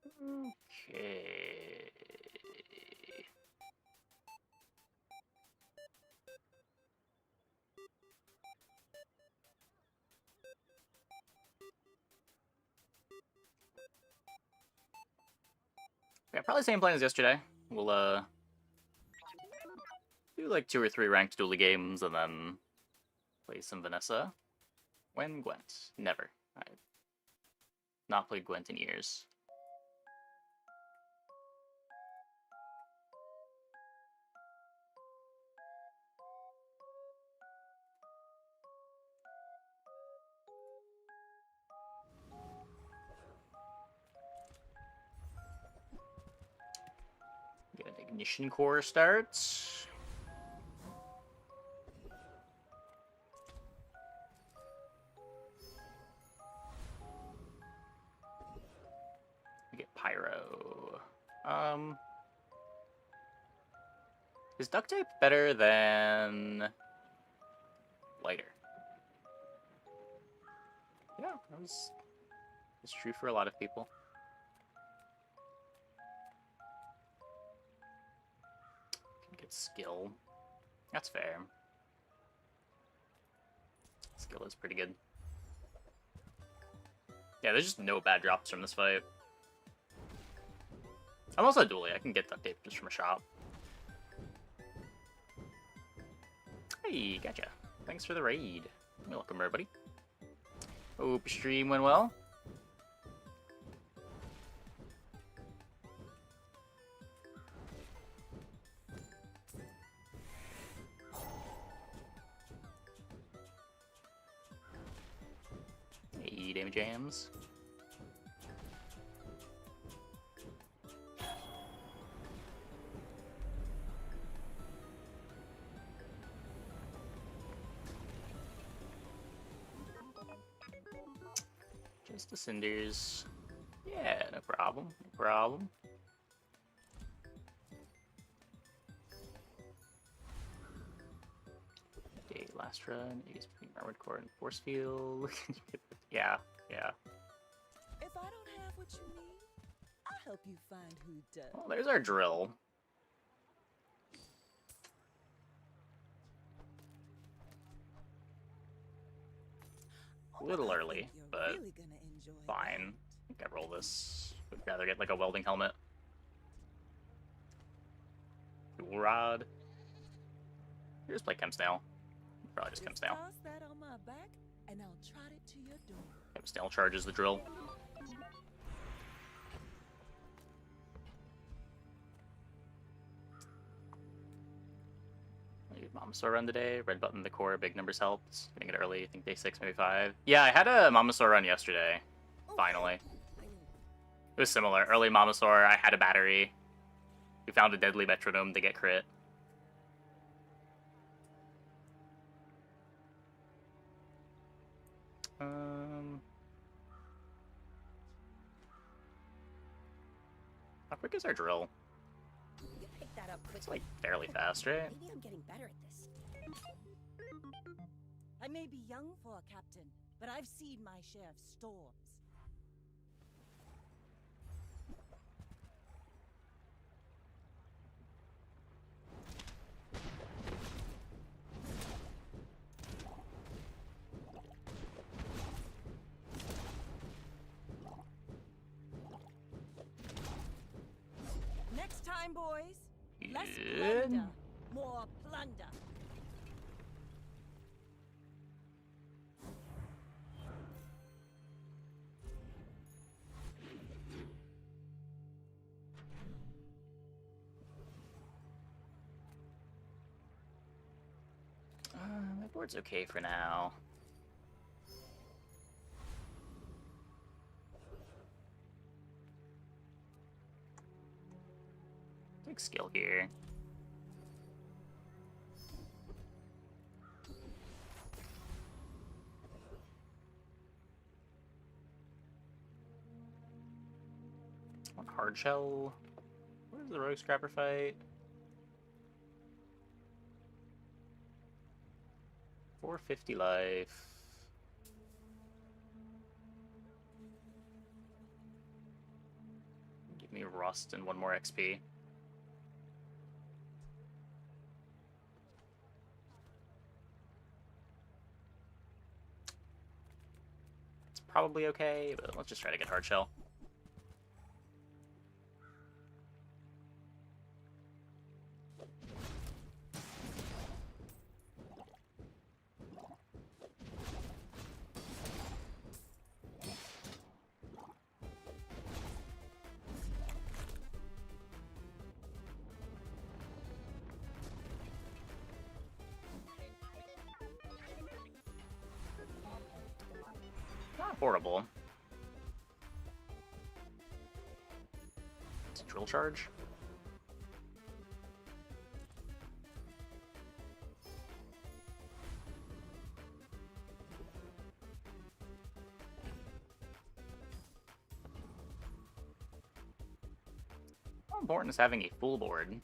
Okay. Yeah, probably same plan as yesterday. We'll do like 2 or 3 ranked duel games and then play some Vanessa. When Gwent? Never. I've not played Gwent in years. Get an ignition core starts. We get pyro. Is duct tape better than lighter? Yeah, it's true for a lot of people. Can get skill. That's fair. Skill is pretty good. Yeah, there's just no bad drops from this fight. I'm also a duelie. I can get duct tape just from a shop. Hey, gotcha. Thanks for the raid. You're welcome, everybody. Hope stream went well. Hey, damage jams. Just the cinders. Yeah, no problem. No problem. Okay, last run. Use armored core and force field. Yeah, yeah. If I don't have what you need, I'll help you find who does. Well, there's our drill. A little early, but really gonna enjoy fine. I think I roll this. Would rather get like a welding helmet. Dual rod. Just play Chem Snail. Probably just Chem Snail. Toss that on my back, and I'll trot it to your door. Chem Snail charges the drill. Mamasaur run today. Red button, the core, big numbers helped. Getting it early, I think day 6, maybe 5. Yeah, I had a Mamasaur run yesterday. Finally. It was similar. Early Mamasaur, I had a battery. We found a deadly metronome to get crit. How quick is our drill? You picked that up quickly. It's like fairly fast, right? Maybe I'm getting better at this. I may be young for a captain, but I've seen my share of storms. Next time, boys. Less plunder, more plunder. My board's okay for now. Take skill here. One hard shell. What is the rogue scrapper fight? 450 life. me rust and 1 more XP. It's probably okay, but let's just try to get hard shell. Not horrible. It's a drill charge. How important is having a full board?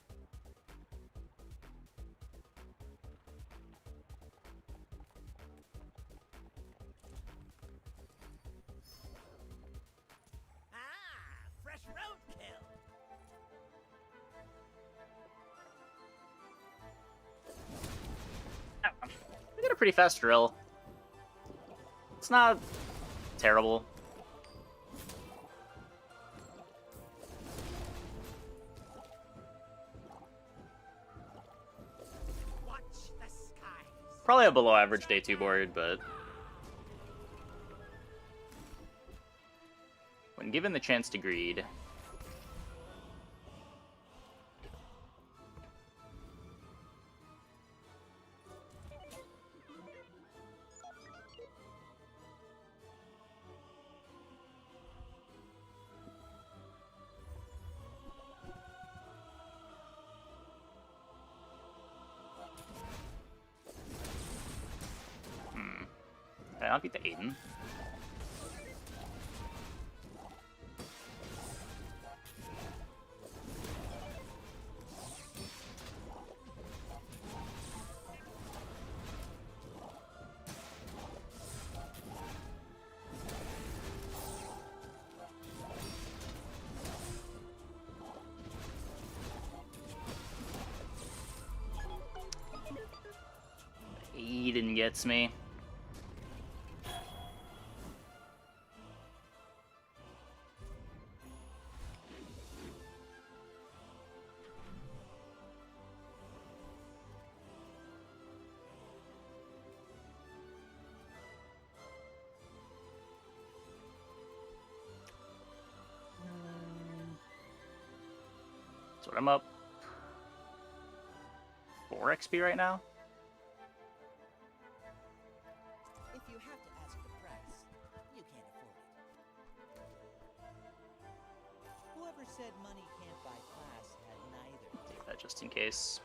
Fresh roadkill. We got a pretty fast drill. It's not terrible. Watch the skies. Probably a below average day 2 board, but when given the chance to greed. Can I not beat the Aiden? Aiden gets me. So I'm up 4 XP right now. If you have to ask the price, you can't afford it. Whoever said money can't buy class had neither. Take that just in case.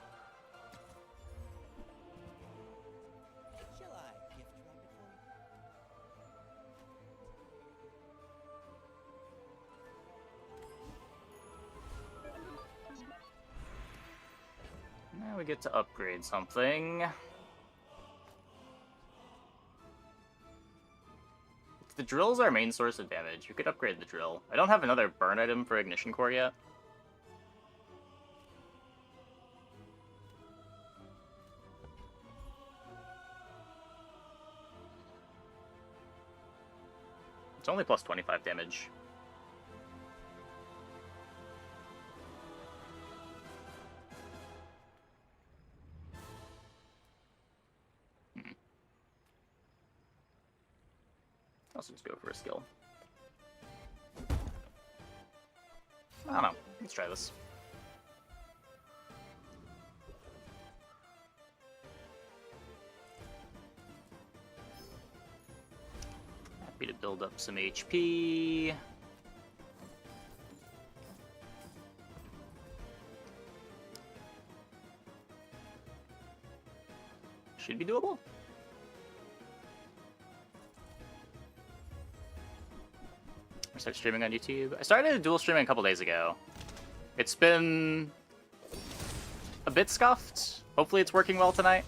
Shall I gift wrap it for you? Now we get to upgrade something. The drill's our main source of damage. We could upgrade the drill. I don't have another burn item for ignition core yet. It's only plus 25 damage. I'll just go for a skill. I don't know. Let's try this. Happy to build up some HP. Should be doable. Start streaming on YouTube. I started dual streaming a couple days ago. It's been a bit scuffed. Hopefully it's working well tonight.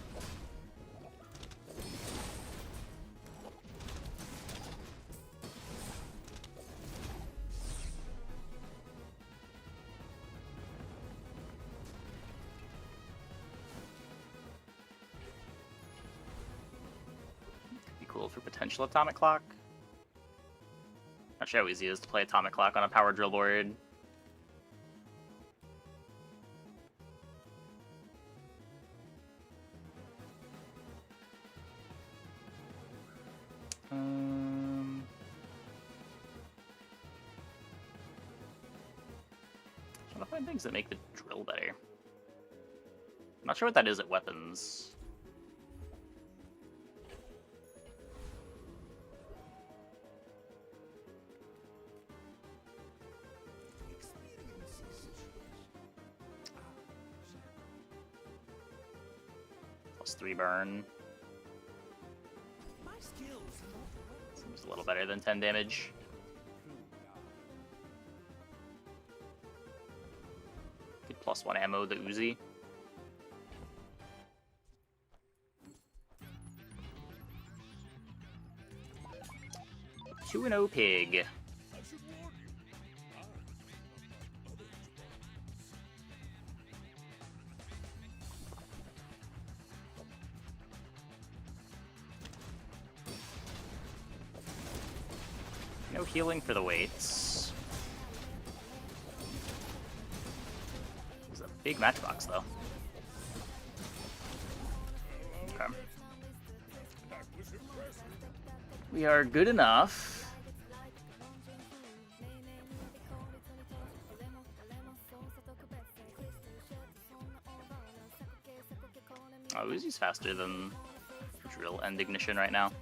potential atomic clock. Not sure how easy it is to play atomic clock on a power drill board. Trying to find things that make the drill better. I'm not sure what that is at weapons. +3 burn. Seems a little better than 10 damage. Get +1 ammo, the Uzi. Two and O pig. No healing for the weights. This is a big matchbox, though. Okay. We are good enough. Oh, Uzi's faster than drill and ignition right now.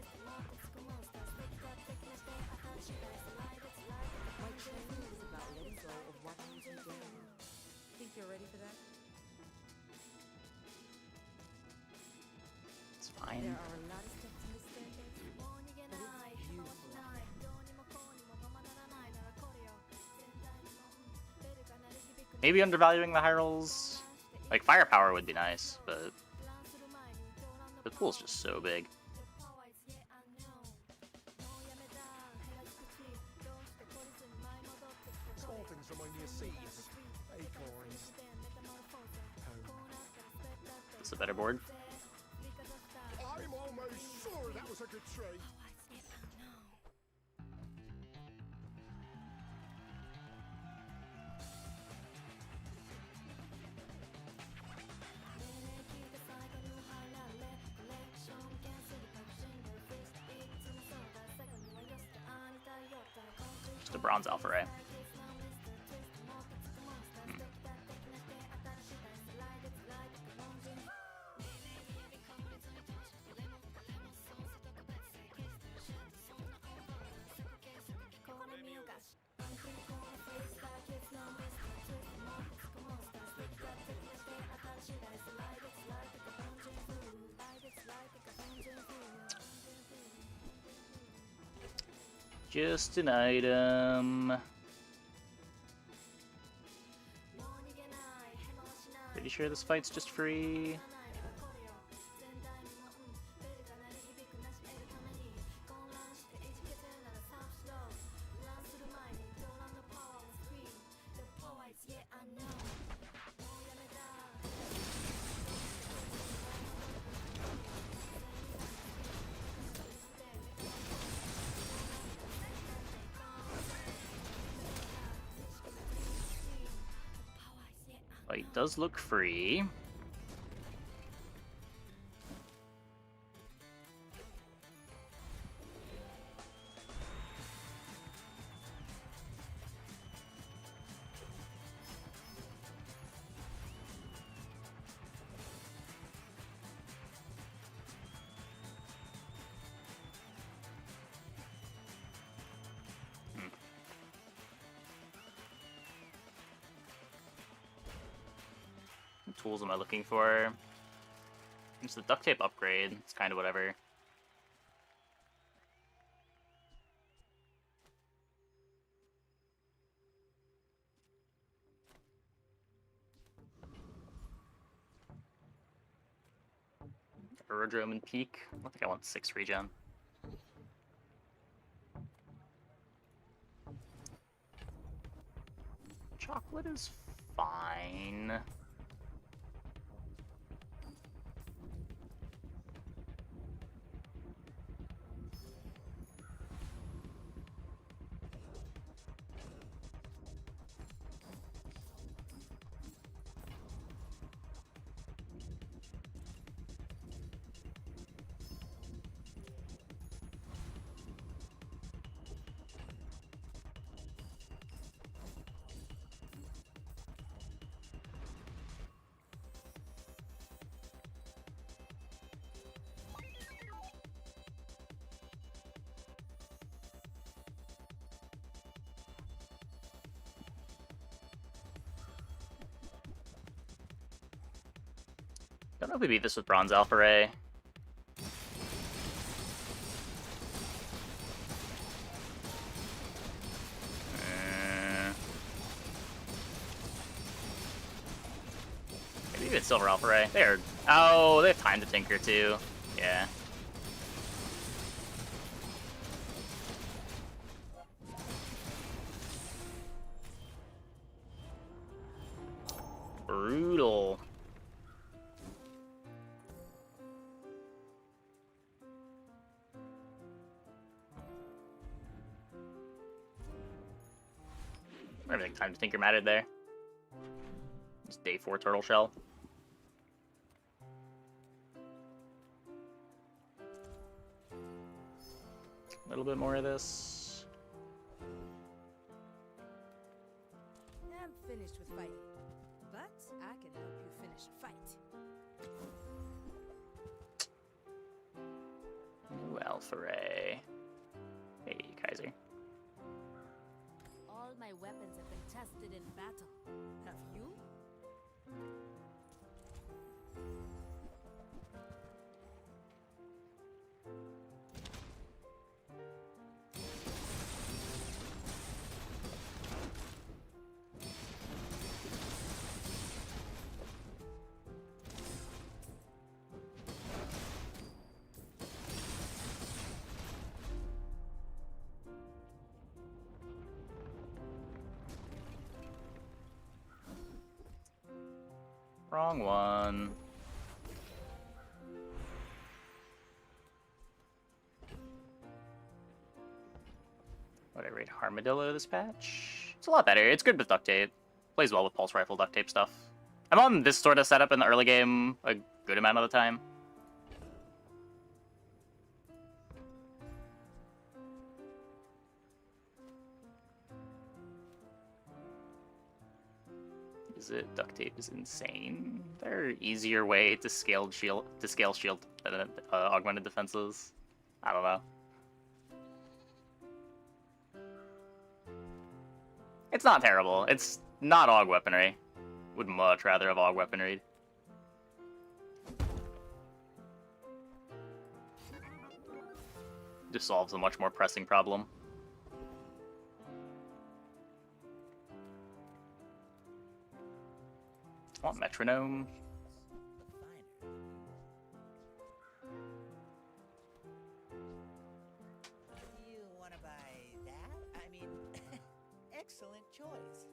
Think you're ready for that? It's fine. There are a lot of steps in this staircase, but it's beautiful. Maybe undervaluing the high rolls. Like, firepower would be nice, but the pool's just so big. Things remind me of seeds, acorns. Is this a better board? I'm almost sure that was a good trade. Just a bronze alpha ray. Just an item. Pretty sure this fight's just free. Fight does look free. What tools am I looking for? It's the duct tape upgrade. It's kind of whatever. Aerodrome and peak. I don't think I want 6 regen. Chocolate is fine. Don't know if we beat this with Bronze Alpha Ray. Maybe even Silver Alpha Ray. Oh, they have time to tinker too. Yeah. Brutal. I don't think time to tinker mattered there. Just day 4 turtle shell. A little bit more of this. I'm finished with fighting, but I can help you finish a fight. New Alpha Ray. Hey, Kaiser. All my weapons have been tested in battle. Have you? Wrong one. What did I rate Armadillo this patch? It's a lot better. It's good with duct tape. Plays well with pulse rifle duct tape stuff. I'm on this sort of setup in the early game a good amount of the time. Is it? Duct tape is insane. There are easier way to scale shield augmented defenses. I don't know. It's not terrible. It's not AUG weaponry. Would much rather have AUG weaponry. Just solves a much more pressing problem. I want metronome. You want to buy that? I mean, excellent choice.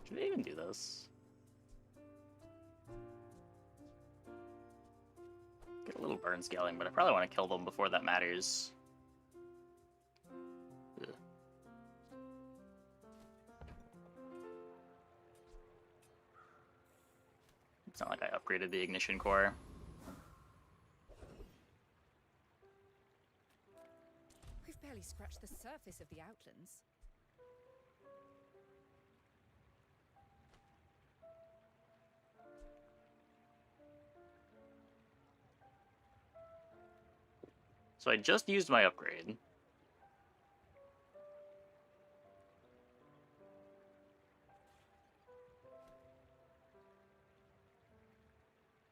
Should they even do this? Get a little burn scaling, but I probably want to kill them before that matters. Ugh. It's not like I upgraded the ignition core. We've barely scratched the surface of the outlands. So I just used my upgrade.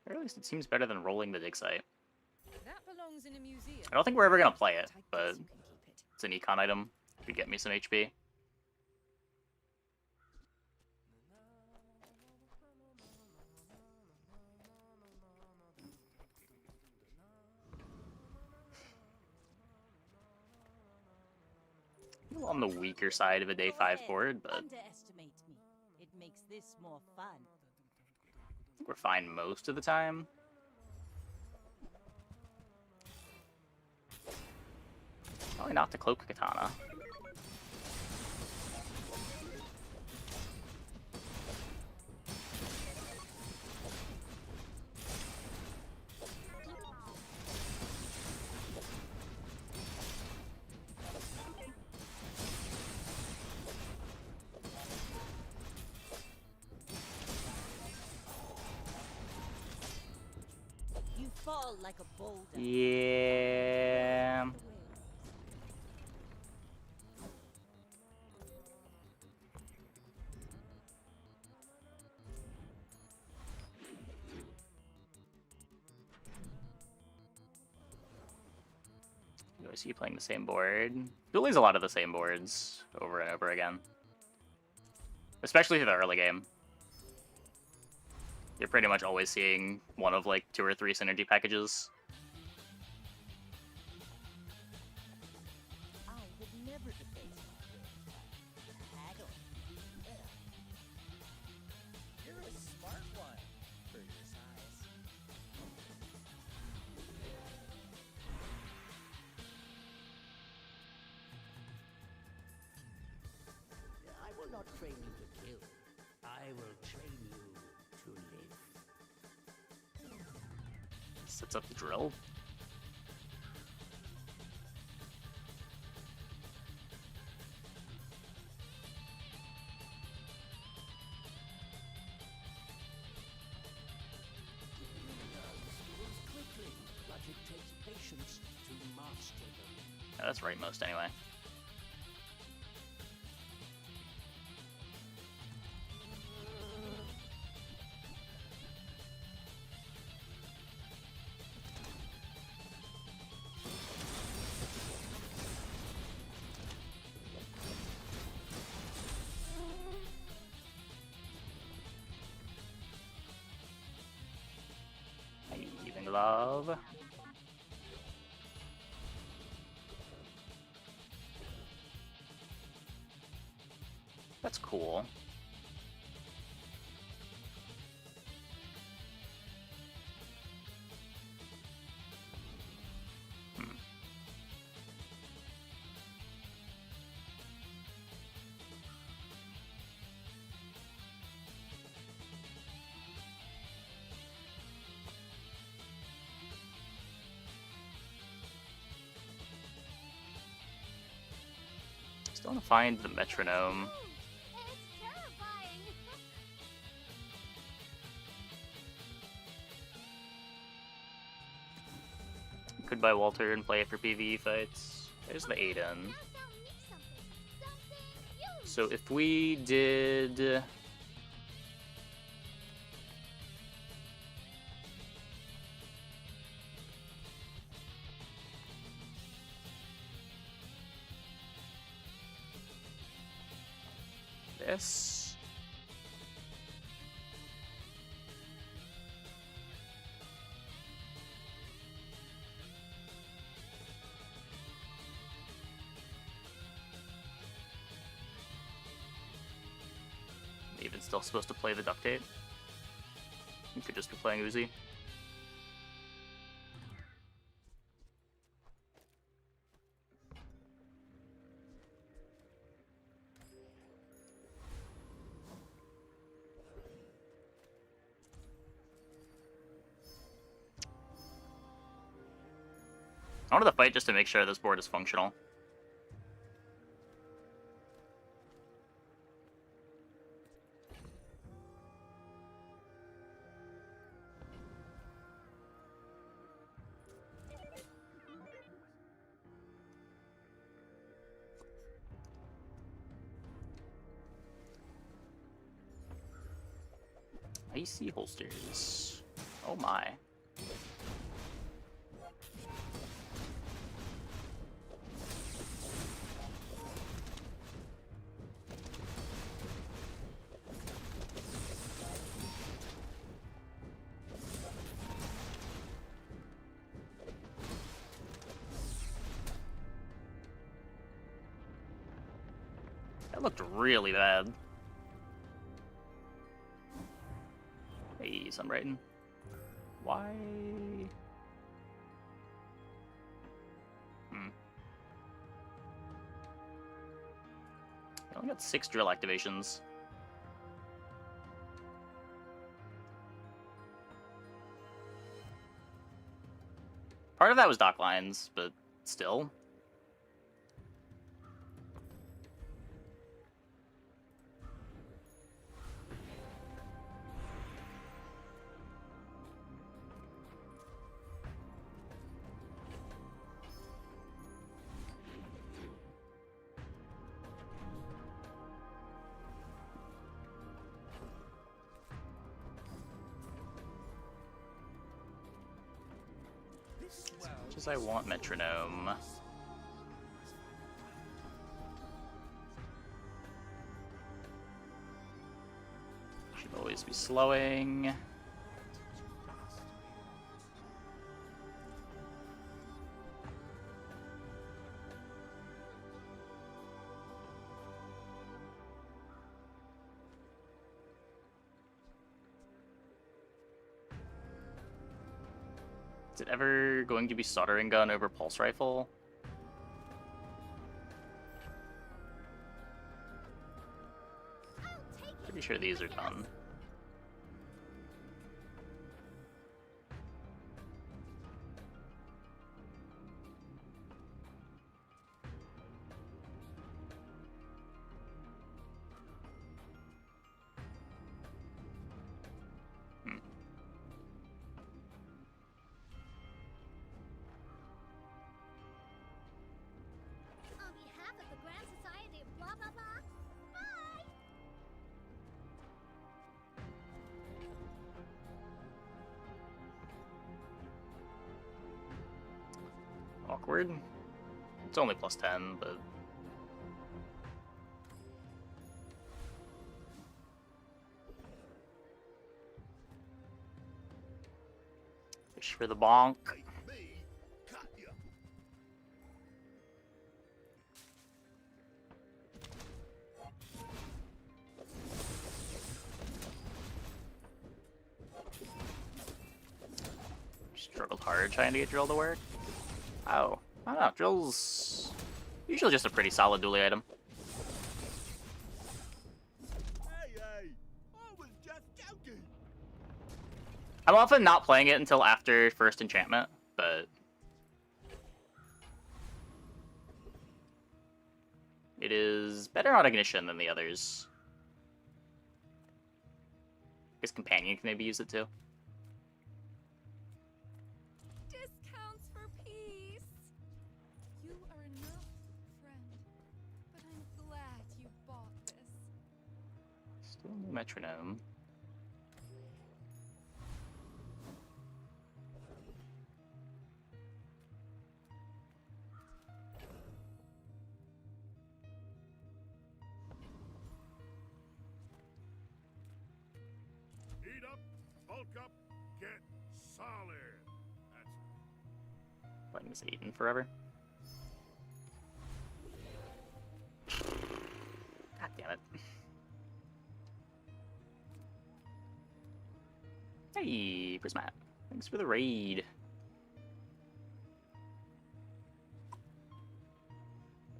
Or at least it seems better than rolling the dig site. That belongs in a museum. I don't think we're ever gonna play it, I guess but you can keep it. it's an econ item. Could get me some HP. A little on the weaker side of a day 5 board, but I Underestimate me. It makes this more fun. think we're fine most of the time. Probably not the cloak katana. You fall like a boulder. Yeah. I see you playing the same board. Duely's a lot of the same boards over and over again. Especially through the early game. You're pretty much always seeing one of like 2 or 3 synergy packages. I would never debate my will. Haggling. Ugh. You're a smart one for your size. I will not train you to kill. I will train you to live. Sets up the drill. Moves quickly, but it takes patience to master them. Yeah, that's right most anyway. Even love. That's cool. Still want to find the metronome. It's terrifying. Could buy Walter and play it for PvE fights. There's the Aiden. Now tell me something huge. So if we did... this... Even still supposed to play the duct tape. You could just be playing Uzi. I wanted to fight just to make sure this board is functional. Icy holsters. Oh my. That looked really bad. Hey, Sunbrighton. Why? I only got 6 drill activations. Part of that was dock lines, but still. As much as I want metronome. slowing. Is it ever going to be soldering gun over pulse rifle? Pretty sure these are done. On behalf of the Grand Society of blah blah blah, bye! Awkward. It's only plus 10, but... Fish for the bonk. Take me, cut ya. Struggled hard trying to get drill to work. Oh, I don't know. Drill's usually just a pretty solid dually item. Hey, I was just joking. I'm often not playing it until after first enchantment, but it is better on ignition than the others. I guess companion can maybe use it too. Discounts for peace. You are enough, friend. But I'm glad you bought this. Still no metronome. Heat up, bulk up, get solid. That's Playing this Aiden forever. God damn it. Hey, Prismat. Thanks for the raid.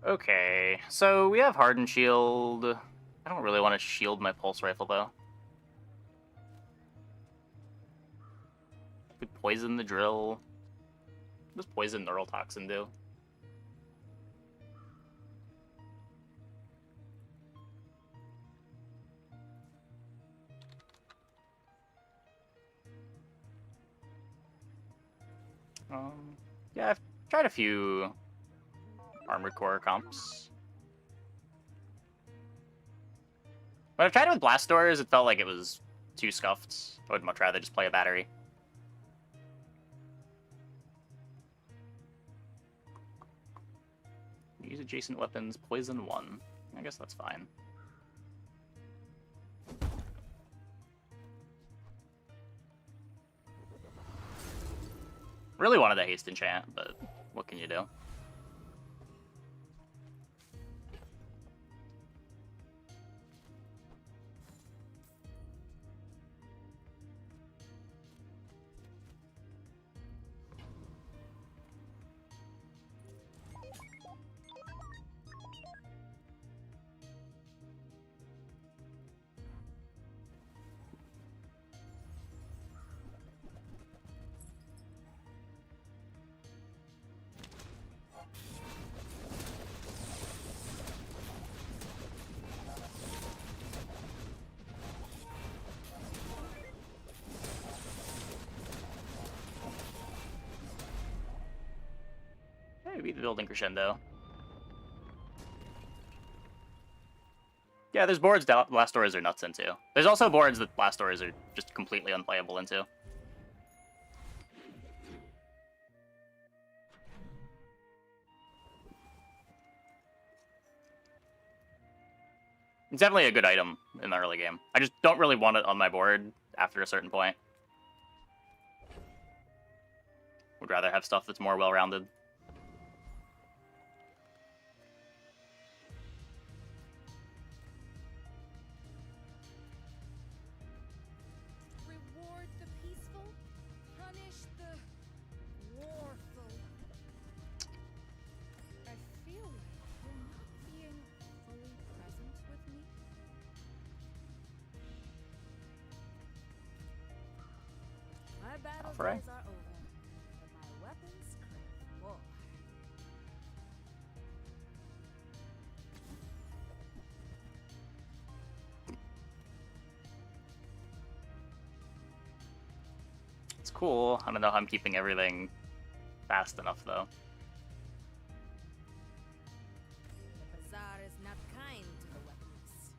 Okay, so we have Hardened Shield. I don't really want to shield my pulse rifle, though. Could poison the drill. What does poison neural toxin do? Yeah, I've tried a few Armored Core comps. When I've tried it with blast doors, it felt like it was too scuffed. I would much rather just play a battery. Use adjacent weapons, poison 1. I guess that's fine. Really wanted a haste enchant, but what can you do? Maybe the building crescendo. Yeah, there's boards that blast doors are nuts into. There's also boards that blast doors are just completely unplayable into. It's definitely a good item in the early game. I just don't really want it on my board after a certain point. Would rather have stuff that's more well-rounded. Reward the peaceful, punish the warful. I feel like you're not being fully present with me. My battle Alright. days are over, but my weapons crave more. It's cool. I don't know how I'm keeping everything fast enough, though. The bazaar is not kind to the weapons.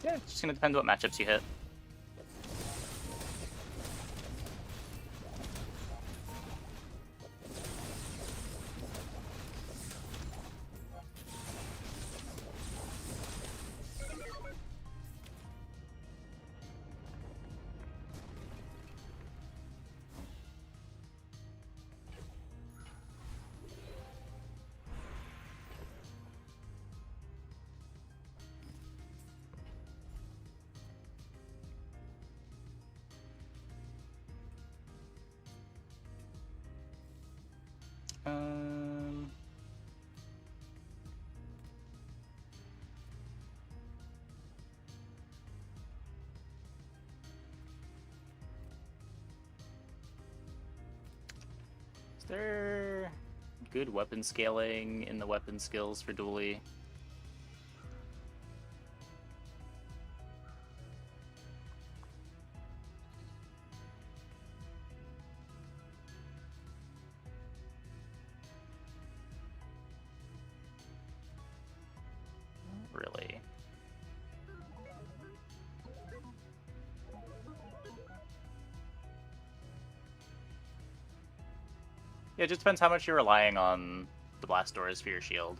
Yeah, it's just gonna depend what matchups you hit. Um, is there good weapon scaling in the weapon skills for Dually? Not really. Yeah, it just depends how much you're relying on the blast doors for your shield.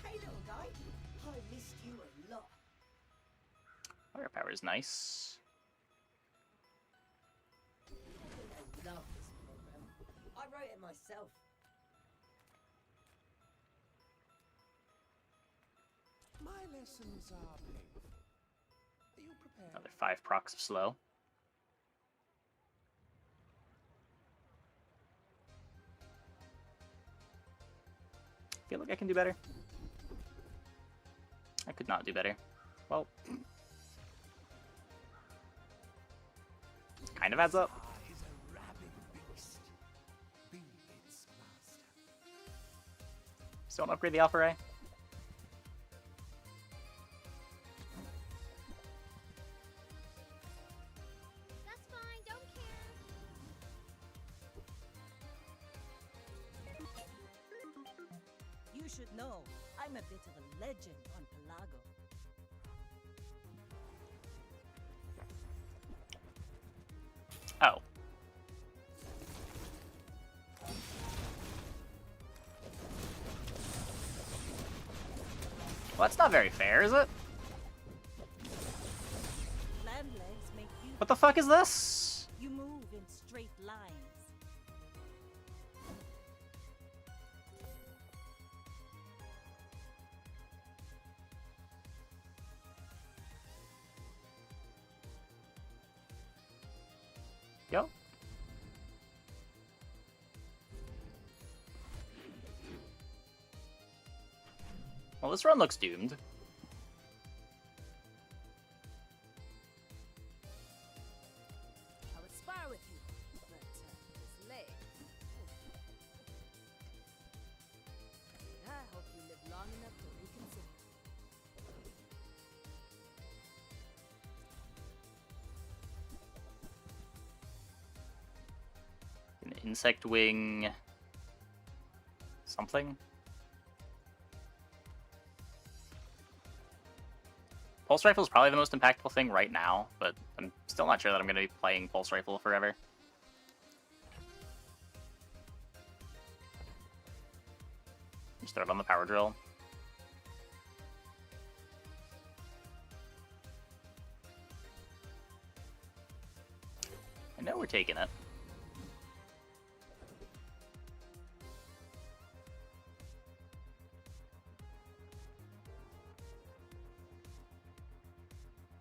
Hey, little guy. I missed you a lot. Firepower is nice. I love this program. I wrote it myself. My lessons are brief. Are you prepared? Another 5 procs of slow. Feel like I can do better. I could not do better. Well, kind of adds up. Is a rabid beast. Be its master. Just don't upgrade the Alpha Ray. That's fine, don't care. You should know, I'm a bit of a legend on Pelago. Oh. Well, that's not very fair, is it? Land legs make you. What the fuck is this? You move in straight lines. Yo. Well, this run looks doomed. I would spar with you, but this leg. I hope you live long enough to reconsider. An insect wing. Something. Pulse Rifle is probably the most impactful thing right now, but I'm still not sure that I'm going to be playing Pulse Rifle forever. Just throw it on the Power Drill. I know we're taking it.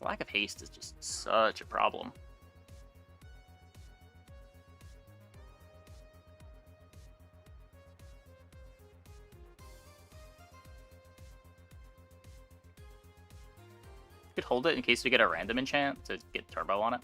The lack of haste is just such a problem. Could hold it in case we get a random enchant to get turbo on it.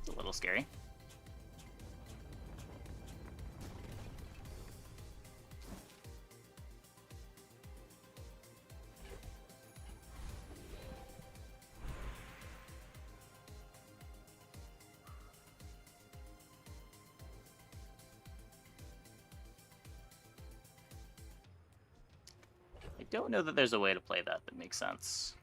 A little scary. I don't know that there's a way to play that that makes sense.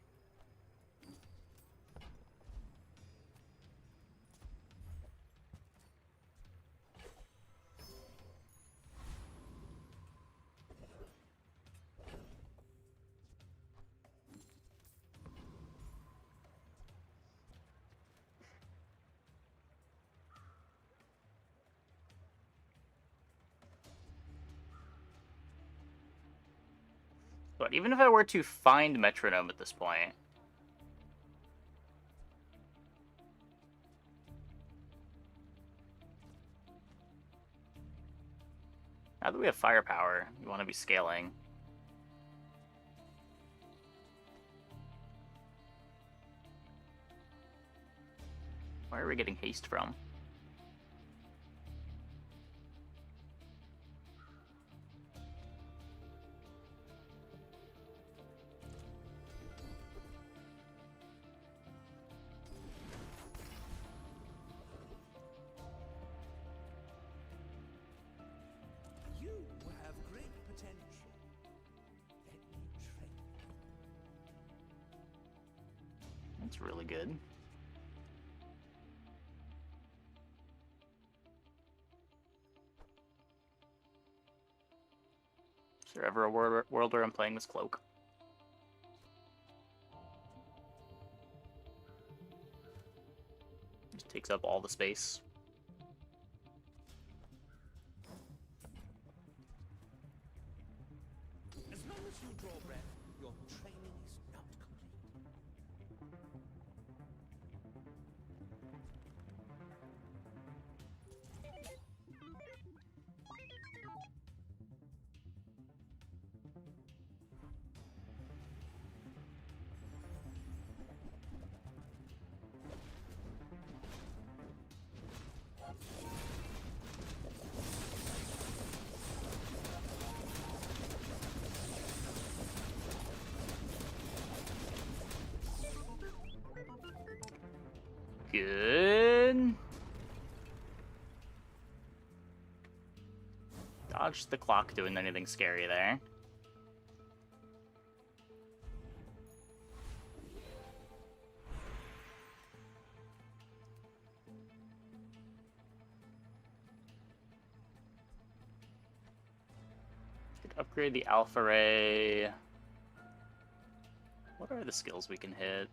But even if I were to find Metronome at this point, now that we have firepower, we want to be scaling. Where are we getting haste from? You have great potential. Let me train you. That's really good. Is there ever a world where I'm playing this cloak? Just takes up all the space. As long as you draw breath, your training is not complete. Good. Dodged the clock doing anything scary there. Could upgrade the Alpha Ray. What are the skills we can hit?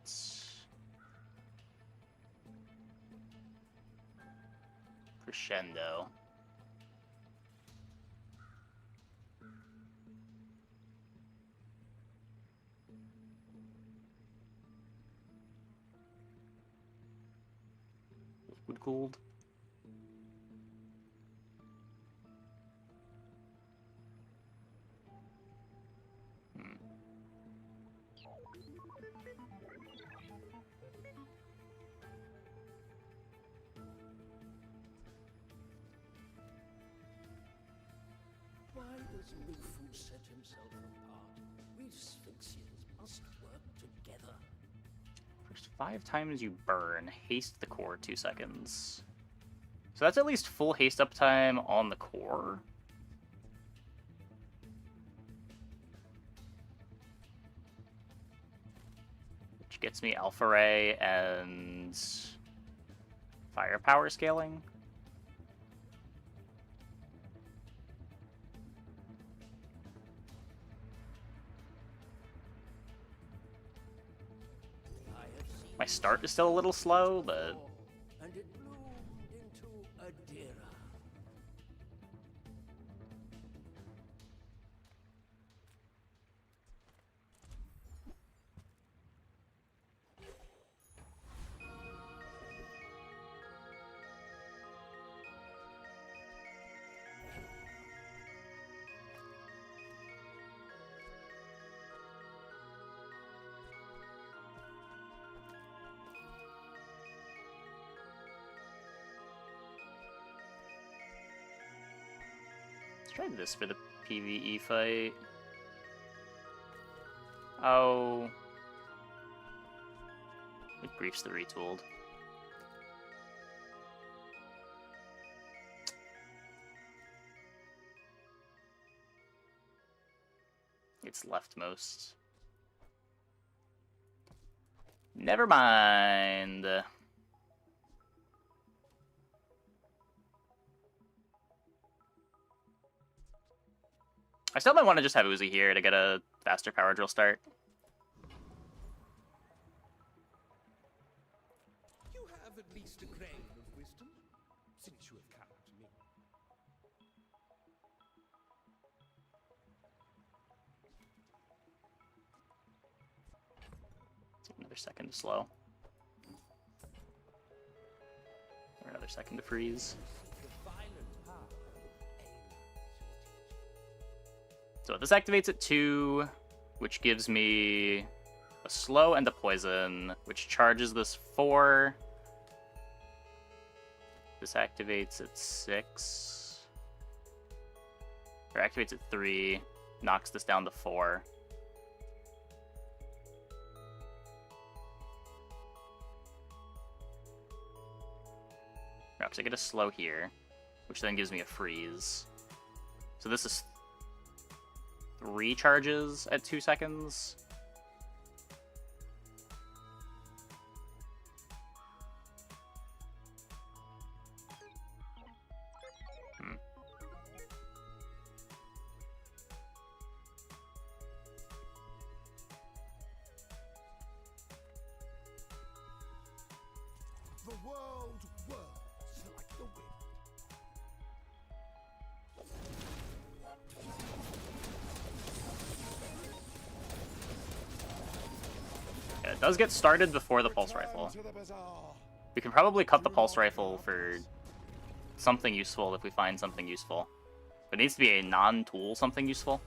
Crescendo. Liquid cooled. Why does Lufu set himself apart? We Sphinxians must work together. First 5 times you burn, haste the core 2 seconds. So that's at least full haste uptime on the core. Which gets me Alpha Ray and firepower scaling. My start is still a little slow, but And it bloomed into Adira. let's try this for the PvE fight. Oh. It briefs the retooled. It's leftmost. Never mind. I still might want to just have Uzi here to get a faster power drill start. You have at least a grain of wisdom, since you have come to me. Another second to slow. Or another second to freeze. The violent power So this activates at 2, which gives me a slow and a poison, which charges this 4. This activates at 6. Or activates at 3, knocks this down to 4. Perhaps I get a slow here, which then gives me a freeze. So this is 3 charges at 2 seconds. The world whirls like the wind. Yeah, it does get started before the pulse rifle. To the bazaar. We can probably cut the pulse rifle for something useful if we find something useful. But it needs to be a non-tool something useful.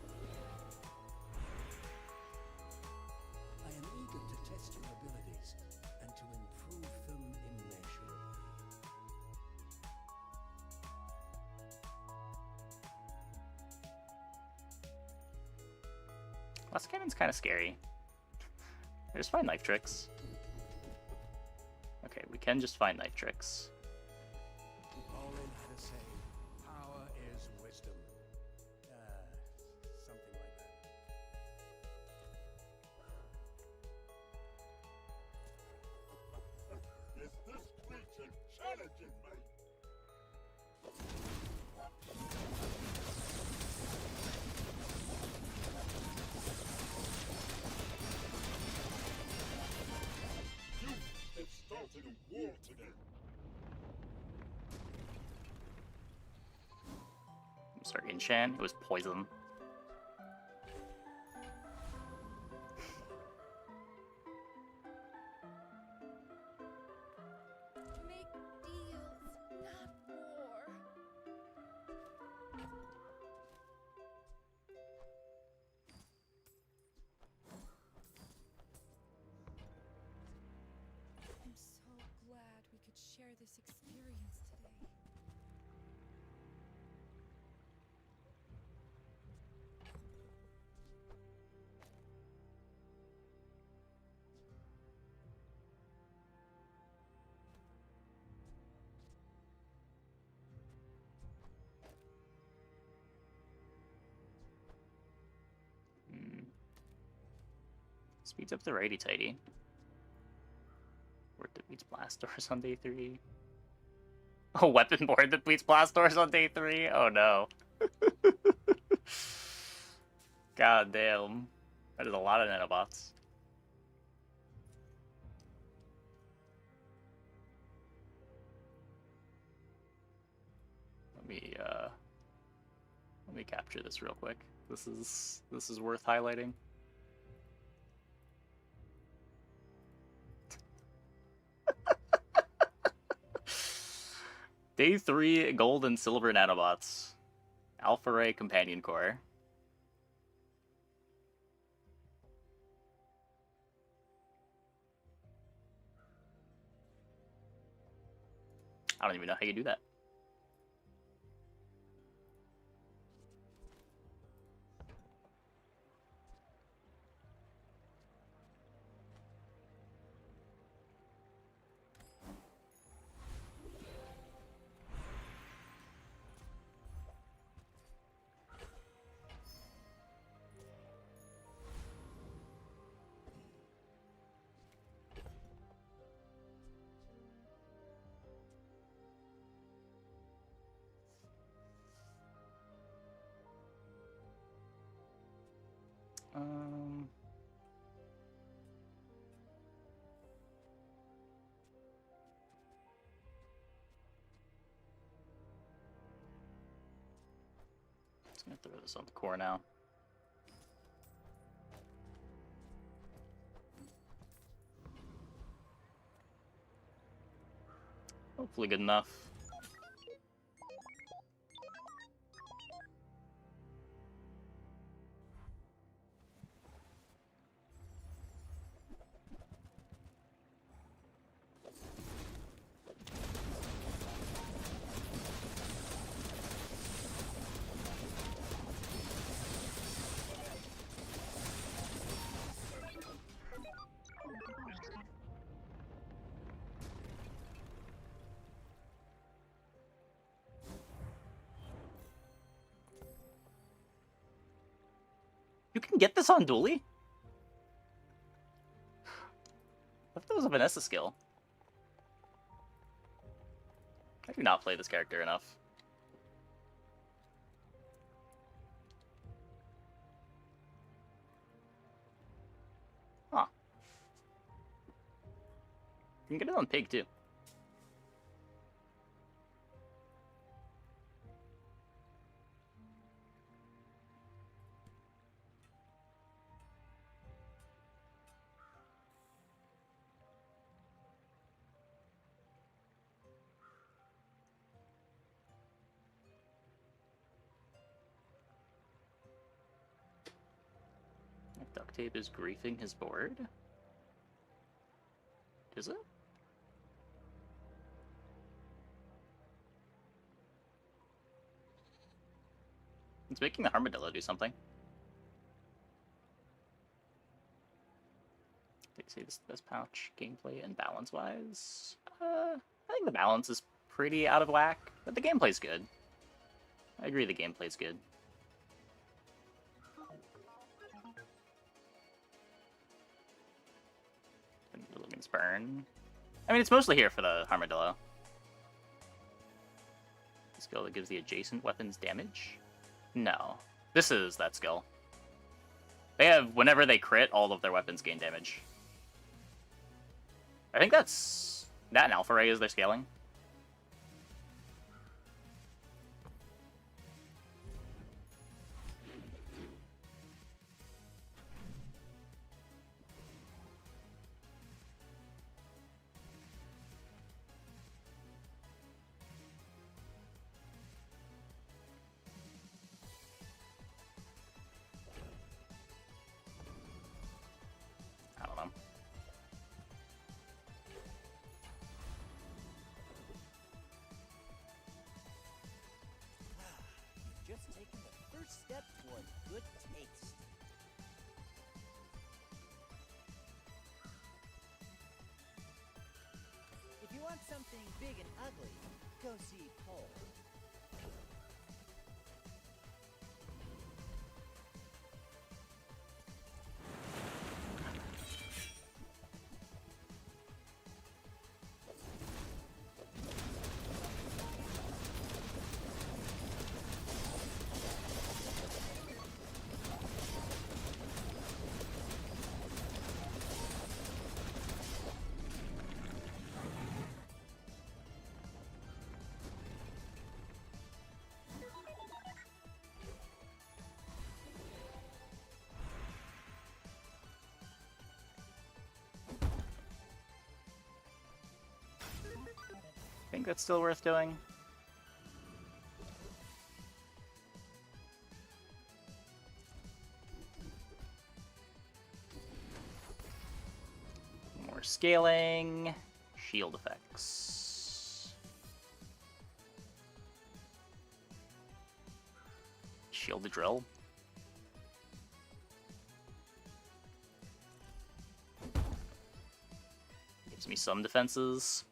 I am eager to test your abilities and to improve them immeasurably. Last cannon's kind of scary. I just find knife tricks. Okay, we can just find knife tricks. Olin had a saying, power is wisdom. Something like that. Is this creature challenging me? You have started a war today. Sorry, Inchan. It was poison. Make deals, not war. Speeds up the righty tighty. Board that beats blast doors on day 3. A weapon board that beats blast doors on day 3? Oh no. God damn. That is a lot of nanobots. Let me capture this real quick. This is worth highlighting. Day 3 gold and silver nanobots. Alpha Ray Companion Core. I don't even know how you do that. Just gonna throw this on the core now. Hopefully good enough. You can get this on Dually? I thought that was a Vanessa skill. I do not play this character enough. Huh. You can get it on Pig, too. Duct tape is griefing his board? Is it? It's making the Armadillo do something. They say this is the best pouch, gameplay and balance-wise. I think the balance is pretty out of whack, but the gameplay's good. I agree the gameplay's good. Logan's burn. I mean, it's mostly here for the Armadillo. The skill that gives the adjacent weapons damage? No. This is that skill. They have, whenever they crit, all of their weapons gain damage. I think that's... that and Alpha Ray is their scaling. I don't know. Just taking the first step toward good taste. If you want something big and ugly, go see Paul. that's still worth doing. More scaling, shield effects. Shield the drill. Gives me some defenses.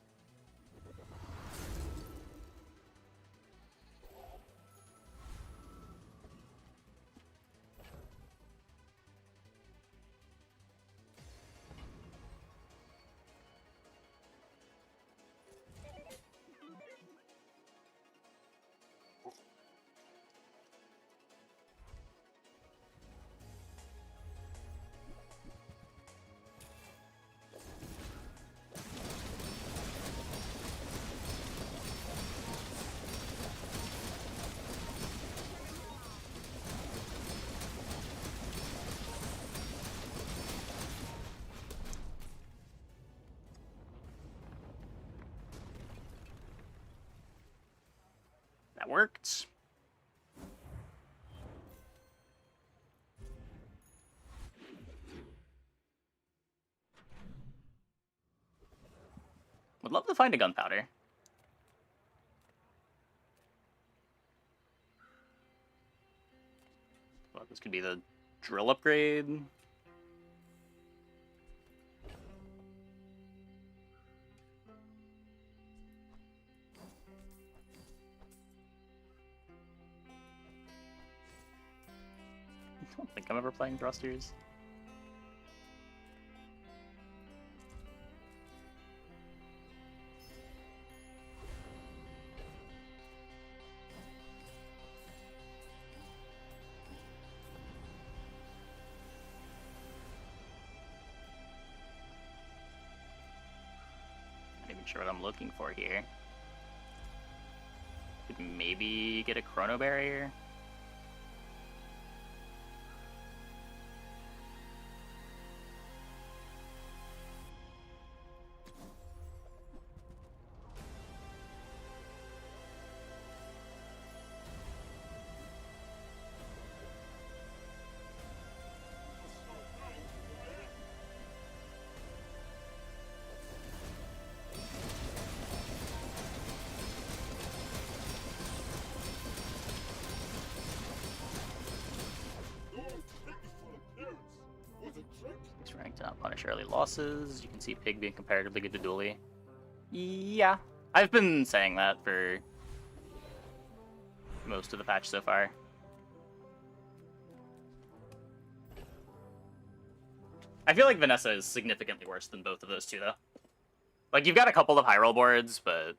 That worked. Would love to find a gunpowder. Well, this could be the drill upgrade. I don't think I'm ever playing thrusters. Not even sure what I'm looking for here. Could maybe get a chrono barrier. It's ranked to not punish early losses. You can see Pig being comparatively good to Dually. Yeah, I've been saying that for most of the patch so far. I feel like Vanessa is significantly worse than both of those two, though. Like, you've got a couple of high roll boards, but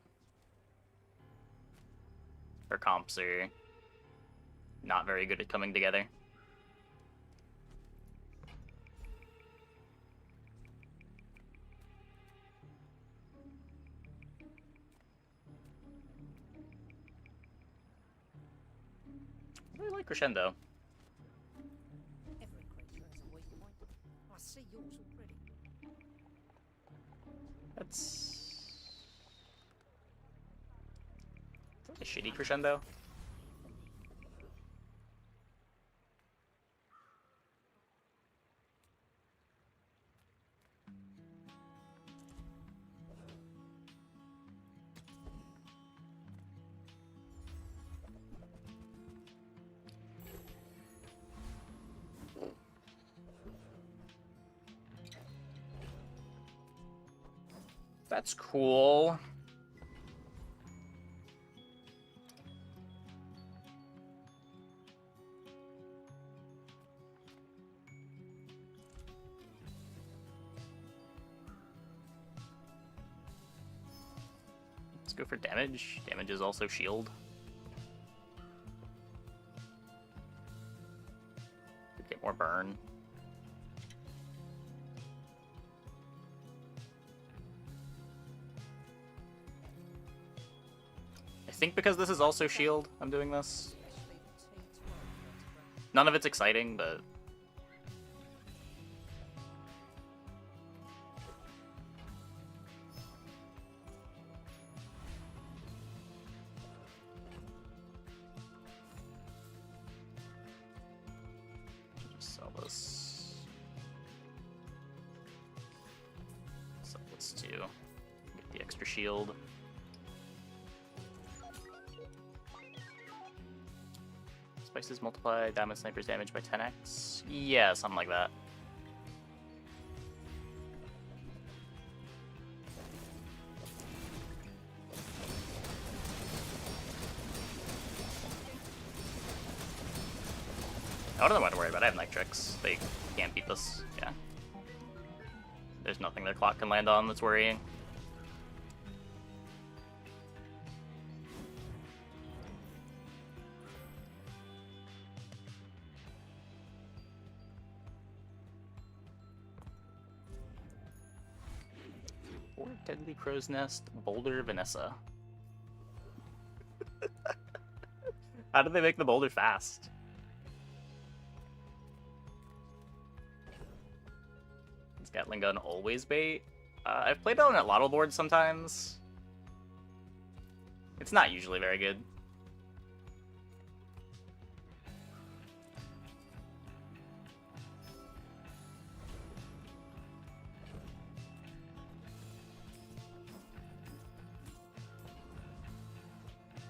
her comps are not very good at coming together. I really like Crescendo. Every creature has a weak point. I see yours already. That's a shitty Crescendo. That's cool. Let's go for damage. Damage is also shield. Could get more burn. I think because this is also shield, I'm doing this. None of it's exciting, but Let's do get the extra shield. Spices multiply diamond sniper's damage by 10x. Yeah, something like that. I don't know what to worry about. I have Nitrix. They can't beat this. Yeah. There's nothing their clock can land on that's worrying. Or Deadly Crow's Nest, Boulder Vanessa. How did they make the boulder fast? Is Gatling gun always bait? I've played it on at Lotto boards sometimes. It's not usually very good.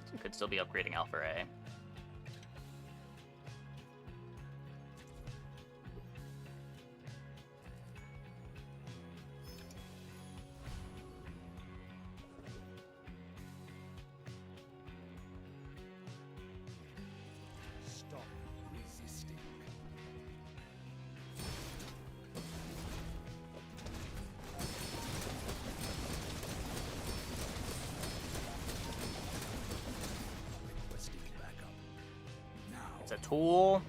So could still be upgrading Alpha Ray. Stop resisting. Requesting backup. Now. It's a tool.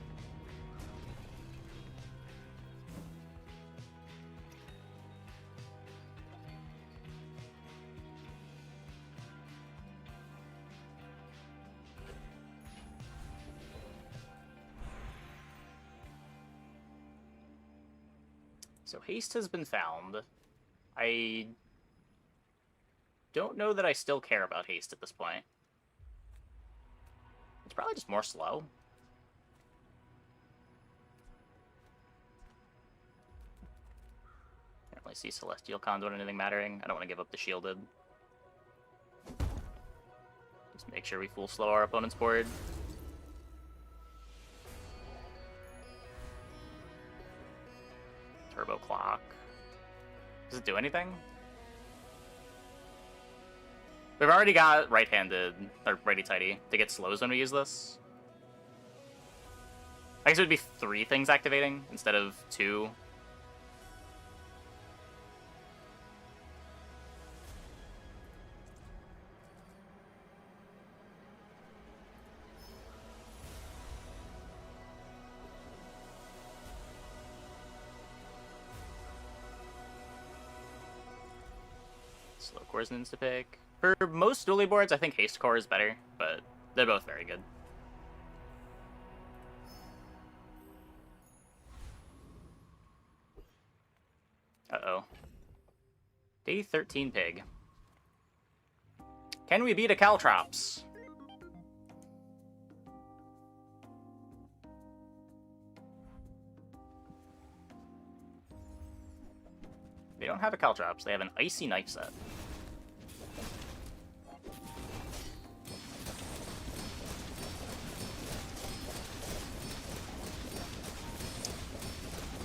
So haste has been found. I don't know that I still care about haste at this point. It's probably just more slow. Can't really see Celestial Conduit or anything mattering. I don't want to give up the shielded. Just make sure we full slow our opponent's board. Turbo Clock. Does it do anything? We've already got right-handed, or righty-tighty, to get slows when we use this. I guess it would be 3 things activating instead of 2. Slow Core's an insta-pick. For most dually boards, I think Haste Core is better, but they're both very good. Uh-oh. Day 13 Pig. Can we beat a Caltrops? They don't have a Caltrops, they have an Icy Knife set.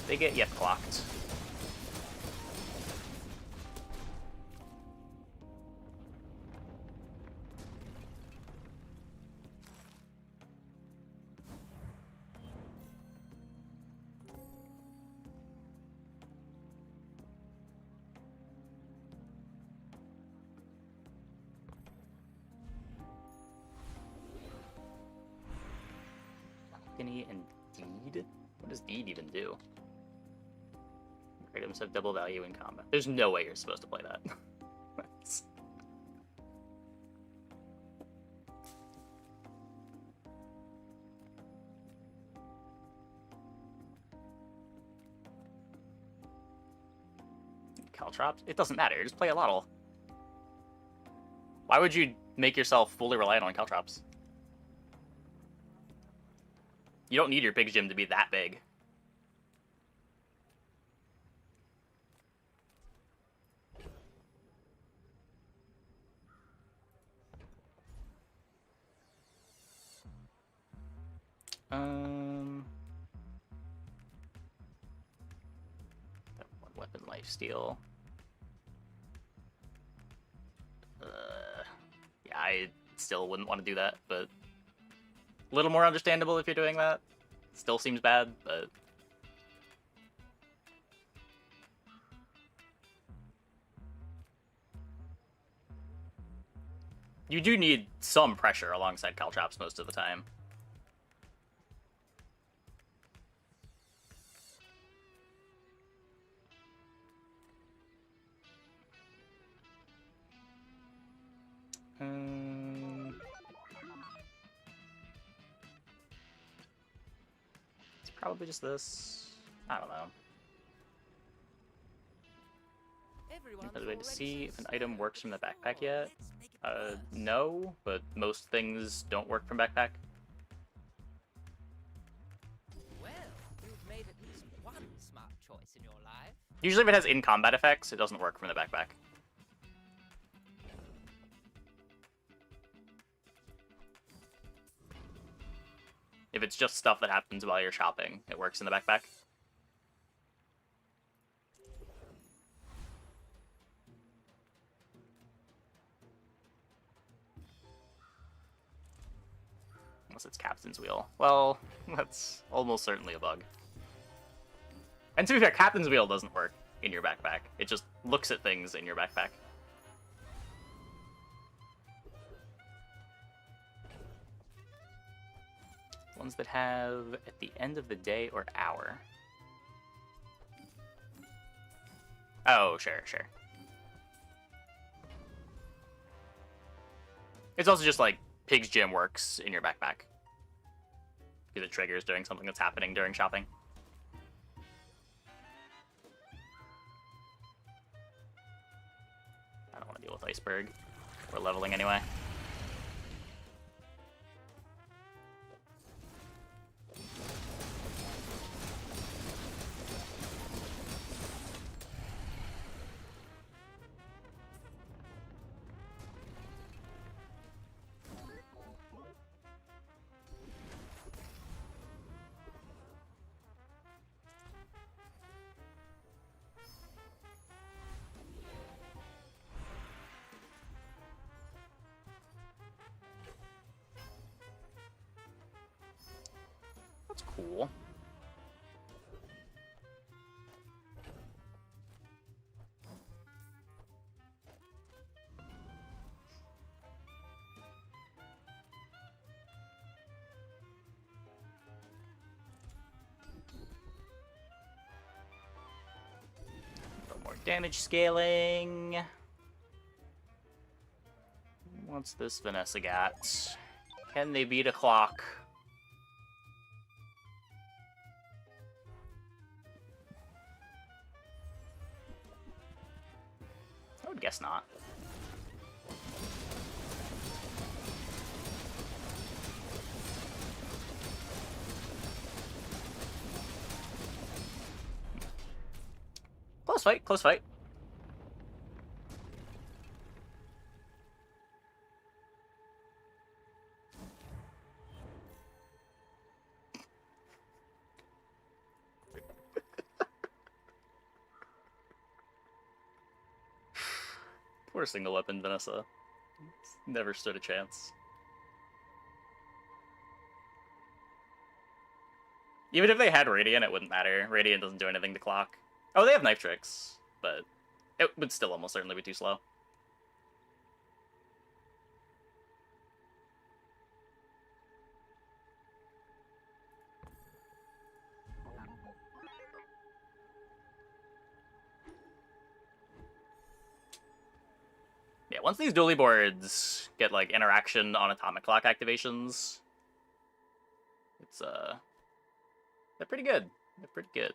They get yet clocked. Balcony and Deed? What does Deed even do? Items have double value in combat. There's no way you're supposed to play that. Caltrops? It doesn't matter. Just play a Lottle. Why would you make yourself fully reliant on Caltrops? You don't need your big gym to be that big. That one weapon lifesteal. Yeah, I still wouldn't want to do that, but a little more understandable if you're doing that. Still seems bad, but you do need some pressure alongside Caltrops most of the time. It's probably just this. I don't know. Another way to see if an item works from the backpack yet? No, but most things don't work from backpack. Well, you've made at least one smart choice in your life. Usually if it has in-combat effects, it doesn't work from the backpack. If it's just stuff that happens while you're shopping, it works in the backpack. Unless it's Captain's Wheel. Well, that's almost certainly a bug. And to be fair, Captain's Wheel doesn't work in your backpack. It just looks at things in your backpack. Ones that have at the end of the day or hour. Oh, sure. It's also just like Pig's Gym works in your backpack. Because it triggers during something that's happening during shopping. I don't want to deal with Iceberg. We're leveling anyway. That's cool. More damage scaling. What's this Vanessa got? Can they beat a clock? I would guess not. Close fight, close fight. Poor single weapon Vanessa. Never stood a chance. Even if they had Radiant, it wouldn't matter. Radiant doesn't do anything to clock. Oh, they have knife tricks, but it would still almost certainly be too slow. Yeah, once these dually boards get like interaction on atomic clock activations, it's they're pretty good. They're pretty good.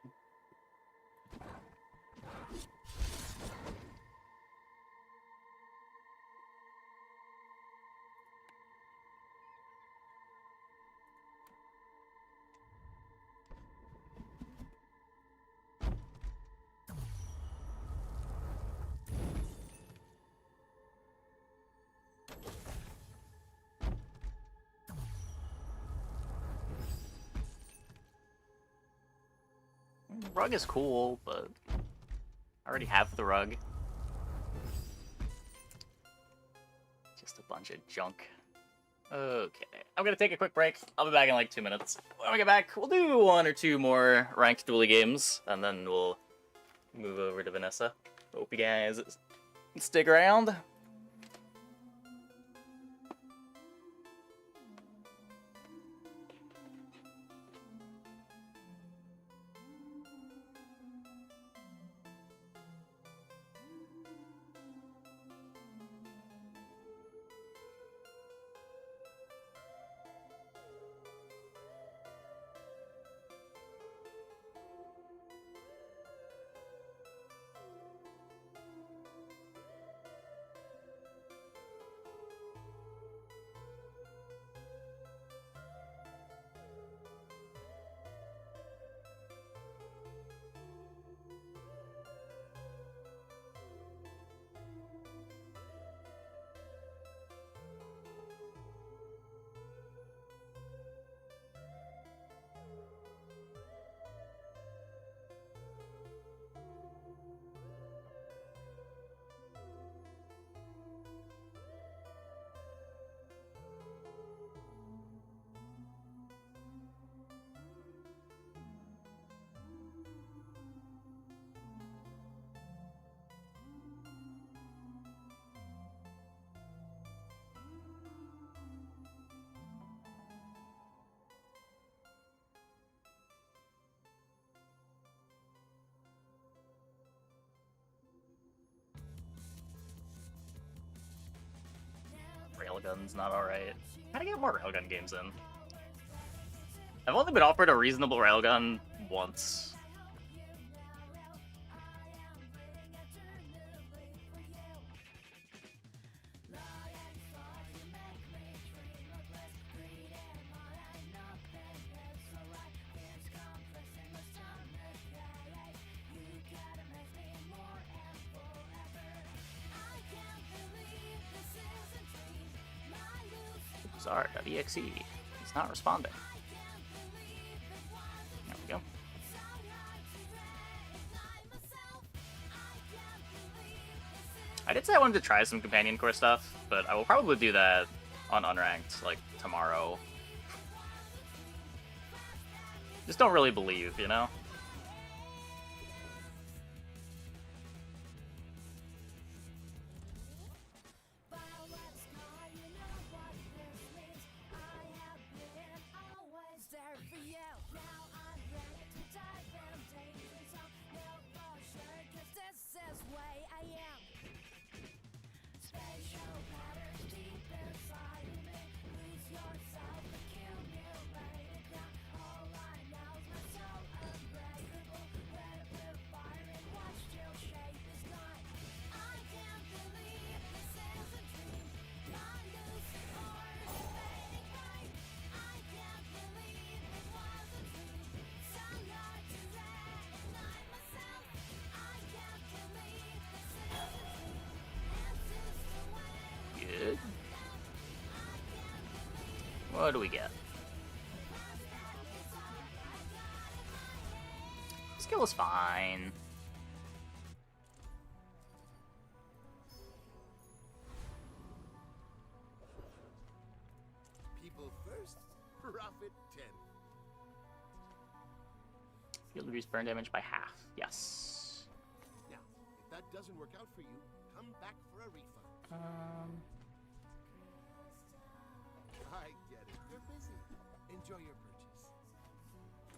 Rug is cool, but I already have the rug. Just a bunch of junk. Okay, I'm gonna take a quick break. I'll be back in like 2 minutes. When we get back, we'll do 1 or 2 more ranked dually games, and then we'll move over to Vanessa. Hope you guys stick around. Railgun's not alright. Gotta get more railgun games in. I've only been offered a reasonable railgun once. Bazaaring.exe. It's not responding. There we go. I did say I wanted to try some companion core stuff, but I will probably do that on unranked, like, tomorrow. Just don't really believe, you know? Good. What do we get? Skill is fine. People first, profit 10. Field reduce burn damage by half. Yes. Now, if that doesn't work out for you, come back for a refund. I get it. You're busy. Enjoy your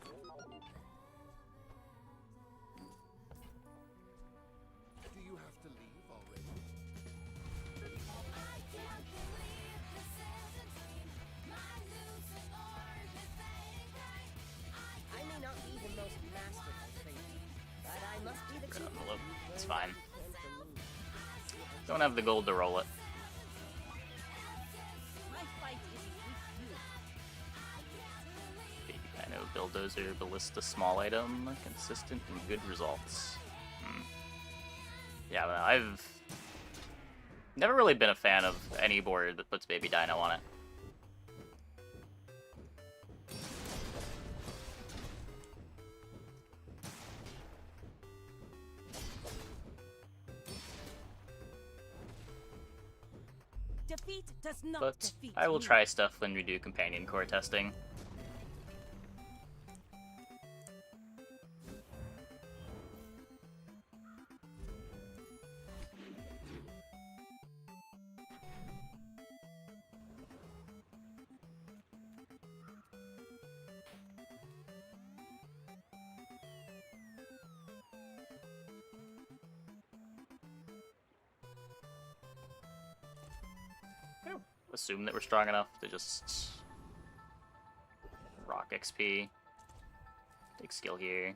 purchase. Do you have to leave already? I may not be the most masterful trainer, but I must be the Red chief. envelope. It's fine. Don't have the gold to roll it. My fight is with you. Baby Dino Bulldozer Ballista small item. Consistent and good results. Yeah, but I've never really been a fan of any board that puts Baby Dino on it. Defeat does not But defeat I will me. try stuff when we do companion core testing. Assume that we're strong enough to just rock XP. Take skill here.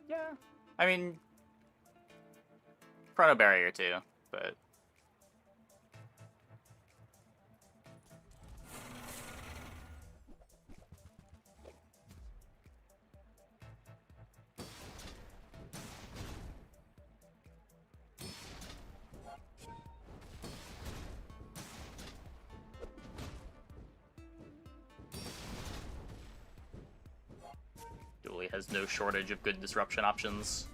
Yeah, I mean, front of barrier too, but Dually has no shortage of good disruption options.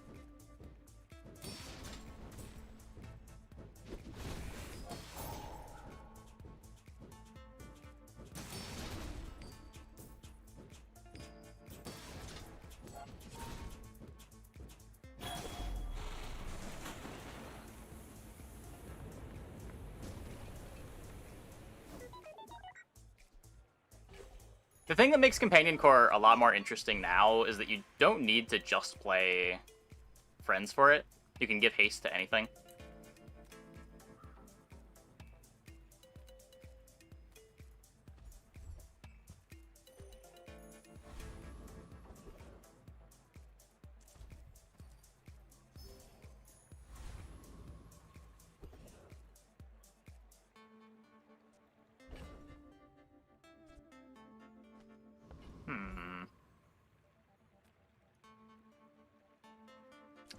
The thing that makes Companion Core a lot more interesting now is that you don't need to just play friends for it. You can give haste to anything.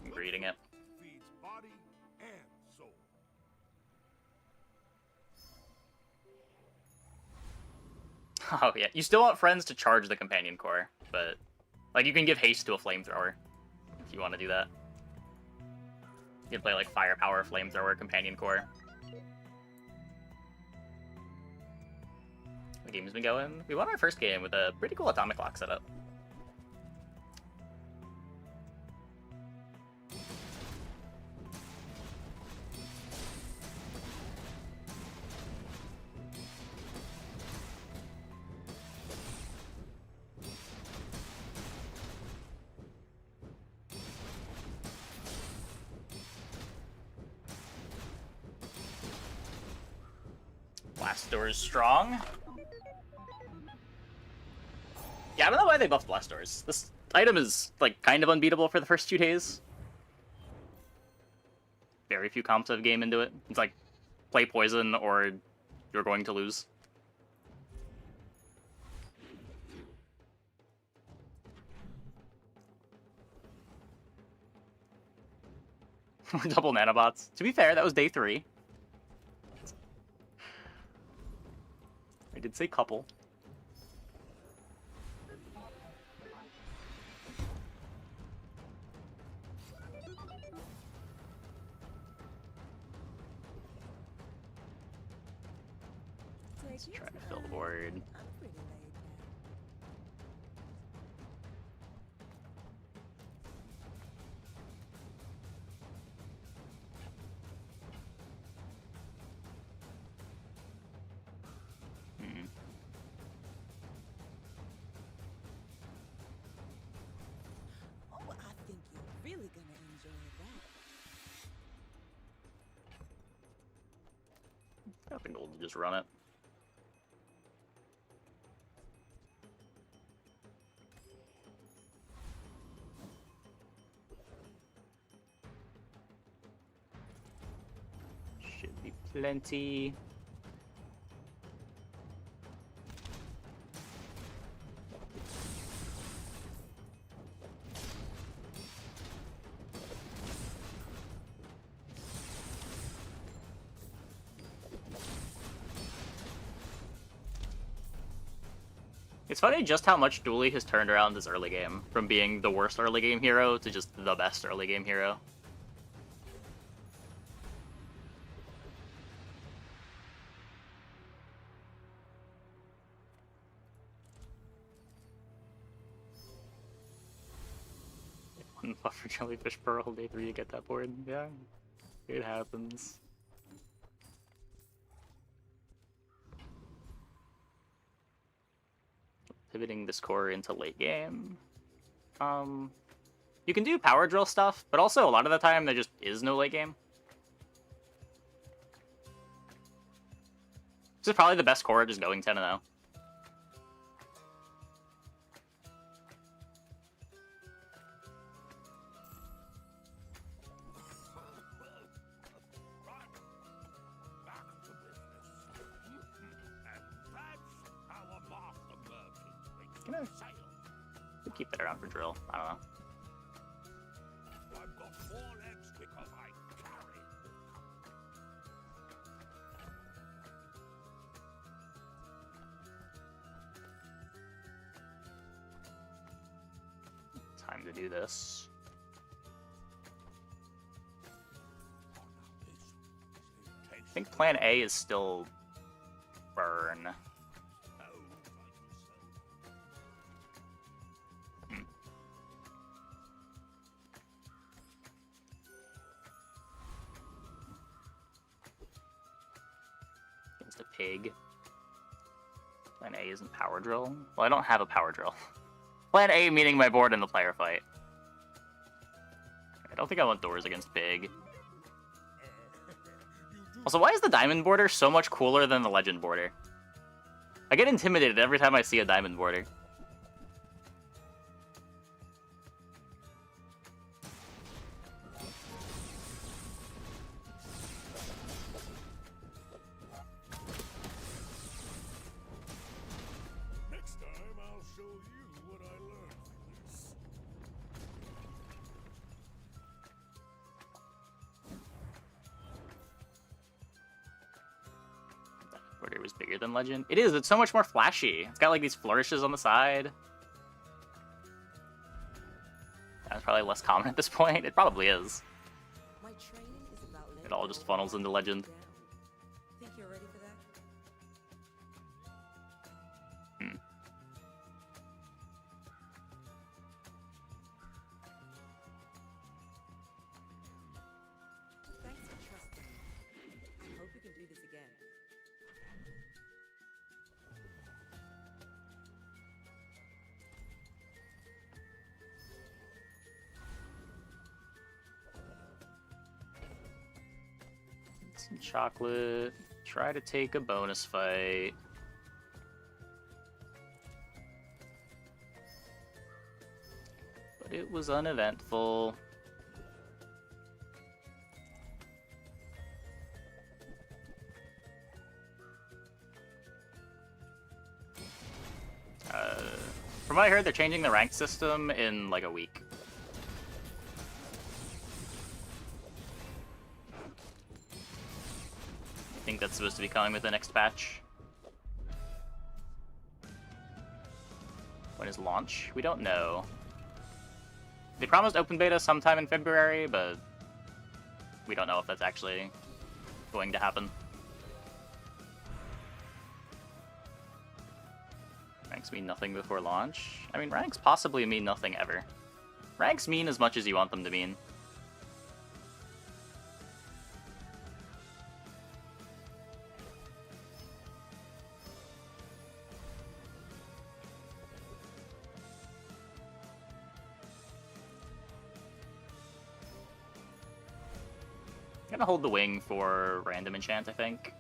I'm reading it. Feeds body and soul. Oh yeah, you still want friends to charge the Companion Core, but like you can give haste to a flamethrower if you want to do that. You can play like Firepower, Flamethrower, Companion Core. The game's been going. We won our first game with a pretty cool atomic lock setup. Blast doors strong. Yeah, I don't know why they buffed blast doors. This item is like kind of unbeatable for the first 2 days. Very few comps have game into it. It's like play poison or you're going to lose. Double nanobots. To be fair, that was day 3. I did say couple. Let's try to fill the board. I'm pretty laid back. Oh, I think you're really gonna enjoy that. I think we'll just run it. Should be plenty. It's funny just how much Dooley has turned around this early game, from being the worst early game hero to just the best early game hero. One buffer jellyfish pearl, day 3 to get that board. Yeah, it happens. Pivoting this core into late game. You can do power drill stuff, but also a lot of the time there just is no late game. This is probably the best core, just going 10-0. Keep that around for drill. I don't know. I've got 4 legs because I carry. Time to do this. I think plan A is still burn. Against a pig. Plan A isn't power drill. Well, I don't have a power drill. Plan A meaning my board in the player fight. I don't think I want doors against pig. Also, why is the diamond border so much cooler than the legend border? I get intimidated every time I see a diamond border. Next time I'll show you what I learned from this. Border was bigger than legend. It is. It's so much more flashy. It's got like these flourishes on the side. That's probably less common at this point. It probably is. My training is about It all just funnels into legend. Think you're ready for that? Thanks for trusting me. I hope we can do this again. Some chocolate. Try to take a bonus fight. But it was uneventful. From what I heard, they're changing the rank system in like a week. I think that's supposed to be coming with the next patch. When is launch? We don't know. They promised open beta sometime in February, but we don't know if that's actually going to happen. Ranks mean nothing before launch? I mean, ranks possibly mean nothing ever. Ranks mean as much as you want them to mean. I'm gonna hold the wing for random enchant, I think.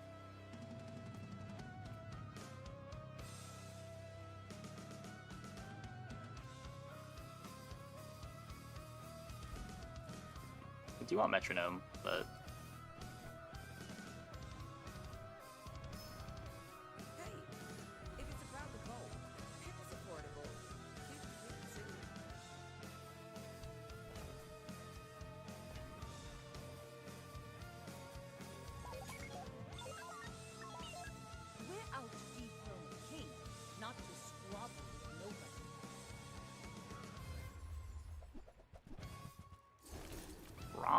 I do want metronome, but Hey, if it's about the goal, if it's affordable, keep it too. We're out to dethrone the king, not to squabble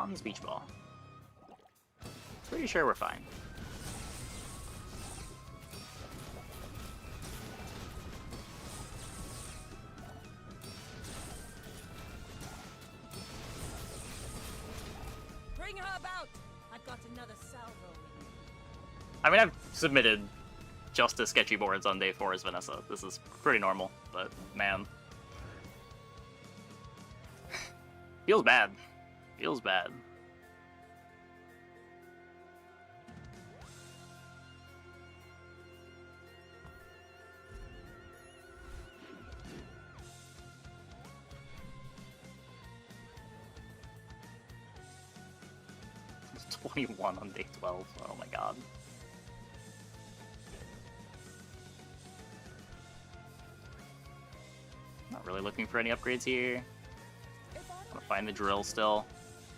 Mom's beach ball. Pretty sure we're fine. Bring her about! I've got another salvo in me. I mean, I've submitted just as sketchy boards on day 4 as Vanessa. This is pretty normal, but man. Feels bad. Feels bad. It's 21 on day 12. Oh my god. Not really looking for any upgrades here. I'm gonna find the drill still.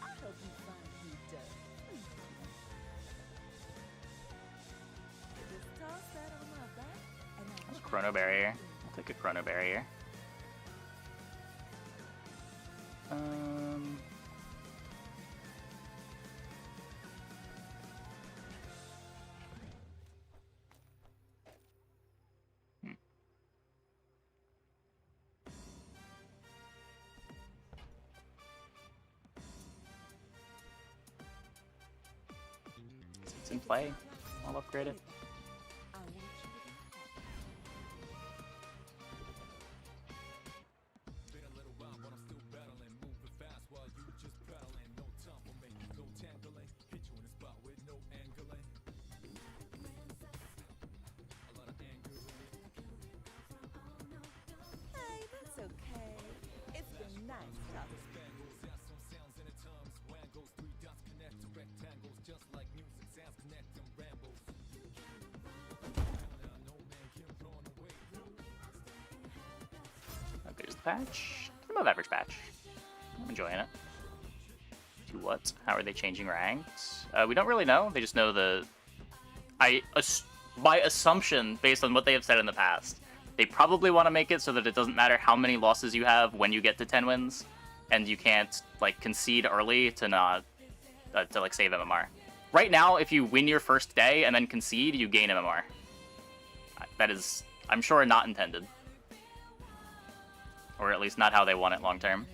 I hope you find who does. Just toss that on my back, and I'll A chrono barrier. I'll take a chrono barrier. It's in play. I'll upgrade it. I want you to be happy. Hey, that's okay. It's been nice talking. There's the patch. It's above average patch. I'm enjoying it. To what? How are they changing ranks? We don't really know. They just know the... by assumption, based on what they have said in the past, they probably want to make it so that it doesn't matter how many losses you have when you get to 10 wins, and you can't, like, concede early to not... to, like, save MMR. Right now, if you win your first day and then concede, you gain MMR. That is, I'm sure, not intended. Or at least not how they want it long term.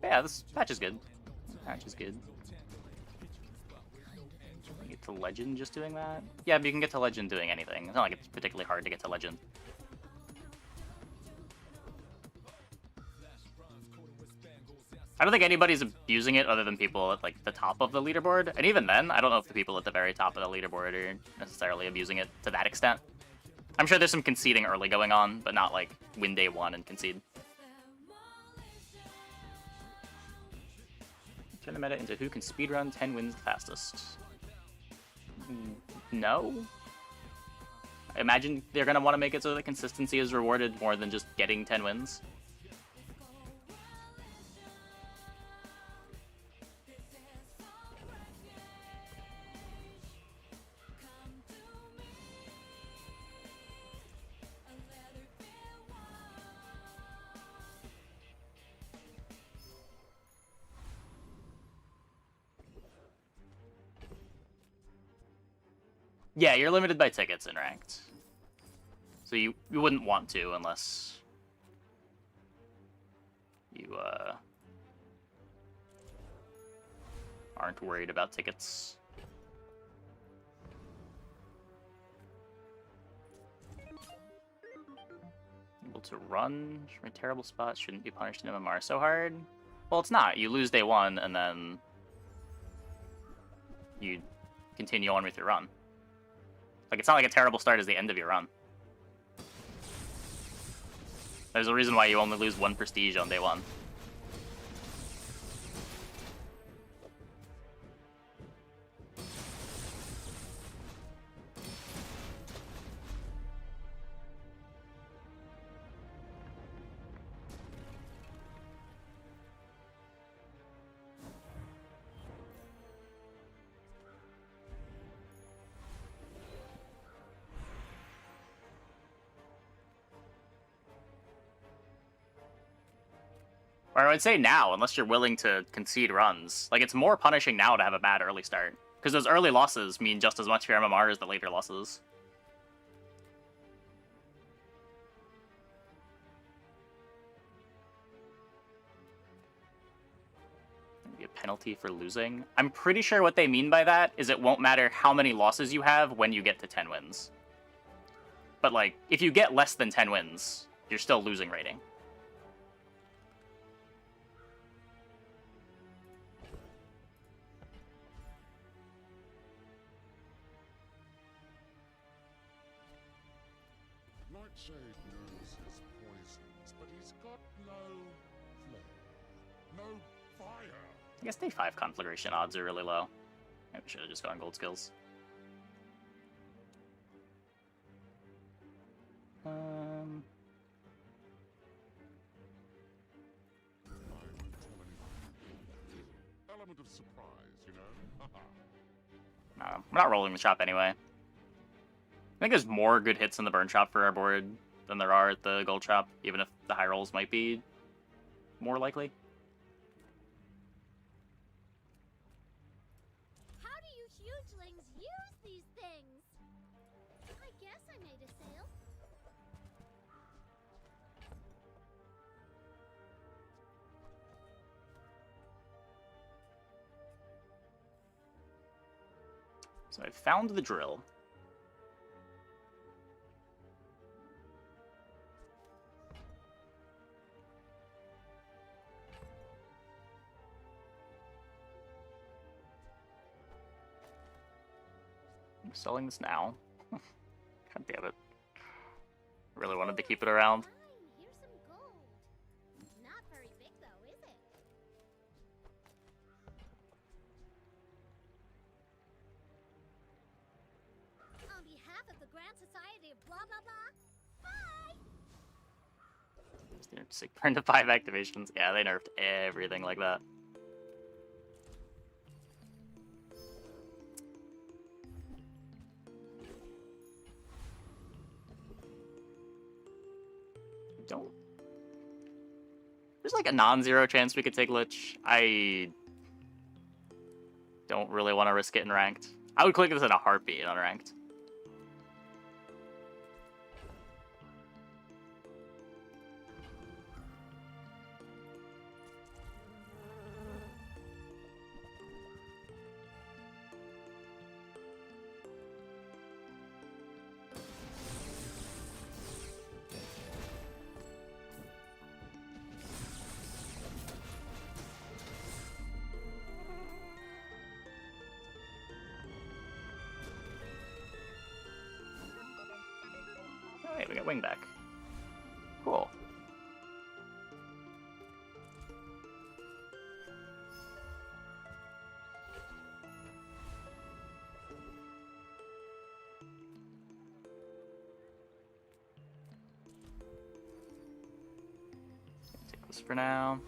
But yeah, this patch is good. Patch is good. Get to Legend just doing that? Yeah, but you can get to Legend doing anything. It's not like it's particularly hard to get to Legend. I don't think anybody's abusing it other than people at, like, the top of the leaderboard. And even then, I don't know if the people at the very top of the leaderboard are necessarily abusing it to that extent. I'm sure there's some conceding early going on, but not, like, win day 1 and concede. Turn the meta into who can speedrun 10 wins the fastest. No? I imagine they're going to want to make it so that consistency is rewarded more than just getting 10 wins. Yeah, you're limited by tickets in ranked. So you wouldn't want to unless you aren't worried about tickets. Able to run from a terrible spot, shouldn't be punished in MMR so hard. Well, it's not. You lose day 1 and then you continue on with your run. Like, it's not like a terrible start is the end of your run. There's a reason why you only lose 1 prestige on day 1. Or I would say now, unless you're willing to concede runs. Like, it's more punishing now to have a bad early start. Because those early losses mean just as much for MMR as the later losses. Maybe a penalty for losing. I'm pretty sure what they mean by that is it won't matter how many losses you have when you get to 10 wins. But, like, if you get less than 10 wins, you're still losing rating. Nightshade knows his poisons, but he's got no flair, no fire. I guess day 5 conflagration odds are really low. Maybe we should have just gone gold skills. I won't tell anyone. Element of surprise, you know? No, we're not rolling the shop anyway. I think there's more good hits in the burn shop for our board than there are at the gold shop, even if the high rolls might be more likely. How do you hugelings use these things? I guess I made a sale. So I found the drill. I'm selling this now. God damn it. Really wanted to keep it around. Fine, here's some gold. Not very big though, is it? On behalf of the Grand Society of blah blah blah. Bye. Sick burn to 5 activations. Yeah, they nerfed everything like that. Don't. There's like a non-zero chance we could take Lich. I don't really want to risk it in ranked. I would click this in a heartbeat in unranked. Oh, hey, we got wing back. Cool. Take this for now.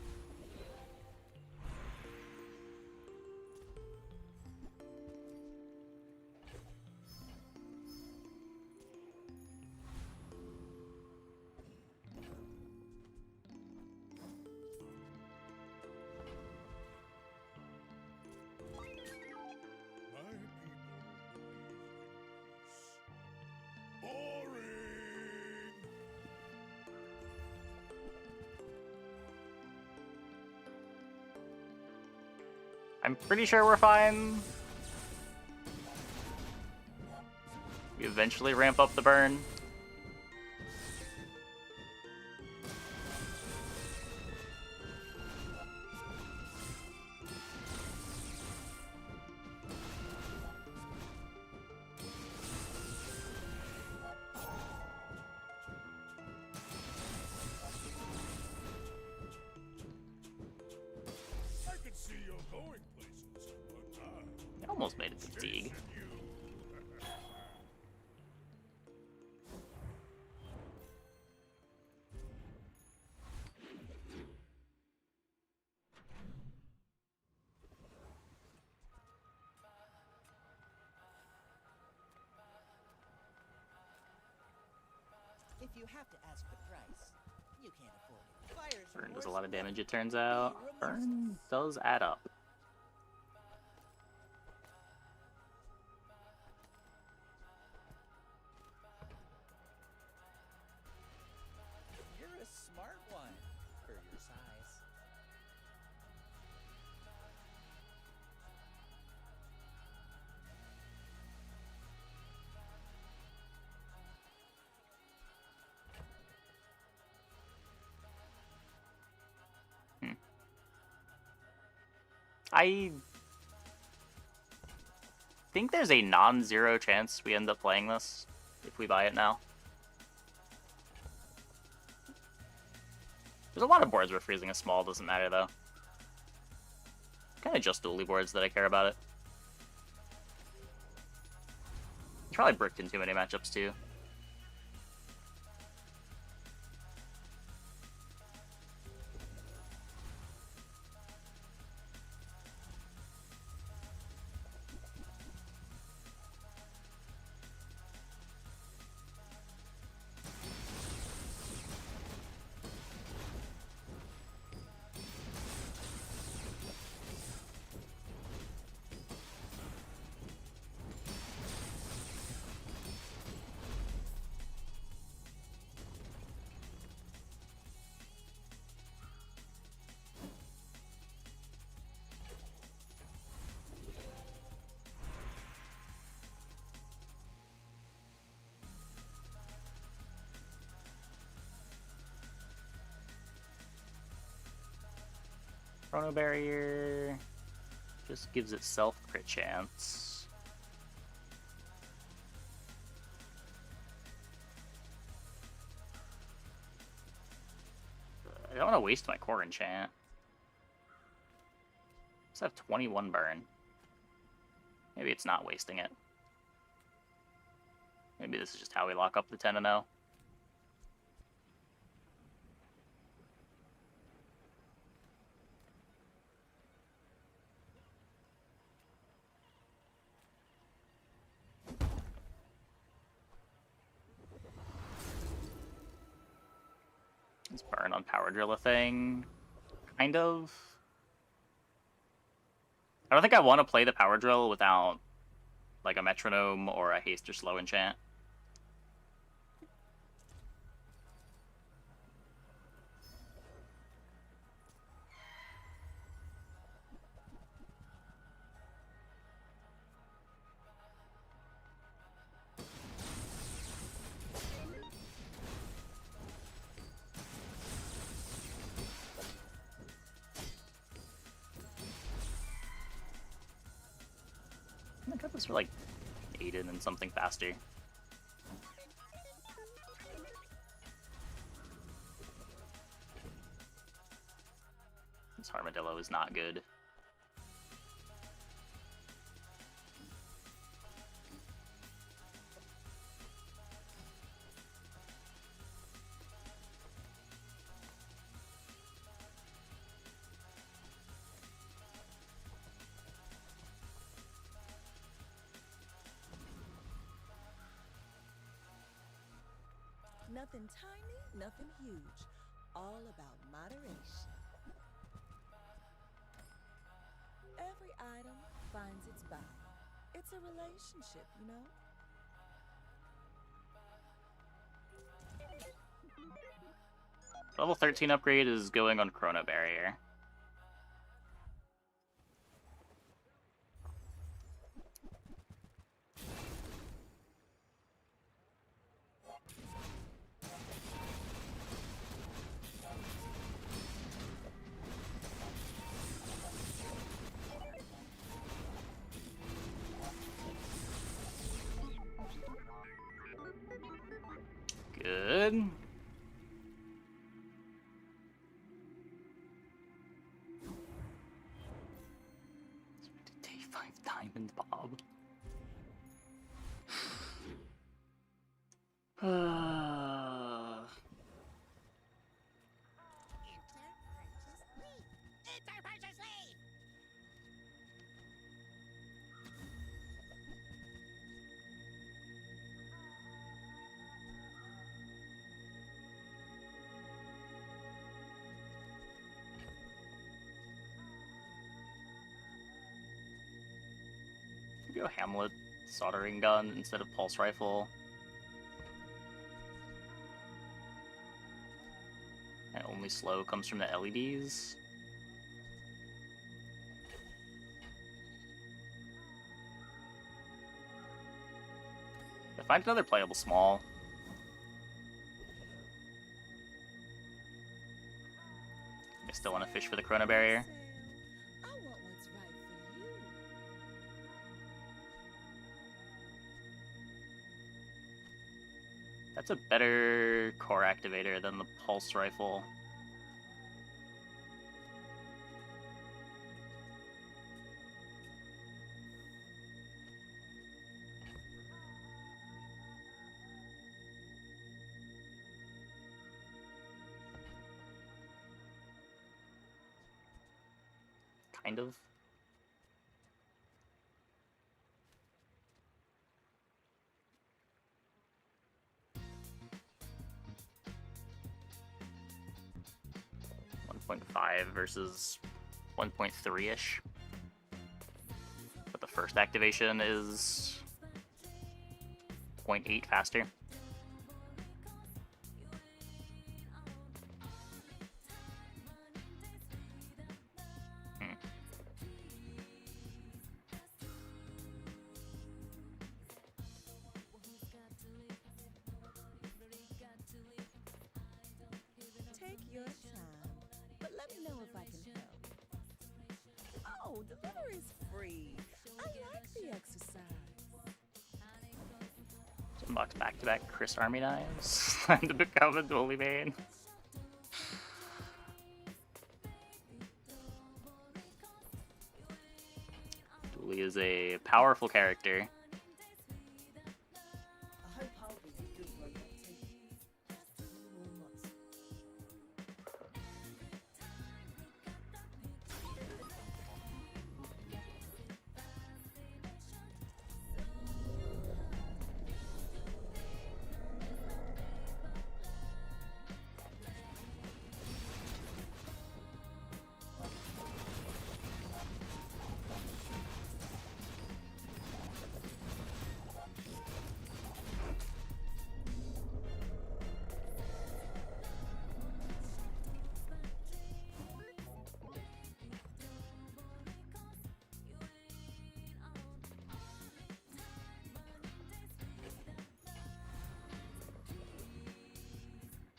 I'm pretty sure we're fine. We eventually ramp up the burn. I can see you're going places, but Almost made it to Teague. If you have to ask the price, you can't afford it. Fire's Burn does a lot of damage, it turns out. Burn does add up. You're a smart one for your size. I think there's a non-zero chance we end up playing this if we buy it now. There's a lot of boards where freezing a small doesn't matter, though. Kind of just dually boards that I care about it. It's probably bricked in too many matchups, too. Chrono Barrier just gives itself crit chance. I don't want to waste my core enchant. Let's have 21 burn. Maybe it's not wasting it. Maybe this is just how we lock up the 10-0. Let's burn on Power Drill a thing. Kind of. I don't think I want to play the Power Drill without like a Metronome or a Haste or Slow enchant. I got this for like Aiden and something faster. This Armadillo is not good. Nothing tiny, nothing huge. All about moderation. Every item finds its buyer. It's a relationship, you know? Level 13 upgrade is going on Chrono Barrier. Good. Day 5 Diamond Bob. It's our precious leaf! Go Hamlet soldering gun instead of pulse rifle. And only slow comes from the LEDs. Find another playable small. I still want to fish for the Chrono Barrier. I want what's right for you. That's a better core activator than the pulse rifle. Kind of. .5 versus 1.3-ish. But the first activation is 0.8 faster. Take your time, but let me know if I can help. Oh, delivery's free. I like the exercise. Unbox back-to-back Chris Army knives. Time to become a dually main. Dually is a powerful character. I hope I'll be a good robot too. You will not.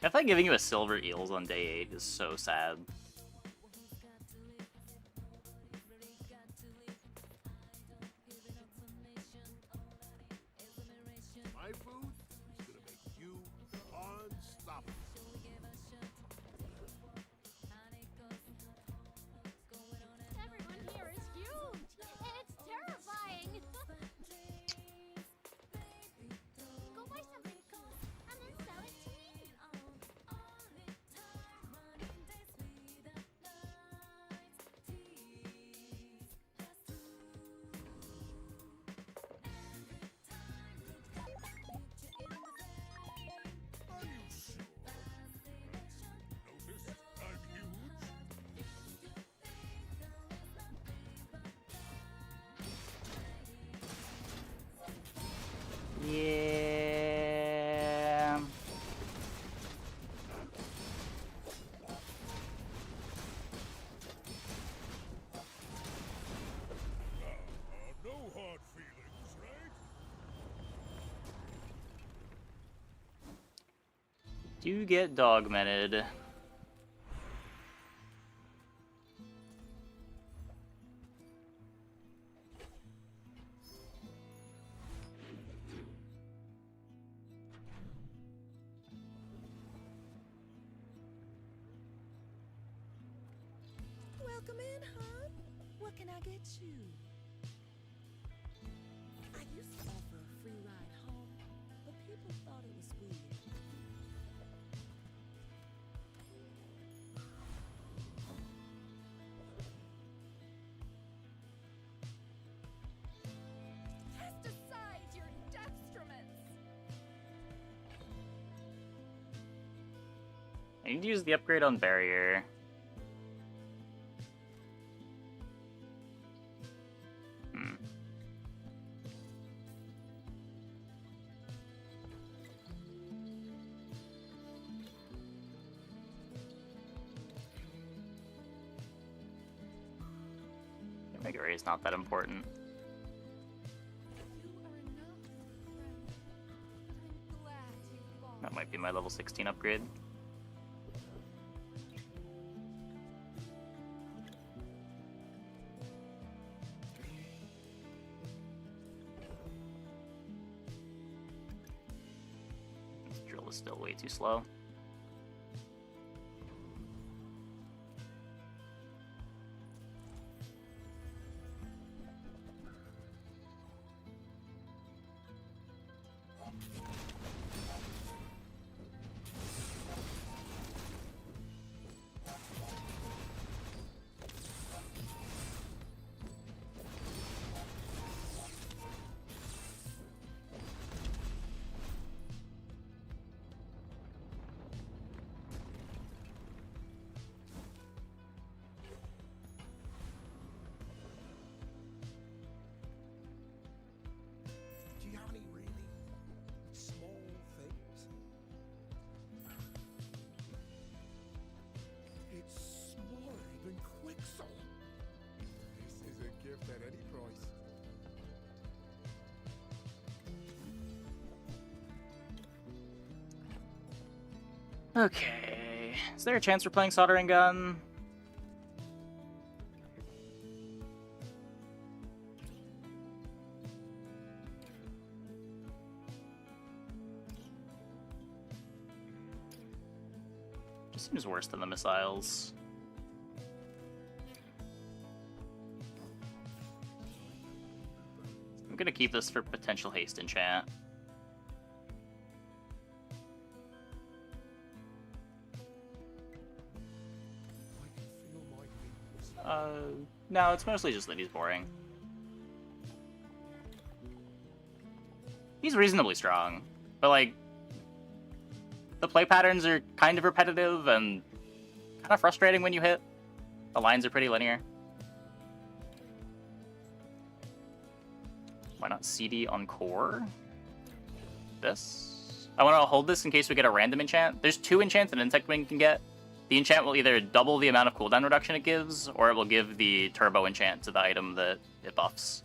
I feel like giving you a silver eels on day 8 is so sad. My food is gonna make you unstoppable. Everyone here is huge. It's terrifying. Go buy something and then sell it to me. Are you sure? Notice I'm huge? Yeah. No hard feelings, right? Do get dogmented. Welcome in, hon. What can I get you? I used to offer a free ride home, but people thought it was weird. Cast aside your destruments. I need to use the upgrade on barrier. Mega Ray is not that important. That might be my level 16 upgrade. This drill is still way too slow. Do you have any really small things? It's smaller than Quixel. This is a gift at any price. Okay. Is there a chance we're playing Soldering Gun? Just seems worse than the missiles. I'm gonna keep this for potential haste enchant. I can feel my weakness. No, it's mostly just that he's boring. He's reasonably strong, but like, the play patterns are kind of repetitive and kind of frustrating when you hit. The lines are pretty linear. Why not CD on core? This? I want to hold this in case we get a random enchant. There's 2 enchants an Insect Wing can get. The enchant will either double the amount of cooldown reduction it gives, or it will give the turbo enchant to the item that it buffs.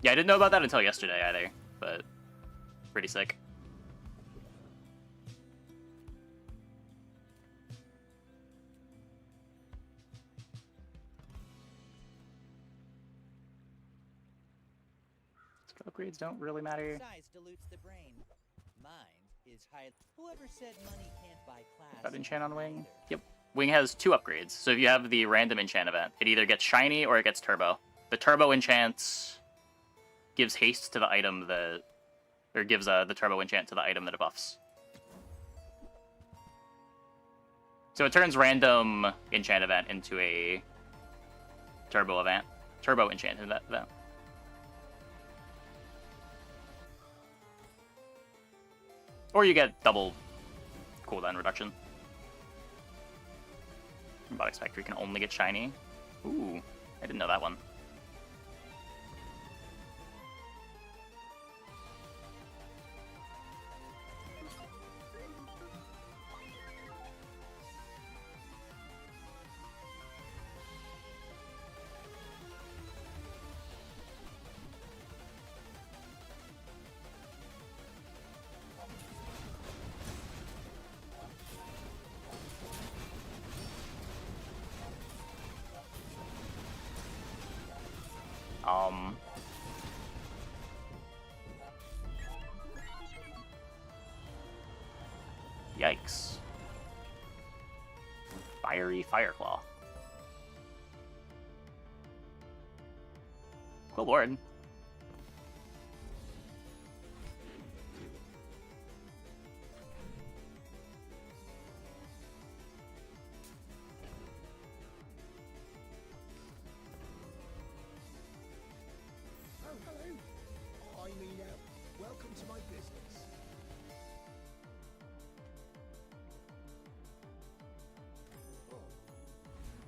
Yeah, I didn't know about that until yesterday either, but pretty sick. Skill upgrades don't really matter. Size dilutes the brain. Mind is high. Whoever said money can't buy class. Got enchant on Wing? Yep. Wing has 2 upgrades, so if you have the random enchant event, it either gets shiny or it gets turbo. The turbo enchant gives haste to the item that, or gives the turbo enchant to the item that it buffs. So it turns random enchant event into a turbo event, turbo enchant event. Or you get double cooldown reduction. Robotics Factory can only get shiny. Ooh, I didn't know that one. Yikes. Fiery Fireclaw. Cool board. Oh, hello. I mean, welcome to my business. Oh,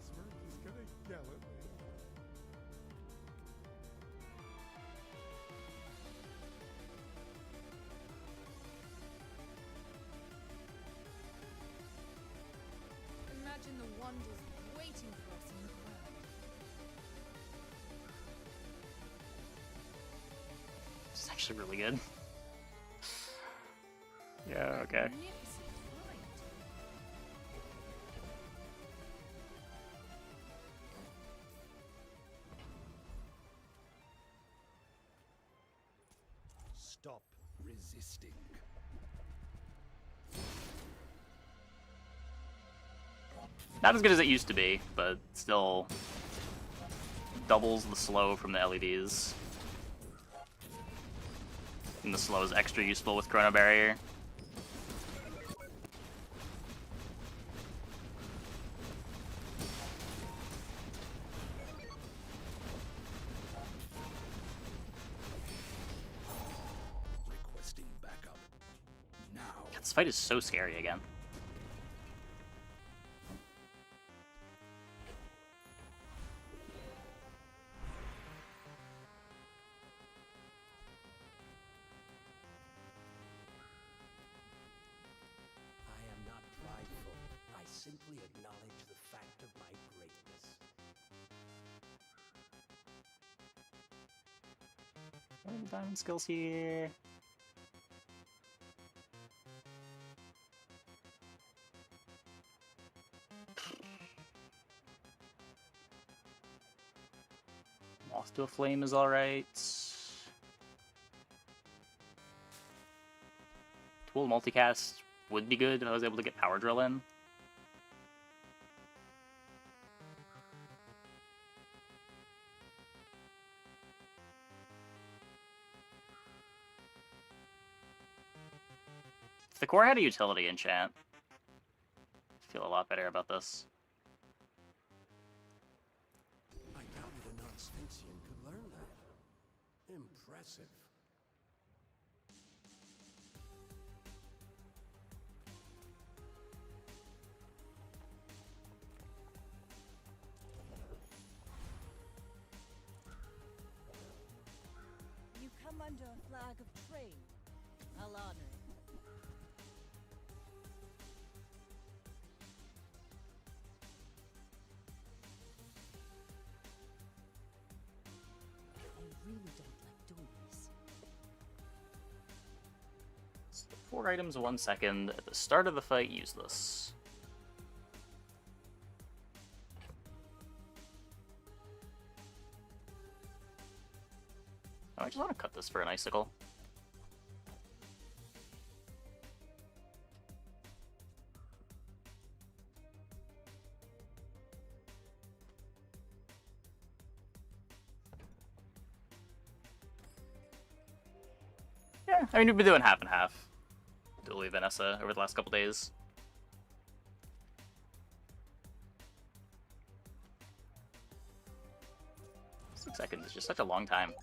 Smirk is gonna yell at me. wonders waiting for us in the ground. It's actually really good. Yeah, okay. Magnificent find. Stop resisting. Not as good as it used to be, but still doubles the slow from the LEDs. And the slow is extra useful with Chrono Barrier. Requesting backup. Now. This fight is so scary again. I am not prideful. I simply acknowledge the fact of my greatness. Diamond skills here. Moth to a Flame is alright. Tool multicast would be good if I was able to get Power Drill in. If the core had a utility enchant, I feel a lot better about this. I doubted a non-Sphinxian could learn that. Impressive. You come under a flag of trade. I'll honor it. I really don't like doing this. So 4 items, 1 second. At the start of the fight, use this. Oh, I just want to cut this for an icicle. Yeah, I mean, we've been doing half and half. Dually Vanessa over the last couple days. Six seconds is just such a long time.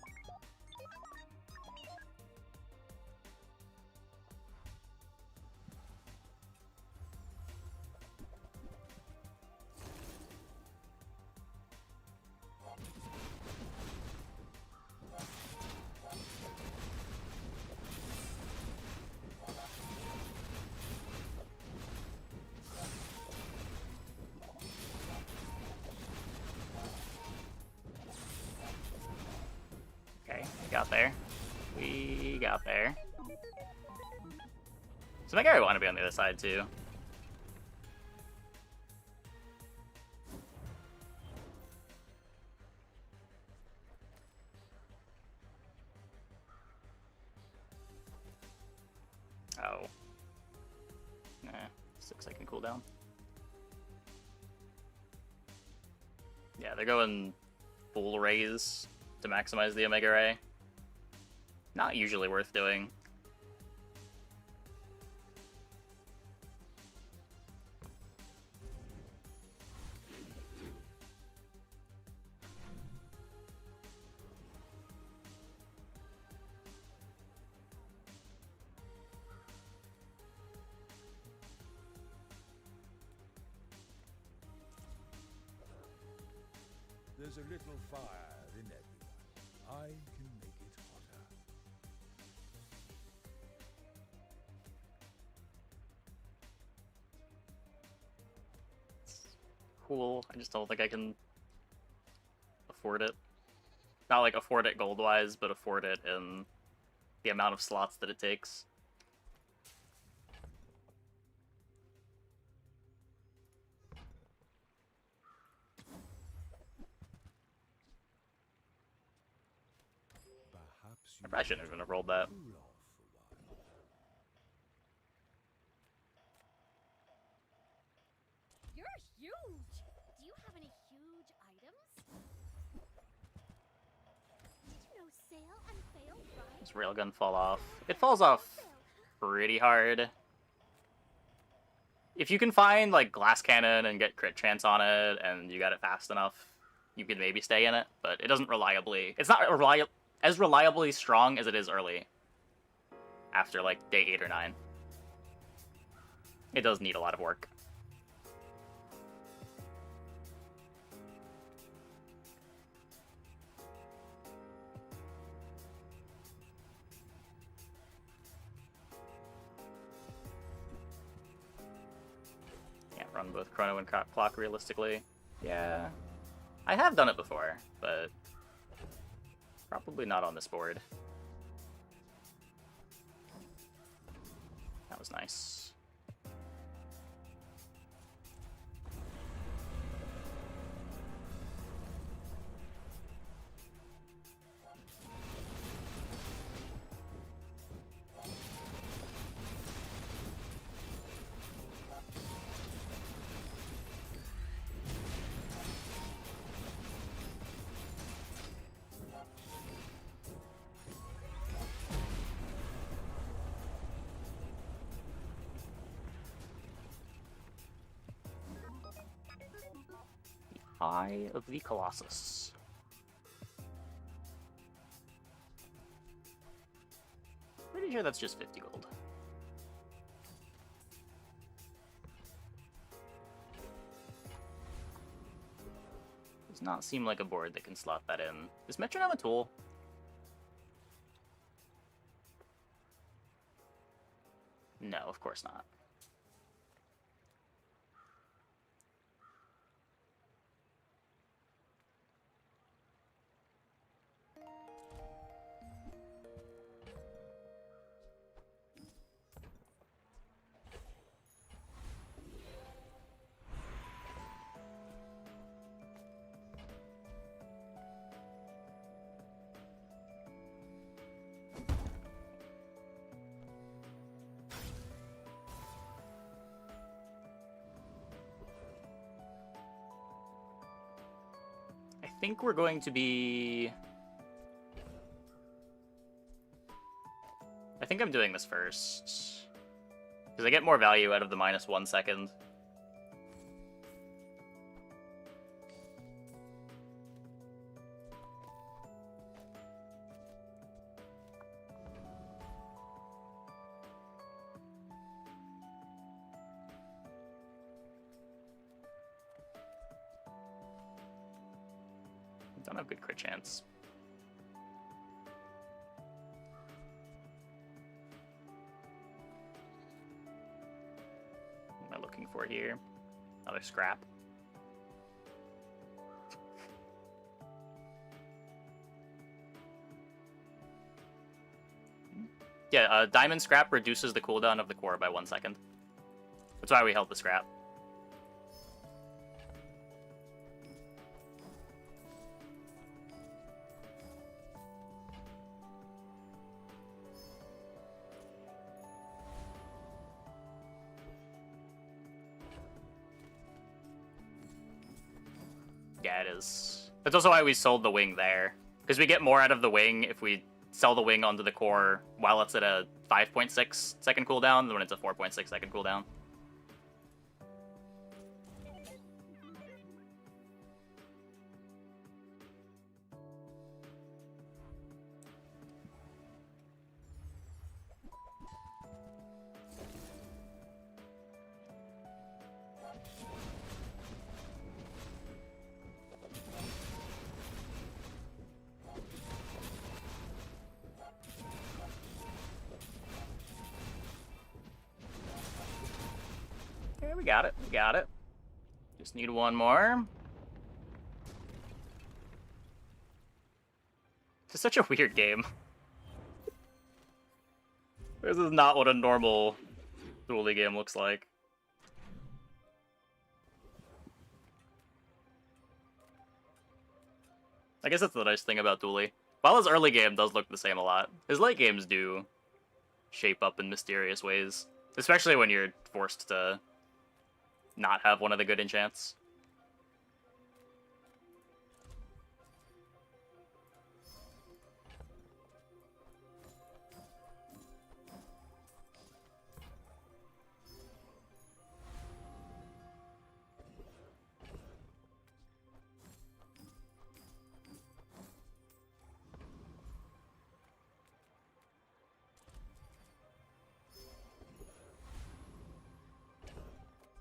Okay, we got there. We got there. So maybe I want to be on the other side too. Oh. Nah, 6-second cooldown. Yeah, they're going full raise to maximize the Omega Ray. Not usually worth doing. There's a little fire in everyone. I can make it hotter. cool. I just don't think I can afford it. Not like afford it gold-wise, but afford it in the amount of slots that it takes. Perhaps I probably shouldn't even have rolled that. cool off a while. You're huge! Do you have any huge items? Did you know sail and fail rhyme? Does railgun fall off? It falls off pretty hard. If you can find like glass cannon and get crit chance on it, and you got it fast enough, you can maybe stay in it. But it doesn't reliably. It's not as reliably strong as it is early. After like day 8 or 9, it does need a lot of work. Can't run both chrono and clock realistically. Yeah, I have done it before, but probably not on this board. That was nice. Eye of the Colossus. Pretty sure that's just 50 gold. Does not seem like a board that can slot that in. Is Metronome a tool? No, of course not. I think we're going to be... I think I'm doing this first. Because I get more value out of the -1 second. Don't have good crit chance. What am I looking for here? Another scrap. Yeah, diamond scrap reduces the cooldown of the core by 1 second. That's why we held the scrap. Yeah, it is. That's also why we sold the wing there. Because we get more out of the wing if we sell the wing onto the core while it's at a 5.6 second cooldown than when it's a 4.6 second cooldown. Yeah, we got it. We got it. Just need one more. It's such a weird game. This is not what a normal dually game looks like. I guess that's the nice thing about dually. While his early game does look the same a lot, his late games do shape up in mysterious ways. Especially when you're forced to not have one of the good enchants.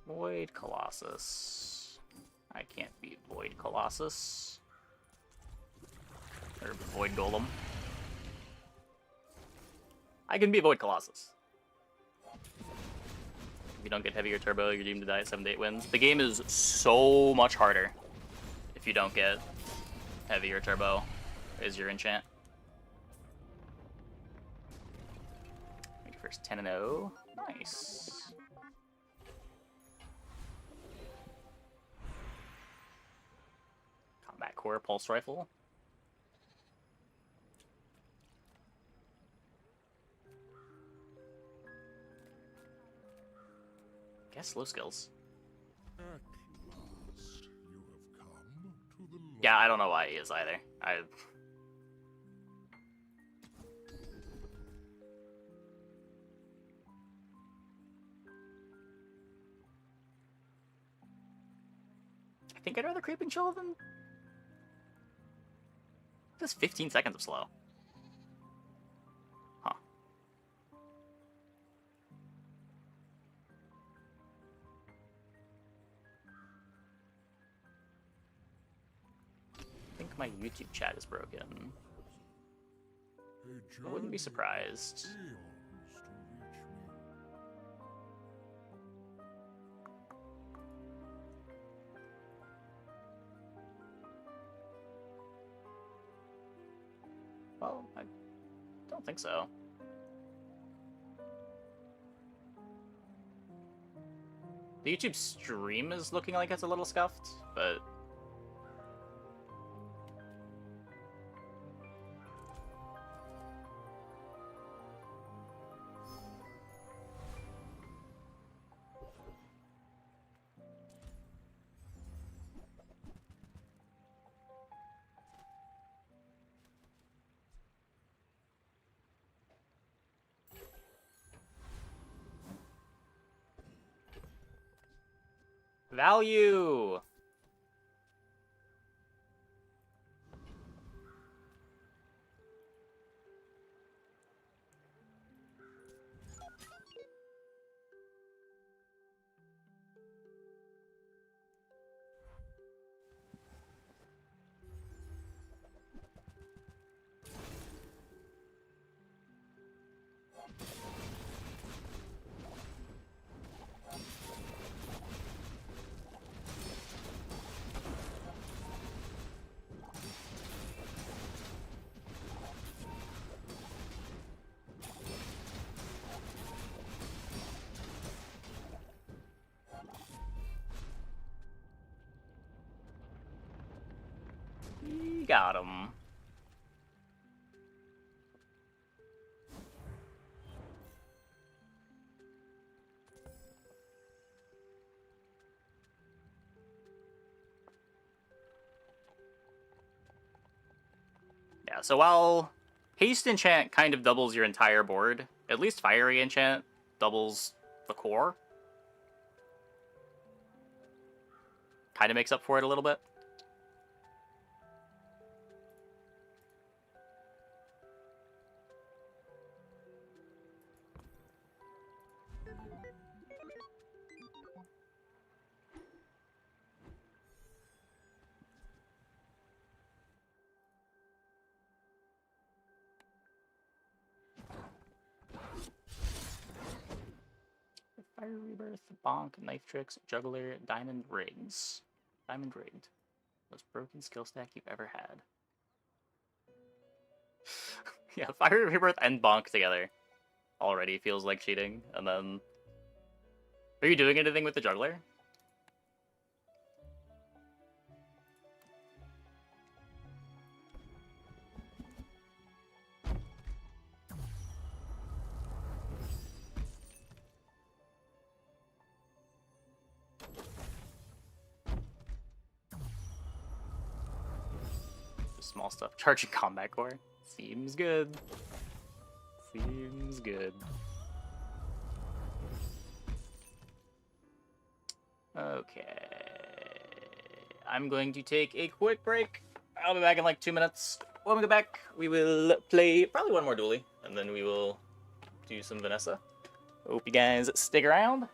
Void Colossus. I can't beat Void Colossus. Or Void Golem. I can beat Void Colossus. If you don't get heavier turbo, you're doomed to die at 7 to 8 wins. The game is so much harder if you don't get heavier turbo as your enchant. Make your first 10 and 0. Nice. Combat Core Pulse Rifle. Guess low skills. At last, you have come to the Yeah, I don't know why he is either. I think I'd rather creep and chill than just 15 seconds of slow. Huh. I think my YouTube chat is broken. I wouldn't be surprised. eons to reach me. Well, I don't think so. The YouTube stream is looking like it's a little scuffed, but value! Got him. Yeah, so while Haste Enchant kind of doubles your entire board, at least Fiery Enchant doubles the core. Kind of makes up for it a little bit. Fire Rebirth, Bonk, Knife Tricks, Juggler, Diamond Rigs. Diamond Rigged. Most broken skill stack you've ever had. Yeah, Fire Rebirth and Bonk together already feels like cheating. And then... Are you doing anything with the Juggler? Small stuff. Charging combat core. Seems good. Seems good. Okay. I'm going to take a quick break. I'll be back in like 2 minutes. When we go back, we will play probably one more dually, and then we will do some Vanessa. Hope you guys stick around.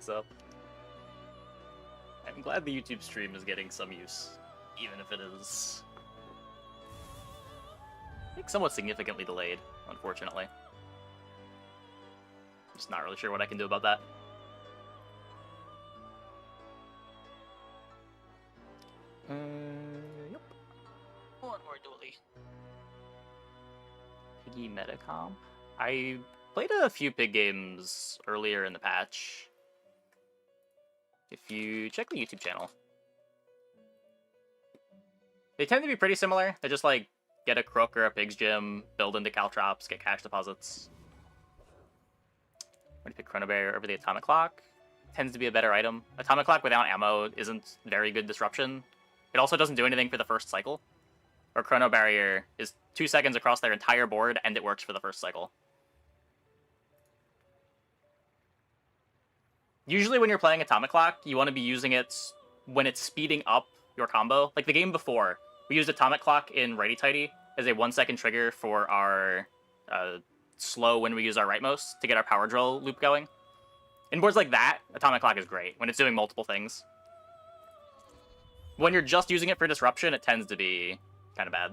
Up. I'm glad the YouTube stream is getting some use, even if it is, I think, somewhat significantly delayed, unfortunately. Just not really sure what I can do about that. Yep. One more dually. Piggy Metacom. I played a few pig games earlier in the patch. If you check the YouTube channel. They tend to be pretty similar. They just like get a crook or a pig's gym, build into caltrops, get cash deposits. I'm going to pick Chrono Barrier over the Atomic Clock. Tends to be a better item. Atomic Clock without ammo isn't very good disruption. It also doesn't do anything for the first cycle. Or Chrono Barrier is 2 seconds across their entire board and it works for the first cycle. Usually when you're playing Atomic Clock, you want to be using it when it's speeding up your combo. Like the game before, we used Atomic Clock in Righty Tighty as a 1 second trigger for our slow when we use our rightmost to get our power drill loop going. In boards like that, Atomic Clock is great when it's doing multiple things. When you're just using it for disruption, it tends to be kind of bad.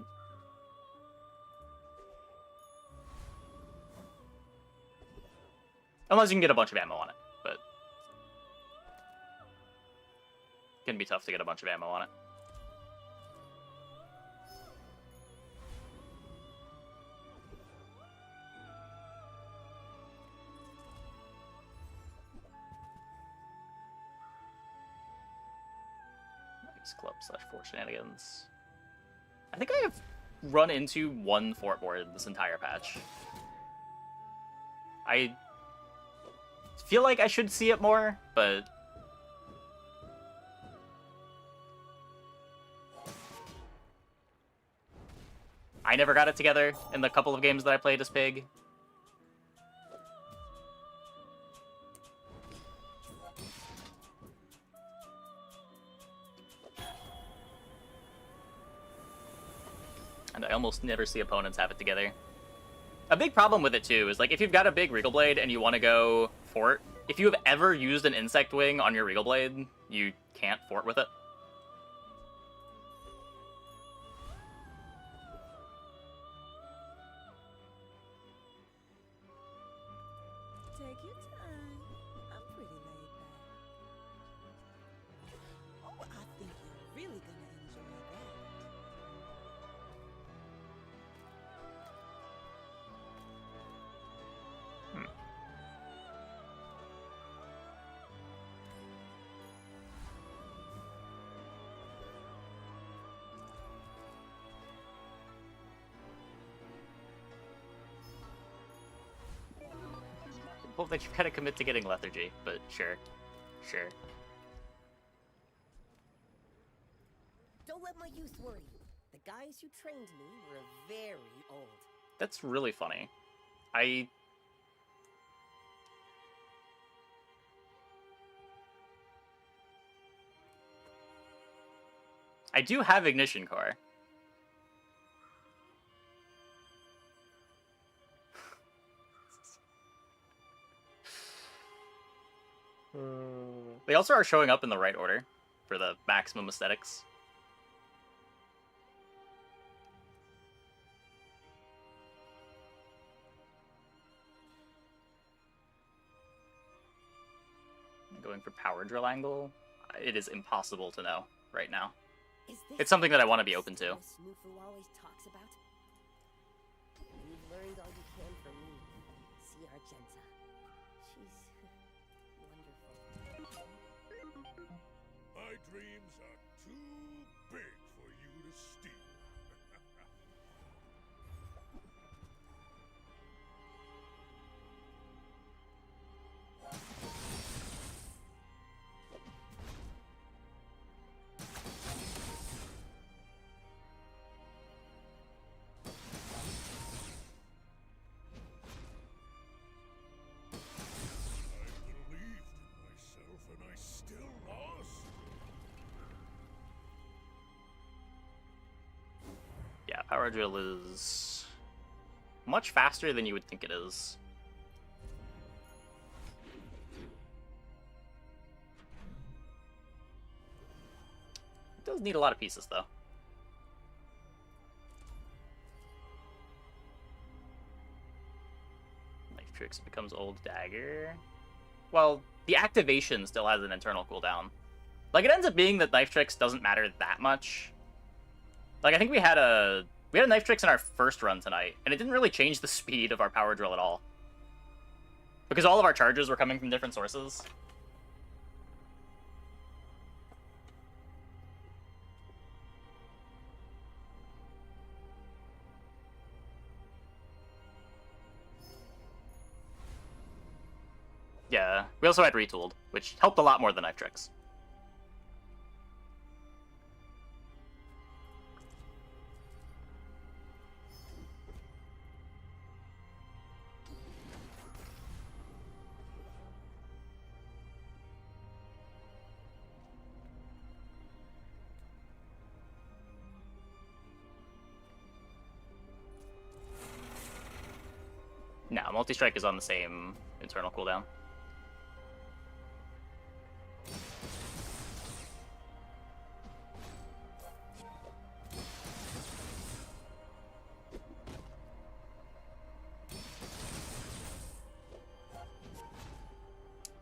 Unless you can get a bunch of ammo on it, but it can be tough to get a bunch of ammo on it. Nice club / four shenanigans. I think I have run into one fort board this entire patch. I feel like I should see it more, but I never got it together in the couple of games that I played as Pig. And I almost never see opponents have it together. A big problem with it, too, is like if you've got a big Regal Blade and you want to go fort, if you have ever used an Insect Wing on your Regal Blade, you can't fort with it. Take your time. I'm pretty laid back. Oh, I think you're really gonna enjoy that. Well, then you gotta commit to getting lethargy, but sure. Sure. Don't let my youth worry you. The guys who trained me were very old. That's really funny. I do have ignition core. They also are showing up in the right order for the maximum aesthetics. Going for power drill angle, it is impossible to know right now. Is this It's something that I want to be open to. Smoofoo always talks about? You've learned all you can from me. See Argenta. She's wonderful. My dreams are too big for you to steal. I believed in myself and I still lost. Yeah, power drill is much faster than you would think it is. It does need a lot of pieces, though. Knife Tricks becomes Old Dagger. Well, the activation still has an internal cooldown. Like, it ends up being that Knife Tricks doesn't matter that much. Like, I think we had a Knife Tricks in our first run tonight, and it didn't really change the speed of our power drill at all. Because all of our charges were coming from different sources. Yeah, we also had Retooled, which helped a lot more than Knife Tricks. No, Multi-Strike is on the same internal cooldown.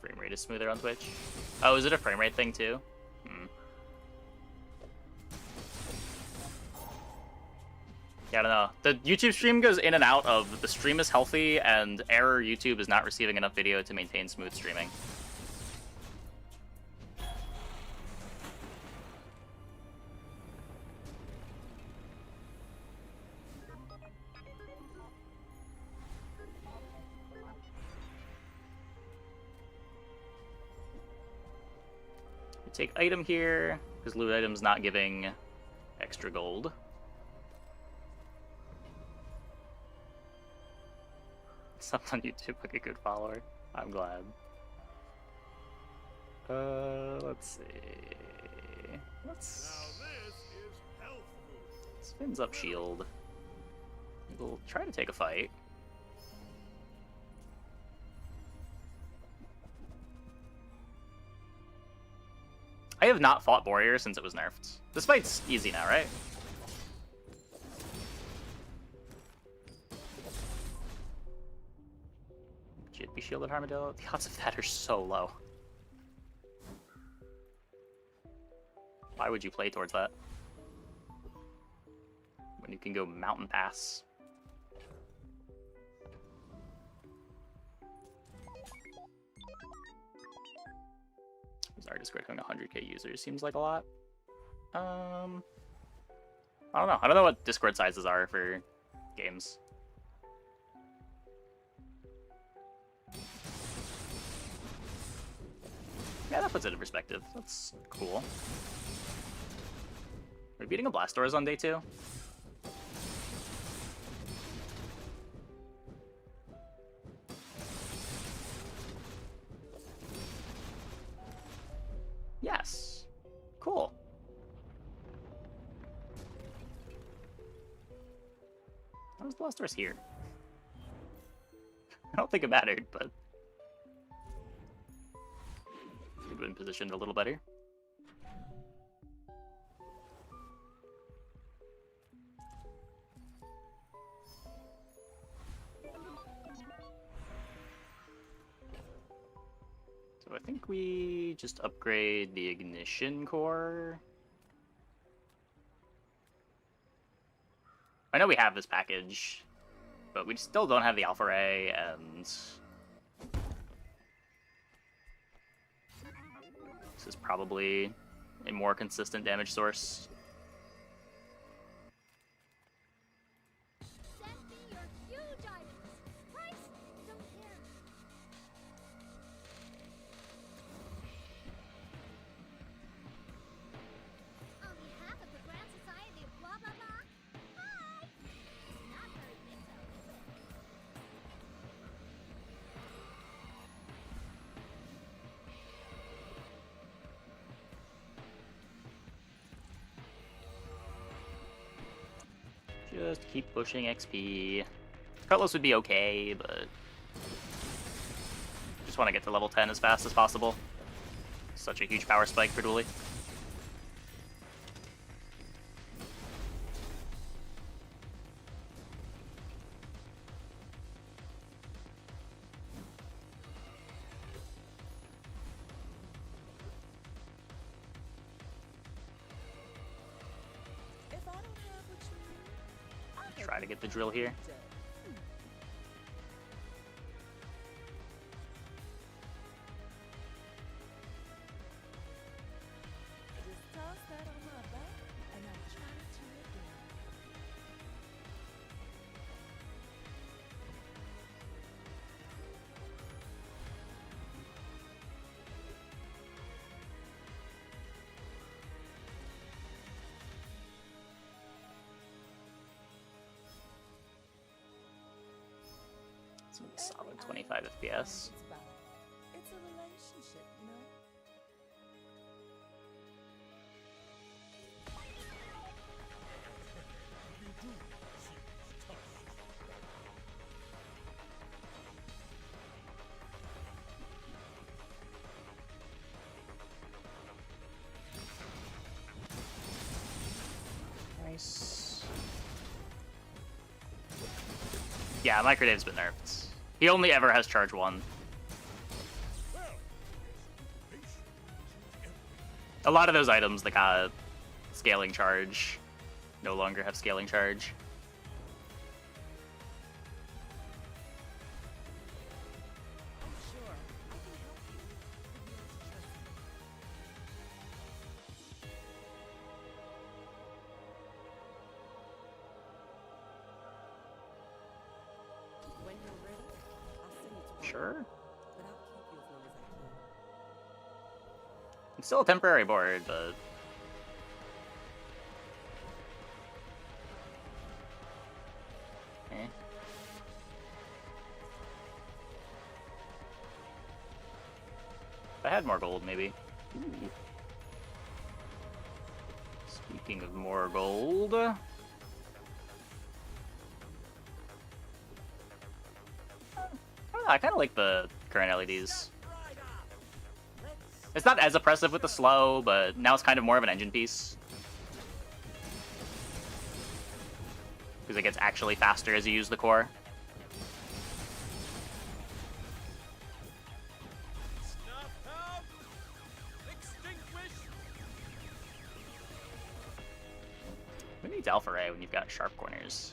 Frame rate is smoother on Twitch. Oh, is it a frame rate thing too? Yeah, I don't know. The YouTube stream goes in and out of the stream is healthy and error YouTube is not receiving enough video to maintain smooth streaming. We take item here, because loot item's not giving extra gold. Subbed on YouTube, like a good follower. I'm glad. Let's see. Let's spins up shield. We'll try to take a fight. I have not fought Warrior since it was nerfed. This fight's easy now, right? Jippy shielded Armadillo? The odds of that are so low. Why would you play towards that? When you can go Mountain Pass. Our Discord going 100k users seems like a lot. I don't know. I don't know what Discord sizes are for games. Yeah, that puts it in perspective. That's cool. Are we beating a Blastoise on day 2? Yes. Cool. How was Blastoise here? I don't think it mattered, but could have been positioned a little better. So I think we just upgrade the ignition core. I know we have this package, but we still don't have the Alpha Ray, and this is probably a more consistent damage source. Send me your huge items. Price? Don't care. On behalf of the Grand Society of blah blah blah. Hi. Not very big though, is it? Just keep pushing XP. Cutlass would be okay, but just want to get to level 10 as fast as possible. Such a huge power spike for Dually. If I don't have what you need, I'll help Try to you get the find drill what here. you deserve. Just toss that on my back, and I'll try to again. It's a solid 25 FPS. It's about. It's a relationship, you know? You do seem tough. Nice. Yeah, Microdave's been nerfed. He only ever has charge 1. Well, patience is everything. A lot of those items that got scaling charge no longer have scaling charge. I'm sure I can help you. Trust me. When you're ready, I'll send you to Sure. but I'll keep you as long as I can. It's still a temporary board, but eh. If I had more gold, maybe. Ooh. Speaking of more gold, I don't know, I kind of like the current LEDs. It's not as oppressive with the slow, but now it's kind of more of an engine piece. Because it gets actually faster as you use the core. needs Alpha Ray when you've got sharp corners?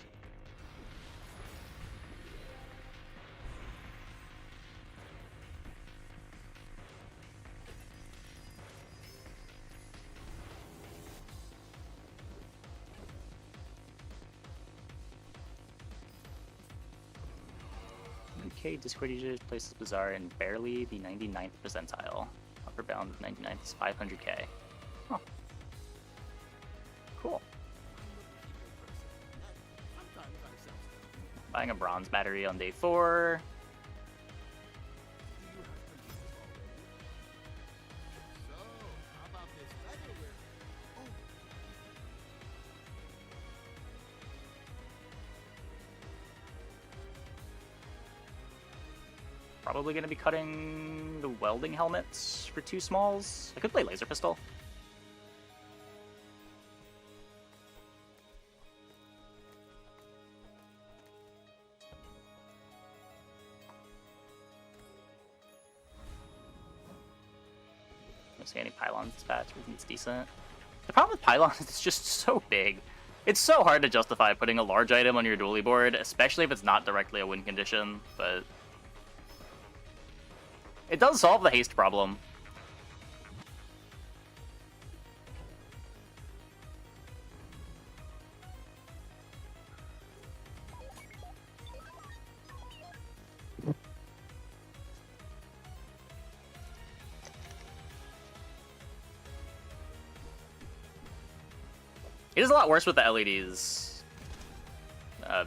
UK Discord user places Bazaar in barely the 99th percentile. Upper bound of 99th is 500k. Huh. Cool. Buying a bronze battery on day 4. Probably going to be cutting the welding helmets for 2 smalls. I could play laser pistol. Don't see any pylons dispatch, but it's decent. The problem with pylons is it's just so big. It's so hard to justify putting a large item on your dually board, especially if it's not directly a win condition, but it does solve the haste problem. It is a lot worse with the LEDs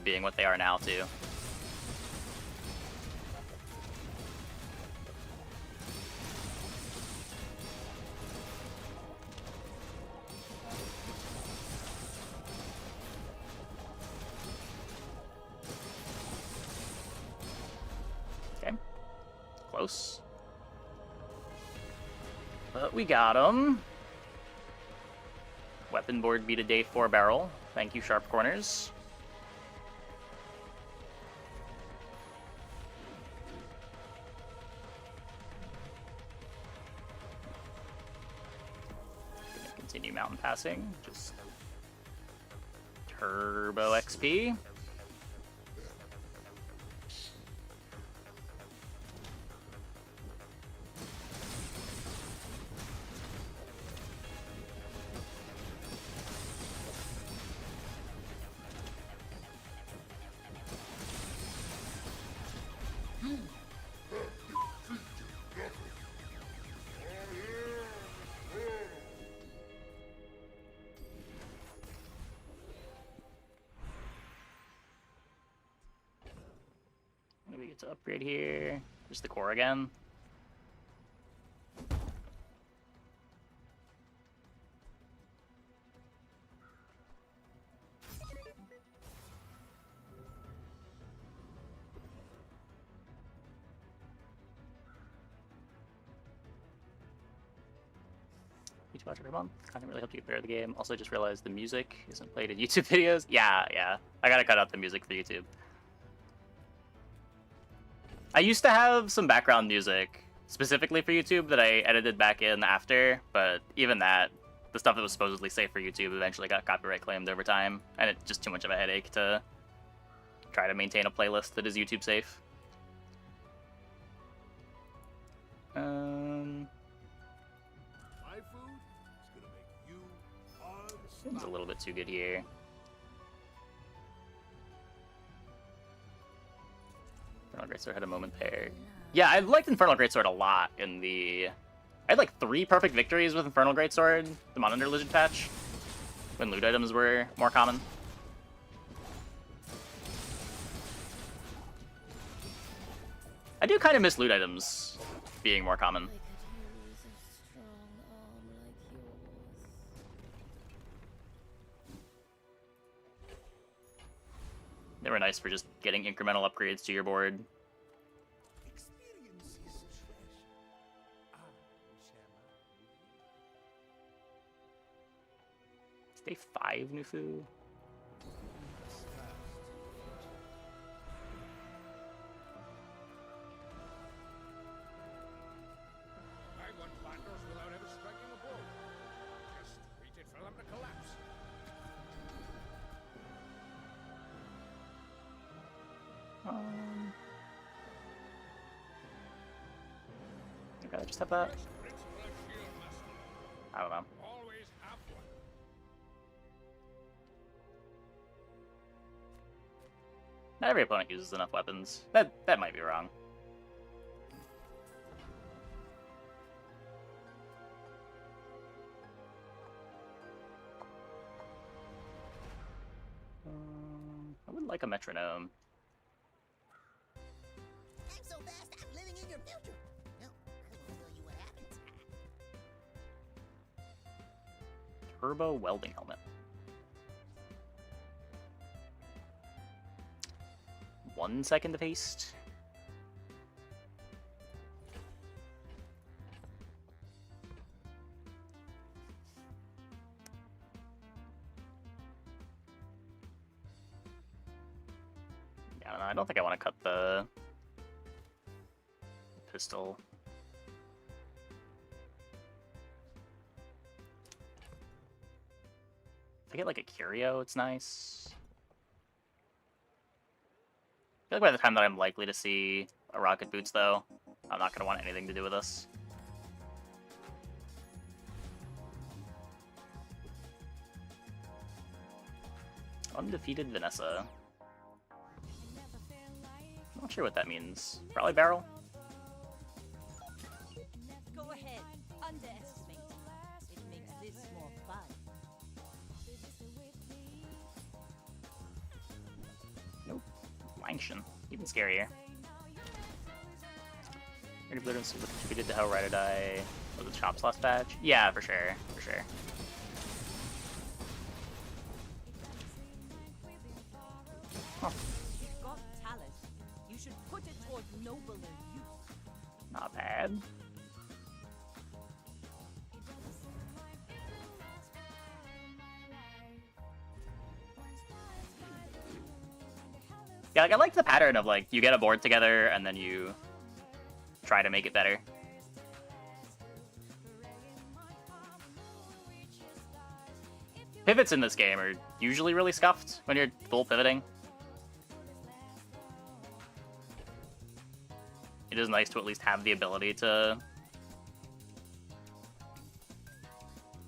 being what they are now, too. Okay. Close. But we got him. Weapon board beat a day 4 barrel. Thank you, sharp corners. Gonna continue mountain passing. Just turbo XP. We get to upgrade here. Just the core again. YouTube watch every month. Content really helped you get better at the game. Also, just realized the music isn't played in YouTube videos. Yeah. I gotta cut out the music for YouTube. I used to have some background music specifically for YouTube that I edited back in after, but even that, the stuff that was supposedly safe for YouTube eventually got copyright claimed over time, and it's just too much of a headache to try to maintain a playlist that is YouTube safe. My food is gonna make you Seems a little bit too good here. Infernal Greatsword had a moment there. Yeah, I liked Infernal Greatsword a lot in the... I had like 3 perfect victories with Infernal Greatsword, the Monitor Legend patch, when loot items were more common. I do kind of miss loot items being more common. They were nice for just getting incremental upgrades to your board. experience is trash. It's day 5, Nufu. I want partners without ever striking a blow. Just waited for them to collapse. Can I just have that? I don't know. Always have one. Not every opponent uses enough weapons. That might be wrong. I would like a metronome. I'm so fast, I'm living in your future. No, I won't tell you what happens. Turbo welding helmet. 1 second of haste. Yeah, I don't know. I don't think I want to cut the pistol. If I get like a curio, it's nice. I feel like by the time that I'm likely to see a rocket boots, though, I'm not going to want anything to do with this. Undefeated Vanessa. Not sure what that means. Probably barrel? Go ahead, underestimate. It makes this more fun. Nope. Langshan. Even scarier. Ready Blue was contributed to how Ride or Die was it Chops last patch? Yeah, for sure. For sure. Huh. You've got talent. You should put it toward nobler use. Not bad. Yeah, like I like the pattern of like you get a board together and then you try to make it better. Pivots in this game are usually really scuffed when you're full pivoting. It is nice to at least have the ability to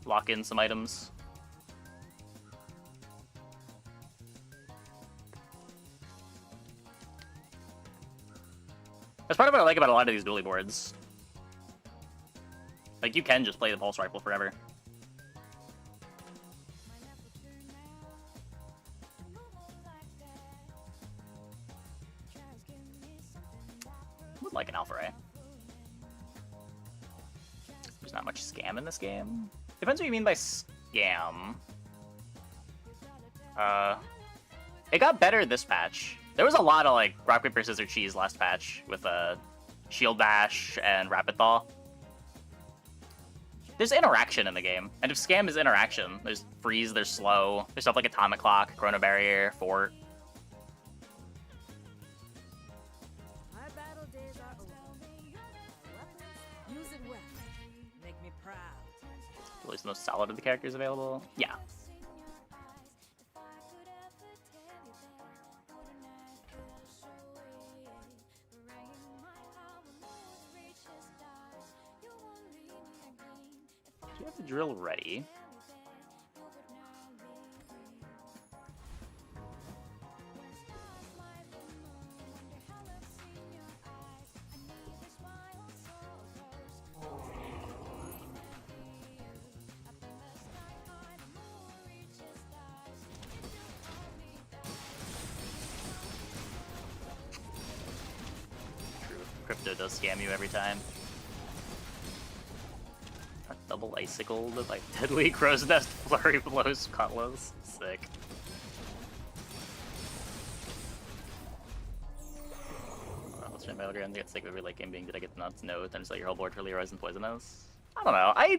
lock in some items. That's part of what I like about a lot of these dually boards. Like, you can just play the pulse rifle forever. Would like an Alpha Ray. There's not much scam in this game. Depends what you mean by scam. It got better this patch. There was a lot of like rock, paper, scissors, cheese last patch with shield bash and rapid thaw. There's interaction in the game, and if scam is interaction, there's freeze, there's slow, there's stuff like atomic clock, chrono barrier, fort. My battle days are over. Weapons, use it well. Make me proud. At least the most solid of the characters available. Yeah. Do you have the drill ready? True. Crypto does scam you every time. Double icicled by Deadly Crow's Nest Flurry Blows Cutlass. Sick. Let's try Battlegrounds. Get sick of every late game being, did I get the nuts? No. Time to sell your whole board for Leroy's and Poisonous. I don't know. I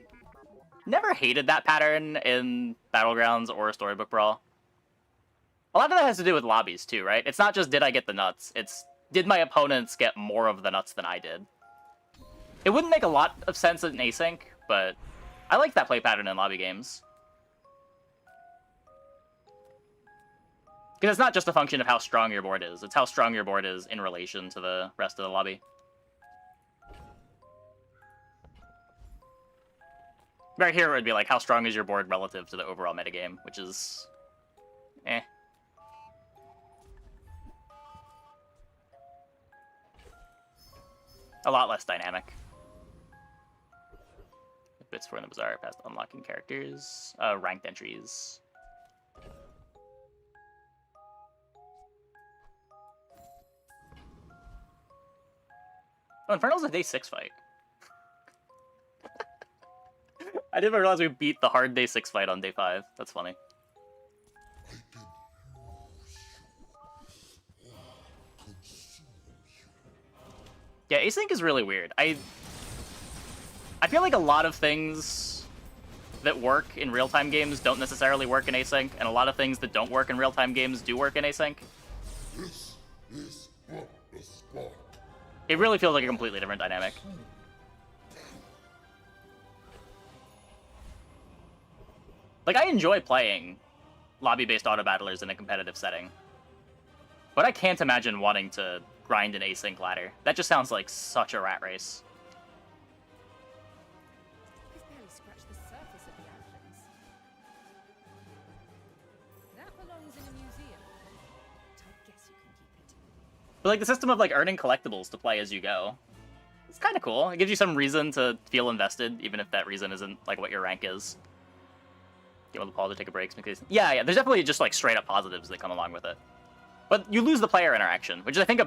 never hated that pattern in Battlegrounds or Storybook Brawl. A lot of that has to do with lobbies too, right? It's not just did I get the nuts, it's did my opponents get more of the nuts than I did. It wouldn't make a lot of sense in async, but I like that play pattern in lobby games. Because it's not just a function of how strong your board is, it's how strong your board is in relation to the rest of the lobby. Right here it would be like, how strong is your board relative to the overall metagame, which is... eh. A lot less dynamic. Bits for in the Bazaar past unlocking characters. Ranked entries. Oh, Infernal's a day 6 fight. I didn't realize we beat the hard day 6 fight on day 5. That's funny. Yeah, async is really weird. I feel like a lot of things that work in real-time games don't necessarily work in async, and a lot of things that don't work in real-time games do work in async. This is but the spark. It really feels like a completely different dynamic. Like, I enjoy playing lobby-based auto-battlers in a competitive setting. But I can't imagine wanting to grind an async ladder. That just sounds like such a rat race. We've barely scratched the surface of the actions. That belongs in a museum. But I guess you can keep it. But like the system of like earning collectibles to play as you go, it's kind of cool. It gives you some reason to feel invested, even if that reason isn't like what your rank is. You want to pause or take a break? Because yeah, there's definitely just like straight up positives that come along with it. But you lose the player interaction, which is I think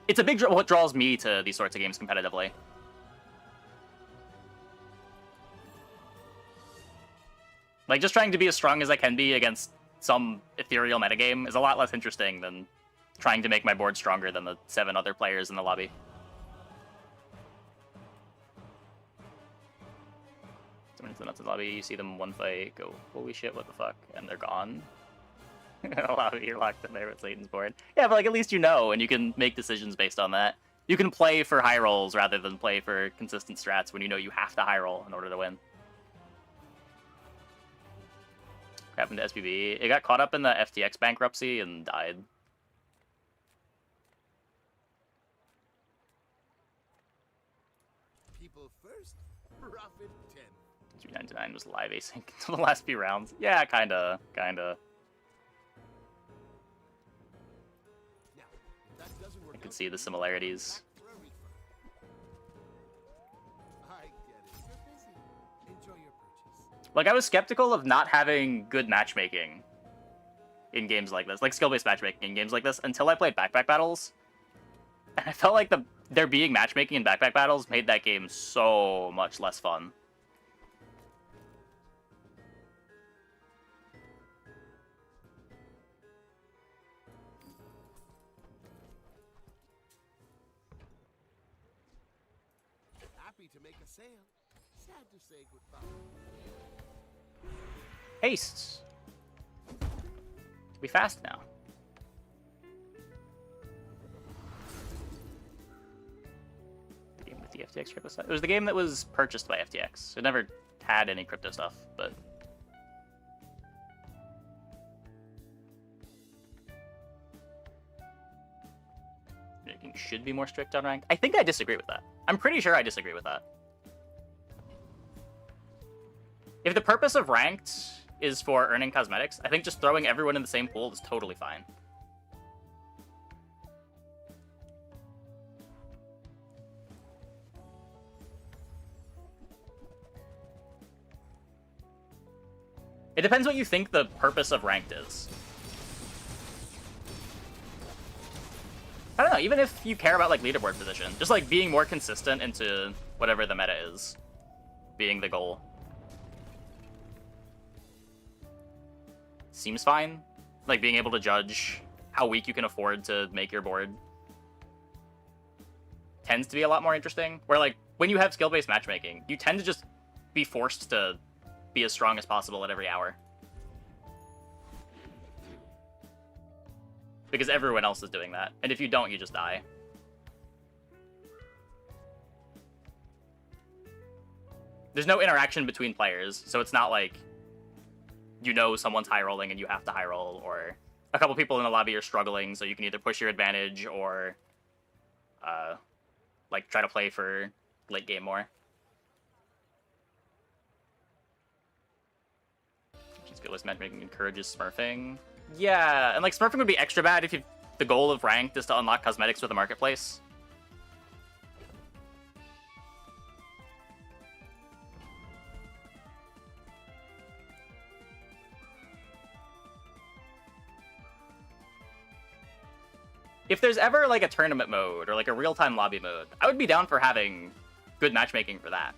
it's a big what draws me to these sorts of games competitively. Like just trying to be as strong as I can be against some ethereal metagame is a lot less interesting than trying to make my board stronger than the 7 other players in the lobby. Someone into the nuts in the lobby, you see them one fight, go, holy shit, what the fuck, and they're gone. You're locked in there with Satan's board. Yeah, but like at least you know, and you can make decisions based on that. You can play for high rolls rather than play for consistent strats when you know you have to high roll in order to win. What happened to SPB? It got caught up in the FTX bankruptcy and died. People first, profit 10. 399 was live async until the last few rounds. Yeah, kinda. Now, if that doesn't work I can out, see the similarities. back for a refund. I get it. You're busy. Enjoy your purchase. Like, I was skeptical of not having good matchmaking in games like this, like skill-based matchmaking in games like this, until I played Backpack Battles. And I felt like there being matchmaking in Backpack Battles made that game so much less fun. Happy to make a sale. Sad to say goodbye. Haste! Be fast now. The game with the FTX crypto stuff. It was the game that was purchased by FTX. It never had any crypto stuff, but... Ranking should be more strict on ranked. I think I disagree with that. I'm pretty sure I disagree with that. If the purpose of ranked is for earning cosmetics, I think just throwing everyone in the same pool is totally fine. It depends what you think the purpose of ranked is. I don't know, even if you care about like leaderboard position, just like being more consistent into whatever the meta is being the goal. Seems fine. Like being able to judge how weak you can afford to make your board tends to be a lot more interesting. Where like when you have skill-based matchmaking, you tend to just be forced to be as strong as possible at every hour. Because everyone else is doing that. And if you don't, you just die. There's no interaction between players, so it's not like you know someone's high rolling and you have to high roll, or a couple people in the lobby are struggling, so you can either push your advantage or like try to play for late game more. Skill-less matchmaking encourages smurfing. Yeah, and like smurfing would be extra bad if the goal of ranked is to unlock cosmetics with the marketplace. If there's ever like a tournament mode or like a real-time lobby mode, I would be down for having good matchmaking for that.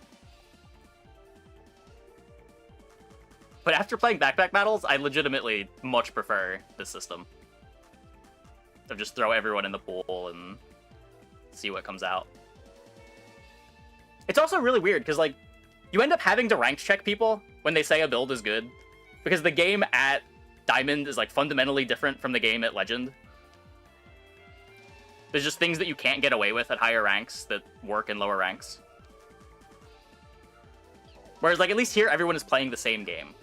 But after playing backpack battles, I legitimately much prefer this system. Of just throw everyone in the pool and see what comes out. It's also really weird, because like, you end up having to rank check people when they say a build is good. Because the game at Diamond is like fundamentally different from the game at Legend. There's just things that you can't get away with at higher ranks that work in lower ranks. Whereas like, at least here, everyone is playing the same game.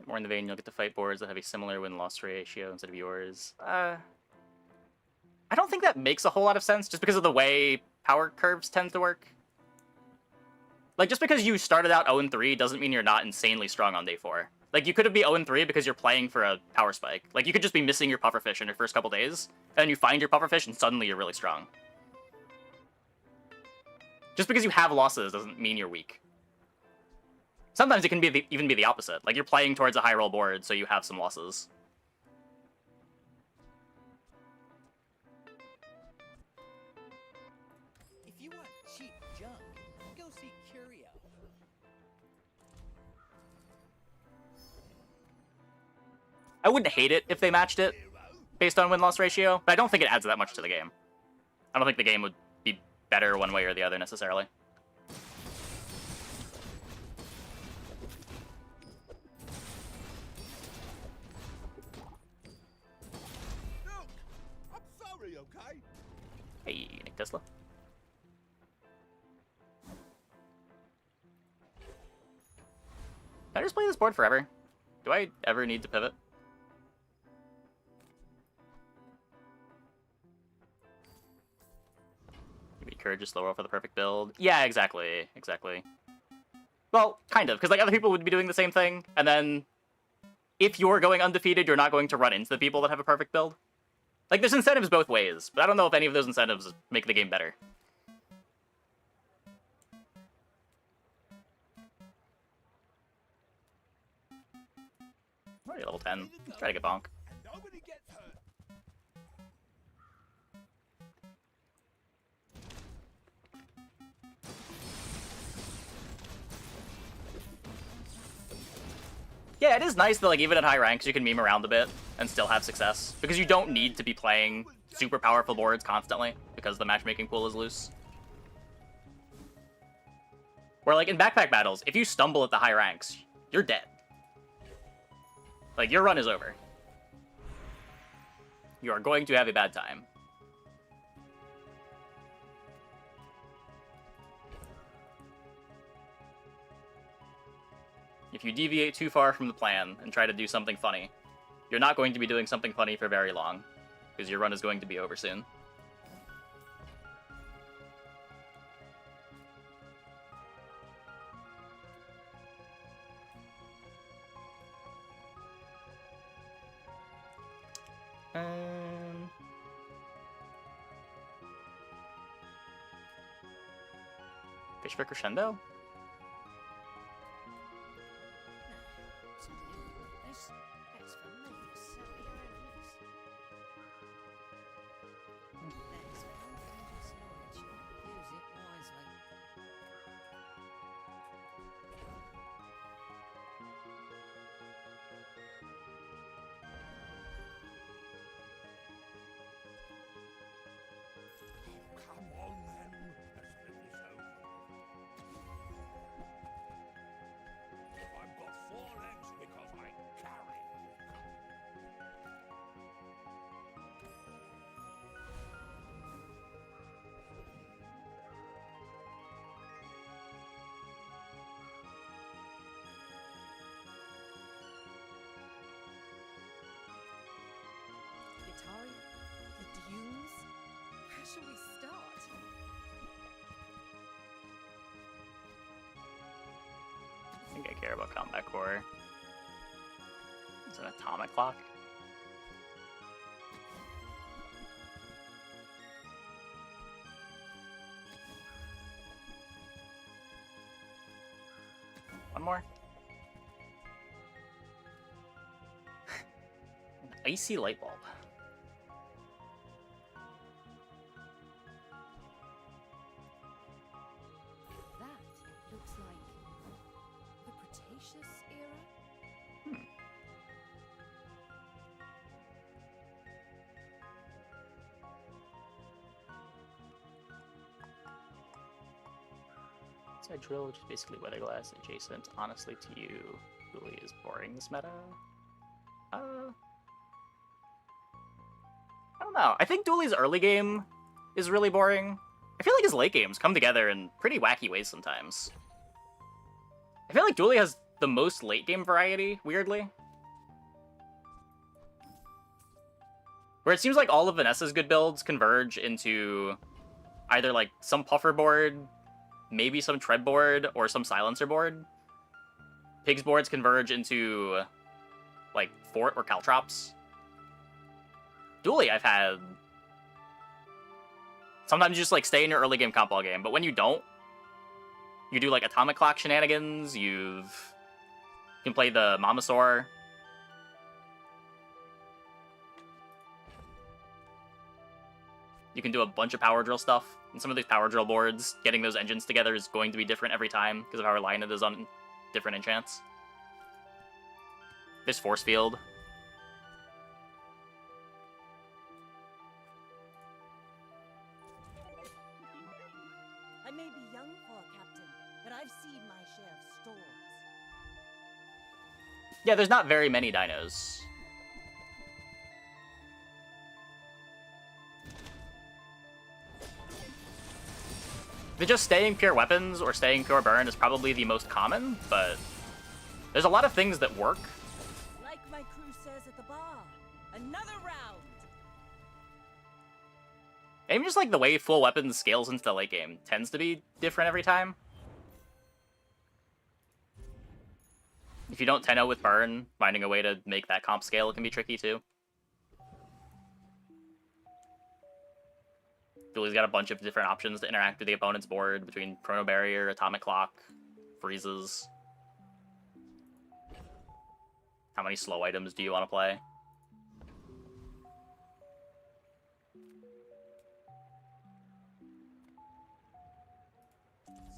More in the vein, you'll get to fight boards that have a similar win-loss ratio instead of yours. I don't think that makes a whole lot of sense, just because of the way power curves tend to work. Like, just because you started out 0-3 doesn't mean you're not insanely strong on day 4. Like, you could be 0-3 because you're playing for a power spike. Like, you could just be missing your pufferfish in your first couple days, and then you find your pufferfish, and suddenly you're really strong. Just because you have losses doesn't mean you're weak. Sometimes it can be even be the opposite. Like, you're playing towards a high roll board, so you have some losses. If you want cheap junk, go see Curio. I wouldn't hate it if they matched it based on win-loss ratio, but I don't think it adds that much to the game. I don't think the game would be better one way or the other necessarily. Okay? Hey, Nick Tesla. Can I just play this board forever? Do I ever need to pivot? Maybe courage is slow roll for the perfect build. Yeah, exactly. Exactly. Well, kind of, because like other people would be doing the same thing, and then if you're going undefeated, you're not going to run into the people that have a perfect build. Like, there's incentives both ways, but I don't know if any of those incentives make the game better. Already level 10. Let's try to get bonk. Nobody gets hurt. Yeah, it is nice that, like, even at high ranks, you can meme around a bit and still have success. Because you don't need to be playing super powerful boards constantly, because the matchmaking pool is loose. Where, like, in backpack battles, if you stumble at the high ranks, you're dead. Like, your run is over. You are going to have a bad time. If you deviate too far from the plan and try to do something funny, you're not going to be doing something funny for very long, because your run is going to be over soon. Fish for Crescendo? Come on then. Let's get this over. shall we start? I think I care about combat core. It's an atomic clock. One more. An icy light bulb. That looks like the Cretaceous era. So I drill, which is basically weather glass adjacent. Honestly, to you, really is boring this meta. I don't know. I think Dooley's early game is really boring. I feel like his late games come together in pretty wacky ways sometimes. I feel like Dooley has the most late game variety, weirdly. Where it seems like all of Vanessa's good builds converge into either like some puffer board, maybe some tread board, or some silencer board. Pig's boards converge into like fort or caltrops. Dooley, I've had sometimes you just like stay in your early game comp ball game, but when you don't, you do like atomic clock shenanigans. You can play the Mamasaur. You can do a bunch of power drill stuff. And some of these power drill boards, getting those engines together is going to be different every time because of how reliant it is on different enchants. There's force field. I may be young for a captain, but I've seen my share of storms. Yeah, there's not very many dinos. The just staying pure weapons or staying pure burn is probably the most common, but there's a lot of things that work. Like my crew says at the bar, another round. And even just like the way full weapons scales into the late game tends to be different every time. If you don't 10-0 with burn, finding a way to make that comp scale can be tricky too. Dooley's got a bunch of different options to interact with the opponent's board between Chrono Barrier, Atomic Clock, Freezes. How many slow items do you want to play?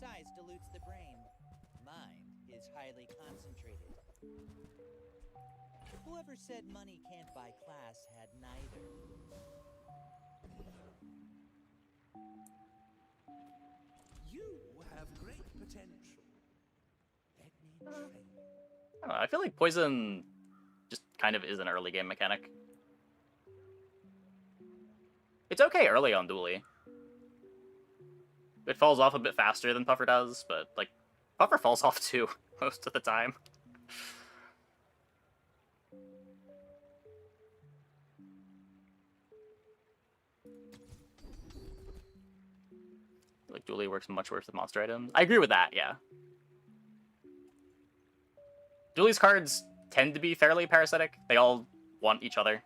Size dilutes the brain. Mind is highly concentrated. Whoever said money can't buy class had neither. You have great potential. Let me train. I don't know, I feel like Poison just kind of is an early game mechanic. It's okay early on Dooley. It falls off a bit faster than Puffer does, but, like, Puffer falls off too, most of the time. Like, Dooley works much worse with monster items. I agree with that, yeah. Dooley's cards tend to be fairly parasitic. They all want each other.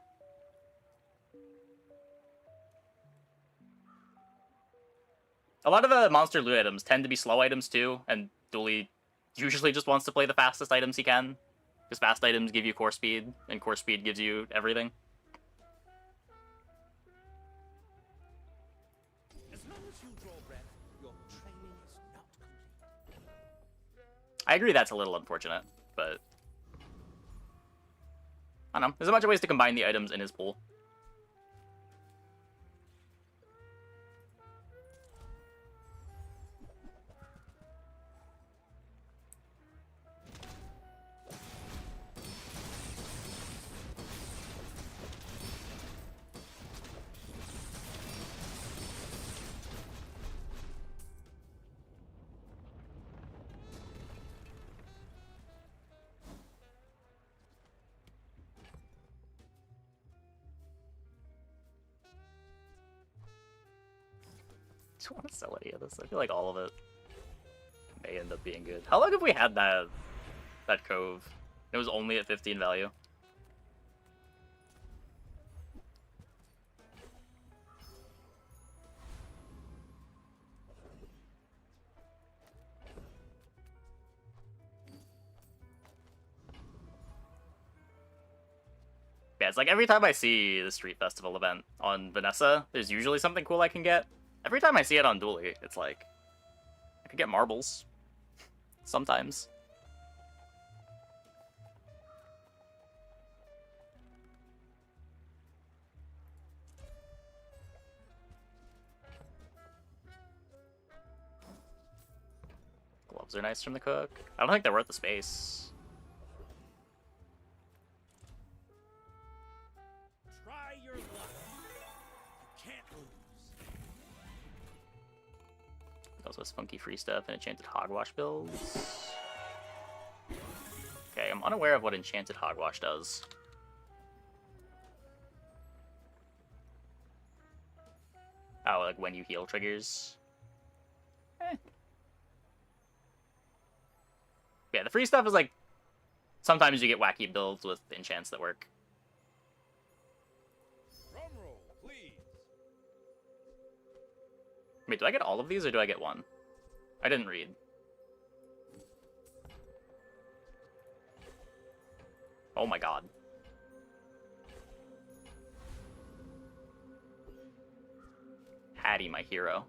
A lot of the monster loot items tend to be slow items too, and Dooley usually just wants to play the fastest items he can. Because fast items give you core speed, and core speed gives you everything. As long as you draw breath, your training is not complete. I agree that's a little unfortunate, but I don't know. There's a bunch of ways to combine the items in his pool. Do want to sell any of this? I feel like all of it may end up being good. How long have we had that cove? It was only at 15 value. Yeah, it's like every time I see the Street Festival event on Vanessa, there's usually something cool I can get. Every time I see it on Dually, it's like, I could get marbles. Sometimes. Gloves are nice from the cook. I don't think they're worth the space. Try your luck. You can't lose. Also has funky free stuff and enchanted hogwash builds. Okay, I'm unaware of what enchanted hogwash does. Oh, like when you heal triggers. Yeah, the free stuff is like, sometimes you get wacky builds with enchants that work. Drum roll, please. Wait, do I get all of these or do I get one? I didn't read. Oh my god. Hattie, my hero.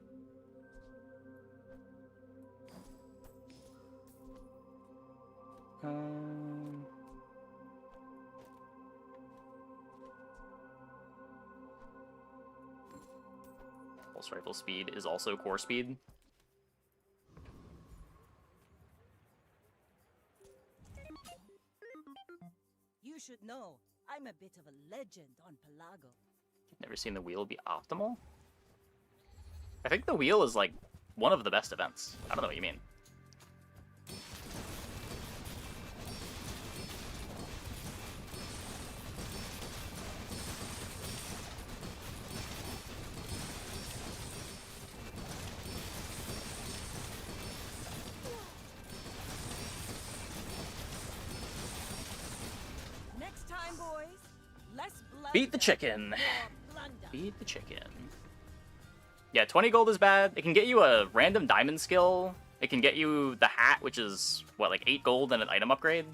Pulse rifle speed is also core speed. You should know, I'm a bit of a legend on Pelago. Never seen the wheel be optimal? I think the wheel is like one of the best events. I don't know what you mean. Next time, boys, less blood. Beat the chicken. more blunder. Beat the chicken. Yeah, 20 gold is bad. It can get you a random diamond skill. It can get you the hat, which is, what, like 8 gold and an item upgrade?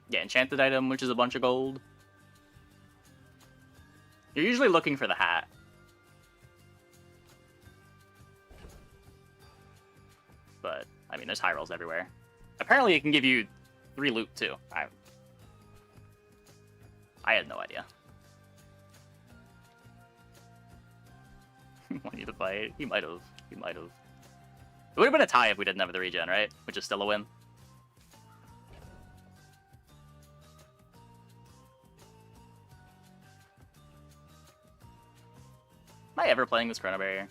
Yeah, enchanted item, which is a bunch of gold. You're usually looking for the hat. But, I mean, there's high rolls everywhere. Apparently it can give you 3 loot, too. I had no idea. Want you to fight? He might have. He might have. It would have been a tie if we didn't have the regen, right? Which is still a win. Am I ever playing this Chrono Barrier?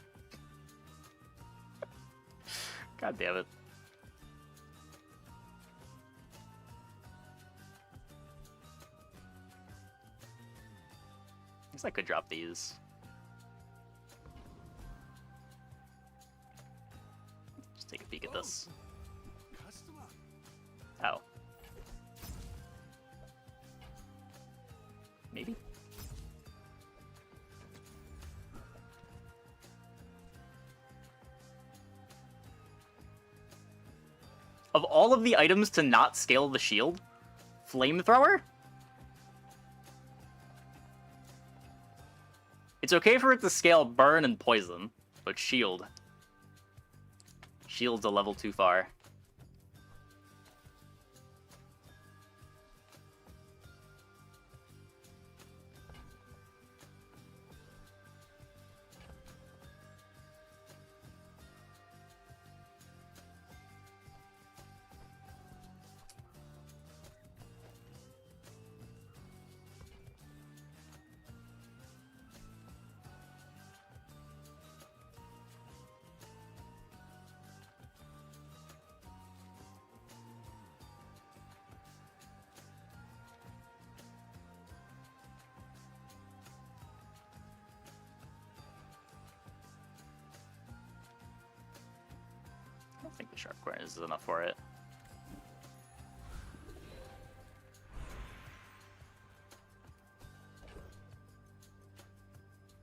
God damn it. I guess I could drop these. Just take a peek at this. Customer. Oh. Maybe? Of all of the items to not scale the shield, flamethrower? It's okay for it to scale burn and poison, but shield. Shield's a level too far. I think the sharp corners is enough for it.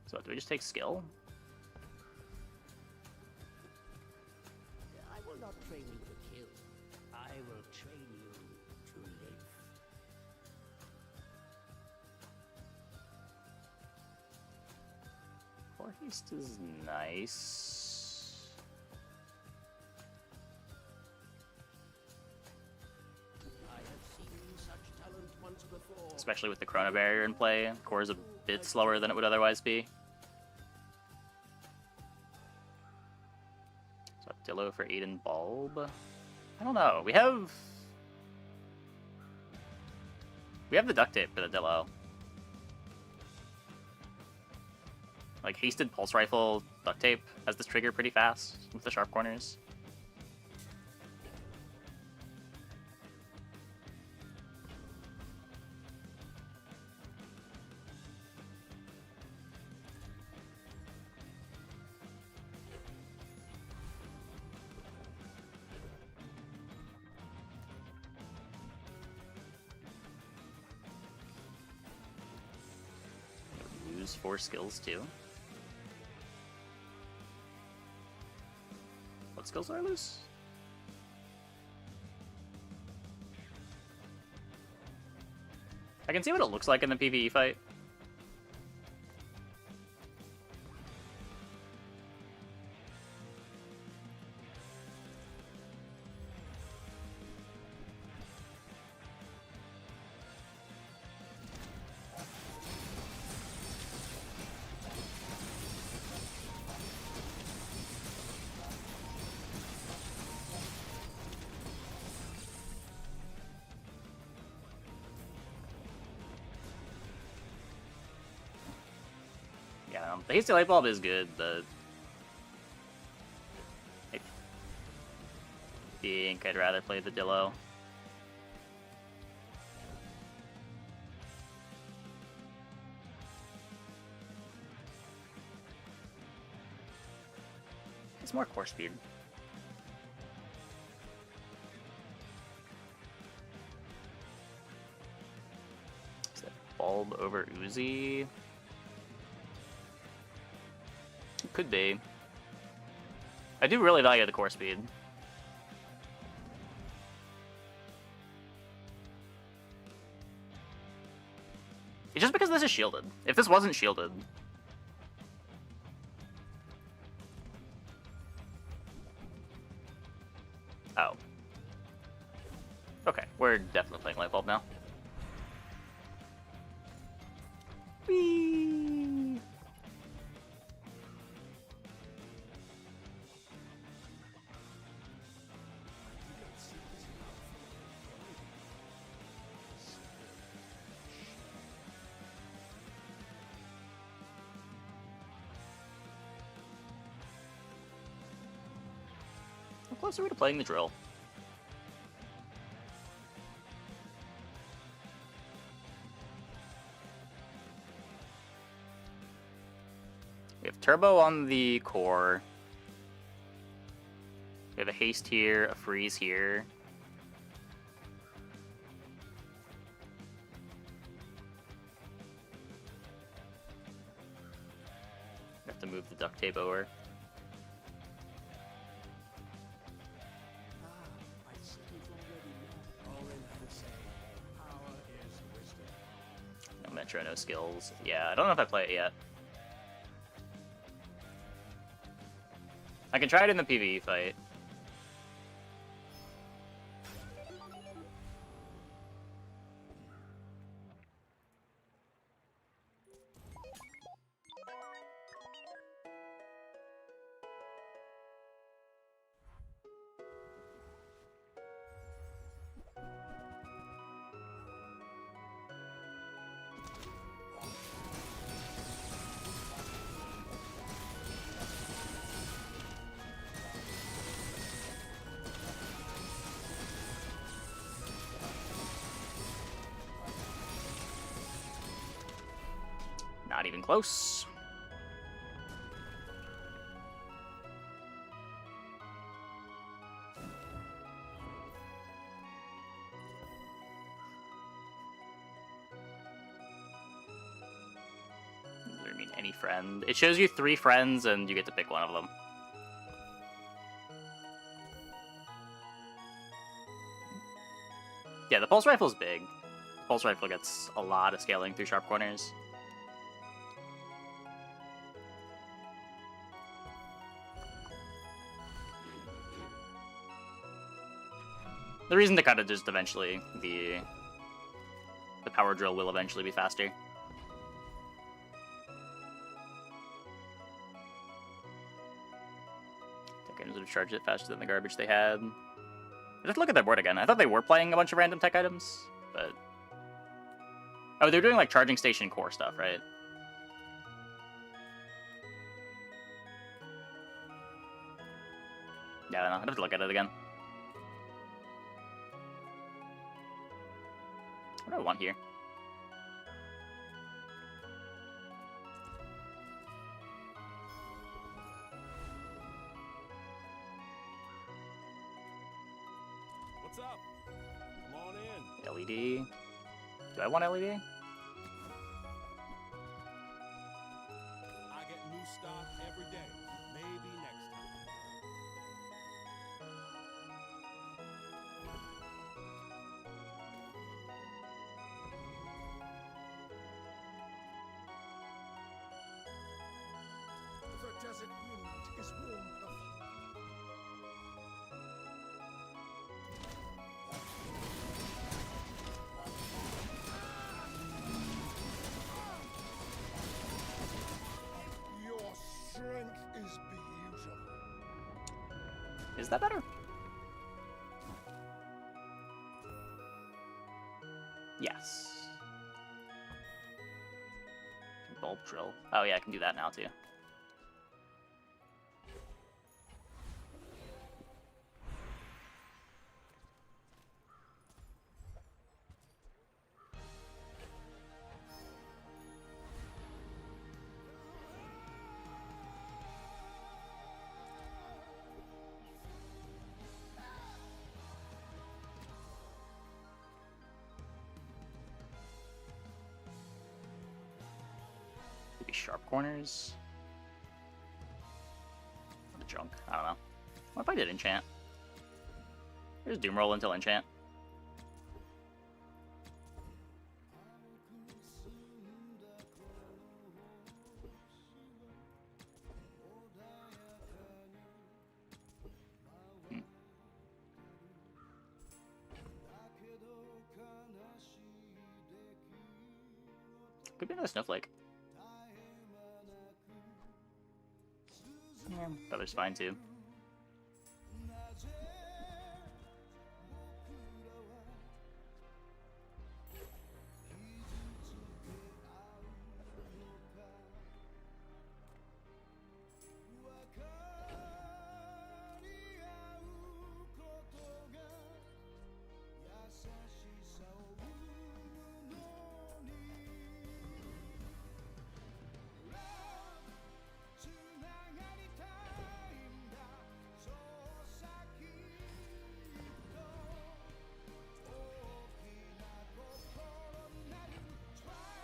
So do we just take skill? I will not train you to kill. I will train you to live. Core haste is nice. I have seen such talent once before. Especially with the Chrono Barrier in play. Core is a bit slower than it would otherwise be. So Dillo for Aiden Bulb. I don't know. We have the duct tape for the Dillo. Like hasted pulse rifle duct tape has this trigger pretty fast with the sharp corners. Use 4 skills too. What skills do I lose? I can see what it looks like in the PvE fight. Yeah, the hasty light bulb is good, but I think I'd rather play the Dillo. It's more core speed. Is that Bulb over Uzi? Could be. I do really value the core speed. It's just because this is shielded. If this wasn't shielded... Oh. Okay, we're definitely playing Light Bulb now. Whee! How close are we to playing the drill? We have turbo on the core. We have a haste here, a freeze here. We have to move the duct tape over. I see it already. All in the same. Power is wisdom. No Metro, no skills. Yeah, I don't know if I play it yet. I can try it in the PvE fight. Not even close. Any friend. It shows you 3 friends and you get to pick one of them. Yeah, the pulse rifle is big. The pulse rifle gets a lot of scaling through sharp corners. The reason to cut it is just eventually the power drill will eventually be faster. Tech items would have charged it faster than the garbage they had. I have to look at their board again. I thought they were playing a bunch of random tech items, but... Oh, they're doing like charging station core stuff, right? Yeah, I don't know. I'd have to look at it again. What do I want here? What's up? Come on in. LED. Do I want LED? I get new stock every day. Maybe next time. The desert wind is warm perfume. Your strength is beautiful. Is that better? Yes. Bulb drill. Oh yeah, I can do that now too. Maybe sharp corners. The junk. I don't know. What if I did enchant? There's doom roll until enchant. Could be another snowflake. Yeah, feather's fine too.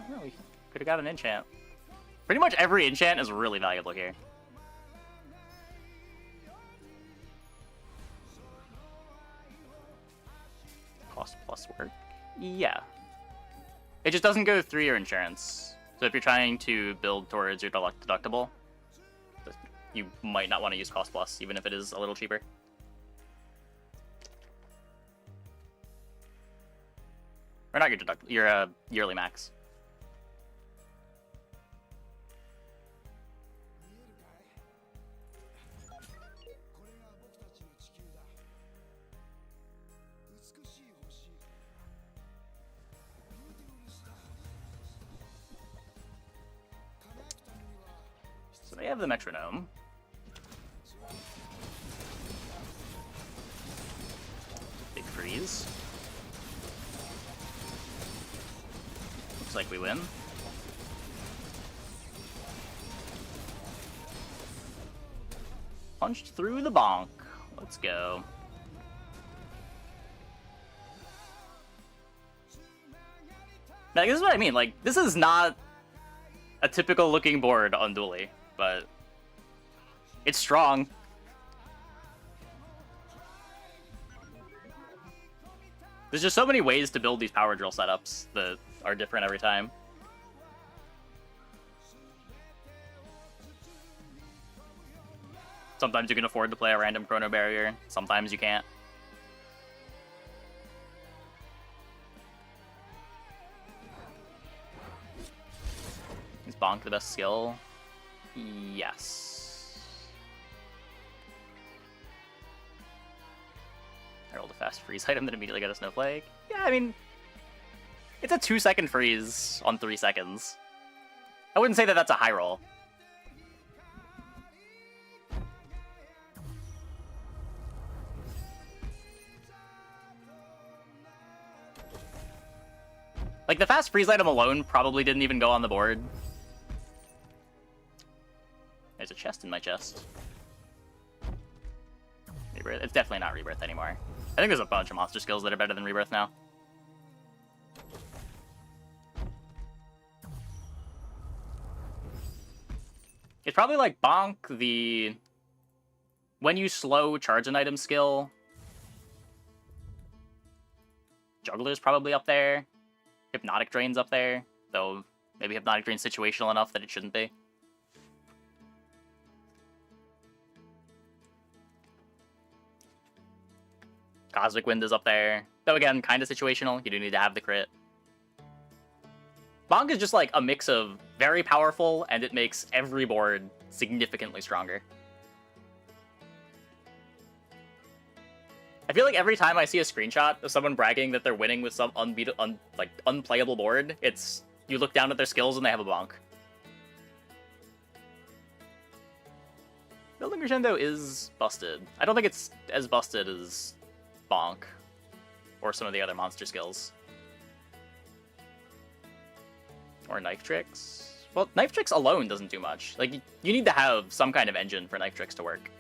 No, we could have got an enchant. Pretty much every enchant is really valuable here. Cost plus work? Yeah. It just doesn't go through your insurance. So if you're trying to build towards your deductible, you might not want to use cost plus, even if it is a little cheaper. Or not your yearly max. So they have the metronome. Big freeze. Looks like we win. Punched through the bonk. Let's go. Like, this is what I mean. Like, this is not a typical looking board on Dually, but it's strong. There's just so many ways to build these power drill setups that are different every time. Sometimes you can afford to play a random chrono barrier, sometimes you can't. Is Bonk the best skill? Yes. I rolled a fast freeze item that immediately got a snowflake. Yeah, I mean, it's a 2-second freeze on 3 seconds. I wouldn't say that that's a high roll. Like, the fast freeze item alone probably didn't even go on the board. There's a chest in my chest. Rebirth. It's definitely not Rebirth anymore. I think there's a bunch of monster skills that are better than Rebirth now. It's probably like Bonk, the... when you slow charge an item skill. Juggler's probably up there. Hypnotic Drain's up there, though maybe Hypnotic Drain's situational enough that it shouldn't be. Cosmic Wind is up there, though again, kind of situational. You do need to have the crit. Bonk is just like a mix of very powerful, and it makes every board significantly stronger. I feel like every time I see a screenshot of someone bragging that they're winning with some unplayable board, it's you look down at their skills and they have a bonk. Building Crescendo is busted. I don't think it's as busted as Bonk or some of the other monster skills. Or Knife Tricks. Well, Knife Tricks alone doesn't do much. Like, you need to have some kind of engine for Knife Tricks to work.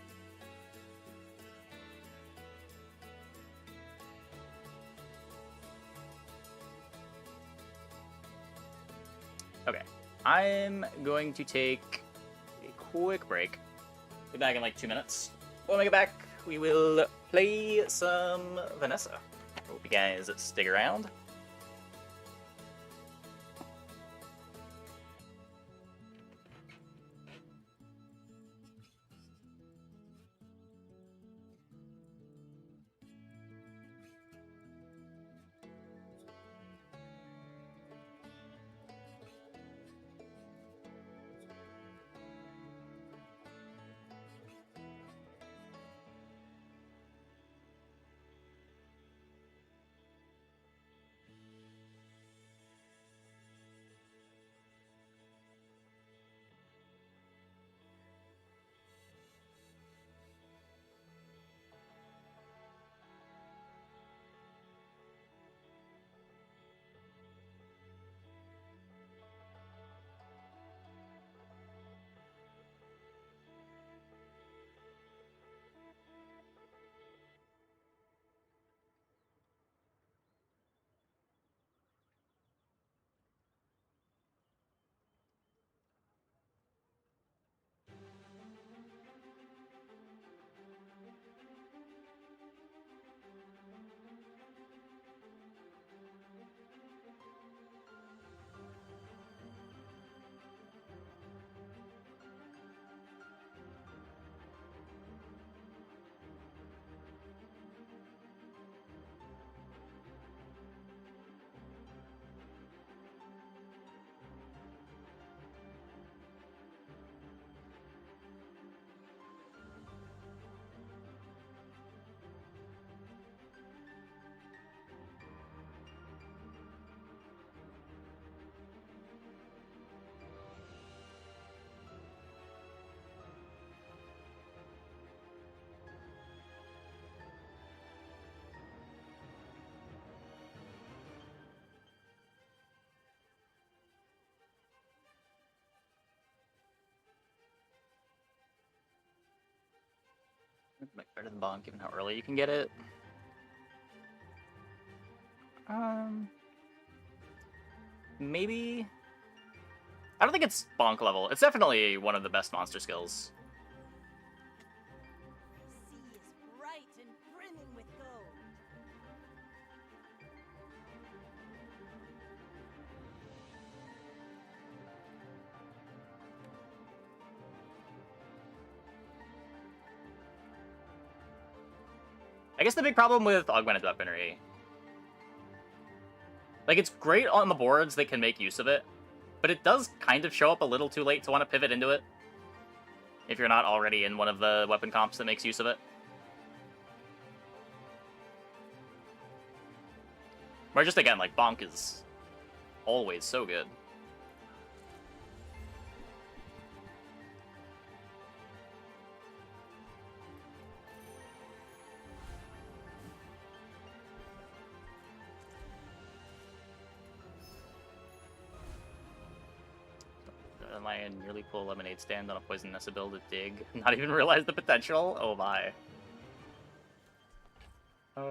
Okay, I'm going to take a quick break. Be back in like 2 minutes. When we get back, we will play some Vanessa. Hope you guys stick around. Like better than Bonk, given how early you can get it. Maybe I don't think it's bonk level. It's definitely one of the best monster skills. Sea is bright and brimming with gold. I guess the big problem with augmented weaponry, like, it's great on the boards that can make use of it, but it does kind of show up a little too late to want to pivot into it if you're not already in one of the weapon comps that makes use of it. Or just, again, like, bonk is always so good. I nearly pull a lemonade stand on a poison Nessa build to dig. Not even realize the potential? Oh my. This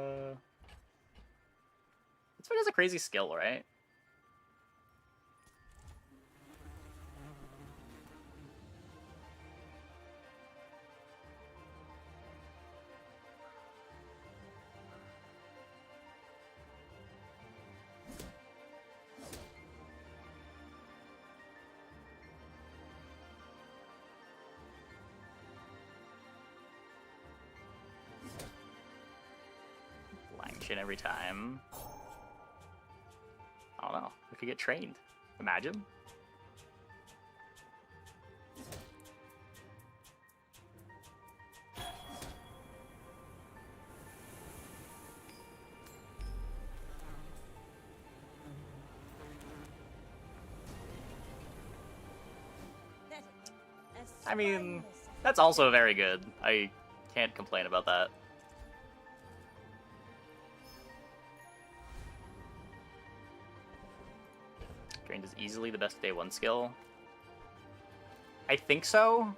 one has a crazy skill, right? Every time. I don't know. We could get trained. Imagine. I mean, that's also very good. I can't complain about that. Drained is easily the best day 1 skill. I think so.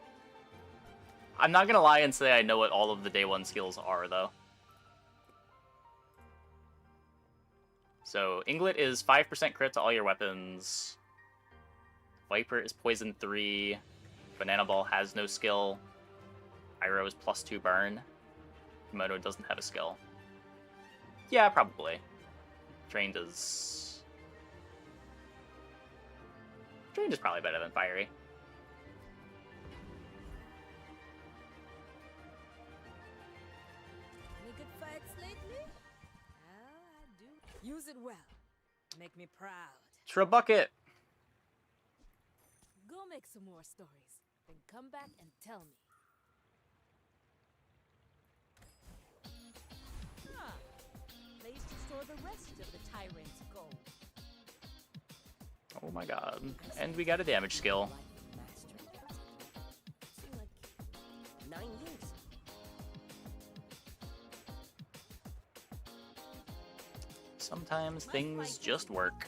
I'm not gonna lie and say I know what all of the day 1 skills are, though. So, Inglet is 5% crit to all your weapons. Viper is poison 3. Banana Ball has no skill. Pyro is +2 burn. Kimono doesn't have a skill. Yeah, probably. Drained is probably better than Fiery. Any good fights lately? I do. Use it well. Make me proud. Trabucket! Go make some more stories. Then come back and tell me. Ah, place to store the rest of the tyrant's gold. Oh my god. And we got a damage skill. Like 9 years. Sometimes things just work.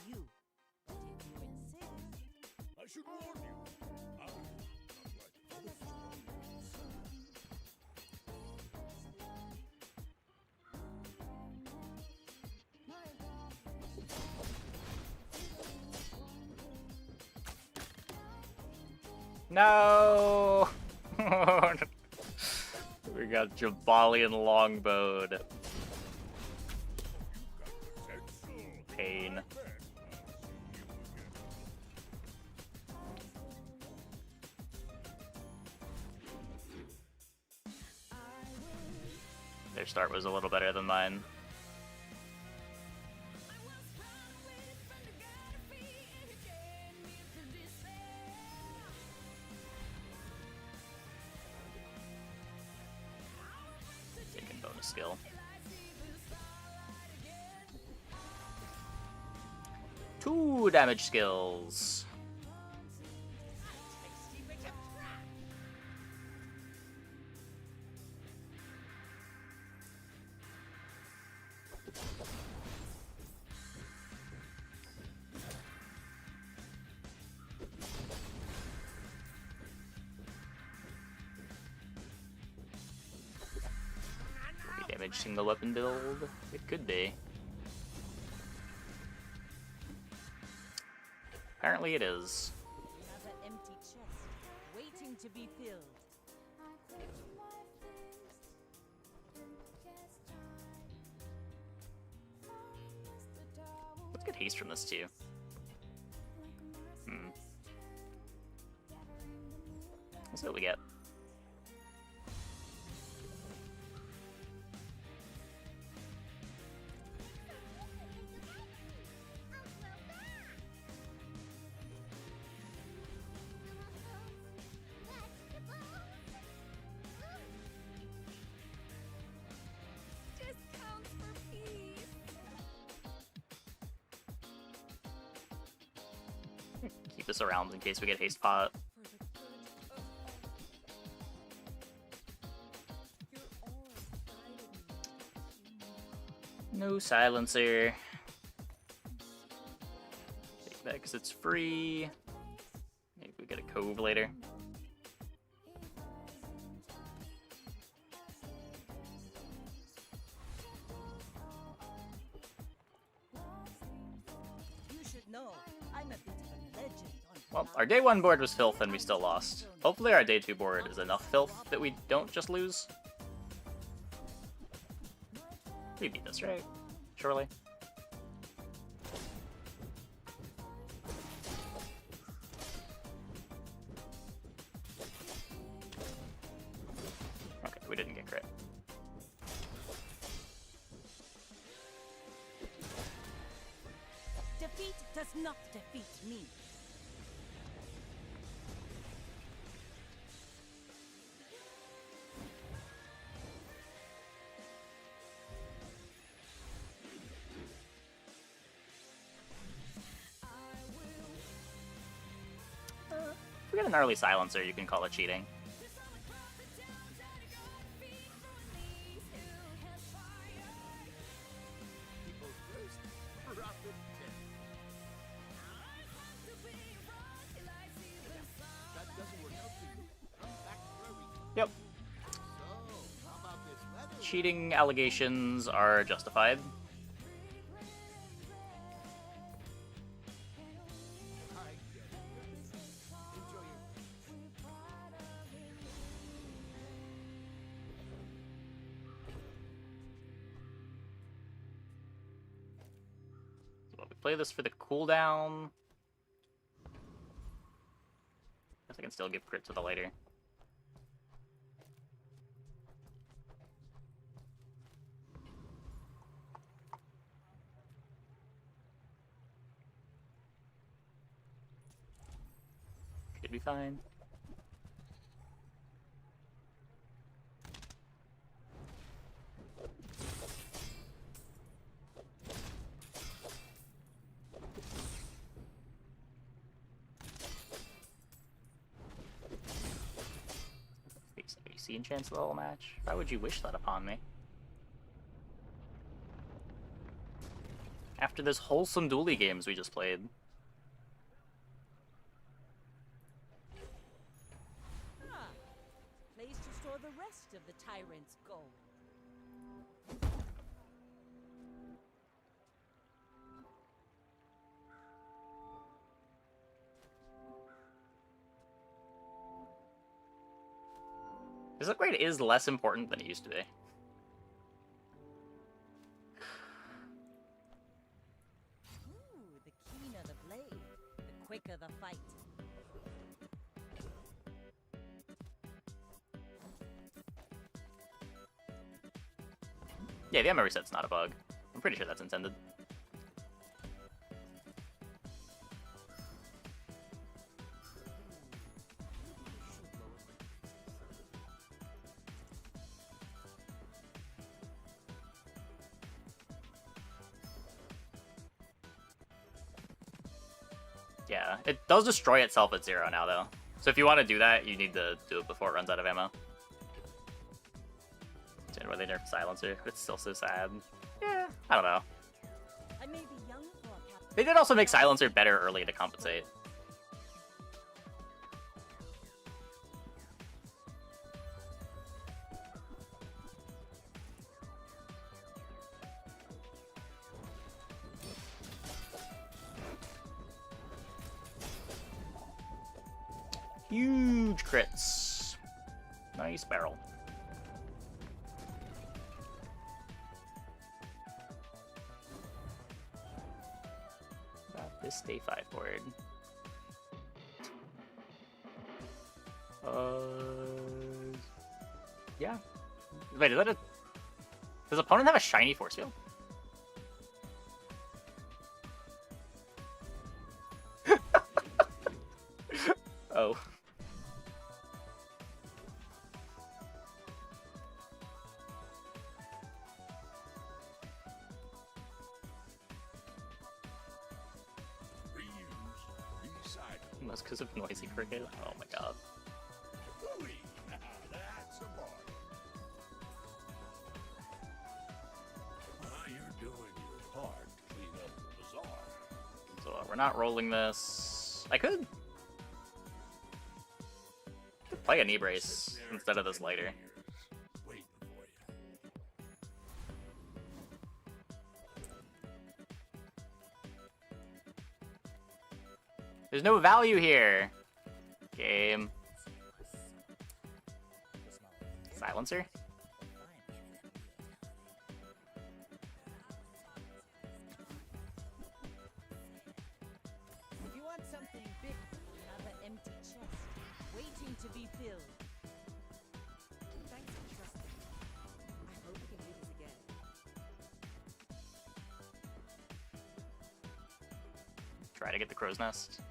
I should warn you. I'm not like other No! We got Jabali and Longbowed. Pain. Their start was a little better than mine. Taking bonus skill. Two damage skills. Damage single weapon build? It could be. Apparently it is. to be filled. Let's get haste from this too. Let's see what we get. Discounts for peace. Keep this around in case we get haste pot. No silencer. Take that because it's free. Maybe we get a cove later. You should know, I'm a bit of a legend on Well, our day 1 board was filth and we still lost. Hopefully our day 2 board is enough filth that we don't just lose. We beat this, right? Surely. Okay, we didn't get crit. defeat does not defeat me. If we get an early silencer, you can call it cheating. Yep. Cheating allegations are justified. So we play this for the cooldown. Guess I can still give crit to the later. Should be fine. AC enchants the whole match. Why would you wish that upon me? After this wholesome dually games we just played. Ah, place to store the rest of the tyrant's gold. This upgrade is less important than it used to be. Ooh, the keener the blade, the quicker the fight. Yeah, the ammo reset's not a bug. I'm pretty sure that's intended. Yeah, it does destroy itself at 0 now, though. So if you want to do that, you need to do it before it runs out of ammo. Understand why they nerfed Silencer, but it's still so sad. Yeah, I don't know. I may be young for a cap- They did also make Silencer better early to compensate. Huge huge crits. Nice barrel. Got this day 5 board. Yeah. Wait, is that a... Does opponent have a shiny force field? Oh. Reuse, recycle. That's because of noisy cricket. Oh my god. Ooh-wee. Now that's a bargain. You're doing your part to clean up the bazaar. So we're not rolling this. I could play a knee brace instead of this lighter. Waiting for you. There's no value here. Game. Silencer? If you want something big, another empty chest, waiting to be filled. Thanks for trusting me. I hope we can do this again. Try to get the crow's nest.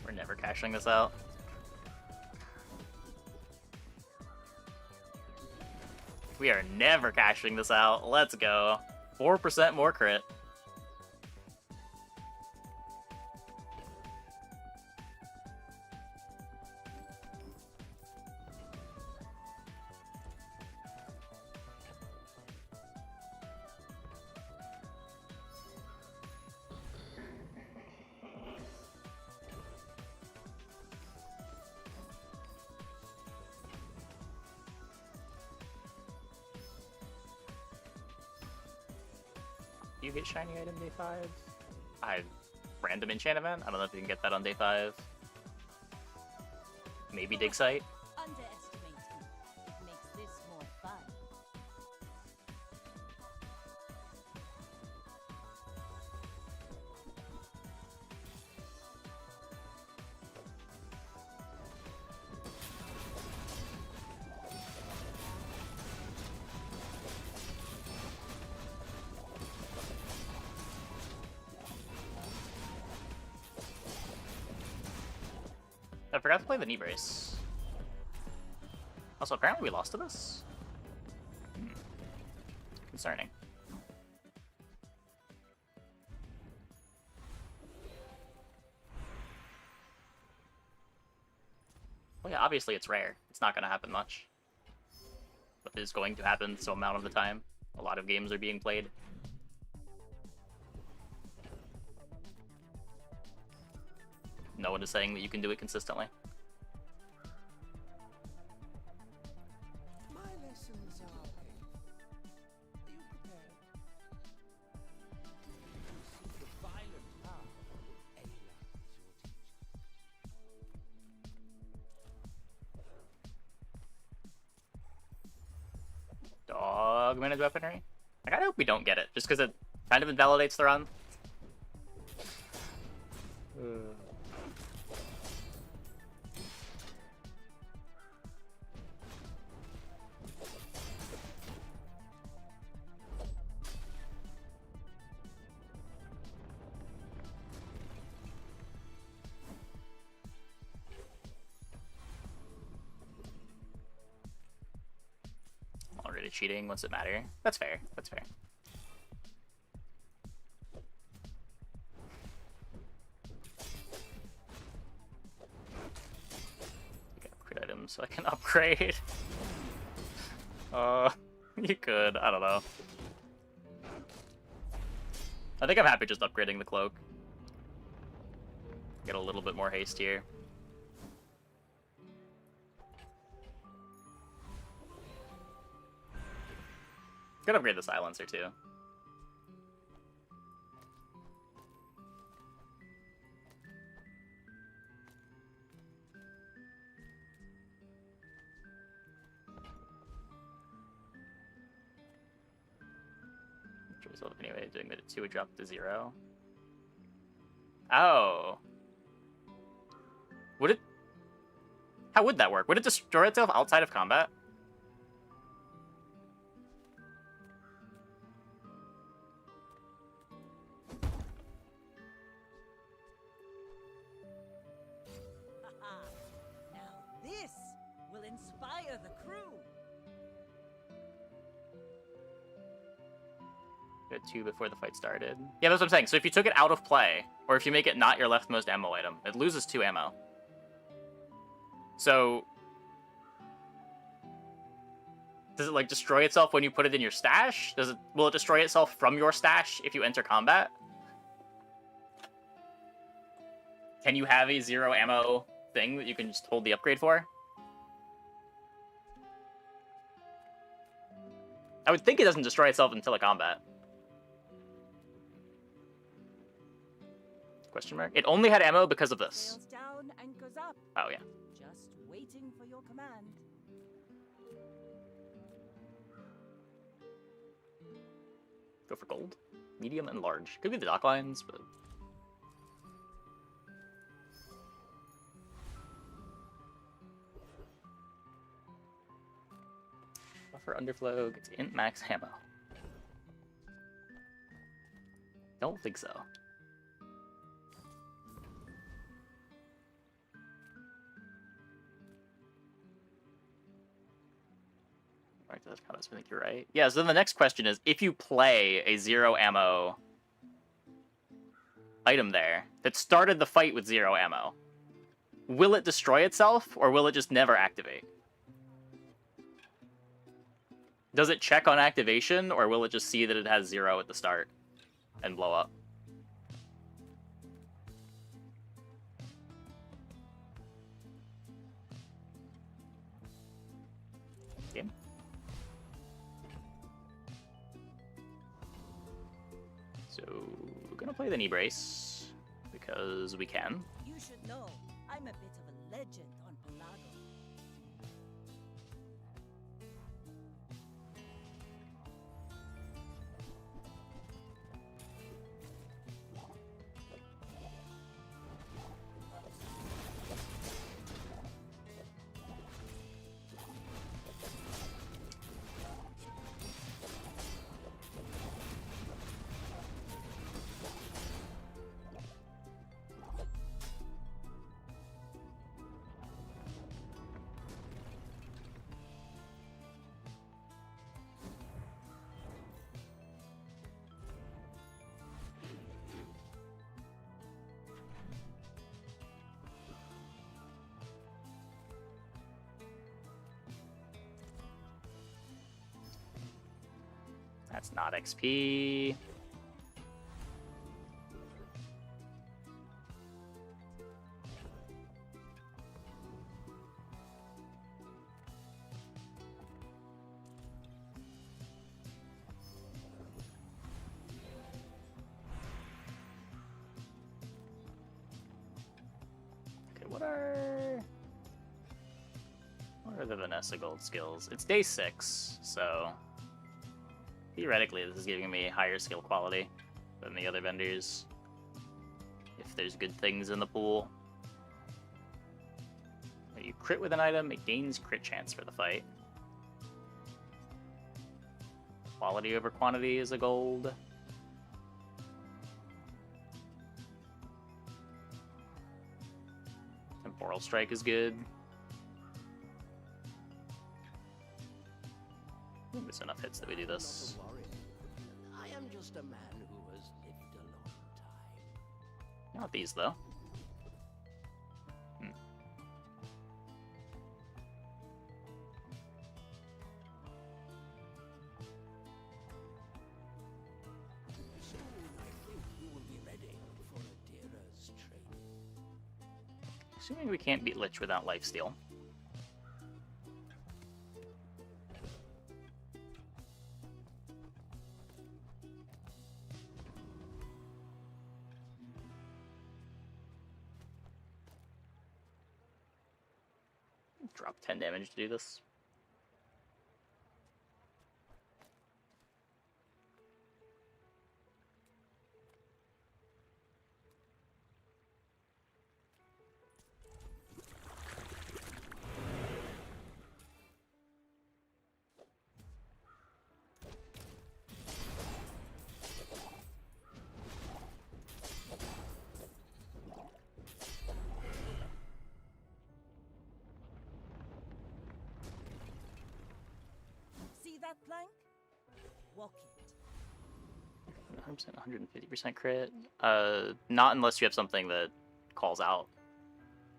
We're never cashing this out. We are never cashing this out. Let's go. 4% more crit. You get shiny item day 5? Random enchant event? I don't know if you can get that on day 5. Maybe dig site? Underestimate me. It makes this more fun. I forgot to play the knee brace. Also, apparently we lost to this? Concerning. Well, yeah, obviously it's rare. It's not going to happen much. But it is going to happen some amount of the time. A lot of games are being played. No one is saying that you can do it consistently. My lessons are painful. Are you prepared? You see the violent power of any love is your teacher. Dog managed weaponry? I kinda hope we don't get it, just because it kind of invalidates the run. Already cheating, what's it matter? That's fair, that's fair. Get upgrade items so I can upgrade. You could, I don't know. I think I'm happy just upgrading the cloak. Get a little bit more haste here. Could upgrade the silencer too. Result anyway, doing that at 2 would drop to 0. Oh. Would it? How would that work? Would it destroy itself outside of combat? Now this will inspire the crew. At 2 before the fight started. Yeah, that's what I'm saying. So if you took it out of play, or if you make it not your leftmost ammo item, it loses 2 ammo. So does it like destroy itself when you put it in your stash? Will it destroy itself from your stash if you enter combat? Can you have a 0 ammo thing that you can just hold the upgrade for? I would think it doesn't destroy itself until a combat. Question mark? It only had ammo because of this. Sails down, anchors up. Oh, yeah. Just waiting for your command. Go for gold. Medium and large. Could be the dock lines, but... Buffer underflow gets int max ammo. Don't think so. Right, that's kind of, I think you're right. Yeah, so then the next question is, if you play a 0 ammo item there that started the fight with 0 ammo, will it destroy itself, or will it just never activate? Does it check on activation, or will it just see that it has 0 at the start and blow up? Game. So, we're gonna play the knee brace, because we can. You should know, I'm a bit of a legend on Pelago. That's not XP. Okay, what are the Vanessa Gold skills? It's day 6, so theoretically this is giving me higher skill quality than the other vendors, if there's good things in the pool. When you crit with an item, it gains crit chance for the fight. Quality over quantity is a gold. Temporal strike is good. There's enough hits that we do this. I am just a man who has lived a long time. Not these, though. Soon I Assuming we can't beat Lich without lifesteal. Drop 10 damage to do this. See that plank? Walk it. 150% crit. Not unless you have something that calls out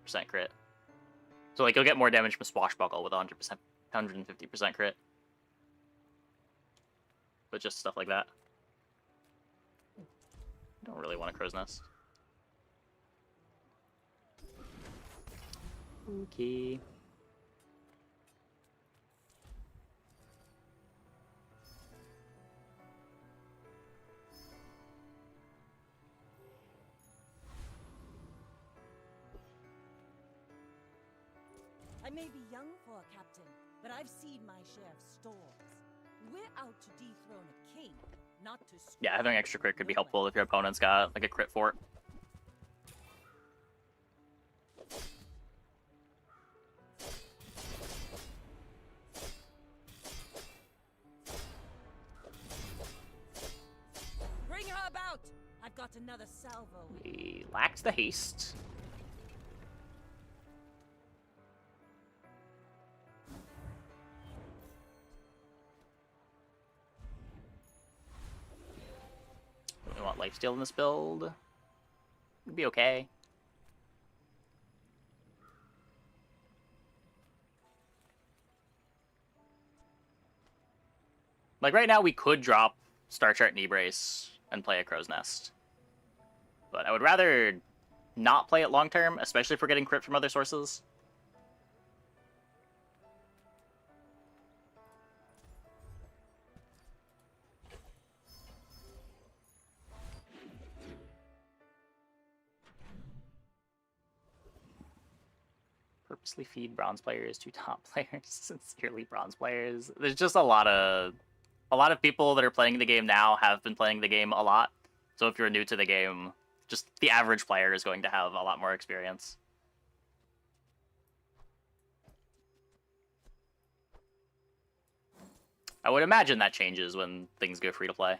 percent crit. So like you'll get more damage from Swashbuckle with 100%, 150% crit. But just stuff like that. Don't really want a Crow's Nest. Okay. I may be young for a captain, but I've seen my share of storms. We're out to dethrone a king, not to... Yeah, having extra crit could be helpful if your opponent's got like a crit fort. Bring her about! I've got another salvo. We lacked the haste. We want lifesteal in this build. It'd be okay. Like right now we could drop Star Chart Knee Brace and play a Crow's Nest. But I would rather not play it long term, especially if we're getting crit from other sources. Purposely feed bronze players to top players, sincerely bronze players. There's just a lot of people that are playing the game now have been playing the game a lot. So if you're new to the game, just the average player is going to have a lot more experience. I would imagine that changes when things go free to play.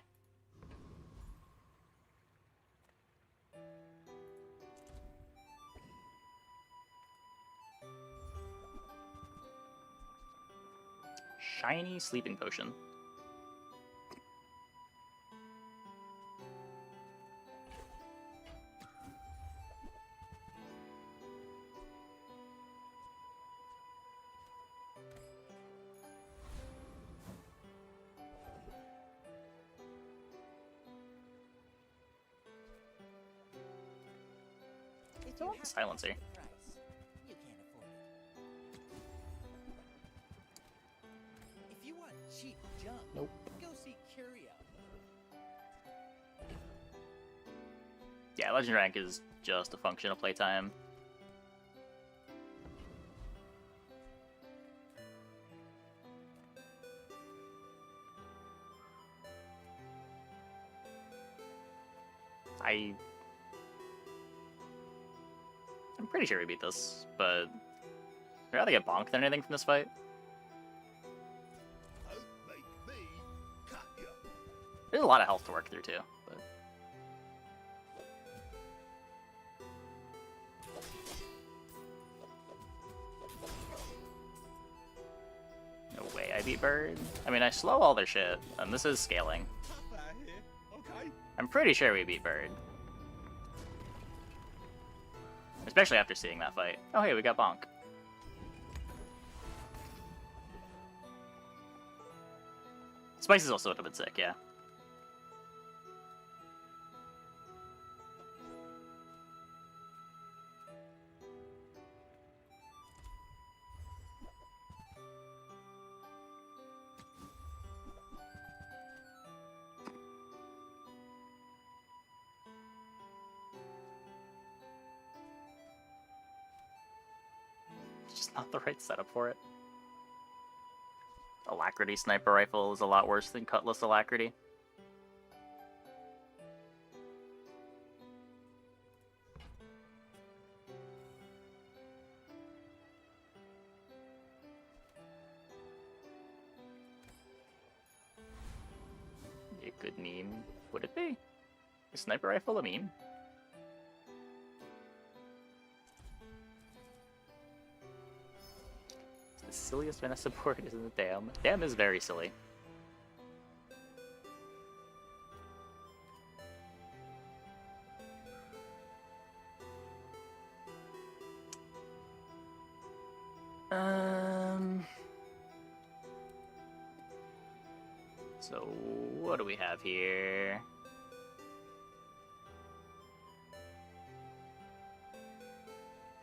Shiny sleeping potion. If I want the silencer. You can't afford it. If you want cheap junk, Nope. go see Curio. Yeah, Legend rank is just a function of playtime. I'm pretty sure we beat this, but I'd rather get bonked than anything from this fight. Don't make me cut you. There's a lot of health to work through too, but no way I beat Bird. I mean, I slow all their shit, and this is scaling. Tough out here, okay? I'm pretty sure we beat Bird. Especially after seeing that fight. Oh hey, we got Bonk. Spice is also a bit sick, yeah. not the right setup for it. Alacrity sniper rifle is a lot worse than Cutlass Alacrity. A good meme. Would it be? Is sniper rifle a meme? The silliest Vanessa board isn't the Dam. Dam is very silly. So what do we have here?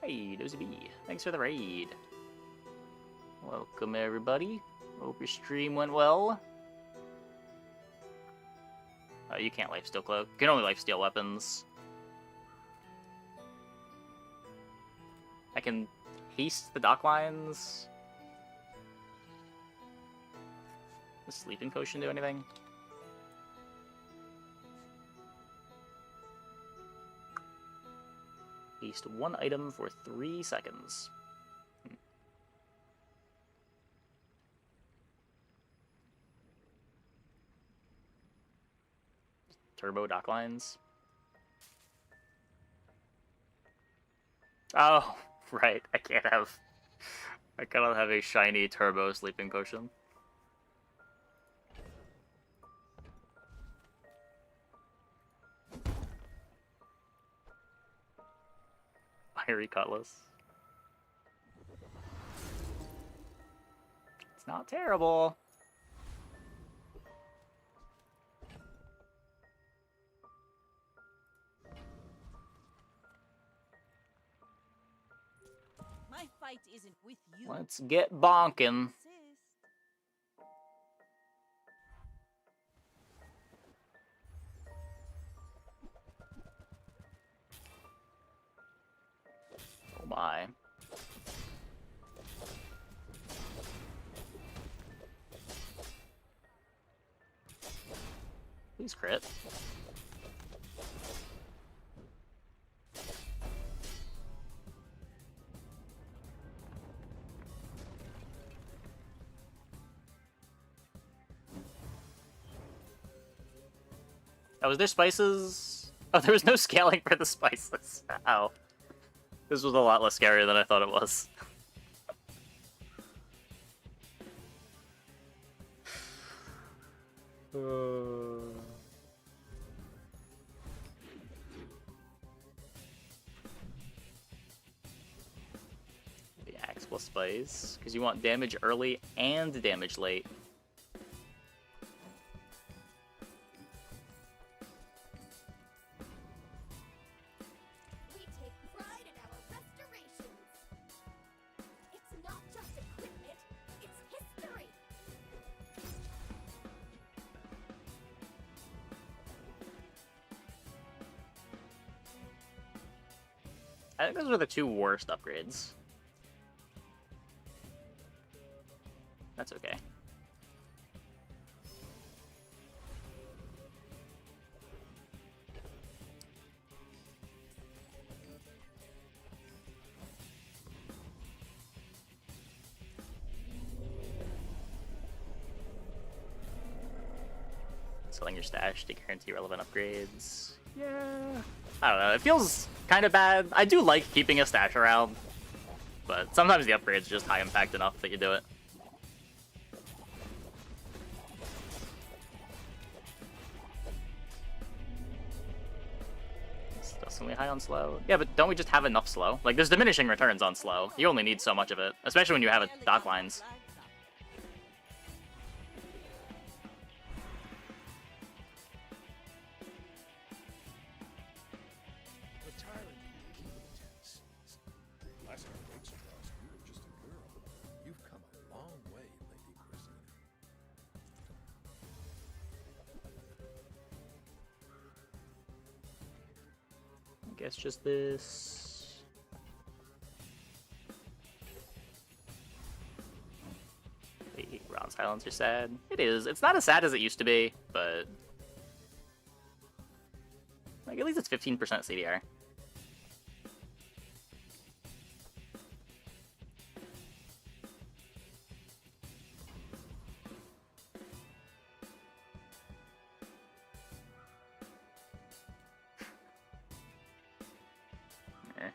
Hey, Dozy B. Thanks for the raid. Welcome, everybody. Hope your stream went well. Oh, you can't lifesteal cloak. You can only lifesteal weapons. I can haste the dock lines. Does sleeping potion do anything? Haste one item for 3 seconds. Turbo dock lines. Oh, right. I cannot have a shiny turbo sleeping potion. Fiery Cutlass. It's not terrible. My fight isn't with you. Let's get bonking. Oh my. Please crit. Oh, was there spices? Oh, there was no scaling for the spices. Ow. This was a lot less scary than I thought it was. The axe plus spice, because you want damage early and damage late. We take pride in our restorations. It's not just equipment, it's history. I think those were the two worst upgrades. That's okay. Selling your stash to guarantee relevant upgrades. Yeah. I don't know, it feels kind of bad. I do like keeping a stash around, but sometimes the upgrade's just high impact enough that you do it. Still something high on slow. Yeah, but don't we just have enough slow? Like, there's diminishing returns on slow. You only need so much of it, especially when you have dock lines. Last time Waits trust, you were just a girl. You've come a long way, Lady Christina. I guess just this. Silencer sad. It is. It's not as sad as it used to be, but like at least it's 15% CDR. Eh.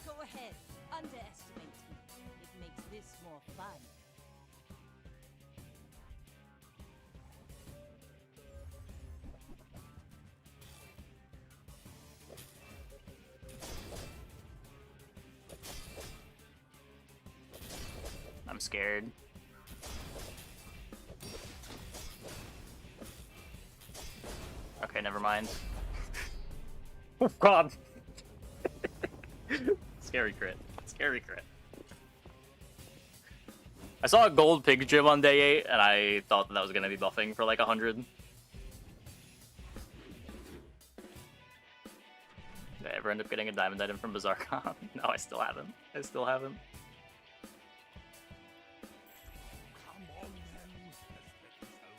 Go ahead, underestimate me. It makes this more fun. I'm scared. Okay, never mind. Oh god! Scary crit. Scary crit. I saw a gold pig gym on day 8, and I thought that was gonna be buffing for like 100. Did I ever end up getting a diamond item from Bazaaring? No, I still haven't. I still haven't. Come on then. Let's get this over.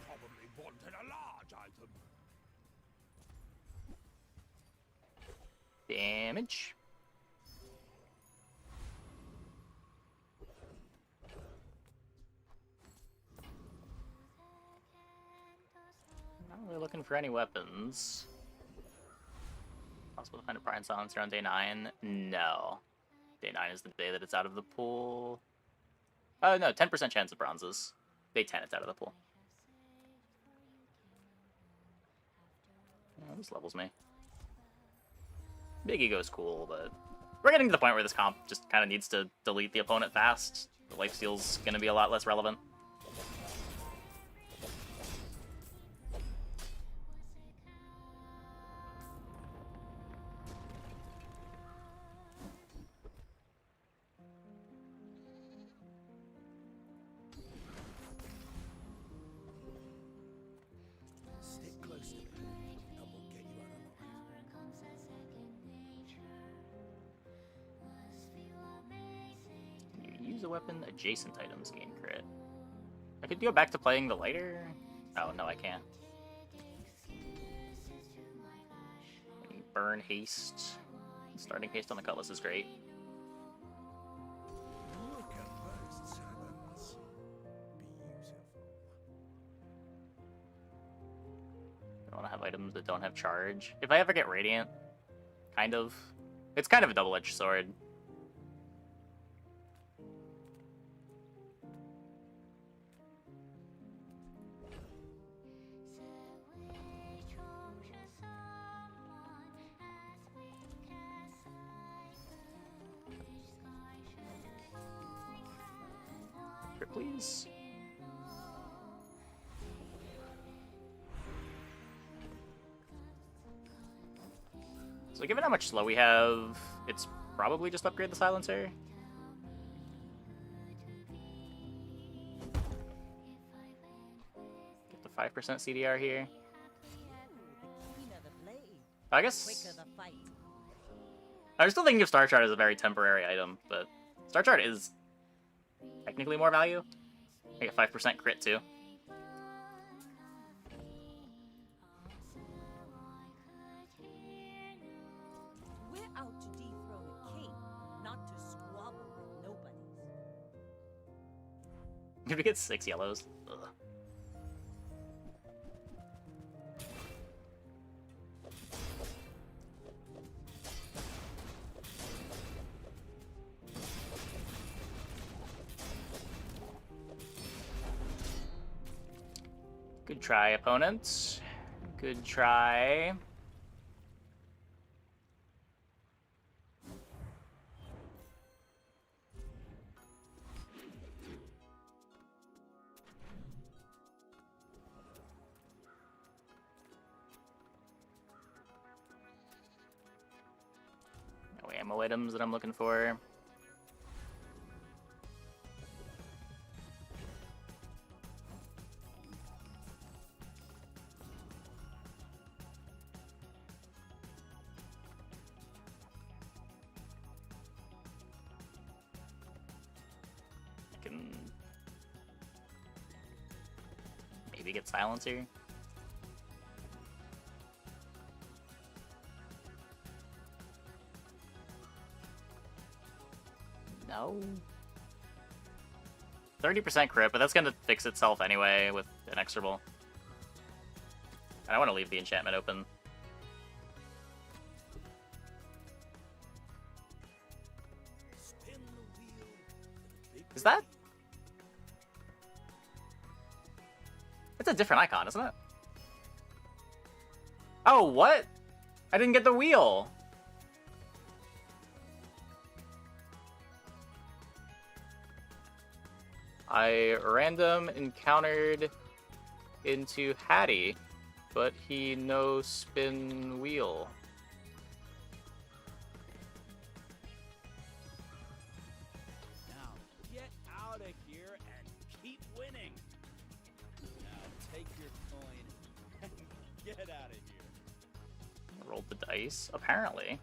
Probably wanted a large item. Damage. Not really looking for any weapons. Possible to find a Prime Silencer on day 9? No. Day 9 is the day that it's out of the pool. Oh no, 10% chance of bronzes. Day 10 it's out of the pool. Oh, this levels me. Big Ego's cool, but we're getting to the point where this comp just kind of needs to delete the opponent fast. The lifesteal's going to be a lot less relevant. Stick close to me, and we'll get you out alive. You use a weapon, adjacent items gain crit. I could go back to playing the lighter. Oh, no, I can't. Burn haste. Starting haste on the cutlass is great. Look at those talons. Beautiful. I want to have items that don't have charge. If I ever get Radiant, kind of. It's kind of a double-edged sword. Here, please. So given how much slow we have, it's probably just upgrade the silencer. Get the 5% CDR here. Queen of the blade. I guess Quicker the fight. I was still thinking of Star Chart as a very temporary item, but Star Chart is technically more value. I get 5% crit too. We're out to dethrone a king, not to squabble with nobodies. If we get 6 yellows. Ugh. Good try, opponents. Good try. No items that I'm looking for. I can maybe get silence here. No. 30% crit, but that's gonna fix itself anyway with Inexorable. And I want to leave the enchantment open. Spin the wheel for the big Is that? It's a different icon, isn't it? Oh, what? I didn't get the wheel. I random encountered into Hattie, but he no spin wheel. Now, get out of here and keep winning. Now, take your coin and get out of here. Rolled the dice, apparently.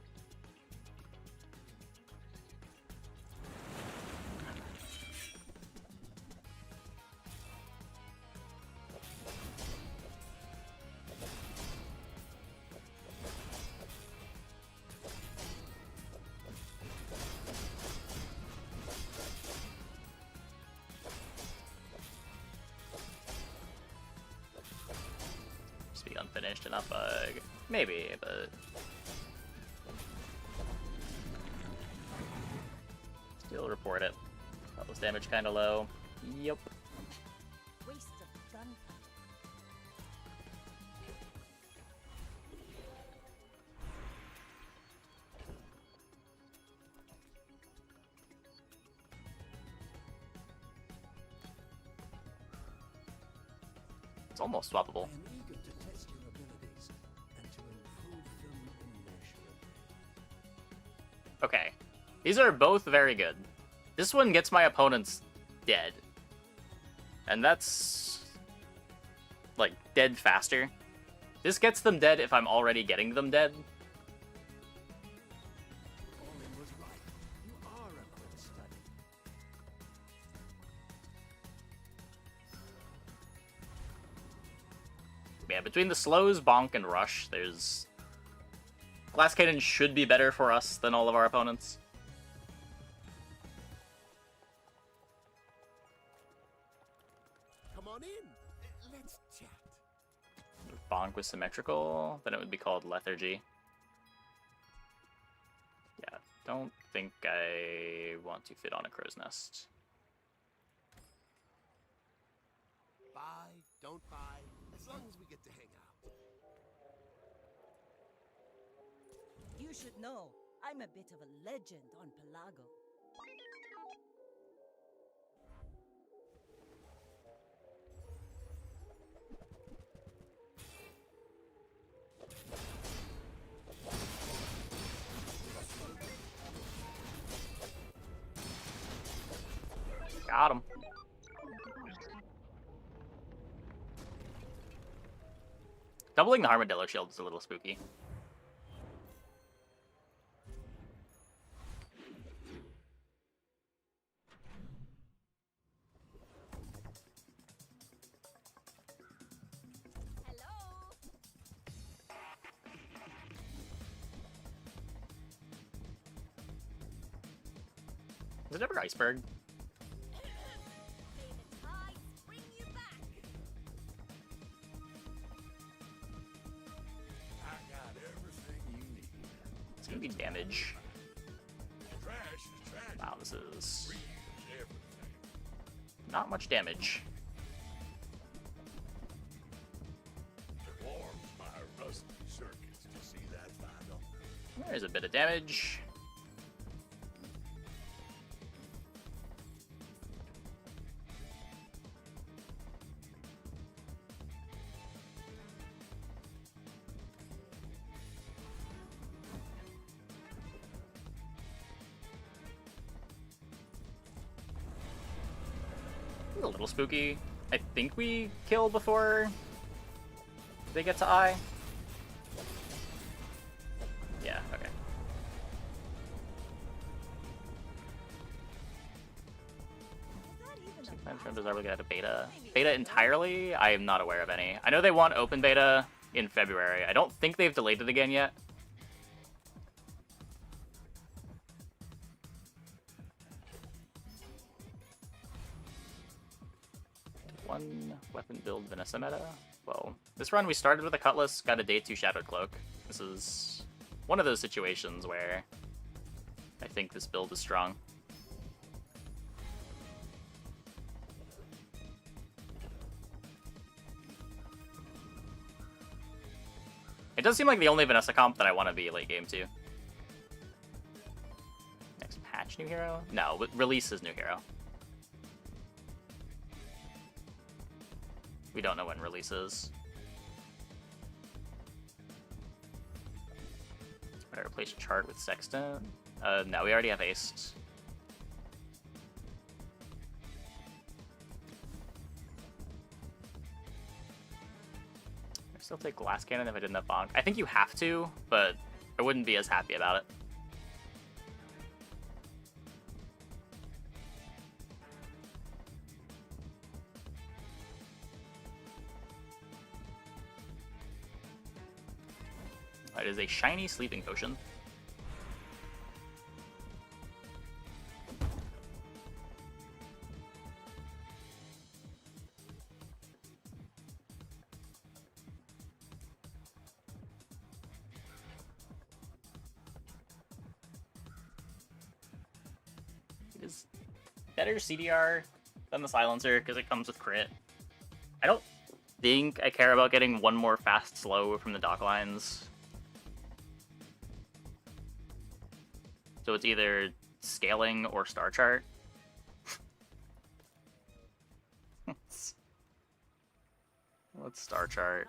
Be unfinished enough bug. Maybe, but still report it. Helpless damage kinda low. Yep. Waste of gunpowder. It's almost swappable. I am eager to test your abilities and to improve them immeasurably. Okay. These are both very good. This one gets my opponents dead. And that's like dead faster. This gets them dead if I'm already getting them dead. Olin was right. You are a quick study. Yeah, between the slows, bonk, and rush, there's... Glass Cannon should be better for us than all of our opponents. Come on in. Let's chat. If bonk was symmetrical, then it would be called Lethargy. Yeah, don't think I want to fit on a crow's nest. Buy, don't buy, as long as we get to hang out. You should know, I'm a bit of a legend on Pelago. Got him. Doubling the Armadillo Shield is a little spooky. Is it ever Iceberg? I got everything you need. It's gonna be damage. Trash is trash. Wow, this is Free is everything. not much damage. It warms my rusty circuits to see that final. There's a bit of damage. a little spooky. I think we kill before they get to I. Yeah, okay. I'm sure there's ever get a beta. Beta entirely? I am not aware of any. I know they want open beta in February. I don't think they've delayed it again yet. One weapon build Vanessa meta. Well, this run we started with a Cutlass, got a day 2 Shadowed Cloak. This is one of those situations where I think this build is strong. It does seem like the only Vanessa comp that I want to be late game too. Next patch, new hero? No, release is new hero. We don't know when release is. Would I replace chart with Sexton? No, we already have Ace. I still take Glass Cannon if I didn't have Bonk. I think you have to, but I wouldn't be as happy about it. It is a shiny sleeping potion. It is better CDR than the silencer because it comes with crit. I don't think I care about getting one more fast slow from the dock lines. So it's either scaling or star chart. Let's star chart.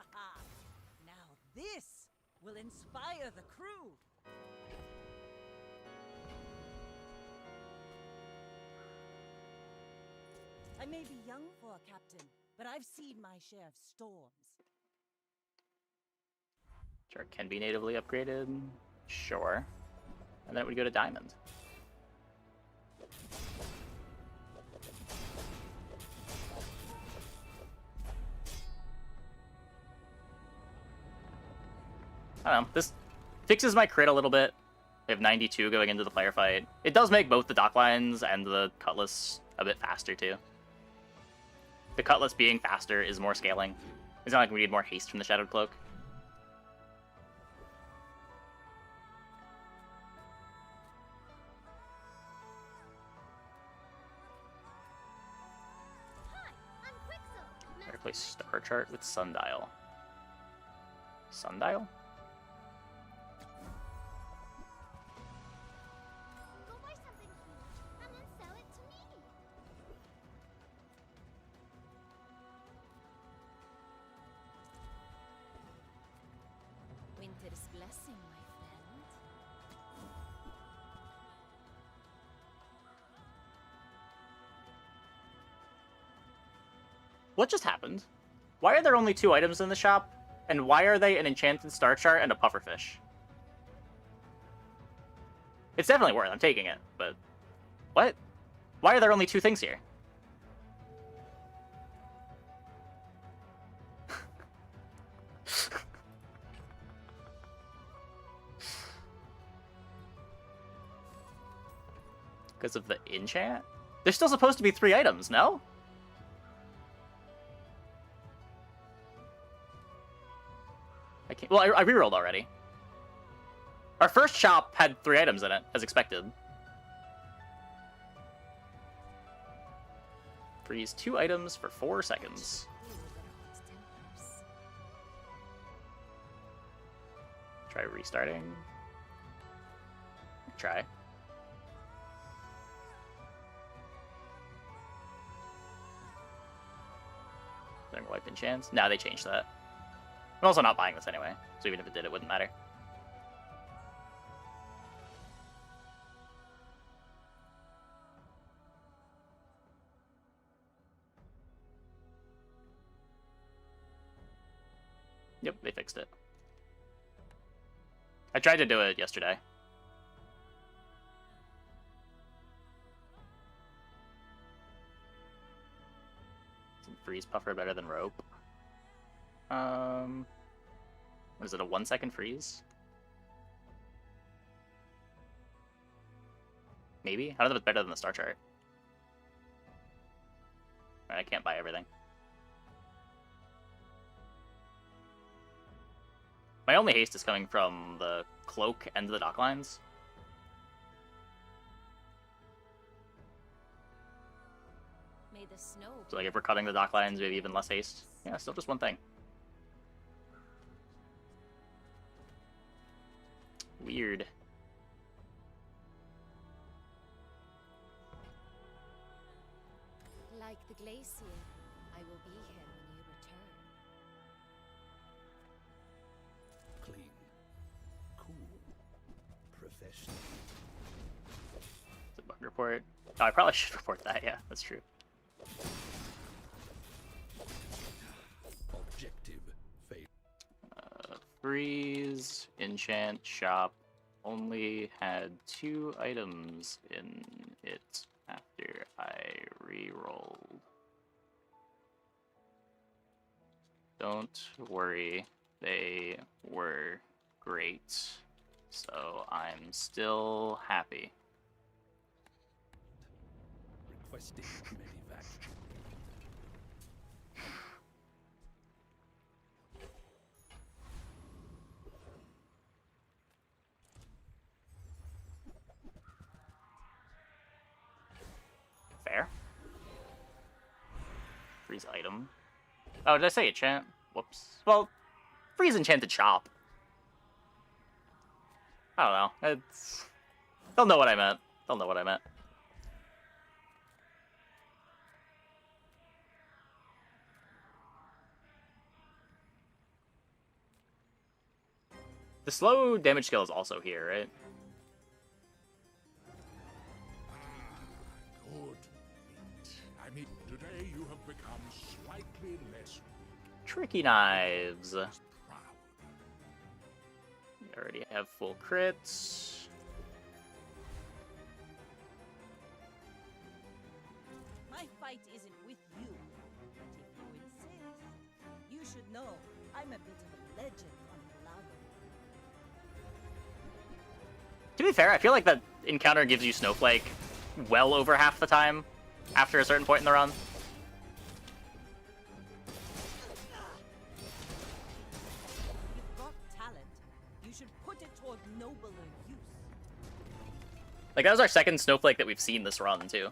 Now this will inspire the crew. I may be young for a captain, but I've seen my share of storms. Chart can be natively upgraded. Sure. And then it would go to Diamond. I don't know. This fixes my crit a little bit. We have 92 going into the player fight. It does make both the dock lines and the Cutlass a bit faster too. The Cutlass being faster is more scaling. It's not like we need more haste from the Shadowed Cloak. I replace Star Chart with Sundial. Sundial? Go buy something huge and then sell it to me. Winter's blessing, my friend. What just happened? Why are there only 2 items in the shop? And why are they an enchanted star chart and a pufferfish? It's definitely worth it. I'm taking it, but what? Why are there only 2 things here? Because of the enchant? There's still supposed to be 3 items, no? I can't. Well, I rerolled already. Our first shop had 3 items in it, as expected. Freeze 2 items for 4 seconds. Try restarting. Try. Then wipe enchants. Now they changed that. I'm also not buying this anyway, so even if it did, it wouldn't matter. Yep, they fixed it. I tried to do it yesterday. Isn't freeze puffer better than rope? What is it, a 1 second freeze? Maybe? I don't know if it's better than the star chart. I can't buy everything. My only haste is coming from the cloak and the dock lines. May the snow So like if we're cutting the dock lines, maybe even less haste. Yeah, still just one thing. Weird. like the glacier. I will be here when you return. Clean, cool, professional. The bug report. Oh, I probably should report that. Yeah, that's true. Objective, faith. Freeze, enchant, shop. Only had 2 items in it after I re-rolled. Don't worry, they were great. So I'm still happy. Requesting medivac. Fair. Freeze item. Oh, did I say enchant? Whoops. Well, freeze enchanted shop. I don't know. It's... They'll know what I meant. They'll know what I meant. The slow damage skill is also here, right? Good. I mean, today you have become slightly less Tricky knives. proud. We already have full crits. My fight isn't with you. But if you insist, you should know I'm a bit of a legend on Malaga. To be fair, I feel like that encounter gives you Snowflake well over half the time after a certain point in the run. You've got talent. You should put it toward nobler use. Like, that was our second Snowflake that we've seen this run, too.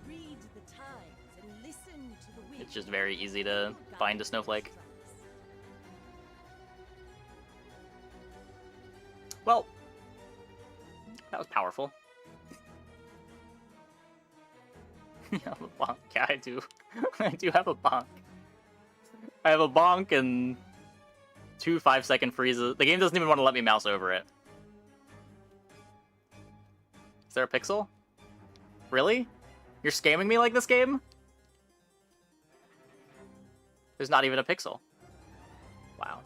Read the times and listen to the wind. It's just very easy to find a Snowflake. Well, that was powerful. You have a bonk. Yeah, I do. I do have a bonk. I have a bonk and 2 5-second freezes. The game doesn't even want to let me mouse over it. Is there a pixel? Really? You're scamming me like this game? There's not even a pixel. Wow.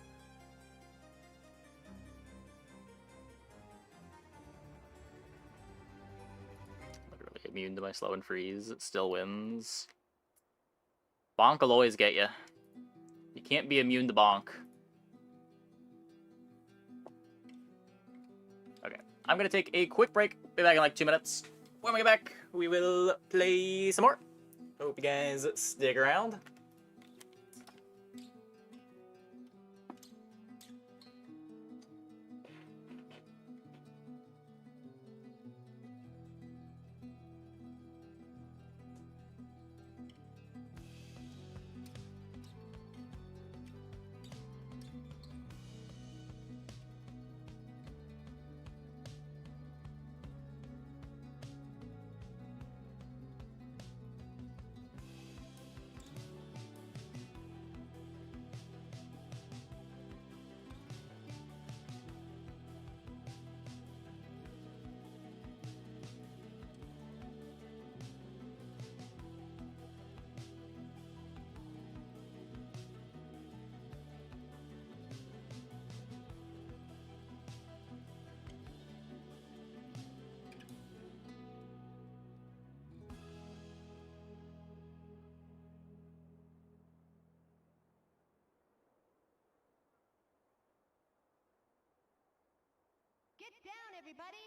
Literally immune to my slow and freeze. It still wins. Bonk will always get you. You can't be immune to bonk. Okay, I'm gonna take a quick break. Be back in like 2 minutes. When we get back, we will play some more. Hope you guys stick around. Get down, everybody!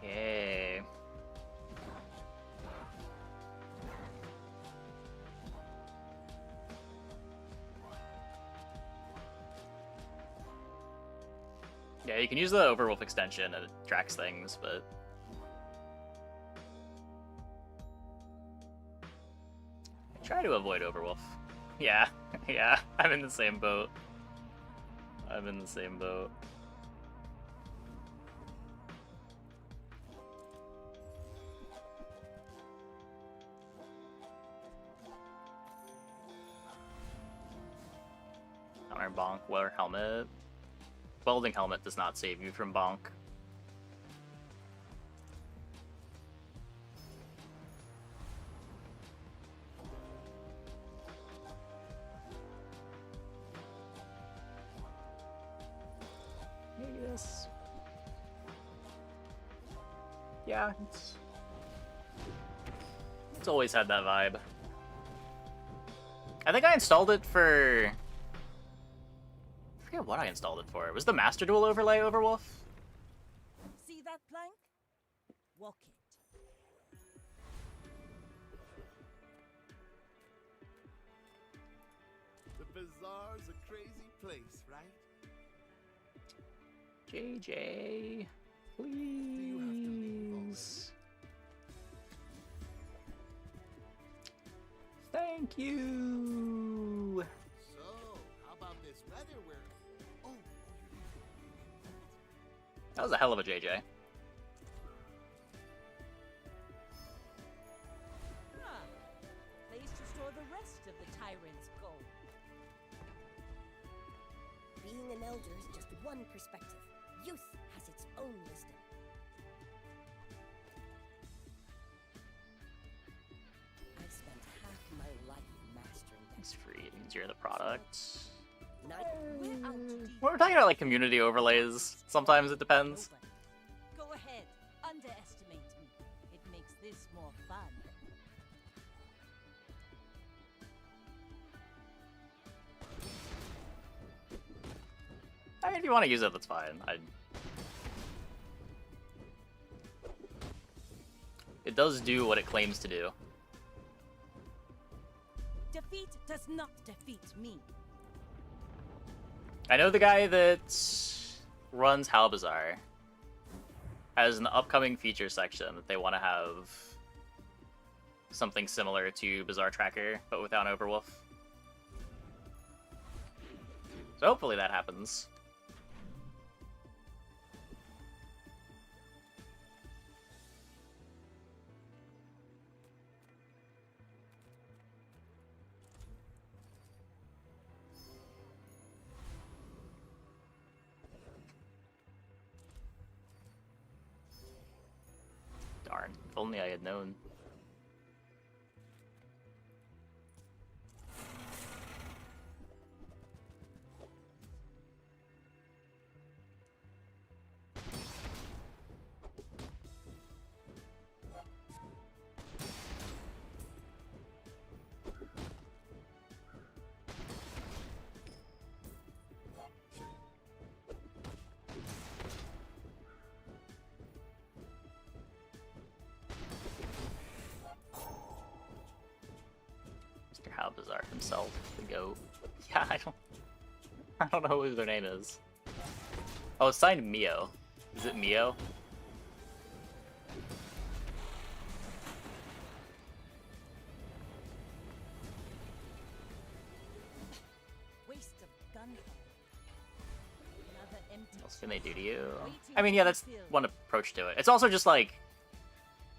Okay. Yeah, you can use the Overwolf extension and it tracks things, but I try to avoid Overwolf. Yeah, yeah, I'm in the same boat. I'm in the same boat. Counter bonk, wear helmet. Welding helmet does not save you from bonk. Yes. Yeah, it's always had that vibe. I think I installed it for... I forget what I installed it for. It was the Master Duel overlay Overwolf? See that plank? Walk it. The bazaar's a crazy place, right? JJ, please. Thank you. So, how about this weather where... Oh, That was a hell of a JJ. Ah, place to store the rest of the tyrant's gold. Being an elder is just one perspective. Youth has its own wisdom. I've spent half my life mastering that. It's free. It means you're the product. We're out to deep. When we're talking about like community overlays, sometimes it depends. Nobody. Go ahead, underestimate me. It makes this more fun. I mean, if you want to use it, that's fine. It does do what it claims to do. Defeat does not defeat me. I know the guy that runs Halbazar has an upcoming feature section that they want to have something similar to Bazaar Tracker, but without Overwolf. So hopefully that happens. Darn, if only I had known. Mr. Halbazar himself, the goat. Yeah, I don't... I don't know who their name is. Oh, it's signed Mio. Is it Mio? Waste of gunpowder. Another empty. What else can they do to you? I mean, yeah, that's one approach to it. It's also just like,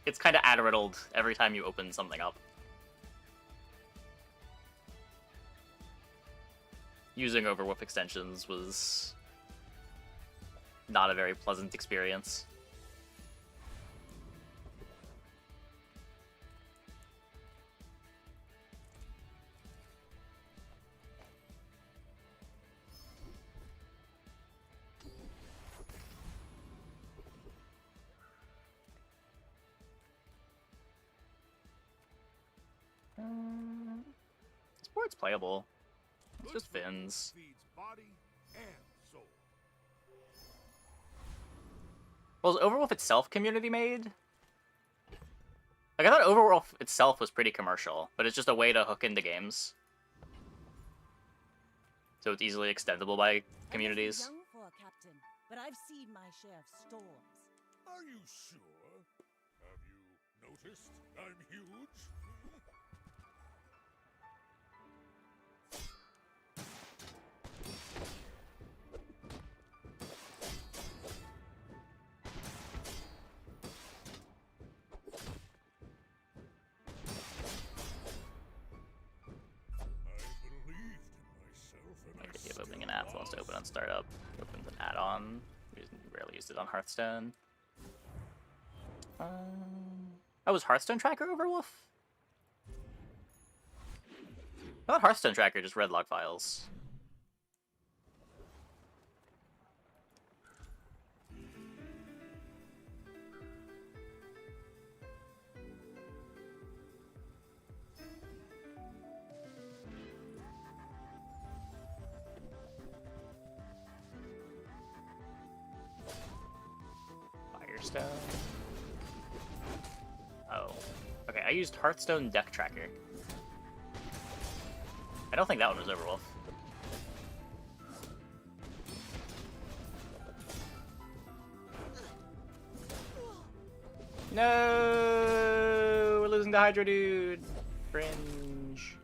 it's kind of ad-riddled every time you open something up. Using Overwolf extensions was not a very pleasant experience. This board's playable. It's just fins. Feeds body and soul. Well, is Overwolf itself community made? Like, I thought Overwolf itself was pretty commercial, but it's just a way to hook into games. So it's easily extendable by communities. I'm young for a captain, but I've seen my share of storms. Are you sure? Have you noticed I'm huge? Opening an app wants to open on startup. Opens an add-on. We rarely used it on Hearthstone. Oh, was Hearthstone Tracker Overwolf? I thought Hearthstone Tracker just read log files. Firestone. Oh. Okay, I used Hearthstone Deck Tracker. I don't think that one was Overwolf. No, we're losing to Hydro Dude. Fringe.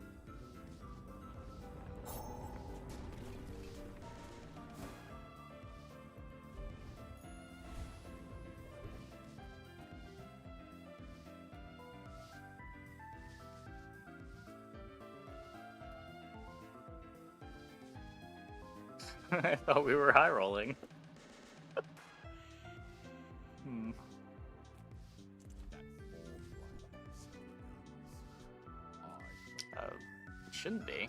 I thought we were high rolling. Hmm. It shouldn't be. See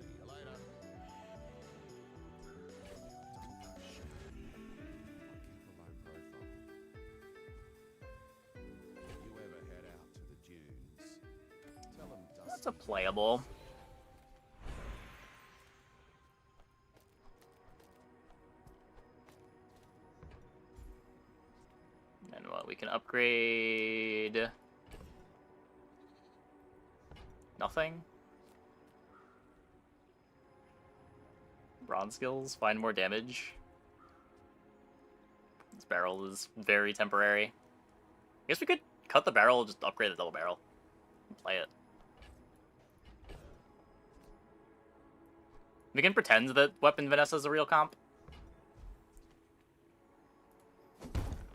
you later. Keep a low profile. If you ever head out to the dunes, tell them That's a playable. And what we can upgrade. Nothing. Bronze skills, find more damage. This barrel is very temporary. I guess we could cut the barrel, just upgrade the double barrel. And play it. We can pretend that Weapon Vanessa is a real comp.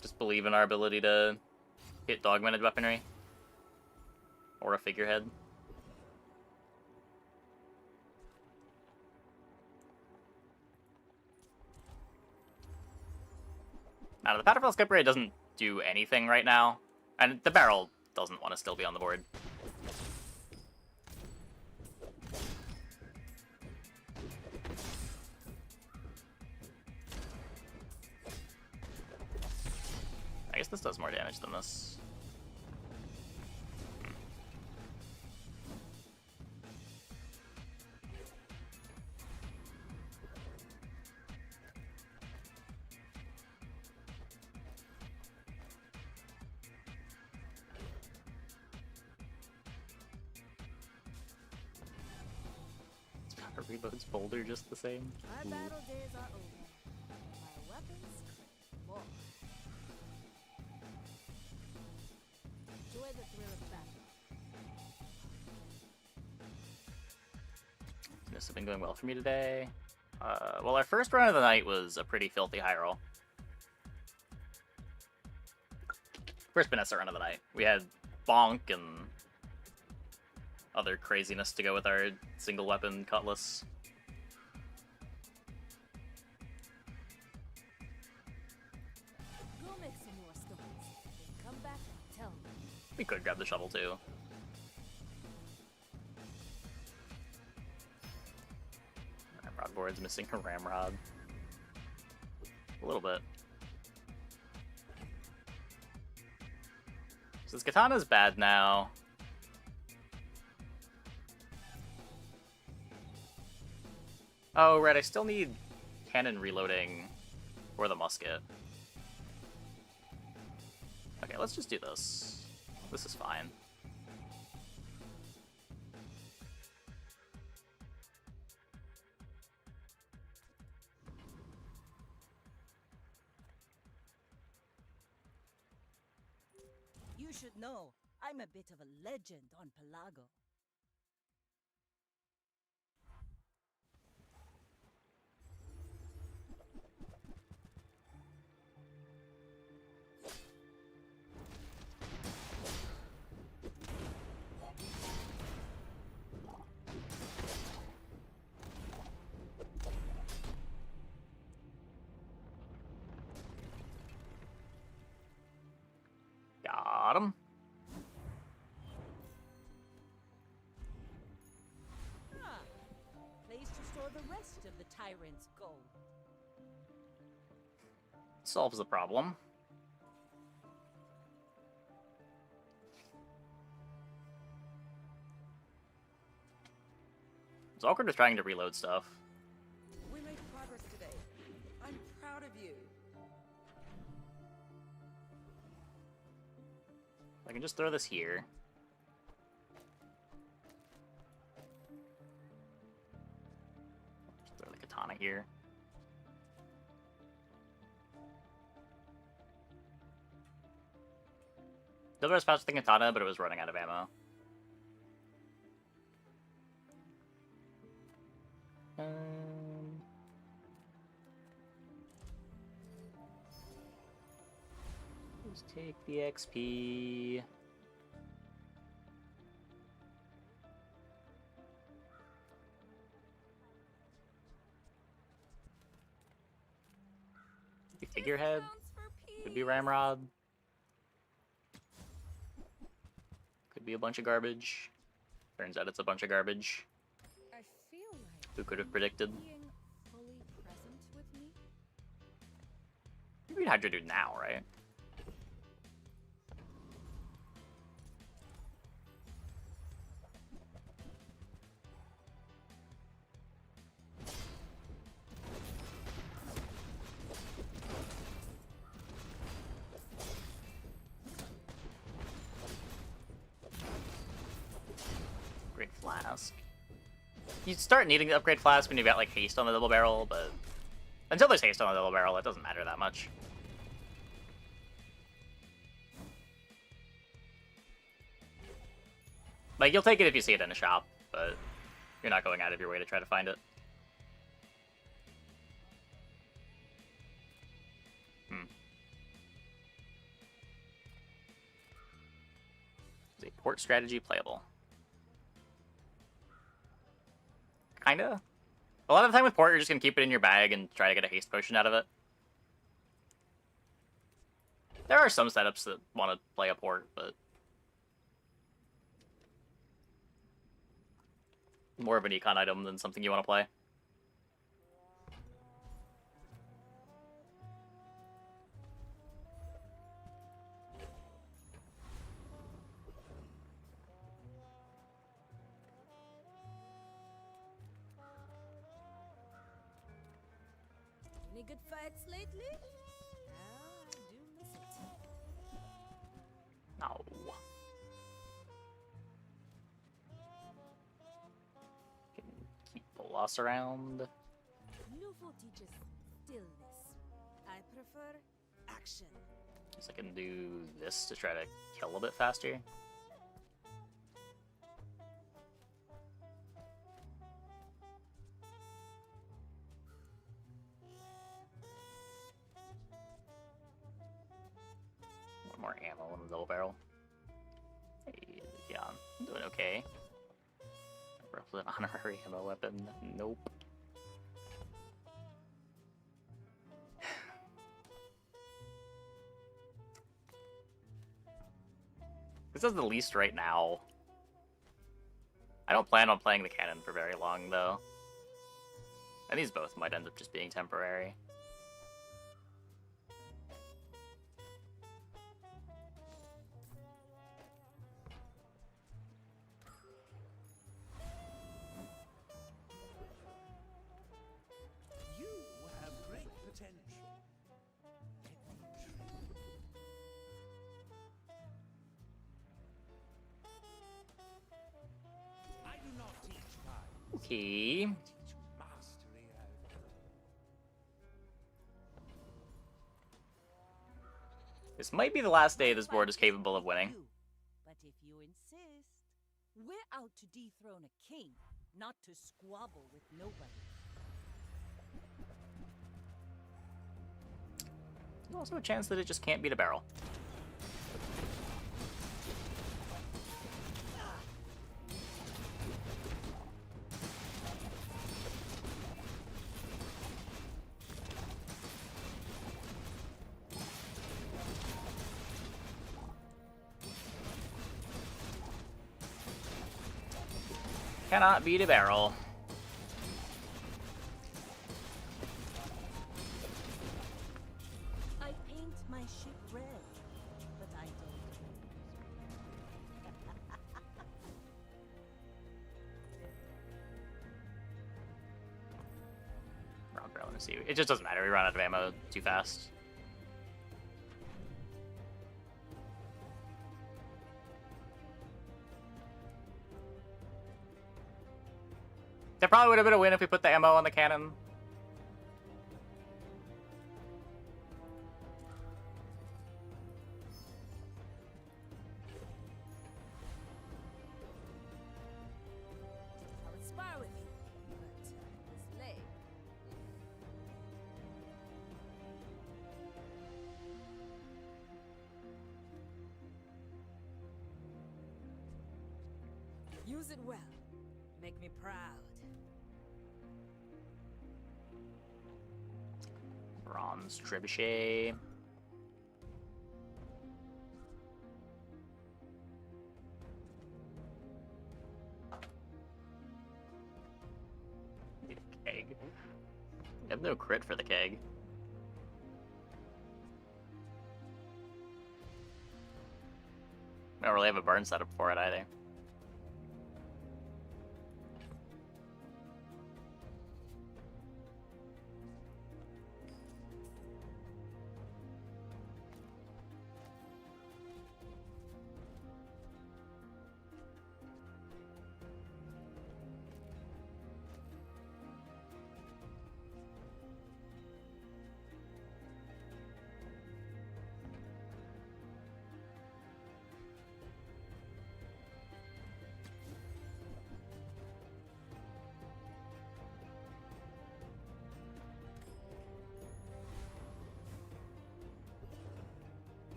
Just believe in our ability to hit dogmented weaponry. Or a figurehead. Now, the Paterfell Skip Raid doesn't do anything right now, and the barrel doesn't want to still be on the board. I guess this does more damage than this. Reloads boulder just the same. My Ooh. battle days are over. My weapons, more. Enjoy the thrill of battle. This has been going well for me today. Well, our first run of the night was a pretty filthy high roll. First Vanessa run of the night. We had Bonk and other craziness to go with our single weapon cutlass. Go make some more stories. Then come back and tell me. We could grab the shovel too. Ramrod board's missing a ramrod. A little bit. So this katana's bad now. Oh, right, I still need cannon reloading for the musket. Okay, let's just do this. This is fine. You should know, I'm a bit of a legend on Pelago. Got him. Ah, place to store the rest of the tyrant's gold. Solves the problem. It's awkward just trying to reload stuff. We made progress today. I'm proud of you. I can just throw this here. Just throw the katana here. Double pouch with the katana, but it was running out of ammo. Just take the XP. The figurehead could be Ramrod. Could be a bunch of garbage. Turns out it's a bunch of garbage. I feel like Who could have predicted? being fully present with me. You can Hydra Dude now, right? Upgrade Flask. You start needing to upgrade Flask when you've got like haste on the double barrel, but until there's haste on the double barrel, it doesn't matter that much. Like, you'll take it if you see it in a shop, but you're not going out of your way to try to find it. Is a port strategy playable? Kinda. A lot of the time with port, you're just gonna keep it in your bag and try to get a haste potion out of it. There are some setups that want to play a port, but more of an econ item than something you want to play. Any good fights lately? I do miss it. No. Can keep pull floss around. Nufo teaches stillness. I prefer action. Guess I can do this to try to kill a bit faster. One more ammo in the double barrel. Hey, yeah, I'm doing okay. Roughly an honorary ammo weapon. Nope. This is the least right now. I don't plan on playing the cannon for very long, though. And these both might end up just being temporary. You have great potential. I do not teach violence. Okay. I teach mastery out. This might be the last day this board is capable of winning. But if you insist, we're out to dethrone a king, not to squabble with nobody. There's also a chance that it just can't beat a barrel. Cannot beat a barrel. I paint my ship red, but I Round barrel and see. It just doesn't matter. We run out of ammo too fast. That probably would have been a win if we put the ammo on the cannon. I would spar with you, but it's late. Use it well. Make me proud. Bronze trebuchet. Need a keg. We have no crit for the keg. We don't really have a burn setup for it either.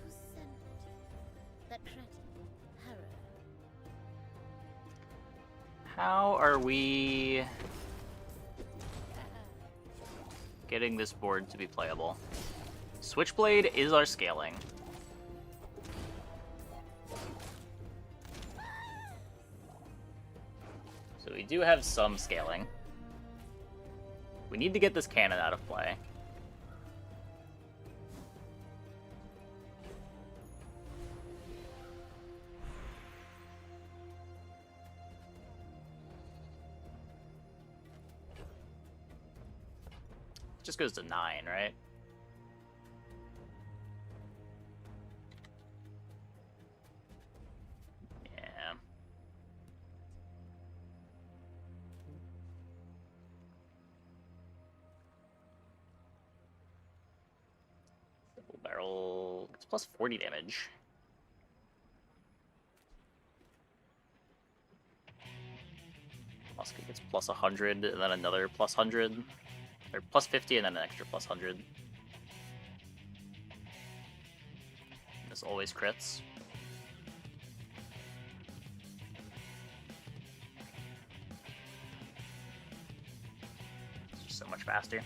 Who sent that cretin, Harrow? How are we getting this board to be playable? Switchblade is our scaling. So we do have some scaling. We need to get this cannon out of play. Just goes to 9, right? Yeah. Double barrel. It's plus 40 damage. Musket gets plus 100, and then another plus 100. Or plus 50, and then an extra plus 100. This always crits. It's just so much faster.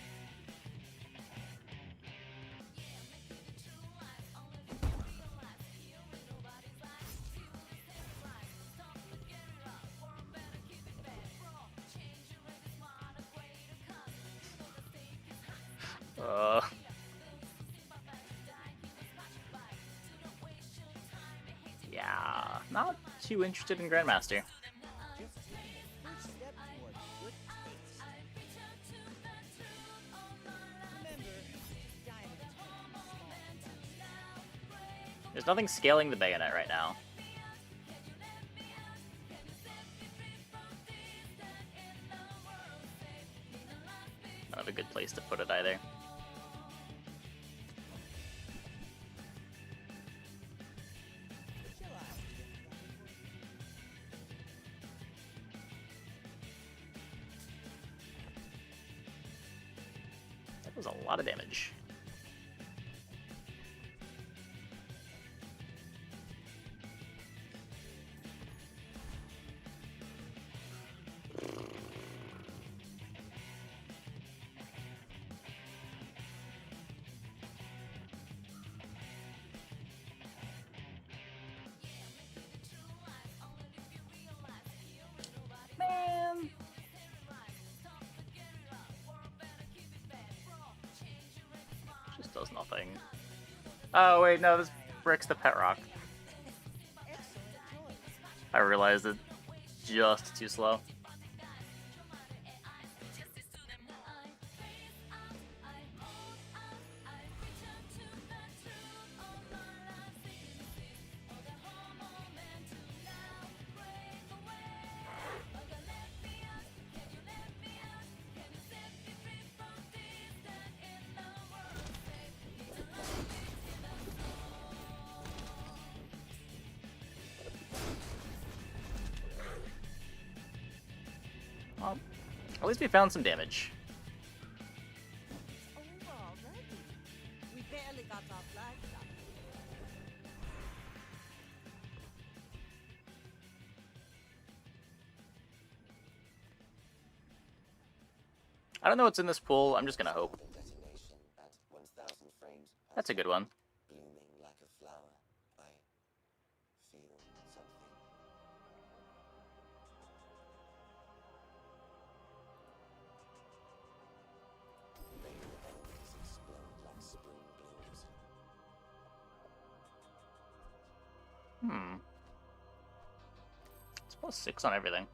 Yeah, not too interested in Grandmaster. Just taking a first step toward good taste. Remember, diamond There's nothing scaling the bayonet right now. Not a good place to put it either. That was a lot of damage. Man. Just does nothing. Oh wait, no, this breaks the pet rock. I realized it just too slow. Well, at least we found some damage. Over already. We barely got off livestock. I don't know what's in this pool, I'm just gonna hope. That's a good one. Blooming like a flower, I feel something. Rainbows explode like spring blooms. It's plus 6 on everything.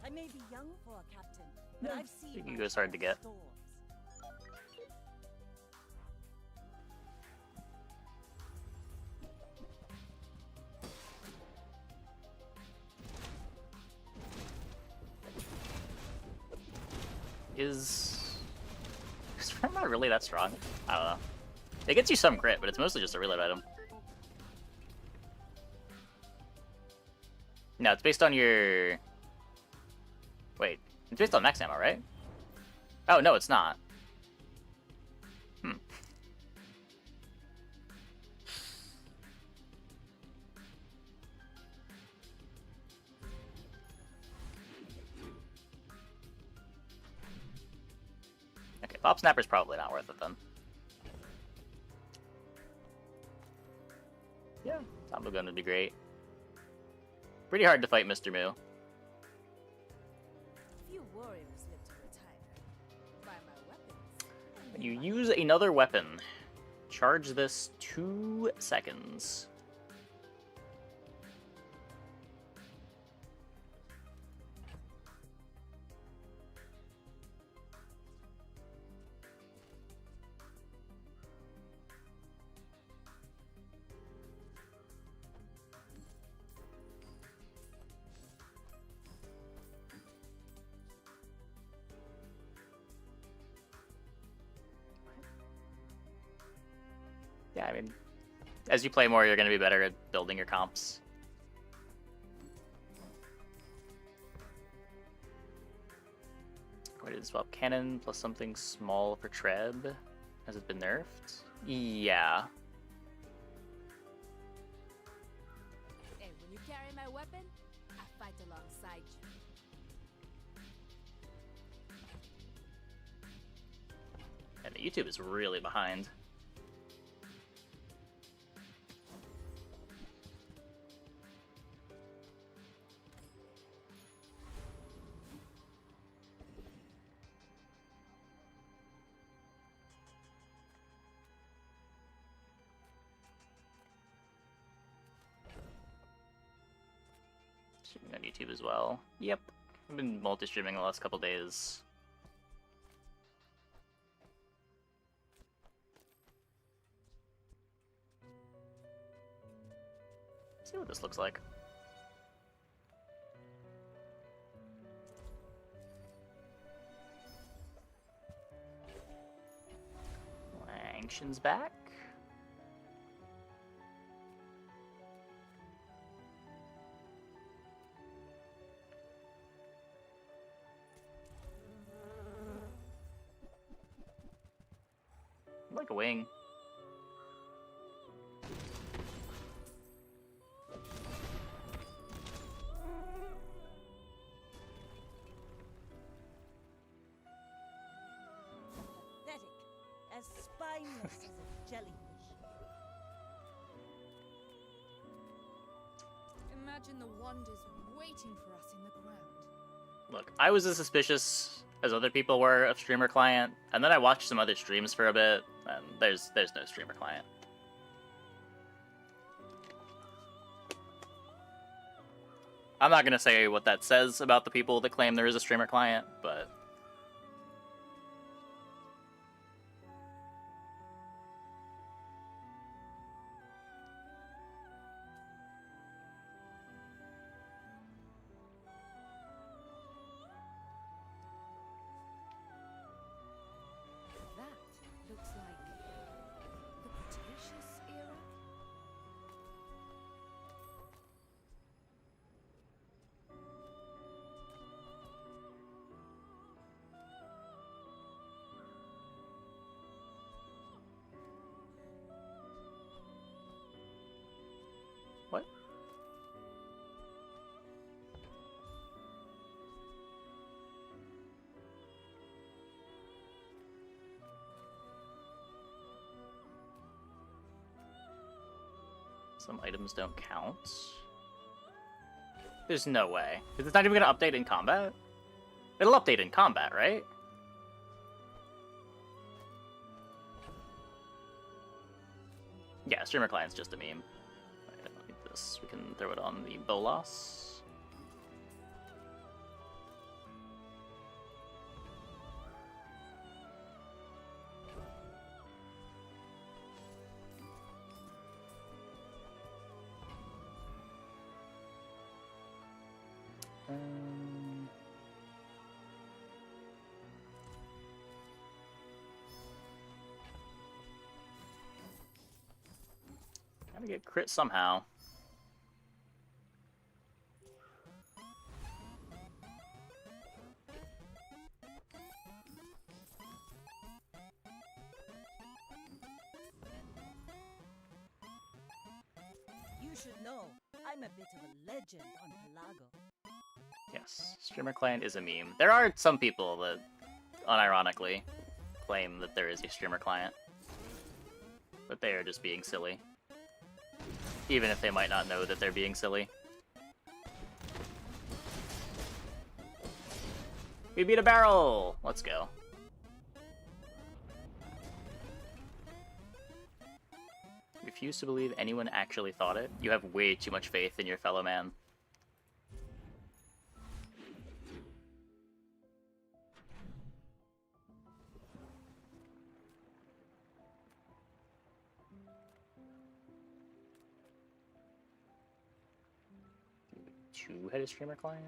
I may be young for a captain, but I've seen It goes hard to get. storms. Is Strength not really that strong? I don't know. It gets you some grit, but it's mostly just a reload item. No, it's based on your... Wait, it's based on max ammo, right? Oh, no, it's not. Okay, Pop Snapper's probably not worth it then. Yeah, Tombo Gun would be great. Pretty hard to fight Mr. Moo. Few warriors live to retire. By my weapons. When you use another weapon, charge this 2 seconds. Yeah, I mean, as you play more, you're going to be better at building your comps. Going to swap cannon plus something small for Treb. Has it been nerfed? Yeah. Hey, when you carry my weapon, I fight alongside you. And the YouTube is really behind. Streaming on YouTube as well. Yep. I've been multi-streaming the last couple days. See what this looks like. Langshan's back. Like a wing. Pathetic, as spineless as a jellyfish. Imagine the wonders waiting for us in the ground. Look, I was as suspicious as other people were of streamer client, and then I watched some other streams for a bit, and there's no streamer client. I'm not gonna say what that says about the people that claim there is a streamer client, but That looks like the Cretaceous era. what? Some items don't count. There's no way. It's not even gonna update in combat? It'll update in combat, right? Yeah, streamer client's just a meme. I don't need this. We can throw it on the Bolas. Gotta get crit somehow. You should know, I'm a bit of a legend on Pelago. Yes, streamer client is a meme. There are some people that, unironically, claim that there is a streamer client. But they are just being silly. Even if they might not know that they're being silly. We beat a barrel! Let's go. refuse to believe anyone actually thought it. You have way too much faith in your fellow man. Two-headed streamer client?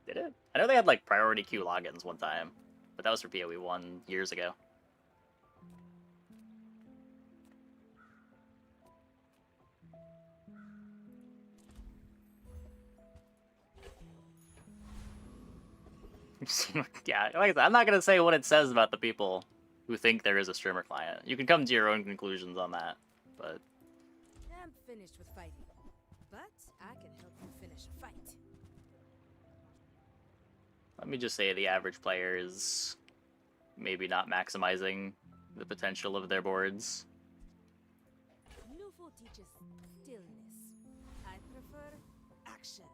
Did it? I know they had like priority queue logins one time, but that was for PoE 1 years ago. Yeah, like I said, I'm not gonna say what it says about the people who think there is a streamer client. You can come to your own conclusions on that, but I'm finished with fighting, but I can help you finish a fight. let me just say the average player is maybe not maximizing the potential of their boards. Newful teaches stillness. I prefer action.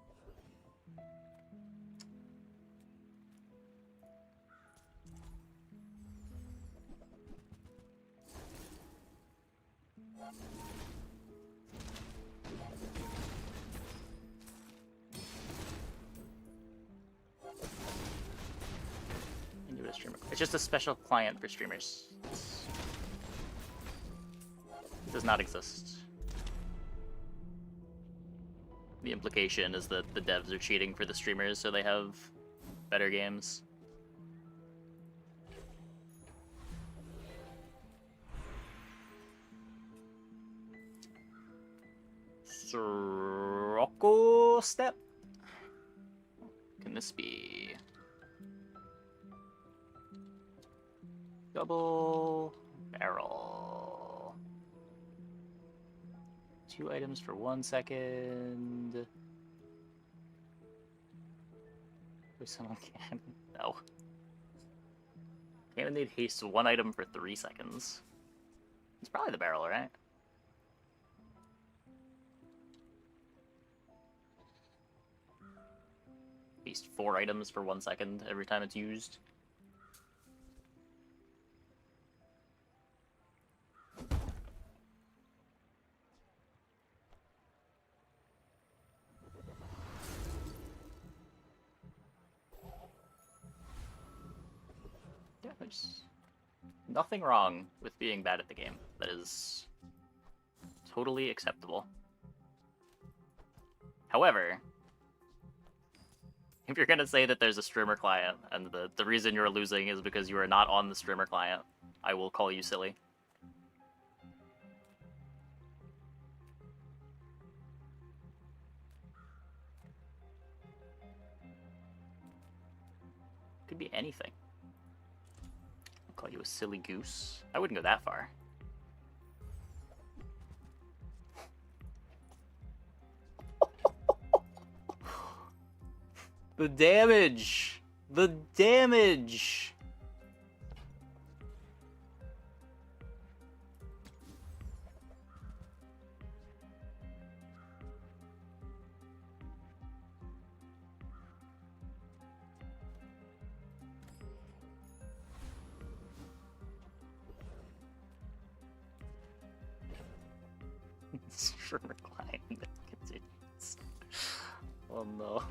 Into a streamer. It's just a special client for streamers. It does not exist. The implication is that the devs are cheating for the streamers so they have better games. Sirocco step? Can this be? Double barrel. 2 items for 1 second. Someone can. No. Cannonade haste 1 item for 3 seconds. It's probably the barrel, right? Haste 4 items for 1 second every time it's used. Yeah, there's nothing wrong with being bad at the game. That is totally acceptable. However, if you're gonna say that there's a streamer client and the reason you're losing is because you are not on the streamer client, I will call you silly. Could be anything. I'll call you a silly goose. I wouldn't go that far. The damage! The damage! Streamer client continues. Oh no.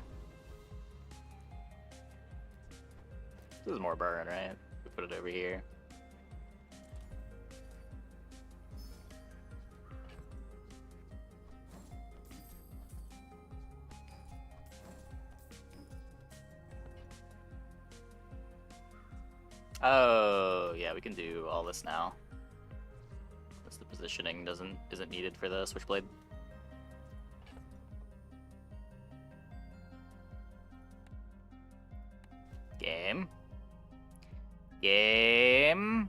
This is more burn, right? We put it over here. Oh, yeah, we can do all this now. Because the positioning isn't needed for the switchblade. Game. Game.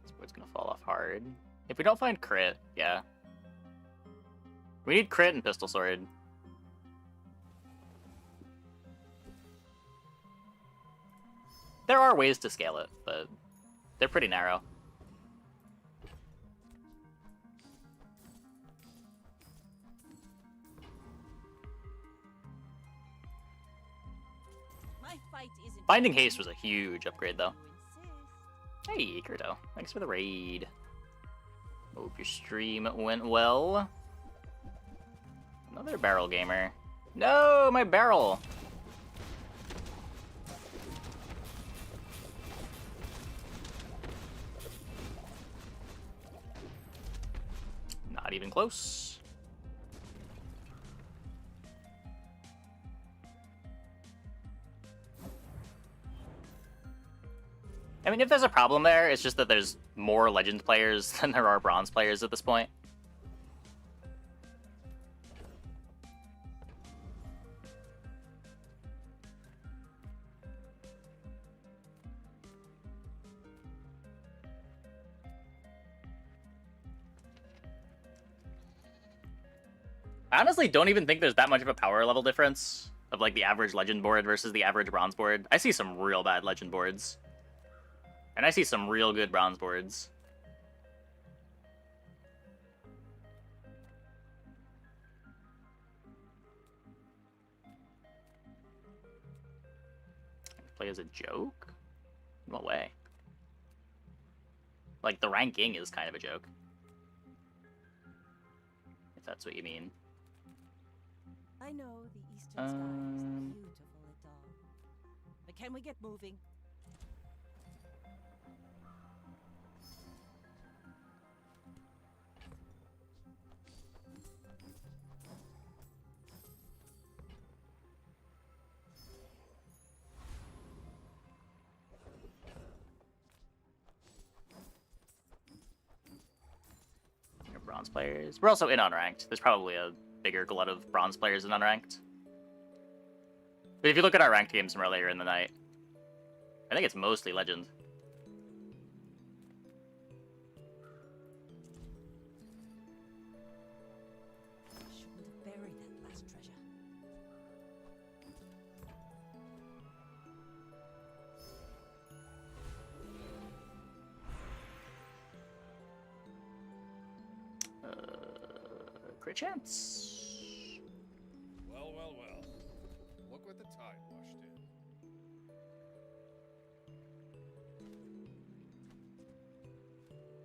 This board's gonna fall off hard. If we don't find crit, yeah. We need crit and pistol sword. There are ways to scale it, but they're pretty narrow. fight isn't Finding haste was a huge upgrade, though. Hey, Kurto. Thanks for the raid. Hope your stream went well. Another barrel gamer. No, my barrel! Not even close. I mean, if there's a problem there, it's just that there's more Legend players than there are Bronze players at this point. I honestly don't even think there's that much of a power level difference of like the average Legend board versus the average Bronze board. I see some real bad Legend boards. And I see some real good Bronze boards. Play as a joke? In what way? Like, the ranking is kind of a joke. If that's what you mean. I know the eastern sky is beautiful at dawn. But can we get moving? Bronze players. We're also in unranked. There's probably a bigger glut of Bronze players than unranked. But if you look at our ranked games from earlier in the night, I think it's mostly Legend. Shouldn't have buried that last treasure. Crit chance. Well, well, well. Look what the tide washed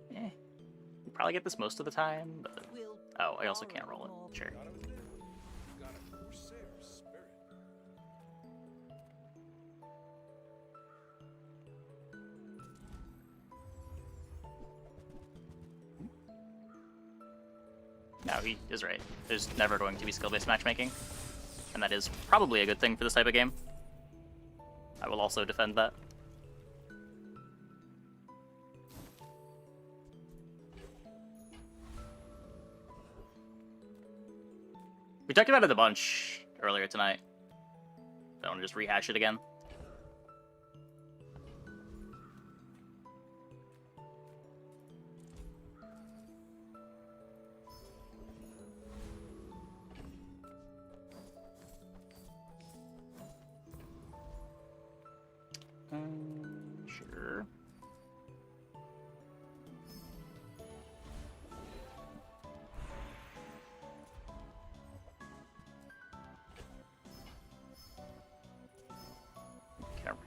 in. You probably get this most of the time, but... Oh, I also can't roll it. Sure. Thought I was there. Got a Corsair spirit. No, he is right. There's never going to be skill-based matchmaking. And that is probably a good thing for this type of game. I will also defend that. We talked about it a bunch earlier tonight. Don't want to just rehash it again. Sure.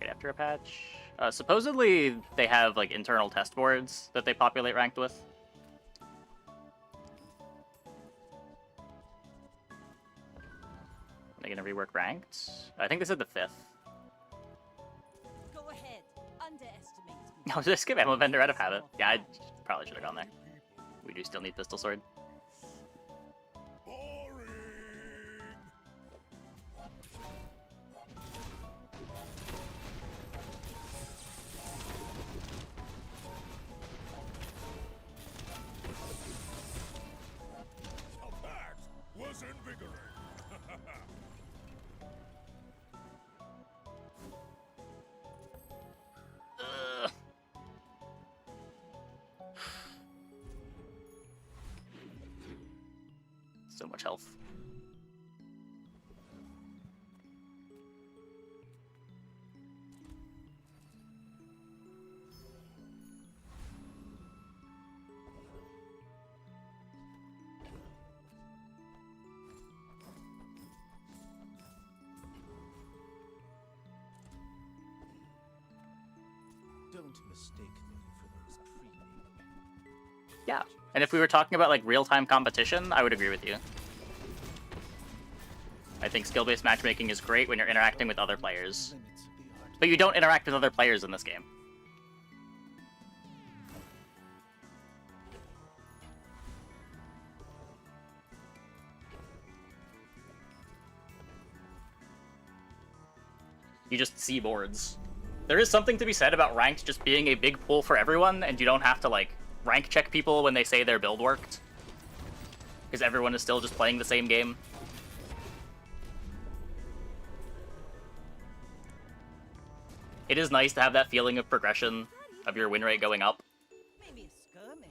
Right after a patch. Supposedly, they have like internal test boards that they populate ranked with. Are they gonna rework ranked? I think they said the 5th. Go ahead. Underestimate me. No, just skip ammo vendor out of habit. Yeah, I probably should have gone there. We do still need pistol sword. Was invigorating. So much health. Don't mistake them for those creepy. Yeah. And if we were talking about like real-time competition, I would agree with you. I think skill-based matchmaking is great when you're interacting with other players. But you don't interact with other players in this game. You just see boards. There is something to be said about ranked just being a big pool for everyone, and you don't have to, like, rank check people when they say their build worked. Because everyone is still just playing the same game. It is nice to have that feeling of progression, of your win rate going up. Maybe a skirmish.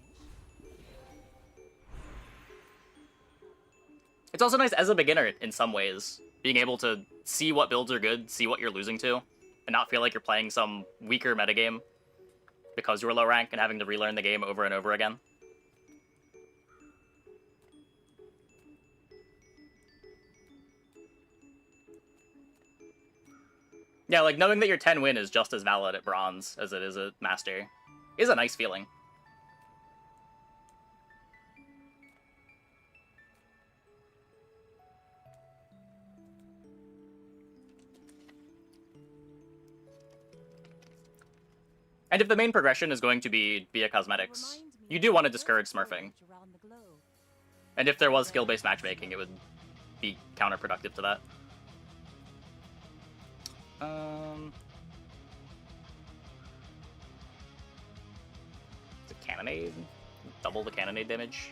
It's also nice as a beginner, in some ways, being able to see what builds are good, see what you're losing to, and not feel like you're playing some weaker metagame because you're low rank and having to relearn the game over and over again. Yeah, like, knowing that your 10 win is just as valid at Bronze as it is at Master is a nice feeling. And if the main progression is going to be via cosmetics, you do want to discourage smurfing. And if there was skill-based matchmaking, it would be counterproductive to that. Is it cannonade? Double the cannonade damage?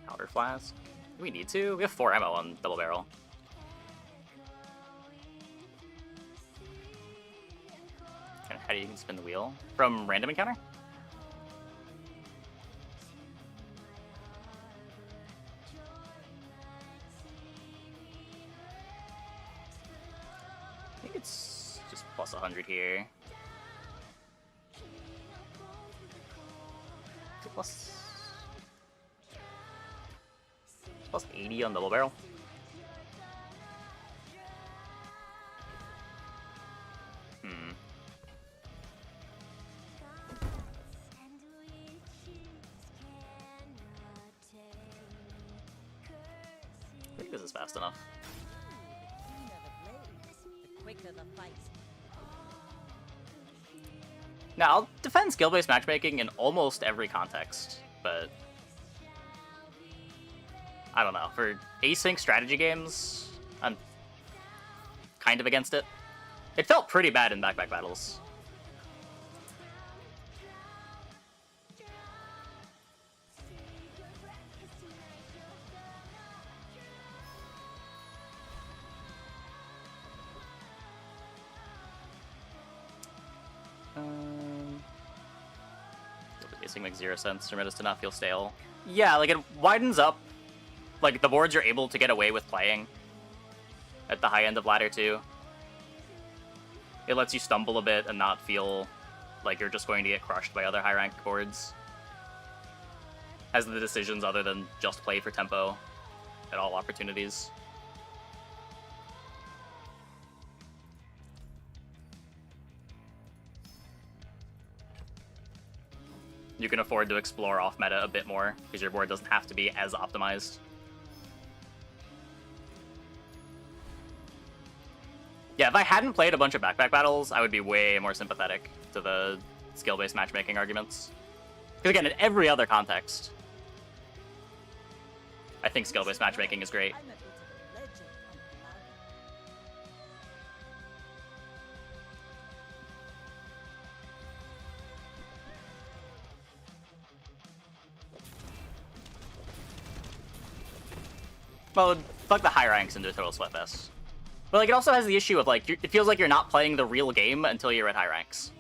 Powder flask? Do we need to? We have 4 ammo on double barrel. And how do you spin the wheel? From random encounter? I think it's just plus 100 here. Is it plus 80 on double barrel? I think this is fast enough. The quicker the fight. Now, I'll defend skill-based matchmaking in almost every context, but I don't know. For async strategy games, I'm kind of against it. It felt pretty bad in back-to-back battles. Async makes 0 sense. Remit does not feel stale. Yeah, like, it widens up like the boards you're able to get away with playing at the high end of ladder 2. It lets you stumble a bit and not feel like you're just going to get crushed by other high rank boards. Has the decisions other than just play for tempo at all opportunities. You can afford to explore off meta a bit more because your board doesn't have to be as optimized. Yeah, if I hadn't played a bunch of backpack battles, I would be way more sympathetic to the skill-based matchmaking arguments. Because again, in every other context, I think skill-based matchmaking is great. Well, fuck the high ranks into a total sweatfest. But like, it also has the issue of like, it feels like you're not playing the real game until you're at high ranks.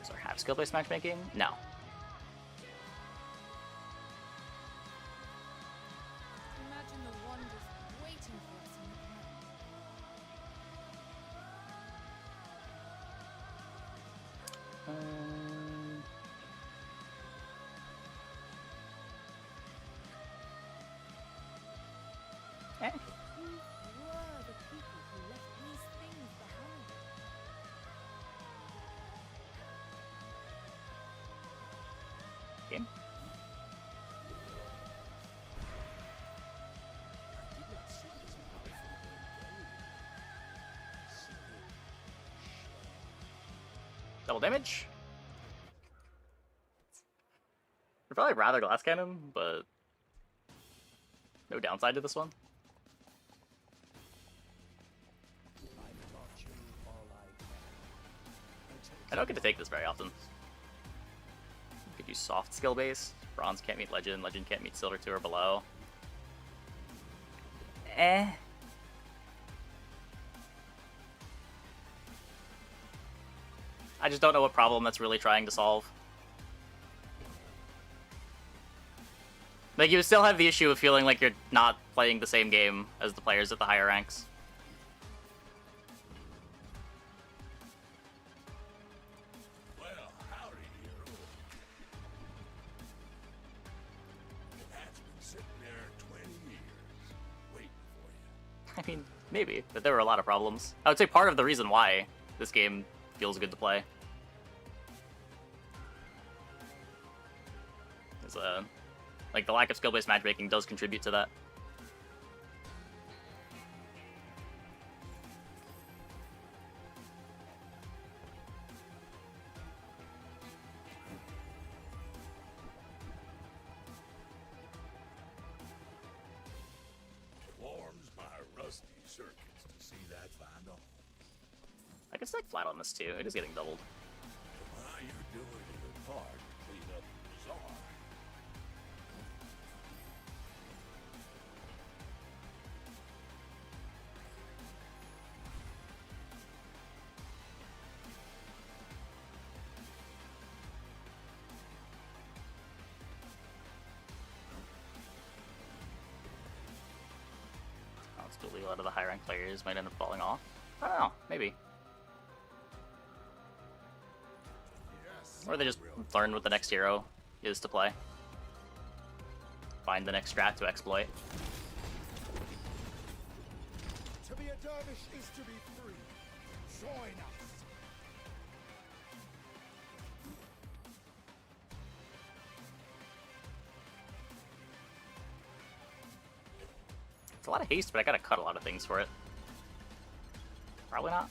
Is there half skill-based matchmaking? No. Imagine the wonders waiting for Eh. Who were the people who left these things behind? Game. Double damage. I'd probably rather glass cannon, but no downside to this one. I don't get to take this very often. Could use soft skill base. Bronze can't meet legend. Legend can't meet silver 2 or below. Eh. I just don't know what problem that's really trying to solve. Like, you still have the issue of feeling like you're not playing the same game as the players at the higher ranks. Well, howdy, hero. That's been sitting there 20 years, waiting for you. I mean, maybe, but there were a lot of problems. I would say part of the reason why this game feels good to play is, like, the lack of skill-based matchmaking does contribute to that. Warms my rusty circuits to see that find on. I can stack flat on this too. It is getting doubled. While you're doing your part to clean up the bazaar. Let's believe a lot of the high rank players might end up falling off. I don't know, maybe. Or they just learn what the next hero is to play. Find the next strat to exploit. To be a dervish is to be free. Join us. It's a lot of haste, but I gotta cut a lot of things for it. Probably not.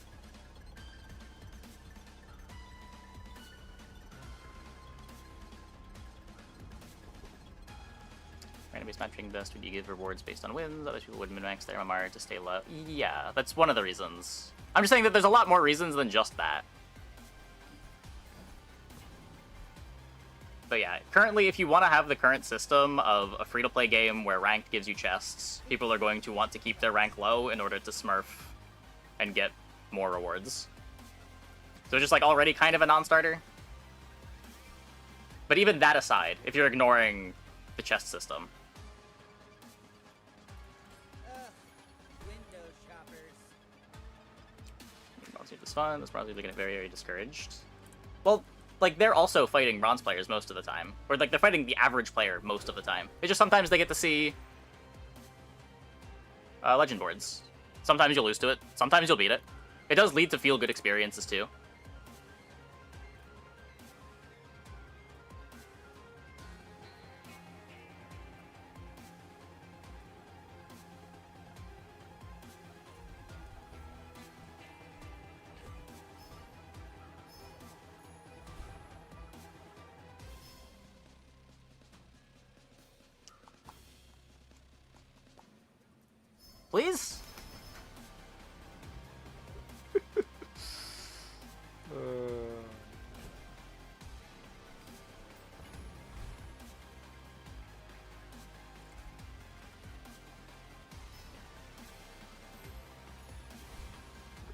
Random-based matching best when you give rewards based on wins. Other people would min-max their MMR to stay low. Yeah, that's one of the reasons. I'm just saying that there's a lot more reasons than just that. But yeah, currently, if you want to have the current system of a free-to-play game where ranked gives you chests, people are going to want to keep their rank low in order to smurf and get more rewards. So it's just, like, already kind of a non-starter. But even that aside, if you're ignoring the chest system. Window shoppers. Bronze Youth is fun. This Bronze Youth are getting very, very discouraged. Well, like, they're also fighting bronze players most of the time. Or, like, they're fighting the average player most of the time. It's just sometimes they get to see legend boards. Sometimes you'll lose to it. Sometimes you'll beat it. It does lead to feel-good experiences, too. Please?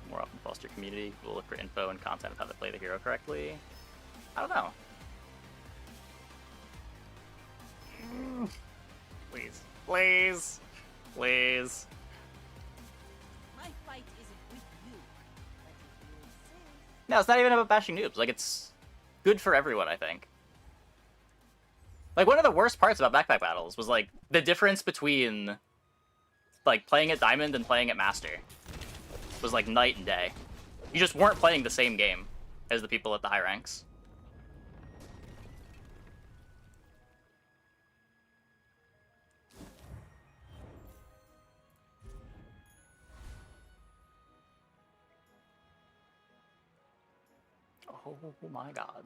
More often foster community. We'll look for info and content of how to play the hero correctly. I don't know. Please. Please. Please. My fight isn't with you, but if you insist. No, it's not even about bashing noobs. Like, it's good for everyone, I think. Like, one of the worst parts about backpack battles was, like, the difference between, like, playing at Diamond and playing at Master was, like, night and day. You just weren't playing the same game as the people at the high ranks. Oh my god.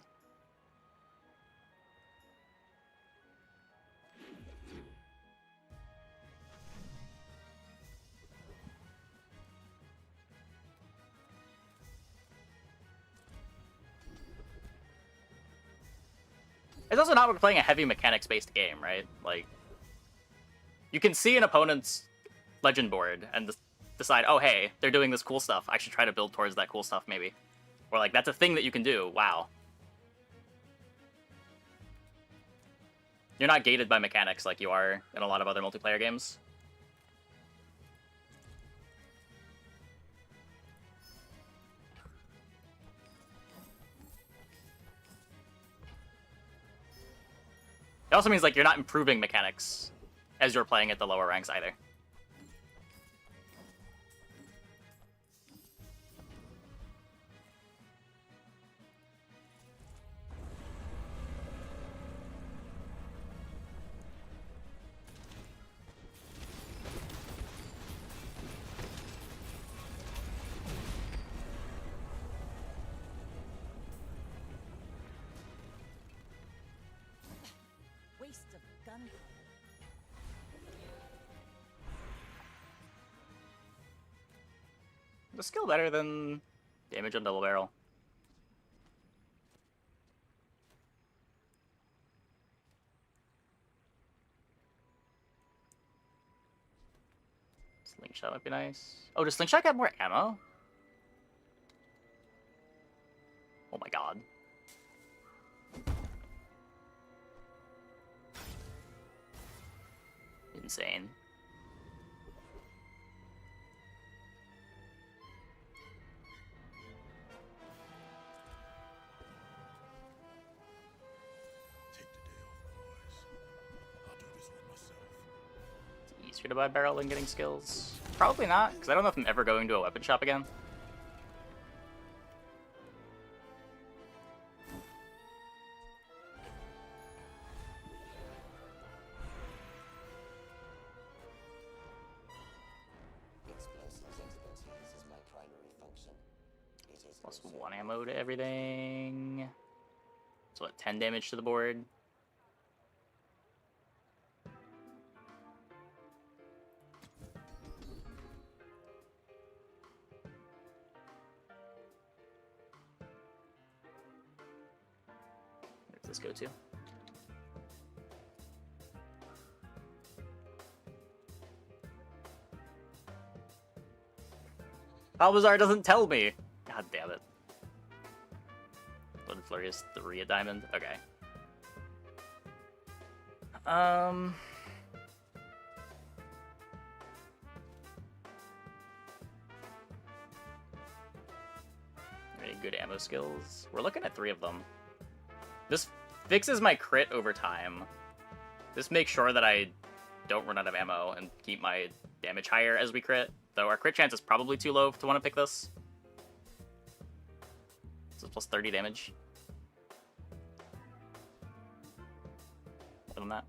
It's also not we're playing a heavy mechanics-based game, right? Like, you can see an opponent's legend board and decide, oh, hey, they're doing this cool stuff. I should try to build towards that cool stuff, maybe. Or, like, that's a thing that you can do. Wow. You're not gated by mechanics like you are in a lot of other multiplayer games. It also means, like, you're not improving mechanics as you're playing at the lower ranks either. Waste of gunpowder. The skill better than damage on double barrel. Slingshot might be nice. Oh, does Slingshot get more ammo? Oh my god. Insane. It's easier to buy barrel than getting skills. Probably not, because I don't know if I'm ever going to a weapon shop again. Plus 1 ammo to everything. So what, 10 damage to the board? Where does this go to? Balbazar doesn't tell me! God damn it. Blood Flurry is 3 at Diamond? Okay. Any good ammo skills? We're looking at 3 of them. This fixes my crit over time. This makes sure that I don't run out of ammo and keep my damage higher as we crit. Though our crit chance is probably too low to want to pick this. So it's plus 30 damage. Other than that.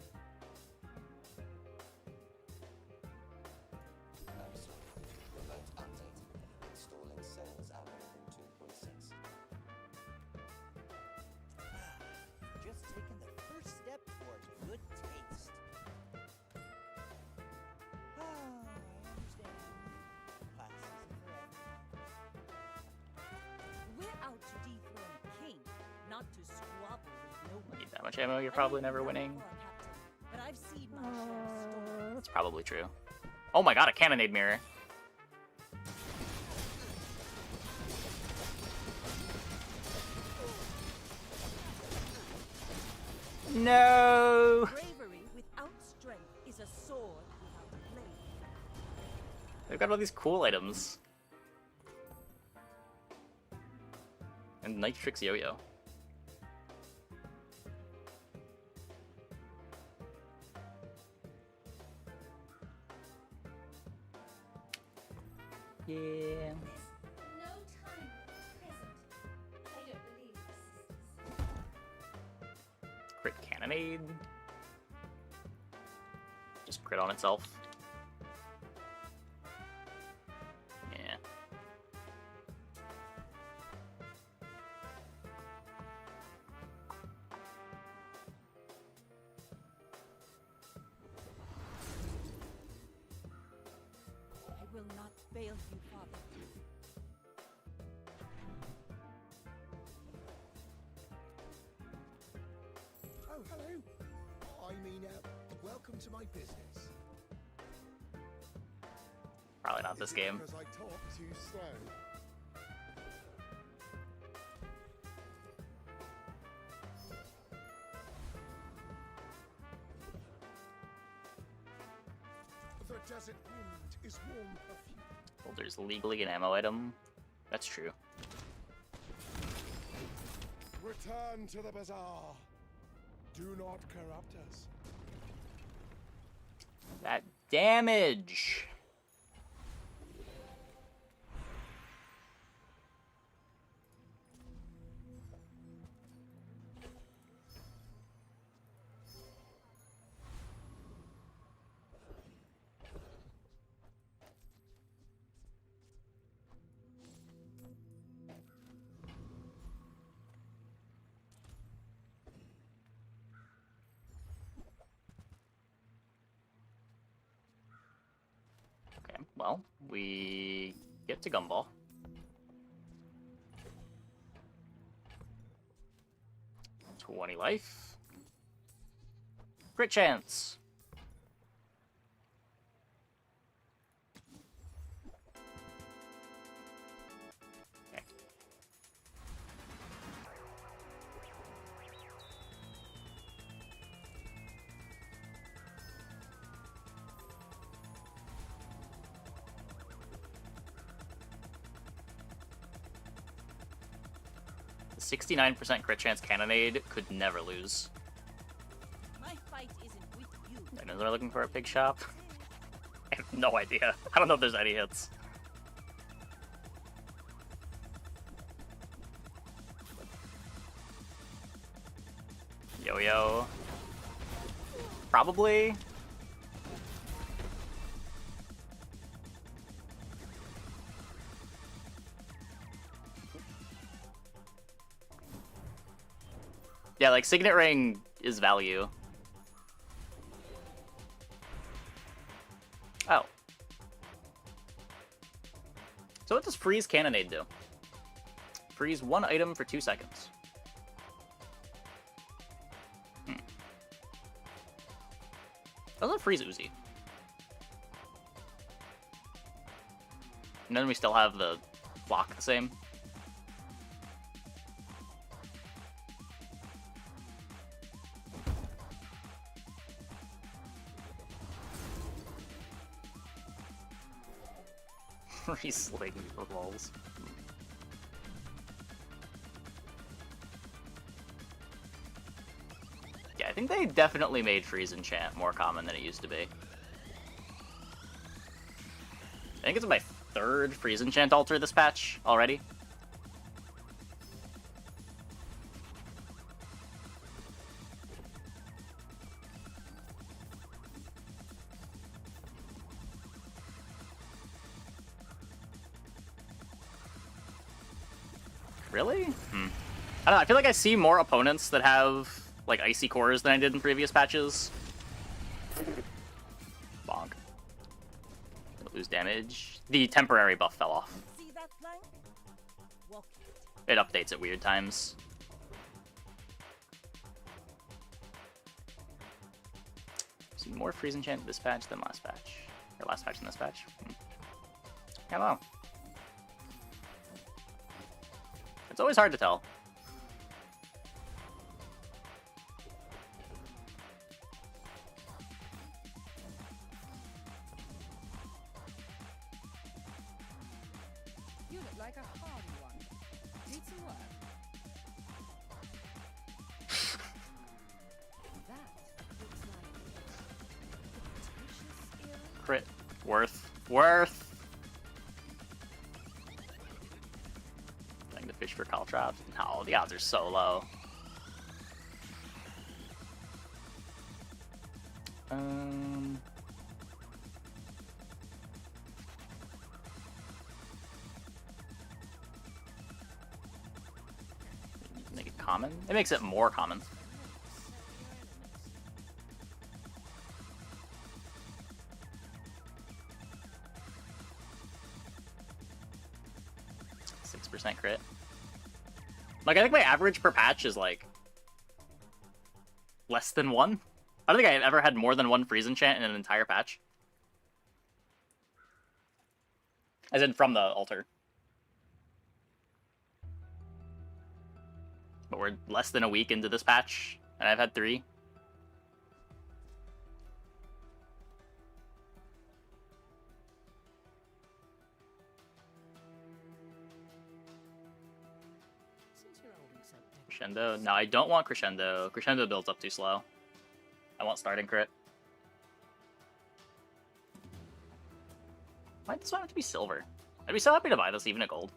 Just taking the first step towards good taste. Oh, I understand. Class isn't for everyone. We're out to dethrone a king, not to squabble with no one. Need that much ammo, you're probably never winning. But I've seen my share of stories. That's probably true. Oh my god, a cannonade mirror. No! Bravery without strength is a sword without a blade. They've got all these cool items. And Nitrix Yo-Yo. Yeah. No time present. I don't believe this. Crit cannonade. Just crit on itself. Yeah. I will not fail you, Father. Oh, hello. I mean, welcome to my business. Probably not this game. Because I talk too slow. The desert wind is warm perfume. Well, there's legally an ammo item. That's true. Return to the bazaar. Do not corrupt us. That damage! Okay, well, we get to Gumball. $20 life. Crit chance! Okay. The 69% crit chance cannonade could never lose. My fight isn't with you. I know they're looking for a pig shop. I have no idea. I don't know if there's any hits. Yo-yo. Probably. Yeah, like Signet Ring is value. Oh. So what does Freeze Cannonade do? Freeze one item for 2 seconds. Doesn't freeze Uzi. And then we still have the block the same. He's slinging the walls. Yeah, I think they definitely made freeze enchant more common than it used to be. I think it's my 3rd freeze enchant altar this patch already. Really? I don't know, I feel like I see more opponents that have, like, icy cores than I did in previous patches. Bonk. Lose damage. The temporary buff fell off. See that flank? Walk It updates at weird times. See more freeze enchant this patch than last patch. Or last patch than this patch. Hello. It's always hard to tell. You look like a hardy one. Need some work? That looks like a fictitious era. Crit. Worth. for Caltrops? No, the odds are so low. Make it common? It makes it more common. % crit. Like, I think my average per patch is like less than 1. I don't think I've ever had more than 1 freeze enchant in an entire patch. As in from the altar. But we're less than a week into this patch, and I've had 3. Crescendo? No, I don't want Crescendo. Crescendo builds up too slow. I want starting crit. Why does this one have to be silver? I'd be so happy to buy this even at gold.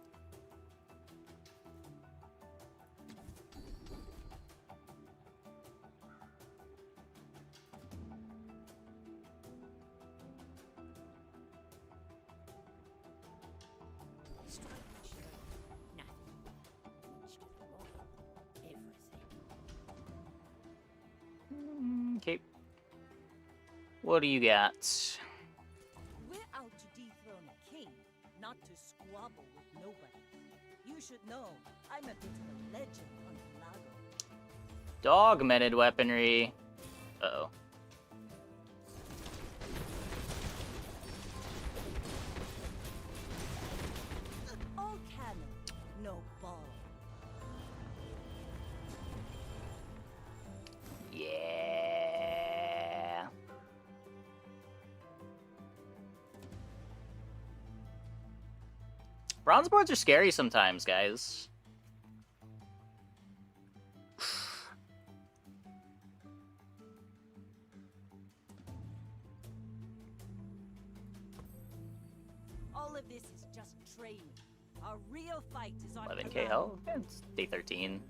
Okay. What do you got? We're out to dethrone a king, not to squabble with nobody. You should know, I'm a bit of a legend on the Lago. Dogmented weaponry. Uh-oh. All cannon, no ball. Yeah. Bronze boards are scary sometimes, guys. All of this is just training. Our real fight is on 11k health? It's day 13.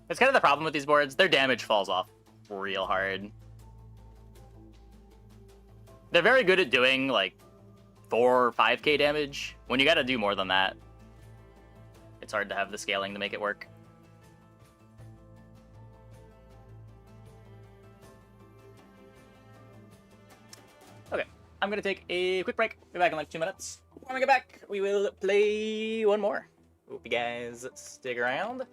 That's kind of the problem with these boards. Their damage falls off real hard. They're very good at doing, like, 4 or 5k damage. When you gotta do more than that, it's hard to have the scaling to make it work. Okay, I'm gonna take a quick break. Be back in like 2 minutes. When we get back, we will play one more. Hope you guys stick around.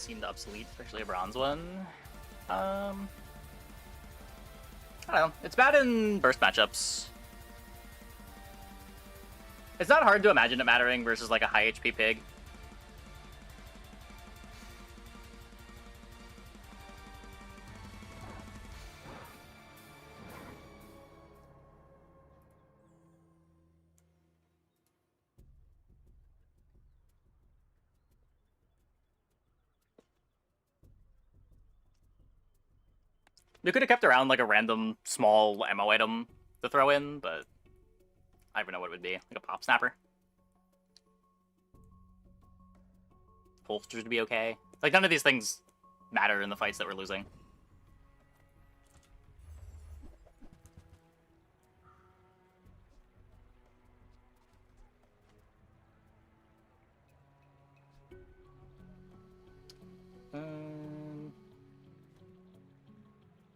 seemed obsolete, especially a bronze one. I don't know. It's bad in burst matchups. It's not hard to imagine it mattering versus like a high HP pig. We could have kept around like a random small ammo item to throw in, but I don't even know what it would be. Like a pop snapper. Holsters to be okay. Like none of these things matter in the fights that we're losing.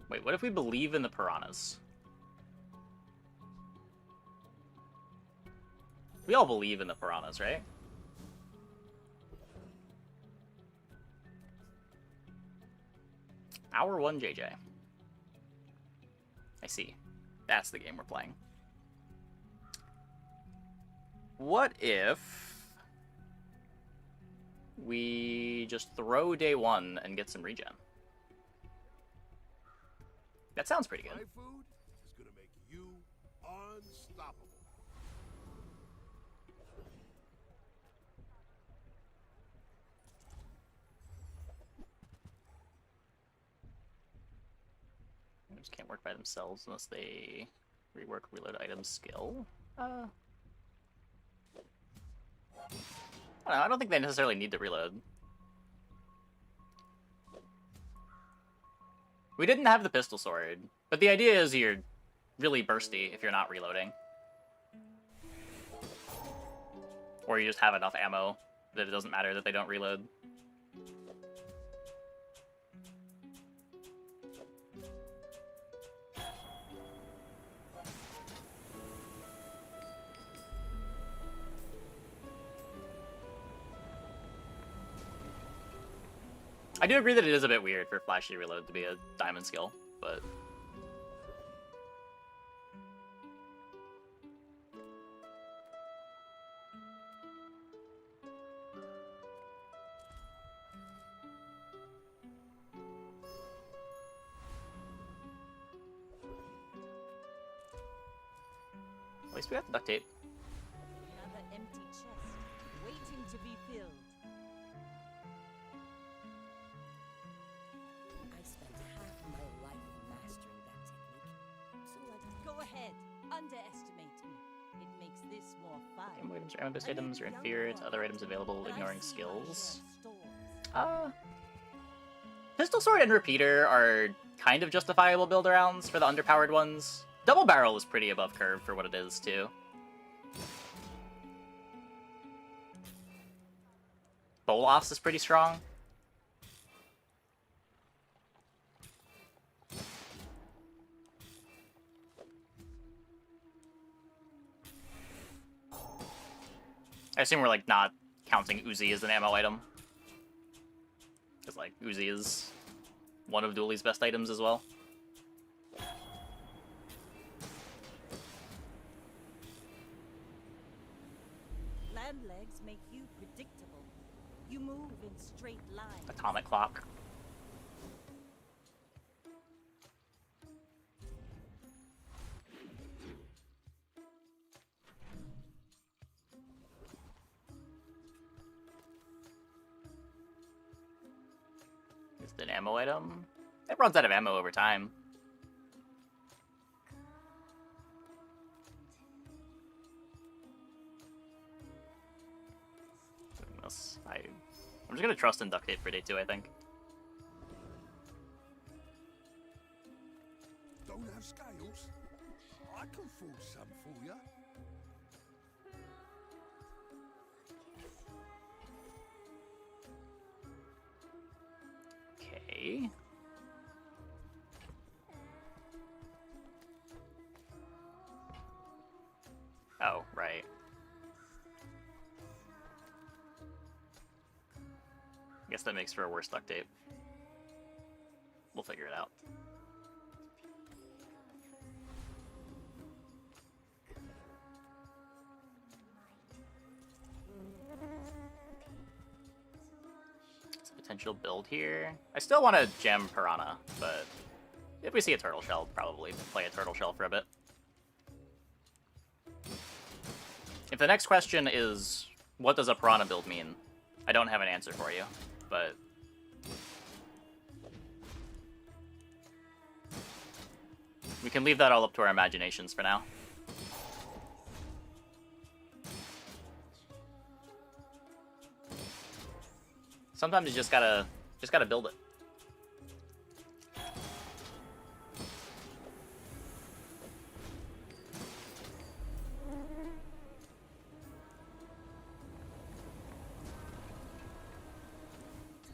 Wait, what if we believe in the piranhas? We all believe in the piranhas, right? Hour 1 JJ. I see. That's the game we're playing. What if we just throw day 1 and get some regen? That sounds pretty good. My food is gonna make you unstoppable. Items can't work by themselves unless they rework reload item skill. I don't know, I don't think they necessarily need to reload. We didn't have the pistol sword, but the idea is you're really bursty if you're not reloading. Or you just have enough ammo that it doesn't matter that they don't reload. I do agree that it is a bit weird for flashy reload to be a diamond skill, but... At least we got the duct tape. Another empty chest, waiting to be filled. I spent half my life mastering that technique. So Go ahead, underestimate me. It makes this more fun. Ammo items or ammo-based items are inferior to other items available, ignoring skills. Pistol sword and repeater are kind of justifiable build arounds for the underpowered ones. Double barrel is pretty above curve for what it is, too. Bolas is pretty strong. I assume we're, like, not counting Uzi as an ammo item. Because, like, Uzi is one of Dooley's best items as well. Land legs make you predictable. You move in straight lines. Atomic clock. Is it an ammo item? It runs out of ammo over time. Goodness, I'm just gonna trust in duct tape for day 2, I think. Don't have scales? I can forge some for you. Okay. Oh, right. guess that makes for a worse duct tape. We'll figure it out. It's a potential build here. I still want to gem Piranha, but if we see a turtle shell, probably play a turtle shell for a bit. If the next question is, what does a Piranha build mean? I don't have an answer for you, but... we can leave that all up to our imaginations for now. Sometimes you just gotta build it.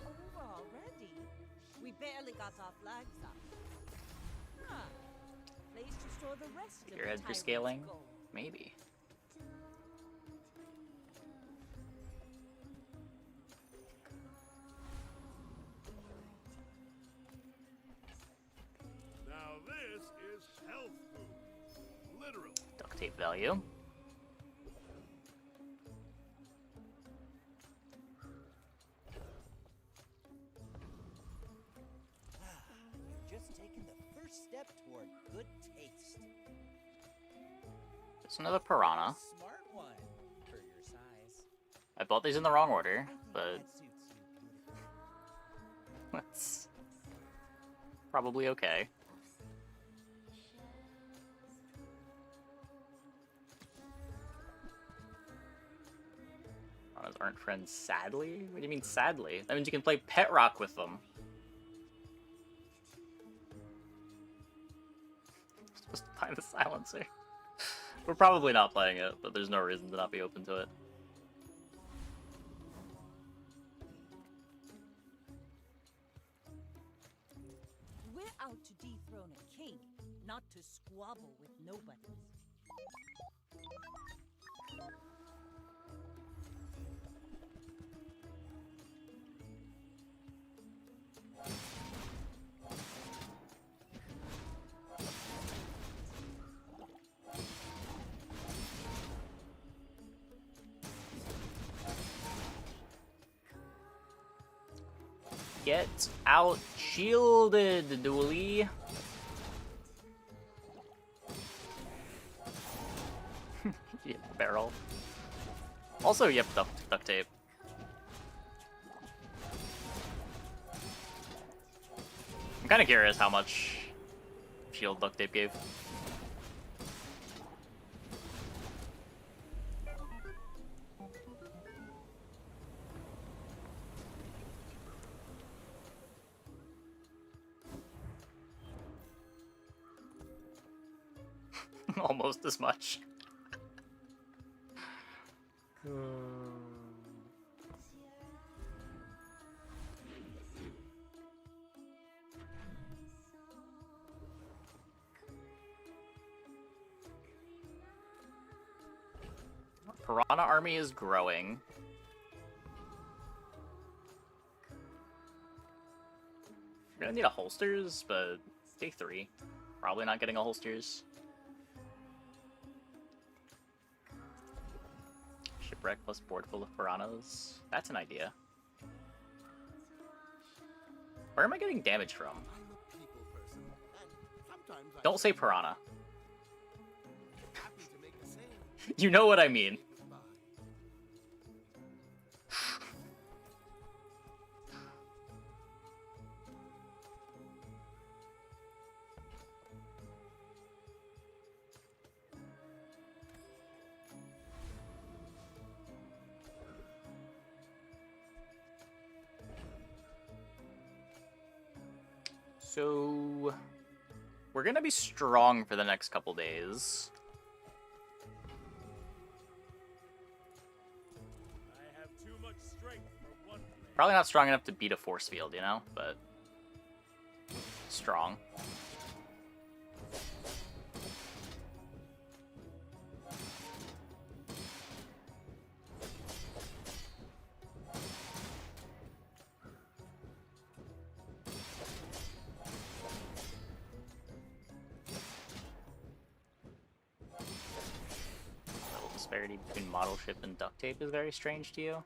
Over already? We barely got our flags up. Huh. Place to store the rest of the Figurehead for tyrant's scaling? gold. Maybe. Now this is health food. Literally. Duct tape value. You've just taken the first step toward good taste. It's another Piranha. Smart one for your size. I bought these in the wrong order, I think but that suits you beautifully. that's probably okay. Piranhas aren't friends, sadly? What do you mean, sadly? That means you can play Pet Rock with them. Supposed to buy the silencer. We're probably not playing it, but there's no reason to not be open to it. We're out to dethrone a king, not to squabble with nobody. Get out shielded, Dooley. Yeah, barrel. Also, you have duct tape. I'm kind of curious how much shield duct tape gave. Almost as much. Piranha army is growing. We're gonna need a holsters, but day 3. Probably not getting a holsters. Shipwreck plus board full of piranhas. That's an idea. Where am I getting damage from? I'm a people person, and sometimes I Don't say piranha. happy to make the same. You know what I mean. Goodbye. So we're gonna be strong for the next couple days. I have too much strength for one player. Probably not strong enough to beat a force field, you know, but strong. clarity between model ship and duct tape is very strange to you.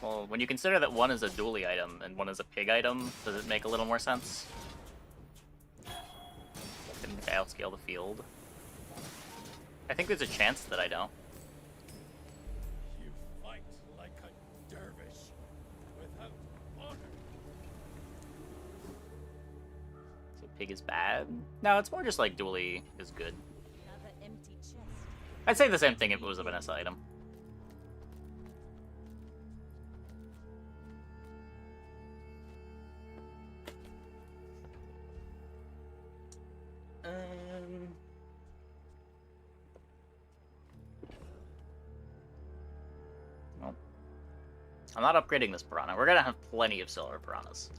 Well, when you consider that one is a dually item and one is a pig item, does it make a little more sense? Didn't think I outscale the field. I think there's a chance that I don't. You fight like a dervish without honor. So pig is bad? No, it's more just like dually is good. Another empty chest. I'd say the same thing if it was a Vanessa item. Well, I'm not upgrading this piranha. We're gonna have plenty of silver piranhas.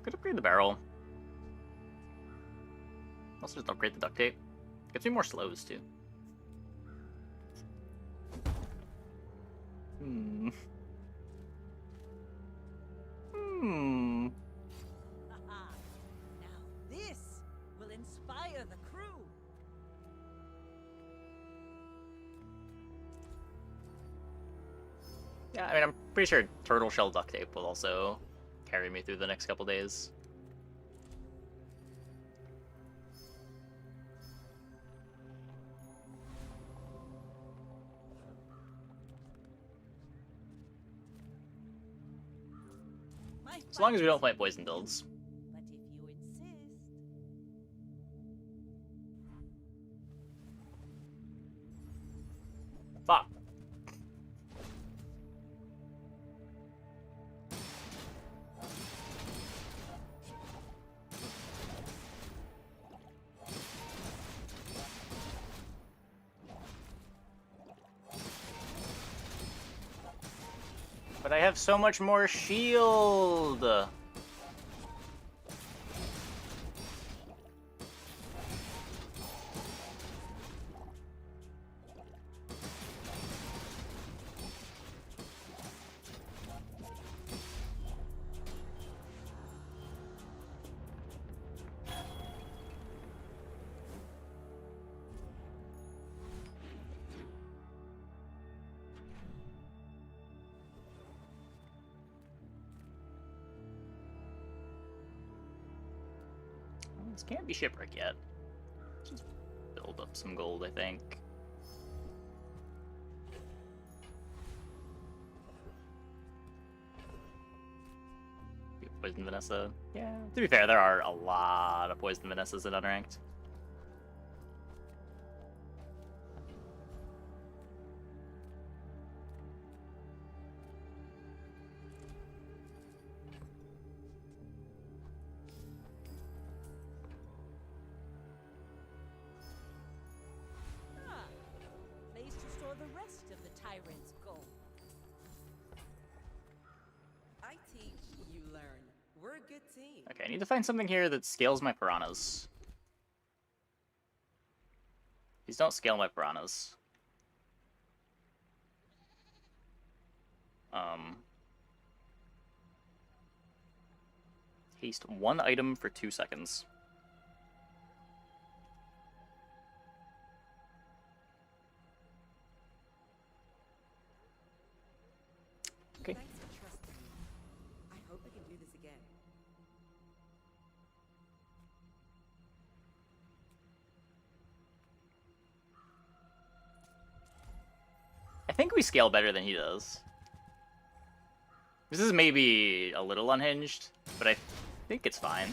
Could upgrade the barrel. Also just upgrade the duct tape. Gets me more slows too. Hmm. Haha. Now this will inspire the crew. Yeah, I mean, I'm pretty sure turtle shell duct tape will also carry me through the next couple days. As long as we don't fight poison builds. But if you insist. Fuck. But I have so much more shield! This can't be shipwreck yet. Just build up some gold, I think. Poison Vanessa. Yeah, to be fair, there are a lot of Poison Vanessas in Unranked. Ah, place to store the rest of the tyrant's gold. I teach, you learn. We're a good team. Okay, I need to find something here that scales my piranhas. These don't scale my piranhas. Haste one item for 2 seconds. Okay. Thanks for trusting me. I hope we can do this again. I think we scale better than he does. This is maybe a little unhinged, but I think it's fine.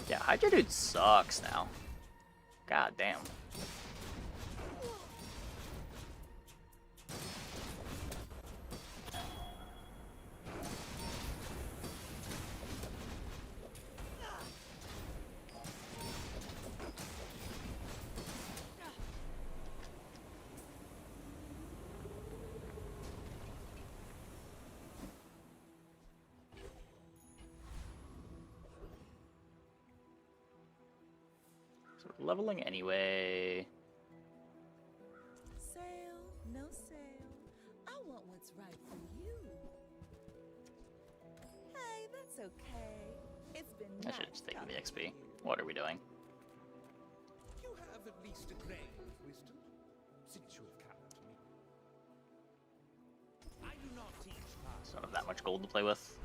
Yeah, Hydra Dude sucks now. God damn. So we're leveling anyway. Sale, no sale. I want what's right for you. Hey, that's okay. It's been I nice should just take the talking to XP. you. What are we doing? You have at least a grain of wisdom, since you have come to me. I do not teach So I don't have that much gold to play with.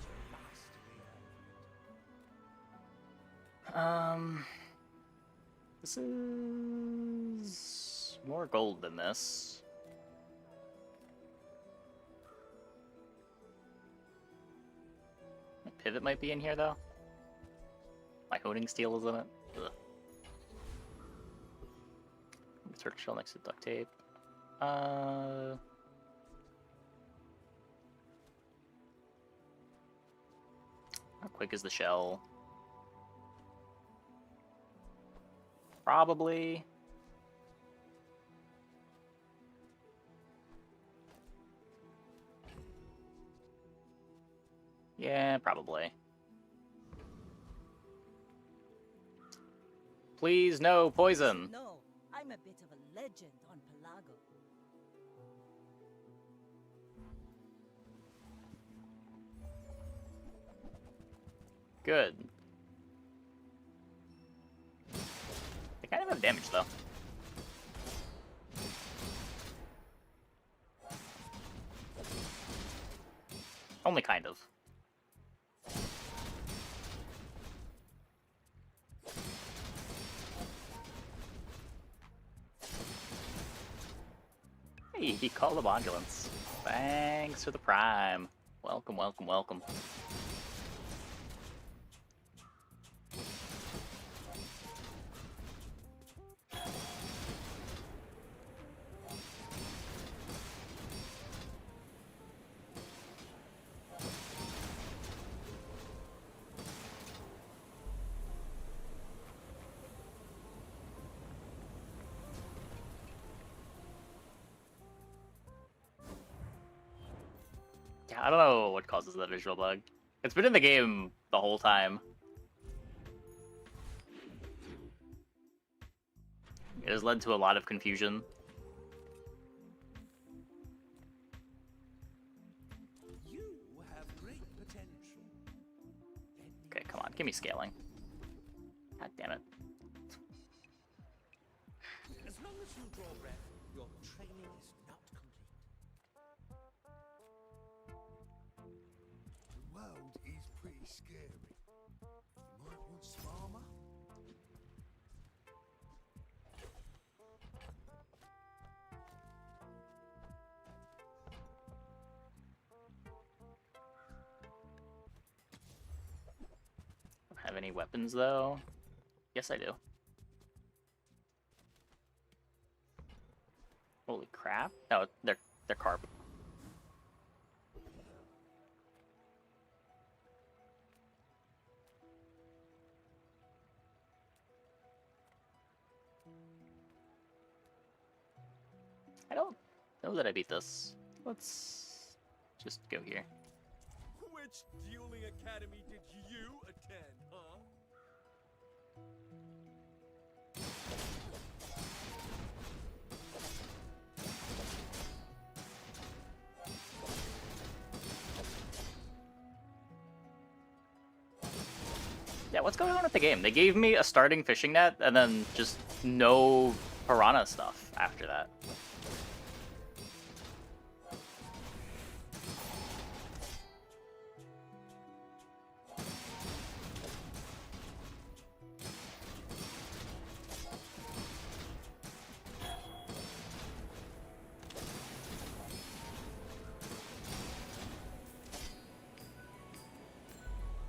This is more gold than this. My pivot might be in here though. My honing steel is in it. Ugh. Torch shell next to duct tape. How quick is the shell? Probably. Yeah, probably. Please, no poison. No, I'm a bit of a legend on Pelago. Good. They kind of have damage though. Only kind of. Hey, he called the ambulance. Thanks for the prime. Welcome, welcome, welcome. Yeah, I don't know what causes that visual bug. It's been in the game the whole time. It has led to a lot of confusion. You have great potential. Okay, come on, give me scaling. God damn it. As long as you draw breath, your training is not complete. The world is pretty scary. You might want some armor. Don't have any weapons though. Yes, I do. Holy crap! No, they're carb. I don't know that I beat this. Let's just go here. Which dueling academy did you attend, huh? Yeah, what's going on with the game? They gave me a starting fishing net and then just no piranha stuff after that.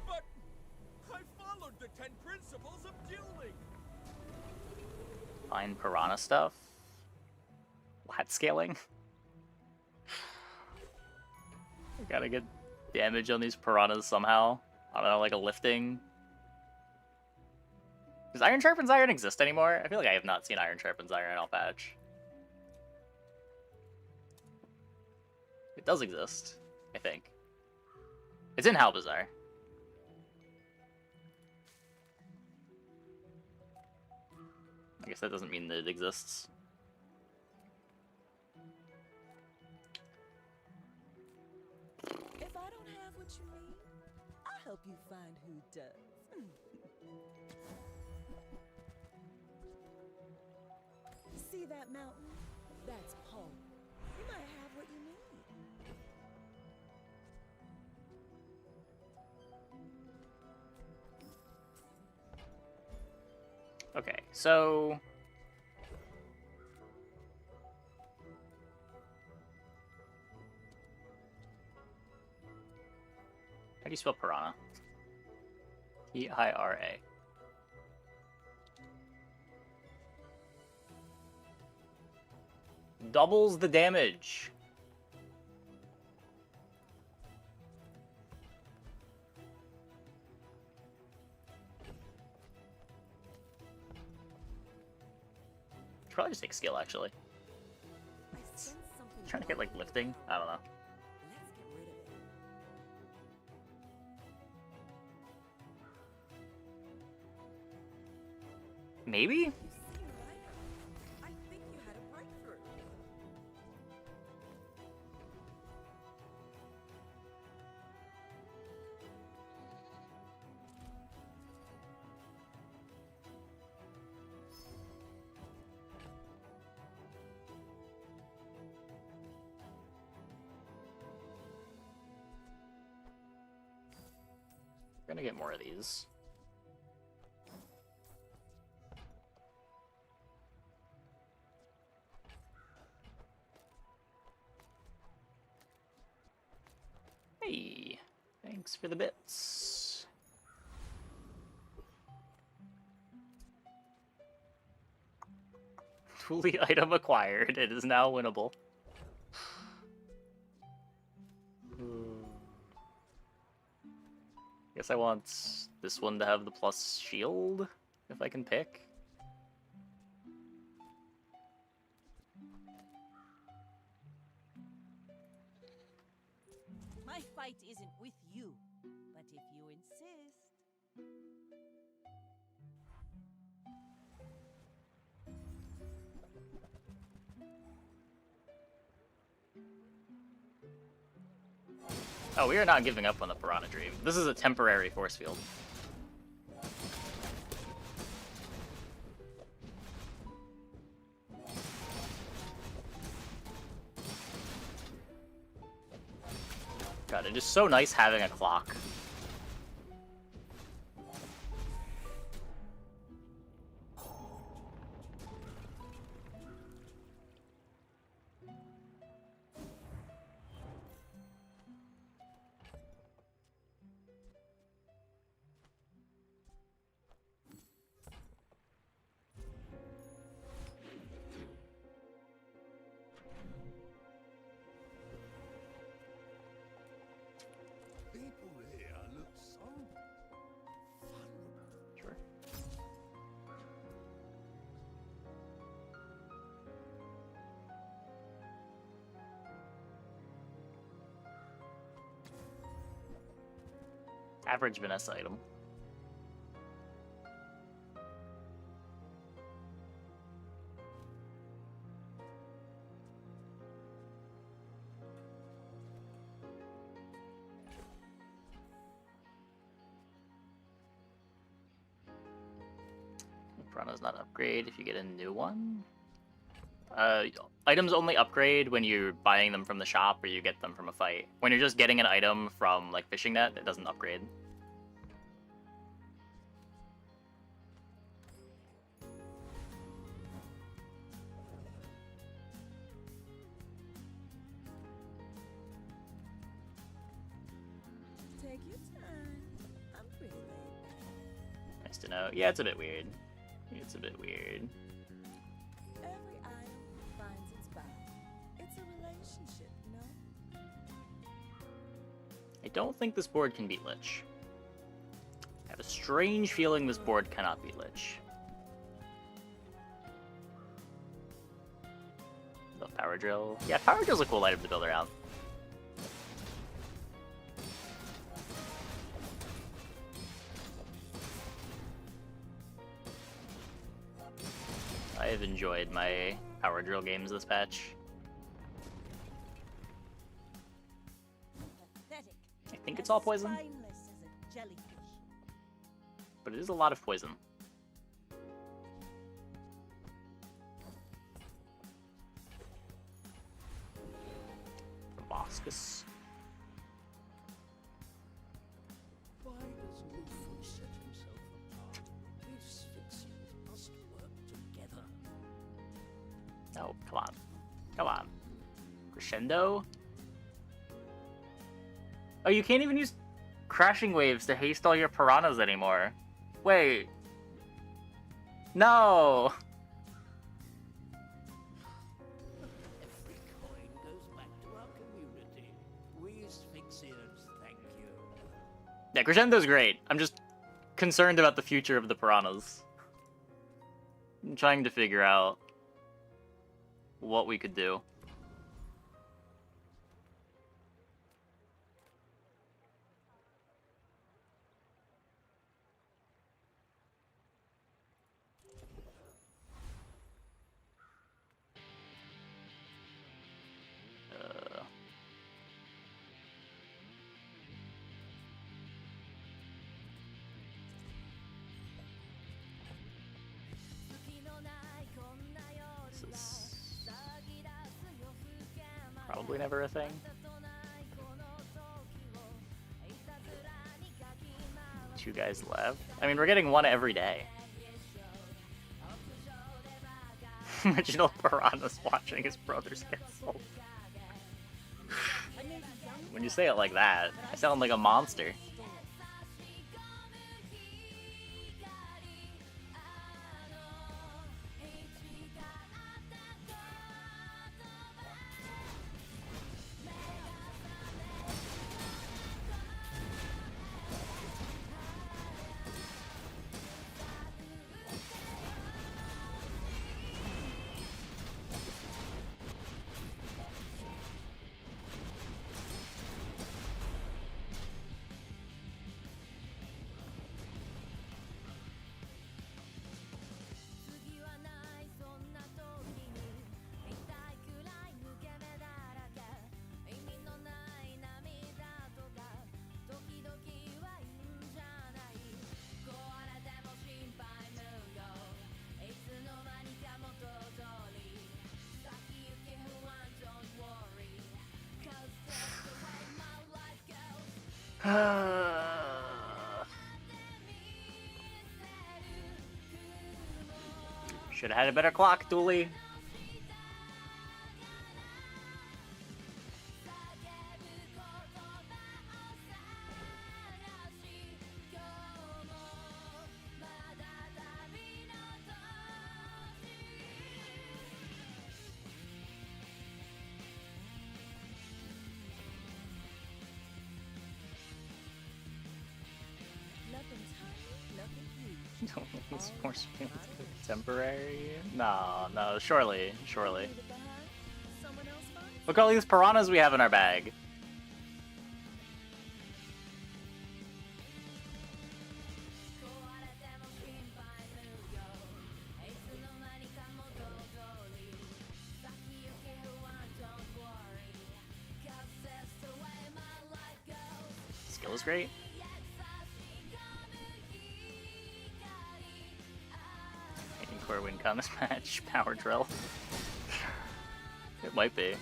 But I followed the 10 principles of dueling. Find piranha stuff? Lat scaling? I gotta get damage on these piranhas somehow. I don't know, like a lifting. Does Iron Sharpens Iron exist anymore? I feel like I have not seen Iron Sharpens Iron in all patch. It does exist, I think. It's in Halbazar. I guess that doesn't mean that it exists. If I don't have what you need, I'll help you find who does. See that mountain? That's home. You might have what you need. Okay, so how do you spell piranha? P-I-R-A. Doubles the damage. Should probably just take skill, actually. Trying to get, like, lifting? I don't know. Let's get rid of it. Maybe? You seem right. I think you had a breakthrough. We're gonna get more of these. Hey, thanks for the bits. Fully item acquired. It is now winnable. Guess I want this one to have the plus shield, if I can pick. My fight isn't with you, but if you insist. Oh, we are not giving up on the Piranha Dream. This is a temporary force field. God, it is so nice having a clock. People here look so vulnerable. Sure. Average Vanessa item. Piranha's not an upgrade if you get a new one. Items only upgrade when you're buying them from the shop or you get them from a fight. When you're just getting an item from, like, fishing net, it doesn't upgrade. Take your time. I'm pretty laid back. Nice to know. Yeah, it's a bit weird. It's a bit weird. Every item finds its buyer. It's a relationship, you know? I don't think this board can beat Lich. I have a strange feeling this board cannot beat Lich. The Power Drill. Yeah, Power Drill's a cool item to build around. I've enjoyed my power drill games this patch. Pathetic. I think it's all poison, Spineless as a jellyfish. but it is a lot of poison. Proboscis. Why does Lufu set himself apart? We Sphinxians must work together. Oh, come on. Come on. Crescendo? Oh, you can't even use crashing waves to haste all your piranhas anymore. Wait. No! Every coin goes back to our community. We Sphinxians thank you. Yeah, Crescendo's great. I'm just concerned about the future of the piranhas. I'm trying to figure out what we could do. This is probably never a thing. Two guys left. I mean, we're getting one every day. Original piranhas watching his brothers get sold. When you say it like that, I sound like a monster. Should have had a better clock, Dooley. It's more temporary? No, surely. Look at all these piranhas we have in our bag. Skill is great. Core win comes match, power drill. It might be.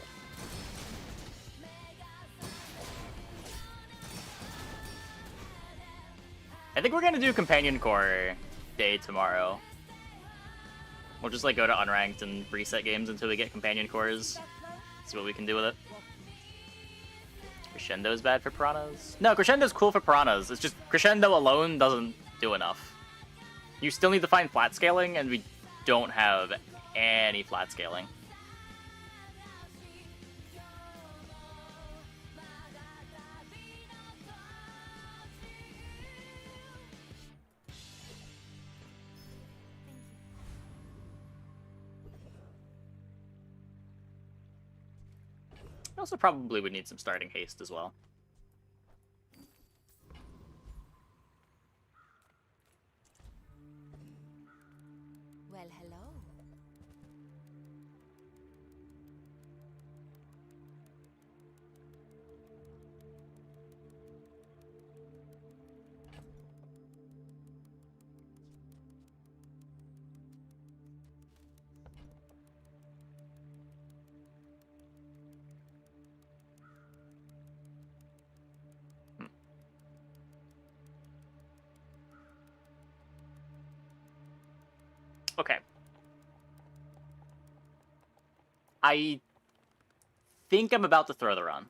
I think we're gonna do companion core day tomorrow. We'll just like go to unranked and reset games until we get companion cores. See what we can do with it. Crescendo's bad for piranhas? No, Crescendo's cool for piranhas. It's just Crescendo alone doesn't do enough. You still need to find flat scaling, and we don't have any flat scaling. Also probably would need some starting haste as well. Well, hello. I think I'm about to throw the run.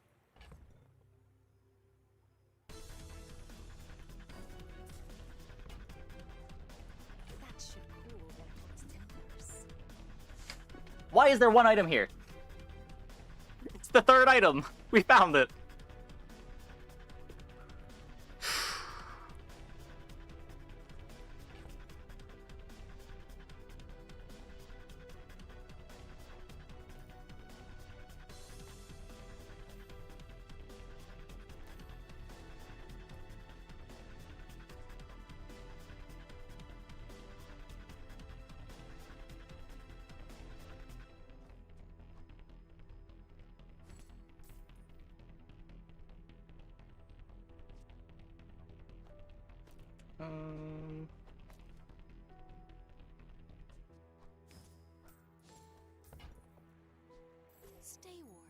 That should cool their hot tempers. Why is there one item here? It's the third item. We found it. Stay warm.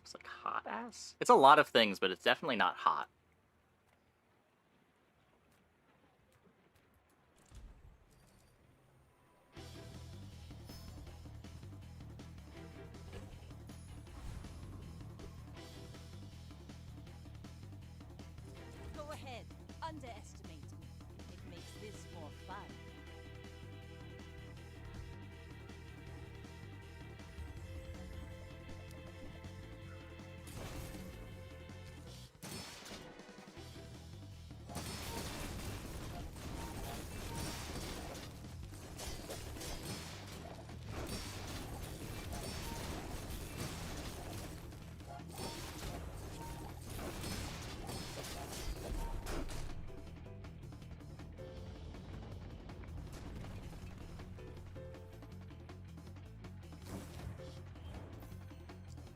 It's like hot ass. It's a lot of things, but it's definitely not hot. Go ahead, underestimate me. It makes this more fun.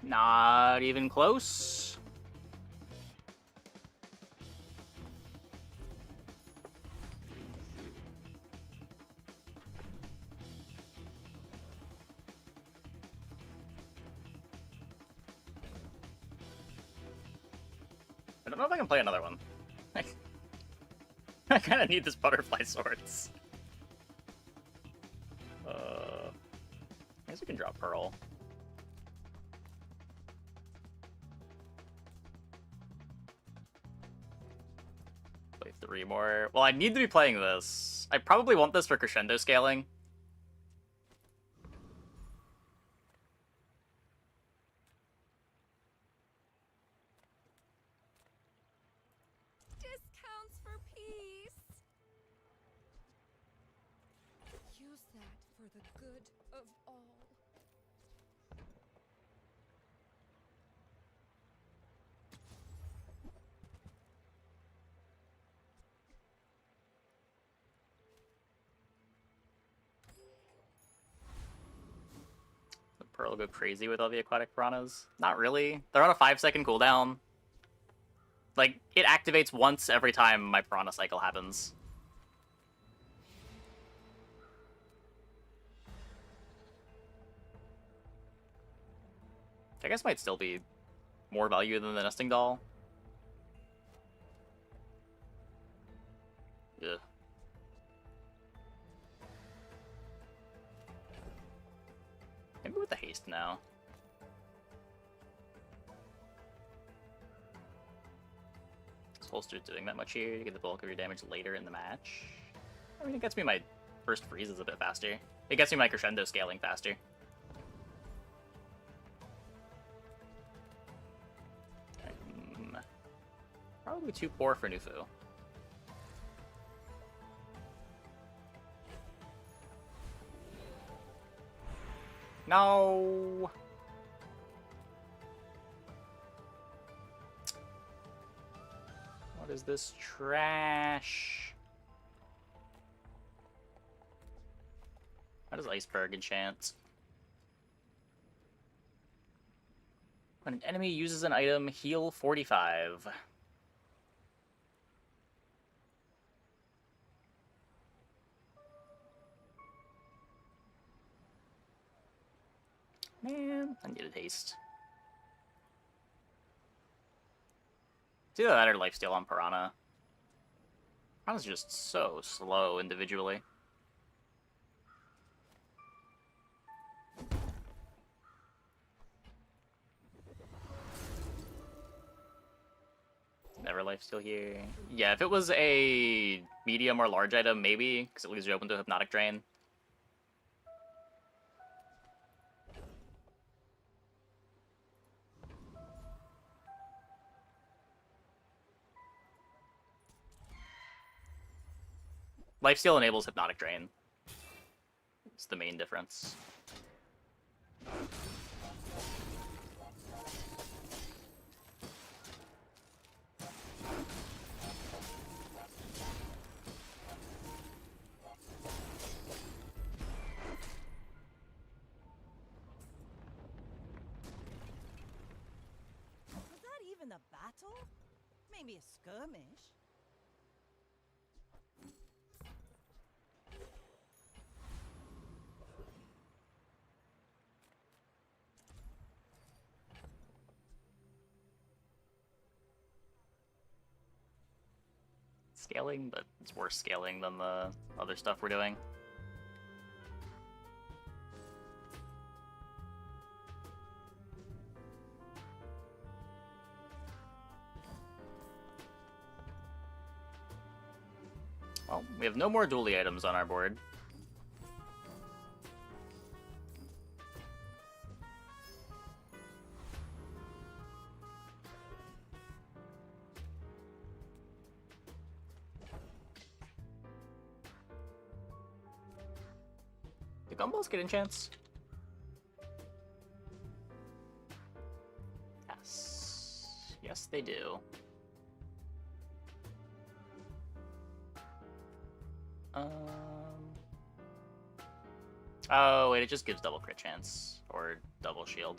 Not even close. I don't know if I can play another one. I kind of need this butterfly swords. I guess we can drop Pearl. Play 3 more. Well, I need to be playing this. I probably want this for crescendo scaling. Discounts for peace. Use that for the good of all. The Pearl go crazy with all the aquatic piranhas. Not really. They're on a 5-second cooldown. Like, it activates once every time my piranha cycle happens. I guess might still be more value than the nesting doll. Ugh. Maybe with the haste now. This holster's doing that much here. You get the bulk of your damage later in the match. I mean, it gets me my first freezes a bit faster. It gets me my crescendo scaling faster. Probably too poor for Nufu. No. What is this trash? How does Iceberg enchant? When an enemy uses an item, heal 45. Man, I needed haste. It's either that or lifesteal on Piranha. Piranha's just so slow individually. Neverlife still here. Yeah, if it was a medium or large item, maybe, because it leaves you open to Hypnotic Drain. Lifesteal enables Hypnotic Drain. It's the main difference. Was that even a battle? Maybe a skirmish. Scaling, but it's worse scaling than the other stuff we're doing. Well, we have no more dually items on our board. Do gumballs get enchants? Yes. Yes, they do. Oh, wait, it just gives double crit chance. Or double shield.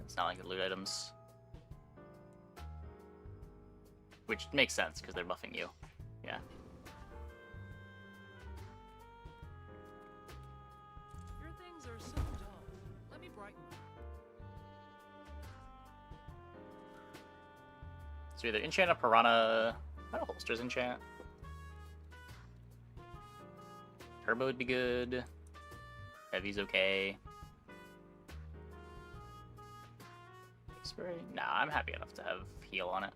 It's not like the loot items. Which makes sense, because they're buffing you. Yeah. Your things are so dull. Let me brighten them. So either enchant a Piranha... I don't know, holsters enchant. Turbo would be good. Heavy's okay. Spray? Nah, I'm happy enough to have heal on it.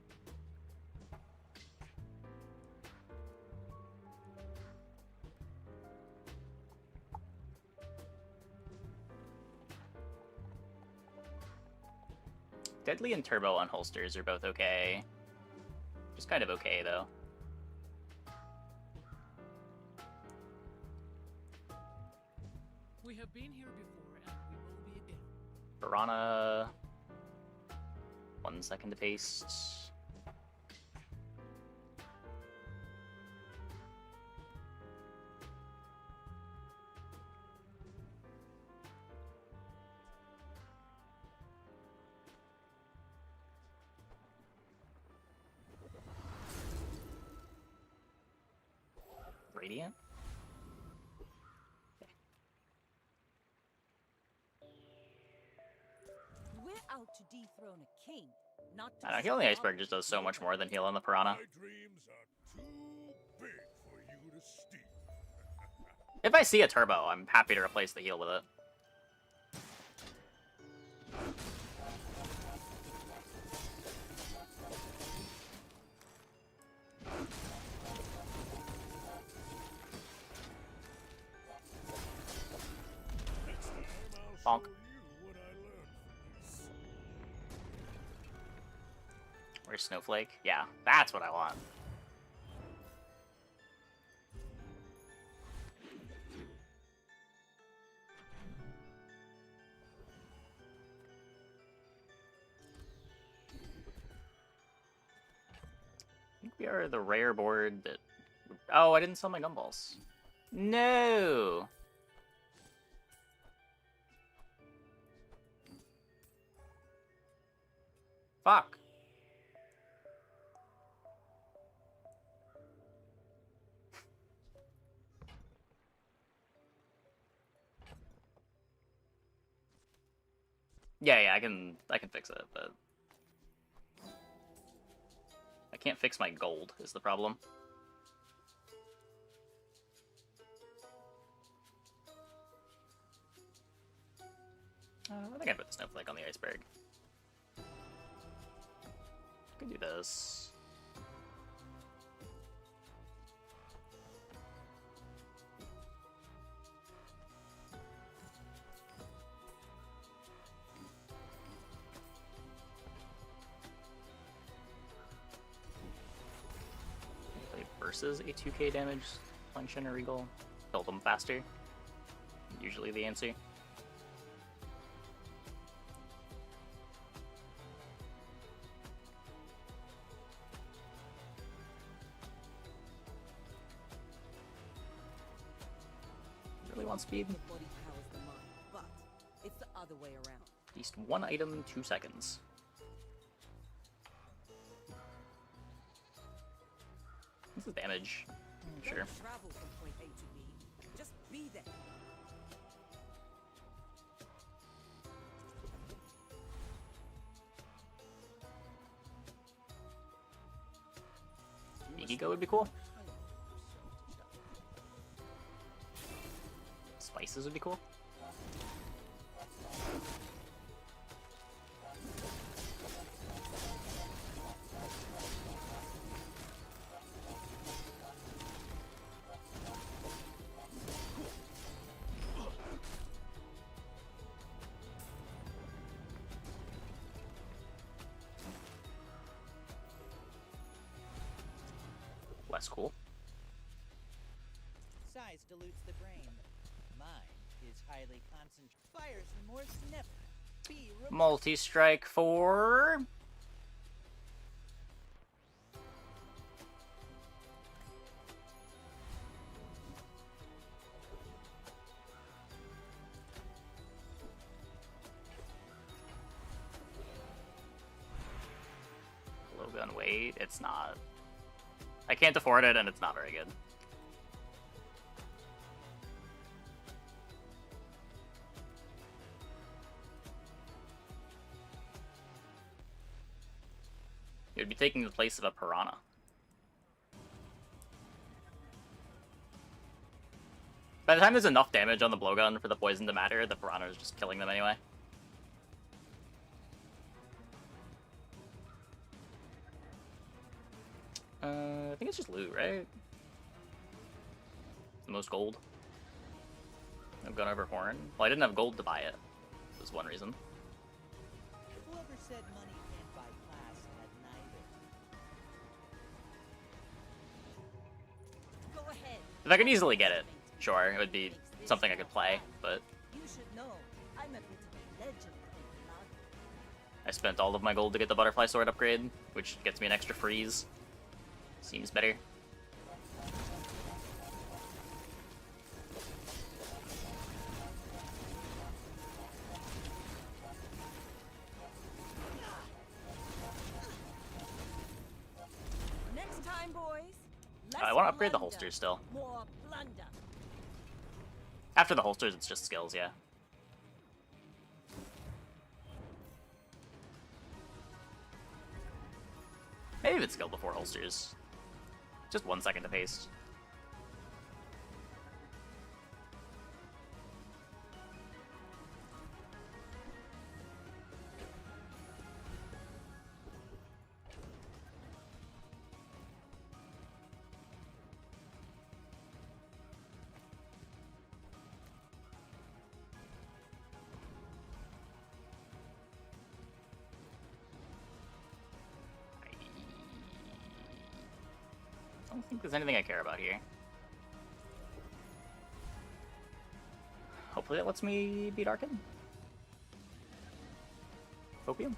Deadly and Turbo on holsters are both okay. Just kind of okay, though. We have been here before, and we will be again. Piranha... 1 second to paste. Radiant? We're out to dethrone a king, not to I don't know, healing squabble Iceberg just does with so much nobody. more than heal on the Piranha. My dreams are too big for you to steal. If I see a Turbo, I'm happy to replace the heal with it. Next time Bonk. I'll show you what I learned from this. Where's Snowflake? Yeah, that's what I want. I think we are the rare board that... Oh, I didn't sell my gumballs. No! Fuck. Yeah, I can fix it, but I can't fix my gold is the problem. I think I put the snowflake on the iceberg. Could do this. Play versus a 2k damage Shin or Regal. Kill them faster. Usually the answer. Really want speed. The body powers the mind, but it's the other way around. At least one item, 2 seconds. This is damage. Sure. Don't travel from point A to B. Just be there. Ikigo would be cool. Spices would be cool. Less cool. Size dilutes the brain. Mind is highly concentrated. Fires remorse never. Be Multi-strike for... Low gun weight, it's not. I can't afford it, and it's not very good. It would be taking the place of a piranha. By the time there's enough damage on the blowgun for the poison to matter, the piranha is just killing them anyway. I think it's just loot, right? The most gold. I've gone over horn. Well, I didn't have gold to buy it. Was one reason. Whoever said money can't buy class had neither. Go ahead. If I could easily get it, sure, it would be something I could play, but You should know, I'm a bit of a legend in Lago. I spent all of my gold to get the butterfly sword upgrade, which gets me an extra freeze. Seems better. Next time, boys. I want to upgrade the holsters still. More plunder. After the holsters, it's just skills, yeah. Maybe it's skill before holsters. Just 1 second to paste. I don't think there's anything I care about here. Hopefully that lets me beat Arkin. Opium.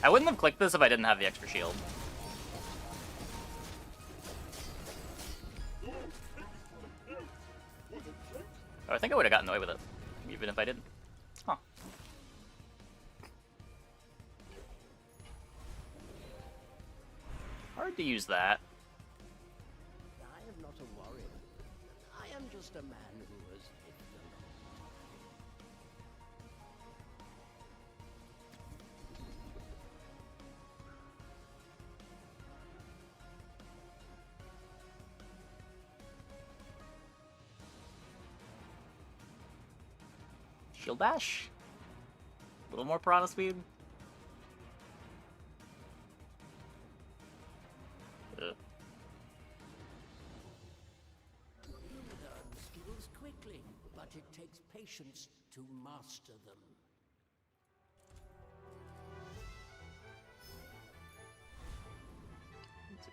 I wouldn't have clicked this if I didn't have the extra shield. I think I would have gotten away with it, even if I didn't. Huh. Hard to use that. I am not a warrior. I am just a man who has lived alone. Shield bash. A little more piranha speed. Ugh. You learn skills quickly, but it takes patience to master them.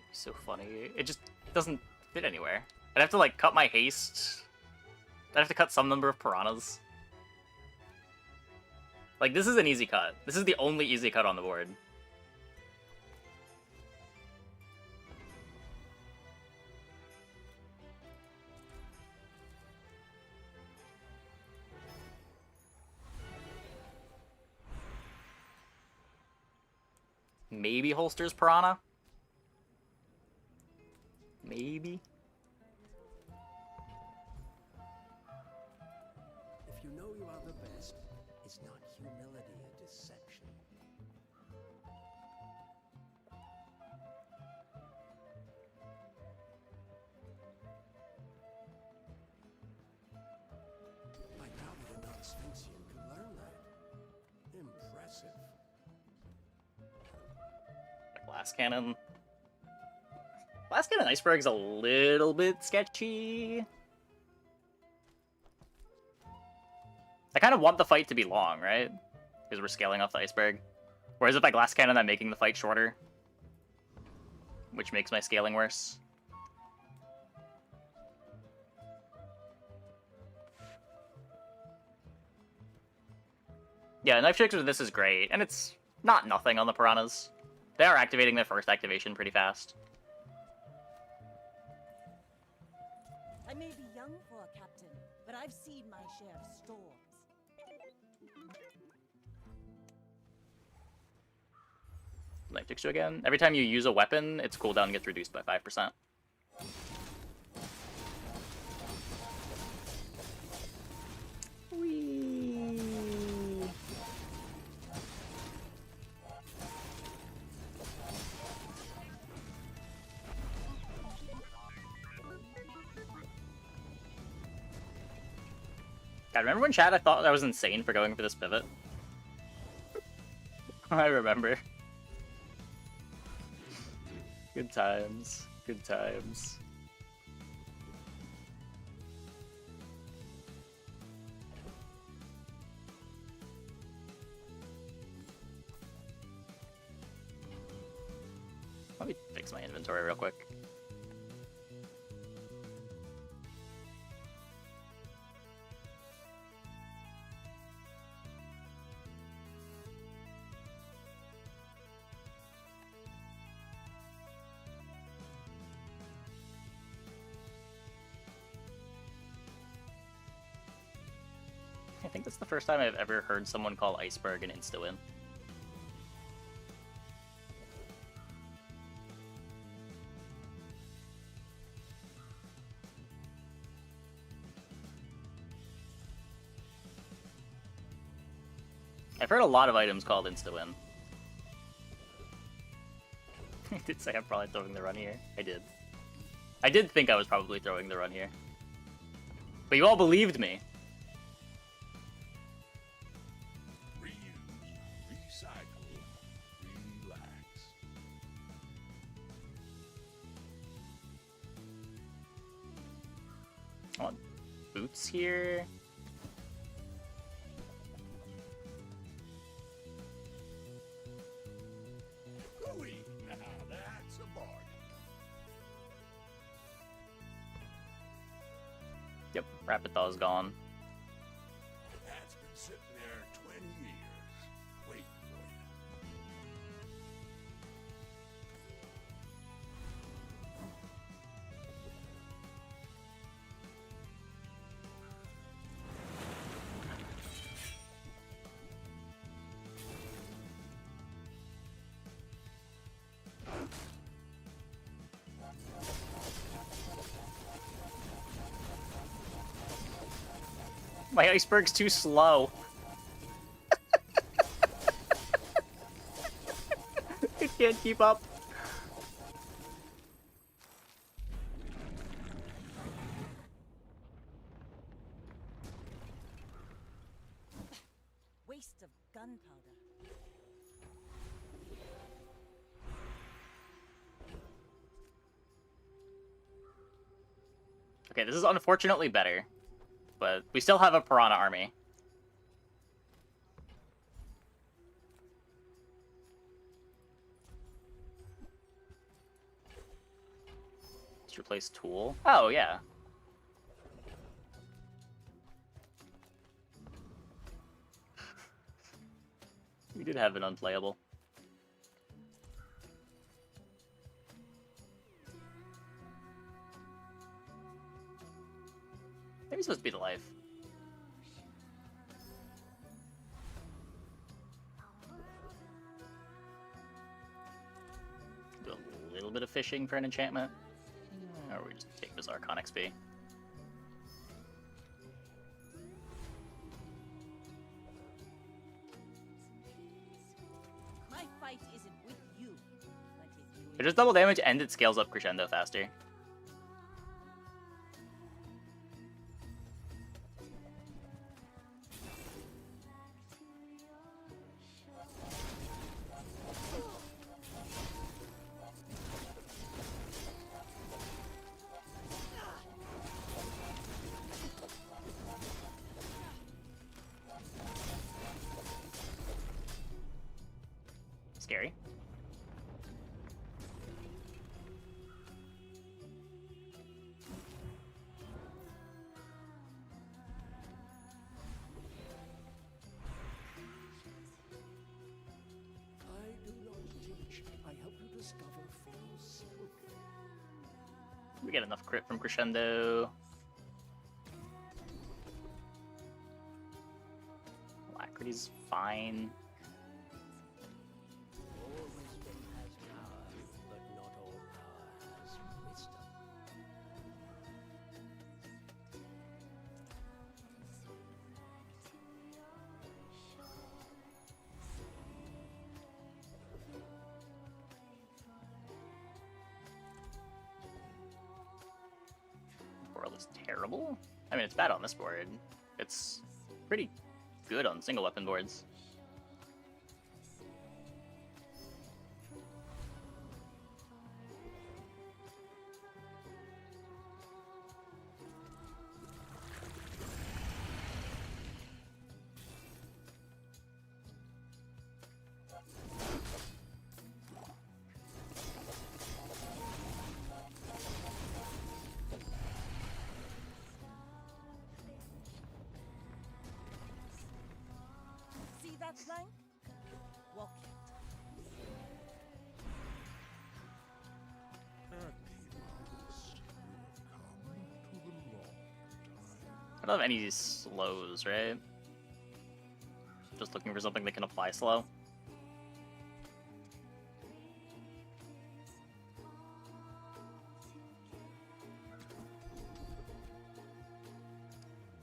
It's so funny. It just doesn't fit anywhere. I'd have to like cut my haste. I'd have to cut some number of piranhas. Like, this is an easy cut. This is the only easy cut on the board. Maybe holsters piranha? Maybe? If you know you are the best, is not humility a deception? I doubt a non-Sphinxian can learn that. Impressive. Blast cannon. Blast cannon iceberg's a little bit sketchy. I kind of want the fight to be long, right? Because we're scaling off the iceberg. Whereas if I glass cannon, I'm making the fight shorter. Which makes my scaling worse. Yeah, knife tricks with this is great, and it's not nothing on the piranhas. They are activating their first activation pretty fast. I may be young for a captain, but I've seen my share of storms. Knife tricks you again. Every time you use a weapon, its cooldown gets reduced by 5%. Whee! God, remember when chat I thought I was insane for going for this pivot? I remember. Good times. Good times. Let me fix my inventory real quick. I think that's the first time I've ever heard someone call Iceberg an insta-win. I've heard a lot of items called insta-win. I did say I'm probably throwing the run here. I did. I did think I was probably throwing the run here. But you all believed me. I want boots here. Ooh-wee. Now that's a bargain. Yep, Rapid Thaw is gone. That's been sitting there 20 years, waiting for you. My iceberg's too slow. It can't keep up. of gunpowder. Okay, this is unfortunately better, but we still have a piranha army. Let's replace tool. Oh, yeah. We did have an unplayable. Maybe supposed to be the life. Do a little bit of fishing for an enchantment. Or we just take this Archon XP. My fight isn't with you, but if you It just double damage and it scales up crescendo faster. Scary. I do not teach. I help you discover for yourself. We get enough crit from crescendo. Alacrity's fine. All wisdom has power, but not all power has wisdom. World is terrible. I mean, it's bad on this board. It's pretty good on single weapon boards. see that flank? Walk it. I don't have any slows, right? Just looking for something that can apply slow.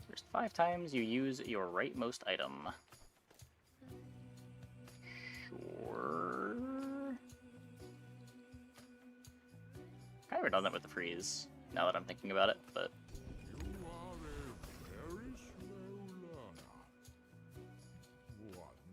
First 5 times you use your rightmost item. Sure. Kind of redundant with the freeze, now that I'm thinking about it, but